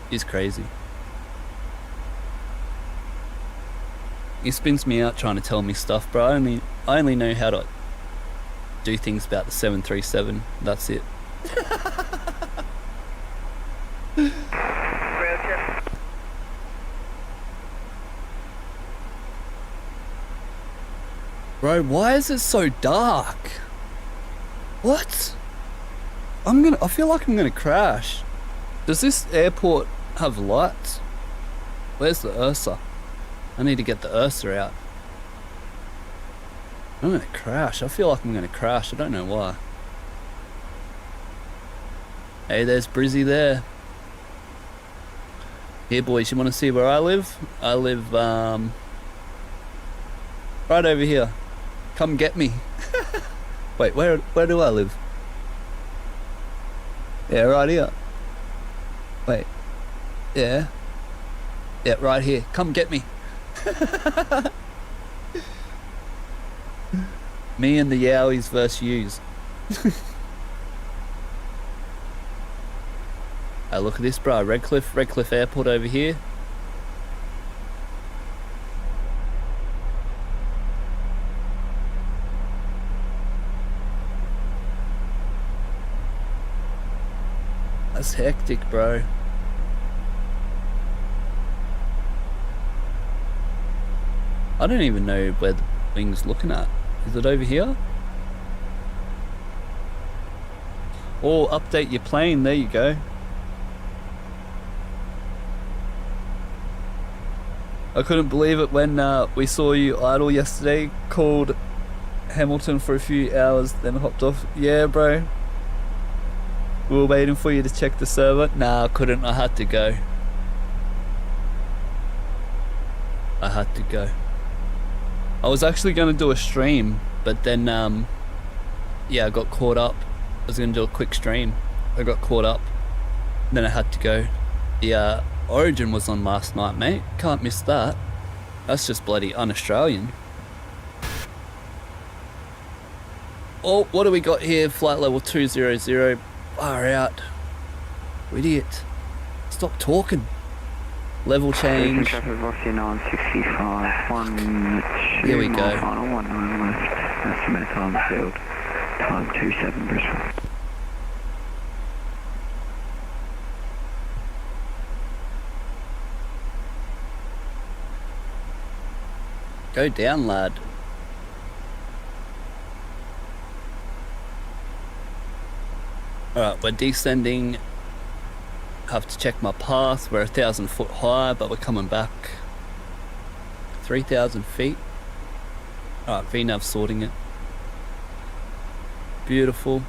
He's crazy. He spins me out trying to tell me stuff, bro. I only know how to do things about the 737. That's it. Bro, why is it so dark? What? I feel like I'm gonna crash. Does this airport have lights? Where's the Ursa? I need to get the Ursa out. I'm gonna crash. I feel like I'm gonna crash. I don't know why. Hey, there's Brizzy there. Here, boys, you wanna see where I live? I live, right over here. Come get me. Wait, where do I live? Yeah, right here. Wait. Yeah. Yeah, right here. Come get me. Me and the Yowies versus yous. Hey, look at this, bro. Redcliffe Airport over here. That's hectic, bro. I don't even know where the wing's looking at. Is it over here? Or update your plane, there you go. I couldn't believe it when we saw you idle yesterday, called Hamilton for a few hours, then hopped off. Yeah, bro. We were waiting for you to check the server. Nah, I couldn't. I had to go. I had to go. I was actually going to do a stream, but then, yeah, I got caught up. I was going to do a quick stream. I got caught up. Then I had to go. The Origin was on last night, mate. Can't miss that. That's just bloody un-Australian. Oh, what do we got here? Flight level 200. Far out. Idiot. Stop talking. Level change. Traffic velocity 965. Here we go. 19 left. Estimate time field. Time 27 Brisbane. Go down, lad. Alright, we're descending. Have to check my path. We're 1,000 foot high, but we're coming back 3,000 feet. Alright, VNAV sorting it. Beautiful.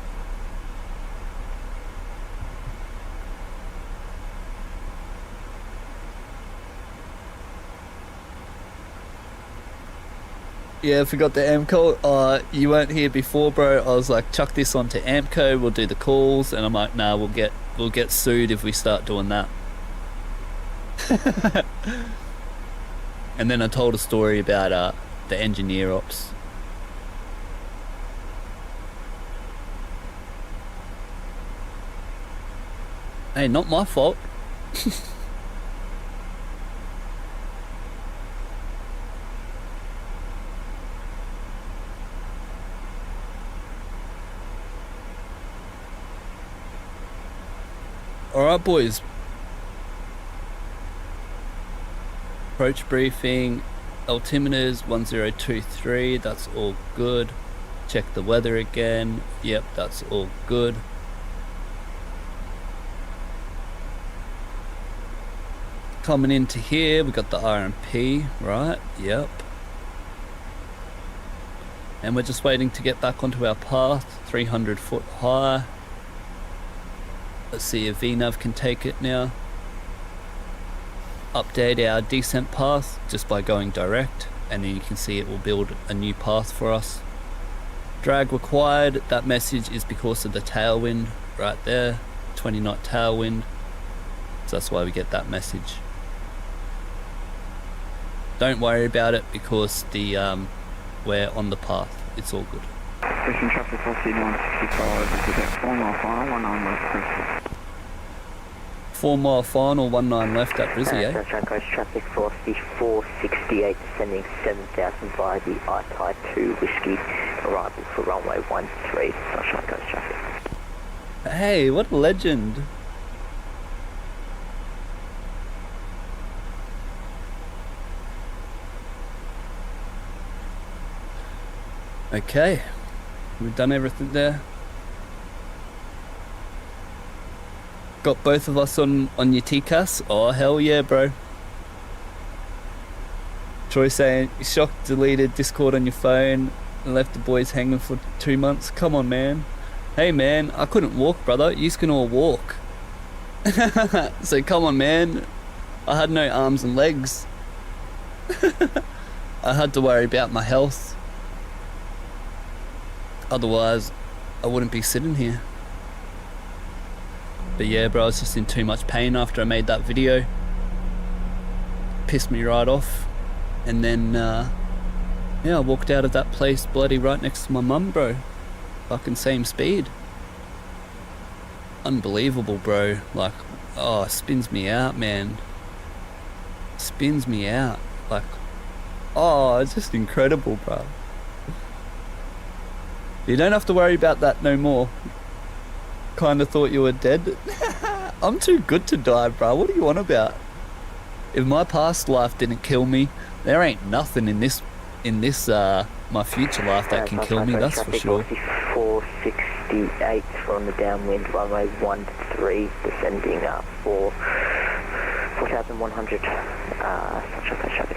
Yeah, I forgot the AMCO. You weren't here before, bro. I was like, chuck this onto AMCO, we'll do the calls, and I'm like, nah, we'll get sued if we start doing that. And then I told a story about the engineer ops. Hey, not my fault. Alright, boys. Approach briefing. Altimeters 1023. That's all good. Check the weather again. Yep, that's all good. Coming into here, we got the RMP, right? Yep. And we're just waiting to get back onto our path, 300 foot high. Let's see if VNav can take it now. Update our descent path just by going direct, and then you can see it will build a new path for us. Drag required, that message is because of the tailwind right there, 20 knot tailwind. So that's why we get that message. Don't worry about it because the we're on the path. It's all good. Christian traffic for Sydney 165 is at 4 mile final, 19 left, Chris. 4 mile final, 19 left at Brizzy, eh? Sunshine Coast traffic for 468 descending 7000 via the ITI 2 Whiskey, arrival for runway 13, Sunshine Coast traffic. Hey, what a legend. Okay, we've done everything there. Got both of us on your TCAS? Oh, hell yeah, bro. Troy saying, shocked, deleted Discord on your phone and left the boys hanging for 2 months. Come on, man. Hey, man, I couldn't walk, brother. You can all walk. So come on, man. I had no arms and legs. I had to worry about my health. Otherwise, I wouldn't be sitting here. But yeah, bro, I was just in too much pain after I made that video. Pissed me right off. And then, yeah, I walked out of that place bloody right next to my mum, bro. Fucking same speed. Unbelievable, bro. Like, oh, it spins me out, man. Spins me out. Like, oh, it's just incredible, bro. You don't have to worry about that no more. Kinda thought you were dead. I'm too good to die, bro. What are you on about? If my past life didn't kill me, there ain't nothing in this my future life that can kill me, that's for sure. 468 from the downwind, runway 13, descending for 4100, Sunshine Coast traffic.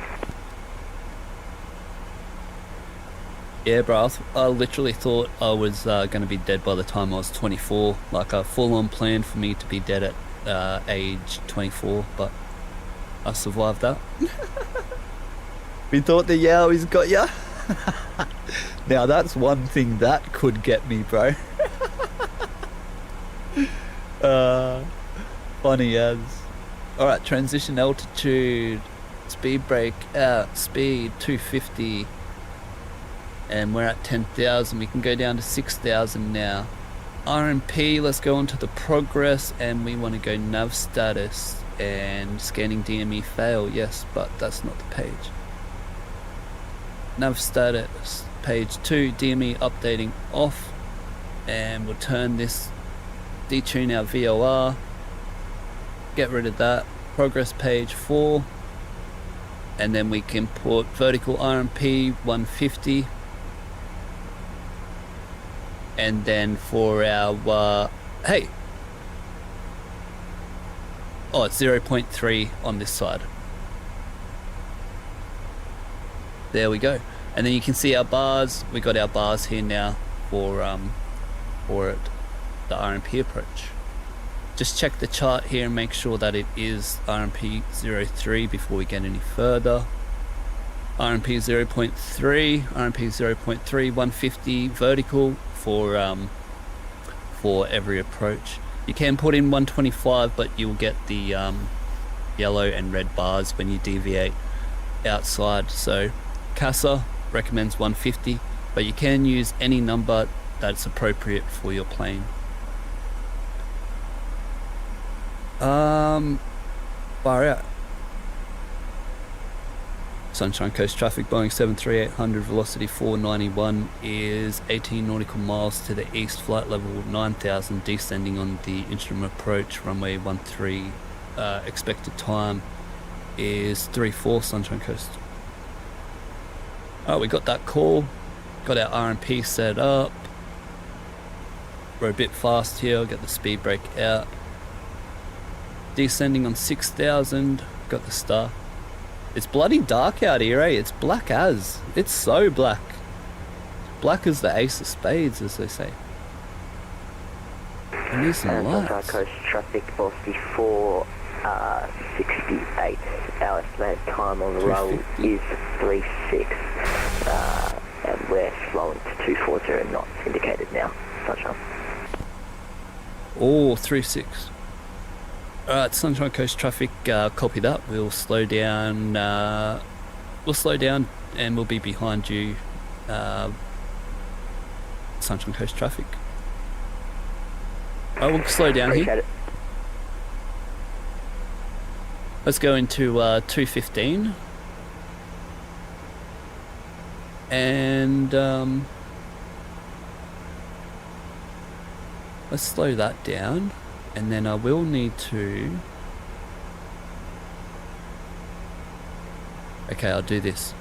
Yeah, bro, I literally thought I was going to be dead by the time I was 24. Like a full-on plan for me to be dead at age 24, but I survived that. We thought the Yowies got ya. Now that's one thing that could get me, bro. Funny as. Alright, transition altitude. Speed brake out. Speed 250. And we're at 10,000. We can go down to 6,000 now. RMP, let's go on to the progress, and we want to go nav status and scanning DME fail. Yes, but that's not the page. Nav status, page 2, DME updating off, and we'll turn this, detune our VOR, get rid of that. Progress page 4, and then we can put vertical RMP 150. And then for our, hey, oh, it's 0.3 on this side. There we go. And then you can see our bars. We got our bars here now for it, the RMP approach. Just check the chart here and make sure that it is RMP 03 before we get any further. RMP 0.3, RMP 0.3, 150 vertical for every approach. You can put in 125, but you'll get the yellow and red bars when you deviate outside. So CASA recommends 150, but you can use any number that's appropriate for your plane. Far out. Sunshine Coast traffic, Boeing 73800, velocity 491 is 18 nautical miles to the east, flight level 9000, descending on the instrument approach, runway 13, expected time is 3-4, Sunshine Coast. Oh, we got that call, got our RMP set up, we're a bit fast here, I'll get the speed brake out, descending on 6000, got the star. It's bloody dark out here, eh? It's black as. It's so black. Black is the ace of spades, as they say. I need some Sunshine lights. Coast traffic velocity 468. Our estimated time on the roll is 36. And we're slowing to 240 knots indicated now. Sunshine. Oh, 36. Alright, Sunshine Coast traffic, copy that. We'll slow down. We'll slow down and we'll be behind you. Sunshine Coast traffic. I will slow down Appreciate here. it. Let's go into 215. And let's slow that down. And then I will need to... Okay, I'll do this.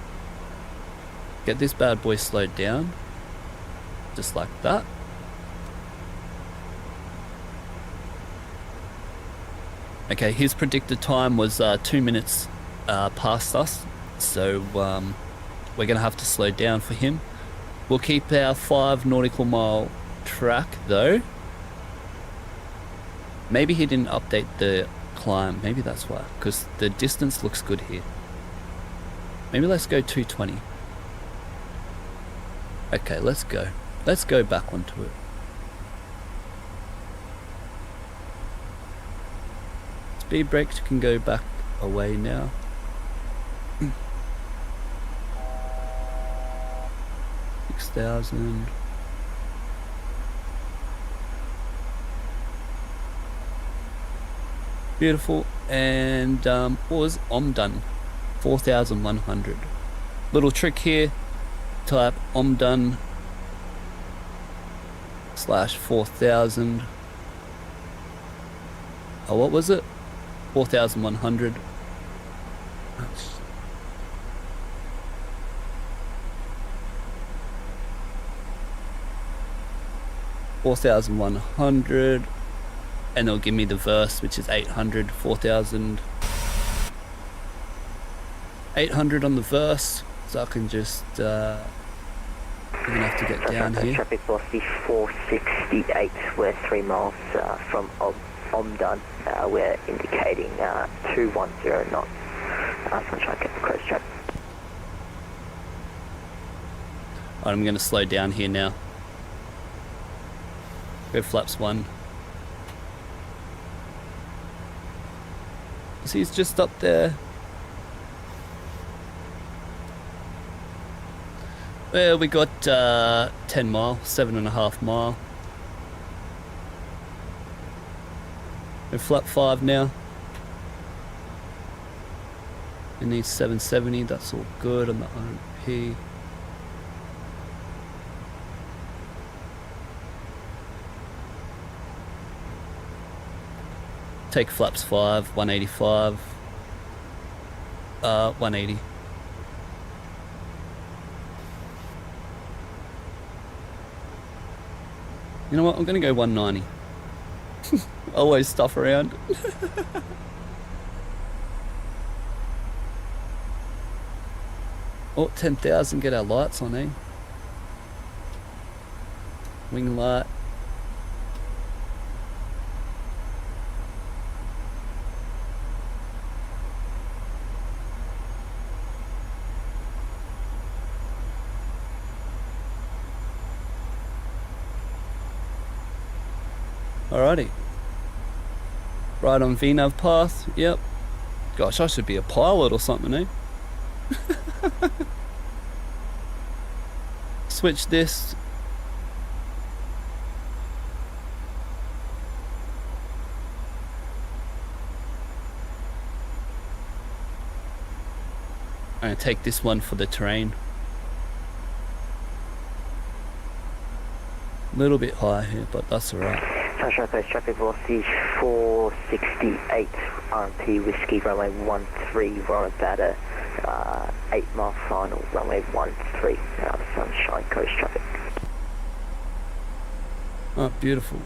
Get this bad boy slowed down. Just like that. Okay, his predicted time was 2 minutes past us. So we're going to have to slow down for him. We'll keep our 5 nautical mile track though. Maybe he didn't update the climb. Maybe that's why. Because the distance looks good here. Maybe let's go 220. Okay, let's go. Let's go back onto it. Speed brakes can go back away now. 6,000. Beautiful. And what was done? 4,100. Little trick here. Type done /4,000. Oh, what was it? 4,100. 4,100, and they'll give me the verse, which is 800, 4,000. 800 on the verse, so I can just we're gonna have to get down here. Traffic velocity 468. We're 3 miles from Omdun. We're indicating 210 knots. Sunshine Coast traffic. I'm gonna slow down here now. Go flaps 1. So he's just up there. Well, we got 10 mile, 7.5 mile. We're flap 5 now. It needs 770, that's all good on the RMP. Take flaps 5, 185, 180. You know what, I'm gonna go 190. Always stuff around. Oh, 10,000, get our lights on, eh? Wing light. Alrighty. Right on VNav path, yep. Gosh, I should be a pilot or something, eh? Switch this. I'm gonna take this one for the terrain. A little bit high here, but that's alright. Sunshine Coast traffic velocity 468. RMP Whiskey runway 13. We're on about a 8 mile final, runway 13. Sunshine Coast traffic. Oh, beautiful.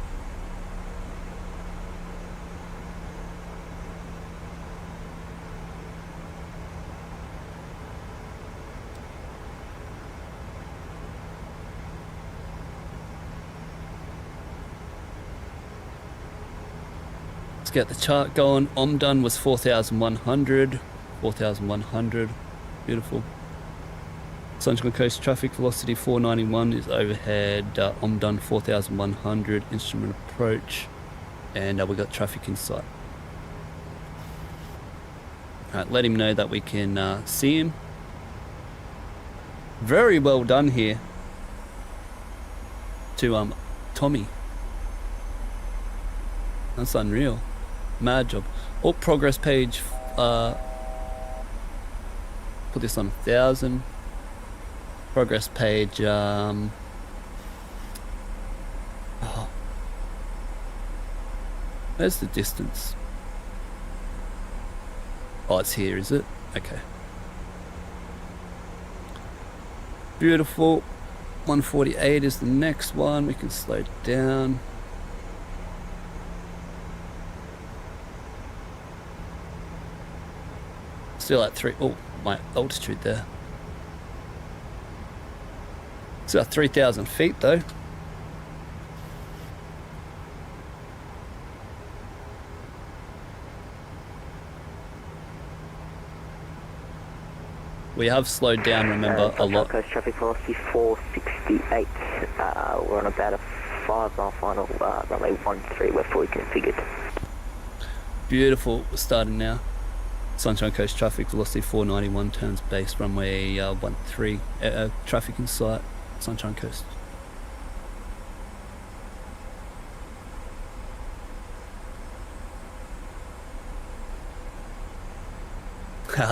get the chart going. Omdun was 4,100. 4,100. Beautiful. Sunshine Coast traffic velocity 491 is overhead. Omdun 4,100. Instrument approach. And we got traffic in sight. Alright, let him know that we can see him. Very well done here to Tommy. That's unreal. Mad job. Oh, progress page. Put this on 1,000. Progress page. Oh. Where's the distance? Oh, it's here, is it? Okay. Beautiful. 148 is the next one. We can slow down. Still at 3. Oh, my altitude there. Still at 3,000 feet though. We have slowed down, remember, a lot. Coast traffic velocity 468. We're on about a 5 mile final, runway 13. We're fully configured. Beautiful. We're starting now. Sunshine Coast traffic velocity 491, turns base, runway 13. Traffic in sight, Sunshine Coast.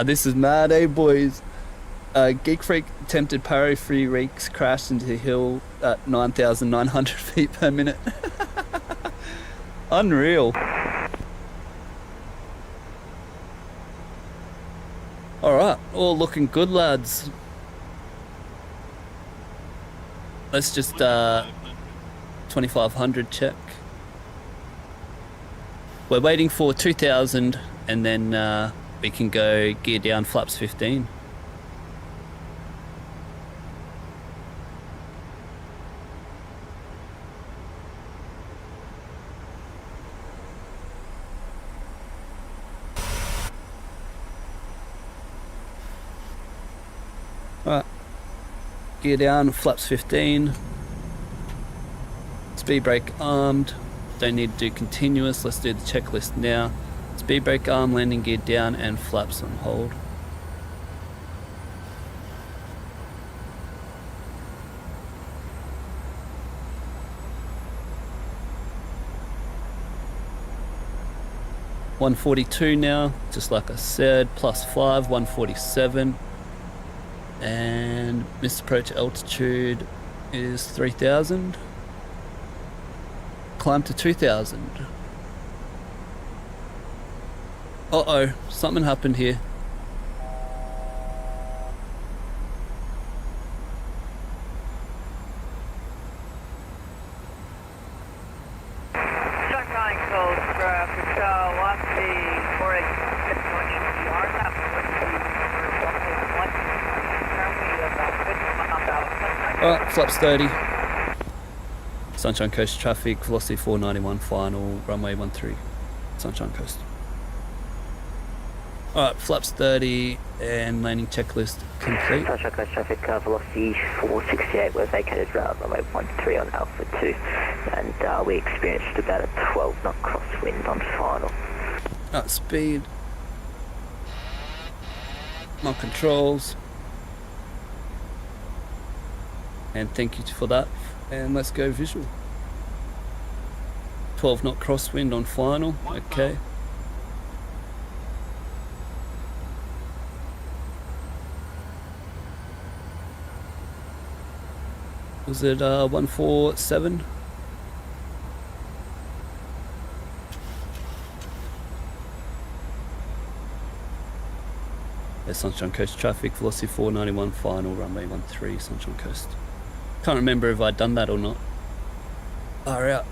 This is mad, eh, boys? Geek Freak attempted parry free reeks, crashed into the hill at 9,900 feet per minute. Unreal. Alright, all looking good, lads. Let's just 2,500 check. We're waiting for 2,000 and then we can go gear down flaps 15. Alright, gear down, flaps 15, speed brake armed, don't need to do continuous, let's do the checklist now. Speed brake arm, landing gear down and flaps on hold. $142 now, just like I said, +5, 147. And missed approach altitude is 3,000. Climb to 2,000. Uh-oh, something happened here. Sunshine Coast traffic, Vatsim 486 Alright, flaps 30. Sunshine Coast traffic, velocity 491, final, runway 13. Sunshine Coast. Alright, flaps 30 and landing checklist complete. Sunshine Coast traffic, velocity 468. We're vacated runway 13 on Alpha 2. And we experienced about a 12 knot crosswind on final. Alright, speed. My controls. And thank you for that. And let's go visual. 12 knot crosswind on final. Okay. Was it 147? Yeah, Sunshine Coast traffic, velocity 491, final, runway 13, Sunshine Coast. Can't remember if I'd done that or not. Far out.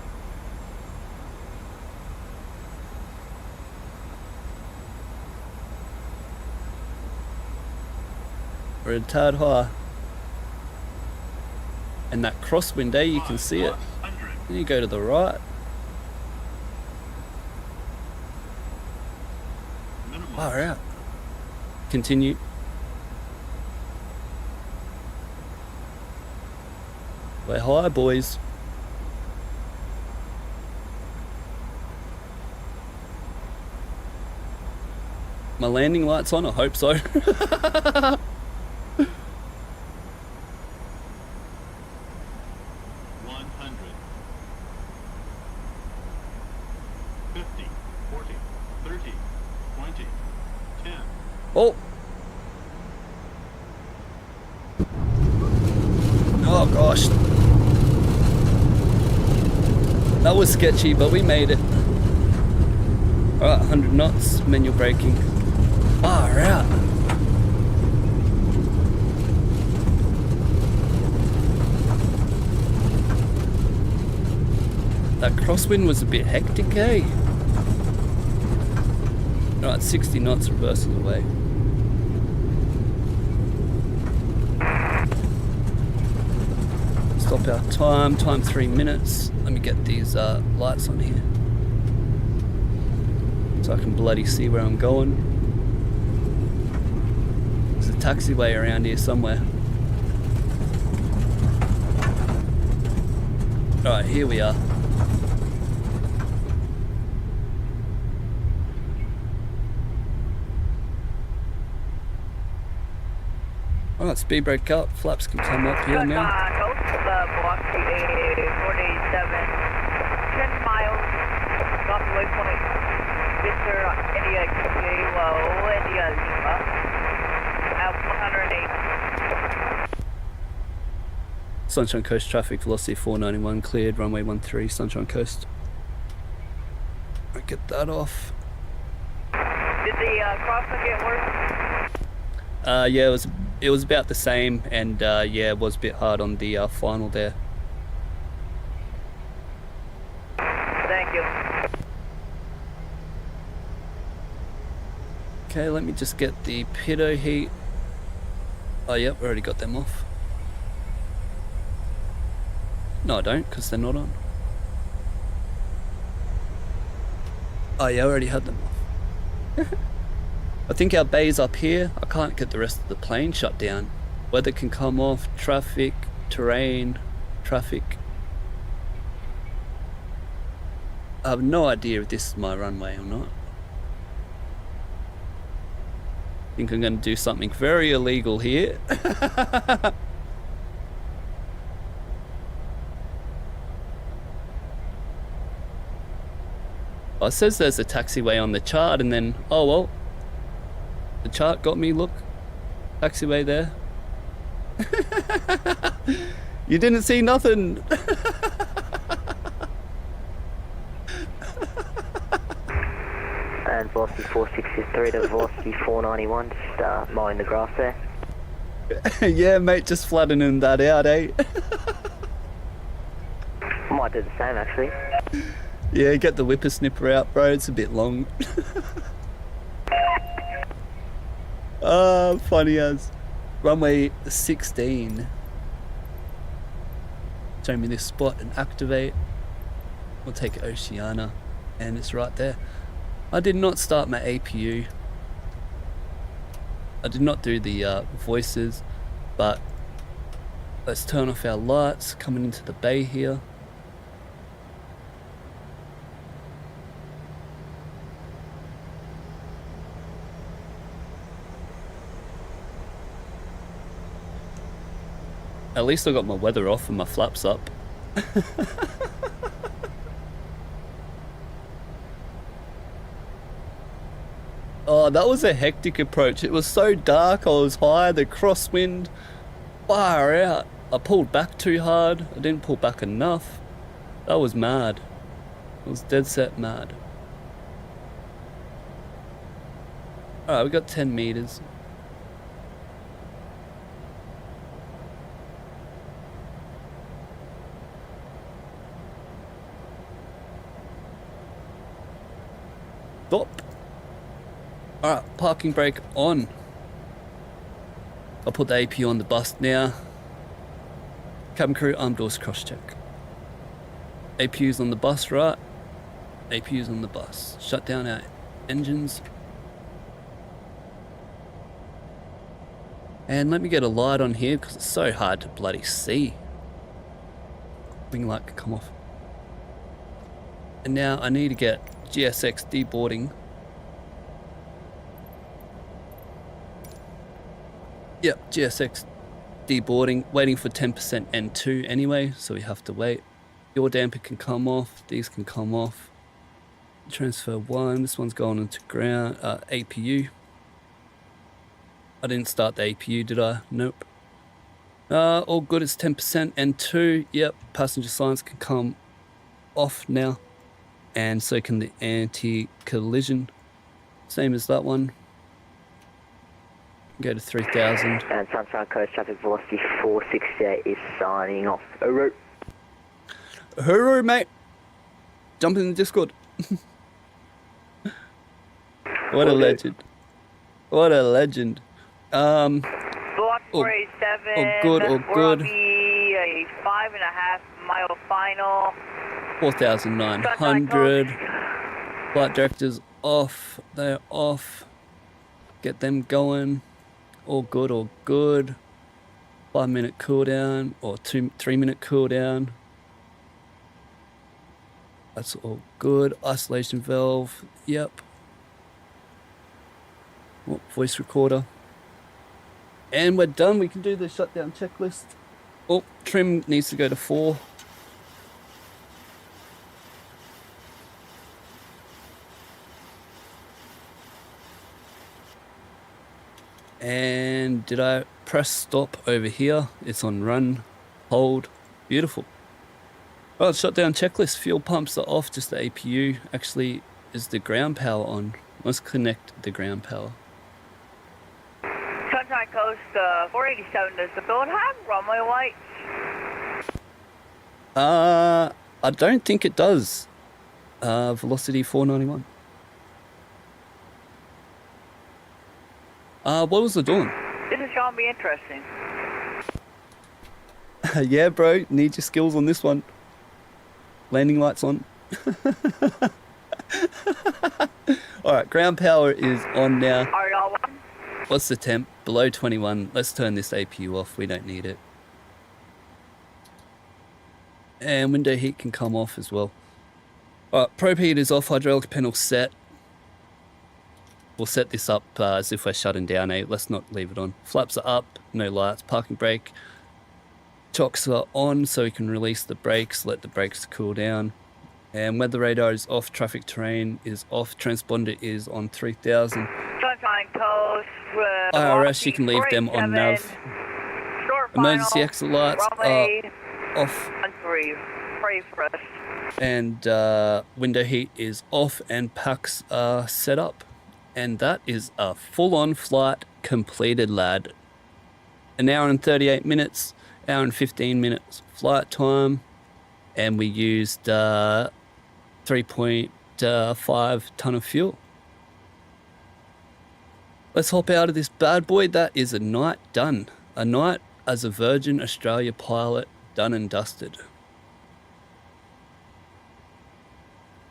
We're a tad high. And that crosswind, you can see it. Then you go to the right. Far out. Continue. We're high, boys. My landing lights on? I hope so. 50, 40, 30, 20, 10. Oh! Oh gosh. That was sketchy, but we made it. Alright, 100 knots, manual braking. Far out. That crosswind was a bit hectic, eh? Alright, 60 knots, reversing away. Stop our time 3 minutes. Let me get these lights on here so I can bloody see where I'm going. There's a taxiway around here somewhere. Alright, here we are. Alright, speed brake up, flaps can come up here now. Block 47, 10 miles, north waypoint, Mr. India Kilo, India Lima, at 108. Sunshine Coast traffic, velocity 491, cleared, runway 13, Sunshine Coast. I'll get that off. Did the crossing get worse? Yeah, it was about the same, and yeah, it was a bit hard on the final there. Thank you. Okay, let me just get the pitot heat. Oh yep, already got them off. No I don't, because they're not on. Oh yeah, I already had them off. I think our bay's up here. I can't get the rest of the plane shut down. Weather can come off, traffic, terrain, traffic. I have no idea if this is my runway or not. I think I'm going to do something very illegal here. Oh, it says there's a taxiway on the chart, and then, oh well. The chart got me, look. Taxiway there. You didn't see nothing. And velocity 463 to velocity 491, just mowing the grass there. Yeah, mate, just flattening that out, eh? Might do the same, actually. Yeah, get the whippersnipper out, bro. It's a bit long. Funny as. Runway 16. Show me this spot and activate. We'll take Oceania, and it's right there. I did not start my APU. I did not do the voices, but let's turn off our lights coming into the bay here. At least I got my weather off and my flaps up. Oh, that was a hectic approach. It was so dark, I was high, the crosswind, far out. I pulled back too hard, I didn't pull back enough. That was mad. It was dead set mad. Alright, we got 10 meters. Stop. Alright, parking brake on. I'll put the AP on the bus now. Cabin crew, arm doors cross check. APU's on the bus, right? APU's on the bus. Shut down our engines. And let me get a light on here because it's so hard to bloody see. Wing light can come off. And now I need to get GSX deboarding. Yep, GSX deboarding, waiting for 10% N2 anyway, so we have to wait. Your damper can come off, these can come off. Transfer 1, this one's going into ground, APU. I didn't start the APU, did I? Nope. All good, it's 10% N2, yep, passenger signs can come off now. And so can the anti-collision, same as that one. Go to 3,000. And Sunshine Coast traffic velocity 468 is signing off. Hooroo. Hooroo, mate. Jump in the Discord. What a legend. What a legend. Block 47. Oh, good, oh, good. Will be a 5.5 mile final. 4,900. Flight directors off. They're off. Get them going. All good, all good. 5-minute cooldown or 3-minute cooldown. That's all good. Isolation valve. Yep. Oh, voice recorder. And we're done. We can do the shutdown checklist. Oh, trim needs to go to 4. And did I press stop over here? It's on run, hold, beautiful. Well, shutdown checklist, fuel pumps are off, just the APU. Actually, is the ground power on? Let's connect the ground power. Sunshine Coast 487, does the build have runway lights? I don't think it does. Velocity 491. What was it doing? This is gonna be interesting. Yeah, bro, need your skills on this one. Landing lights on. Alright, ground power is on now. What's the temp? Below 21. Let's turn this APU off, we don't need it. And window heat can come off as well. Alright, probe heat is off, hydraulic panel set. We'll set this up as if we're shutting down, let's not leave it on. Flaps are up, no lights, parking brake. Chocks are on so we can release the brakes, let the brakes cool down. And weather radar is off, traffic terrain is off, transponder is on 3,000. Sunshine Coast. IRS, you can leave them on nav. Emergency exit lights are off. Pray for us. And window heat is off and packs are set up. And that is a full-on flight completed, lad. An hour and 38 minutes, hour and 15 minutes flight time. And we used 3.5 ton of fuel. Let's hop out of this bad boy. That is a night done. A night as a Virgin Australia pilot, done and dusted.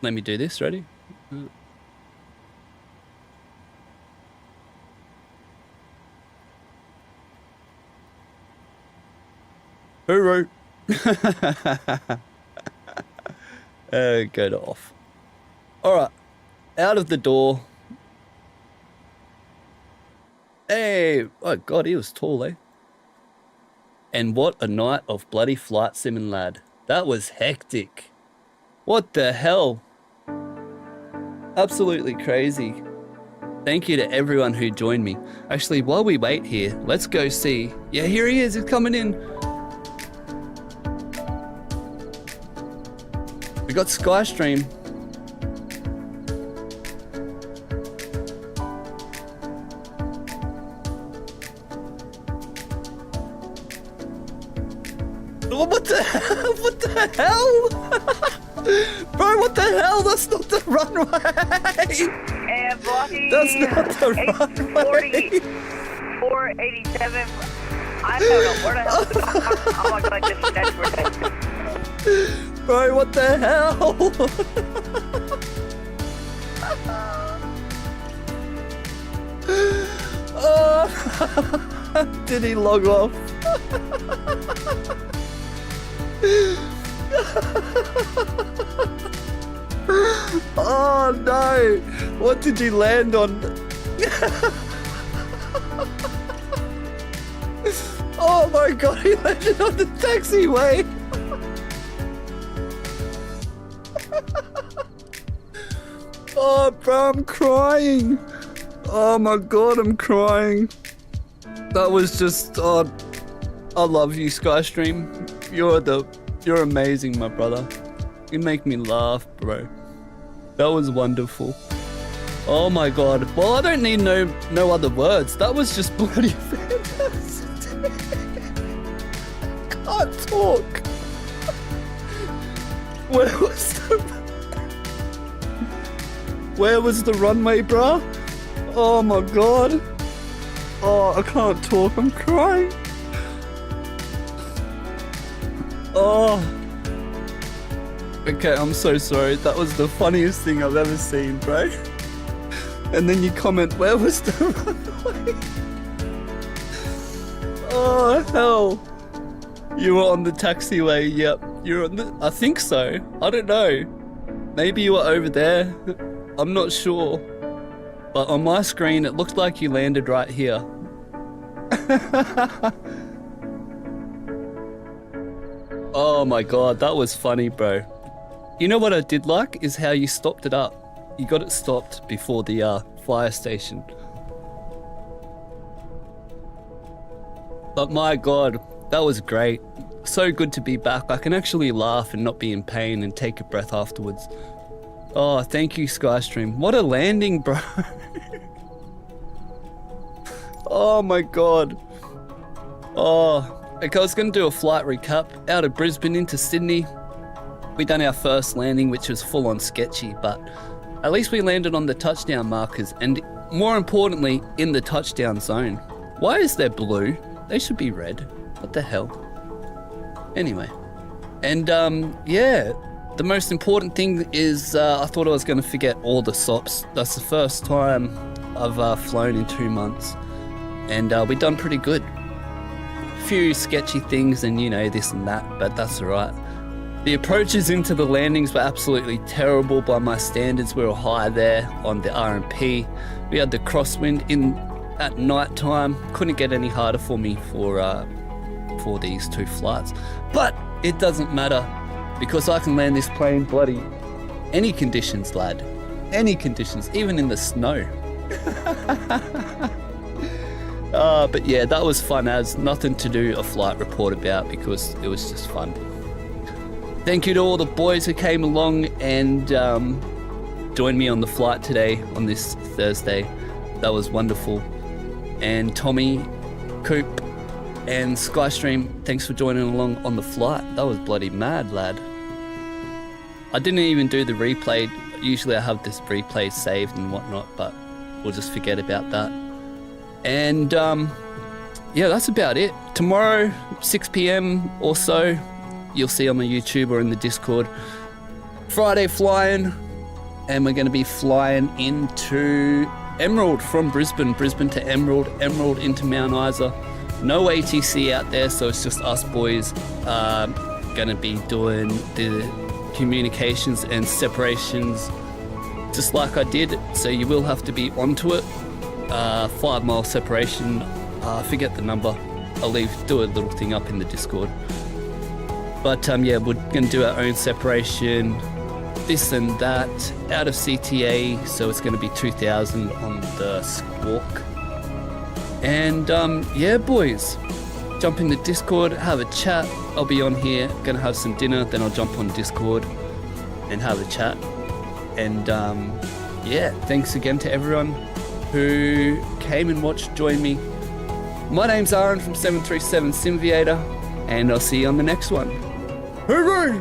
Let me do this, ready? Hooroo. Go to off. Alright. Out of the door. Hey. Oh god, he was tall, eh? And what a night of bloody flight simming, lad. That was hectic. What the hell? Absolutely crazy. Thank you to everyone who joined me. Actually, while we wait here, let's go see. Yeah, here he is. He's coming in. We got Skystream. Oh, what the hell? What the hell? Bro, what the hell? That's not the runway. And blocking. That's not the runway. 487. I don't know where the hell. I'm not going to disconnect for that. Bro, what the hell? Oh. Did he log off? Oh no! What did you land on? Oh my god, he landed on the taxiway! Oh bro, I'm crying! Oh my god, I'm crying. That was just, I love you, Skystream. You're amazing, my brother. You make me laugh, bro. That was wonderful. Oh my god. Well, I don't need no other words. That was just bloody fantastic. Can't talk. Where was the runway, bruh? Oh my god. Oh, I can't talk. I'm crying. Oh. Okay, I'm so sorry. That was the funniest thing I've ever seen, bro. And then you comment, where was the runway? Oh, hell. You were on the taxiway, yep. You're on the... I think so. I don't know. Maybe you were over there. I'm not sure. But on my screen, it looked like you landed right here. Oh my god, that was funny, bro. You know what I did like is how you stopped it up. You got it stopped before the fire station. But my god, that was great. So good to be back. I can actually laugh and not be in pain and take a breath afterwards. Oh, thank you, Skystream. What a landing, bro. Oh my god. Oh, okay, I was going to do a flight recap. Out of Brisbane into Sydney. We done our first landing, which was full on sketchy, but at least we landed on the touchdown markers and more importantly, in the touchdown zone. Why is there blue? They should be red. What the hell? Anyway. And yeah, the most important thing is I thought I was going to forget all the SOPs. That's the first time I've flown in 2 months. And we done pretty good. Few sketchy things and you know, this and that, but that's alright. The approaches into the landings were absolutely terrible by my standards. We were high there on the RMP. We had the crosswind in at night time. Couldn't get any harder for me for these 2 flights. But it doesn't matter because I can land this plane bloody any conditions, lad. Any conditions, even in the snow. But yeah, that was fun as. Nothing to do a flight report about because it was just fun. Thank you to all the boys who came along and joined me on the flight today on this Thursday. That was wonderful. And Tommy, Coop, and Skystream, thanks for joining along on the flight. That was bloody mad, lad. I didn't even do the replay. Usually I have this replay saved and whatnot, but we'll just forget about that. And yeah, that's about it. Tomorrow, 6 p.m. or so, you'll see on my YouTube or in the Discord. Friday flying, and we're going to be flying into Emerald from Brisbane. Brisbane to Emerald, Emerald into Mount Isa. No ATC out there, so it's just us boys going to be doing the communications and separations just like I did. So you will have to be onto it. 5 mile separation, I forget the number. I'll do a little thing up in the Discord. But yeah, we're going to do our own separation, this and that, out of CTA, so it's going to be 2,000 on the squawk. And yeah, boys, jump in the Discord, have a chat. I'll be on here, going to have some dinner, then I'll jump on Discord and have a chat. And yeah, thanks again to everyone who came and watched, joined me. My name's Aaron from 737 Simviator, and I'll see you on the next one. Hooroo!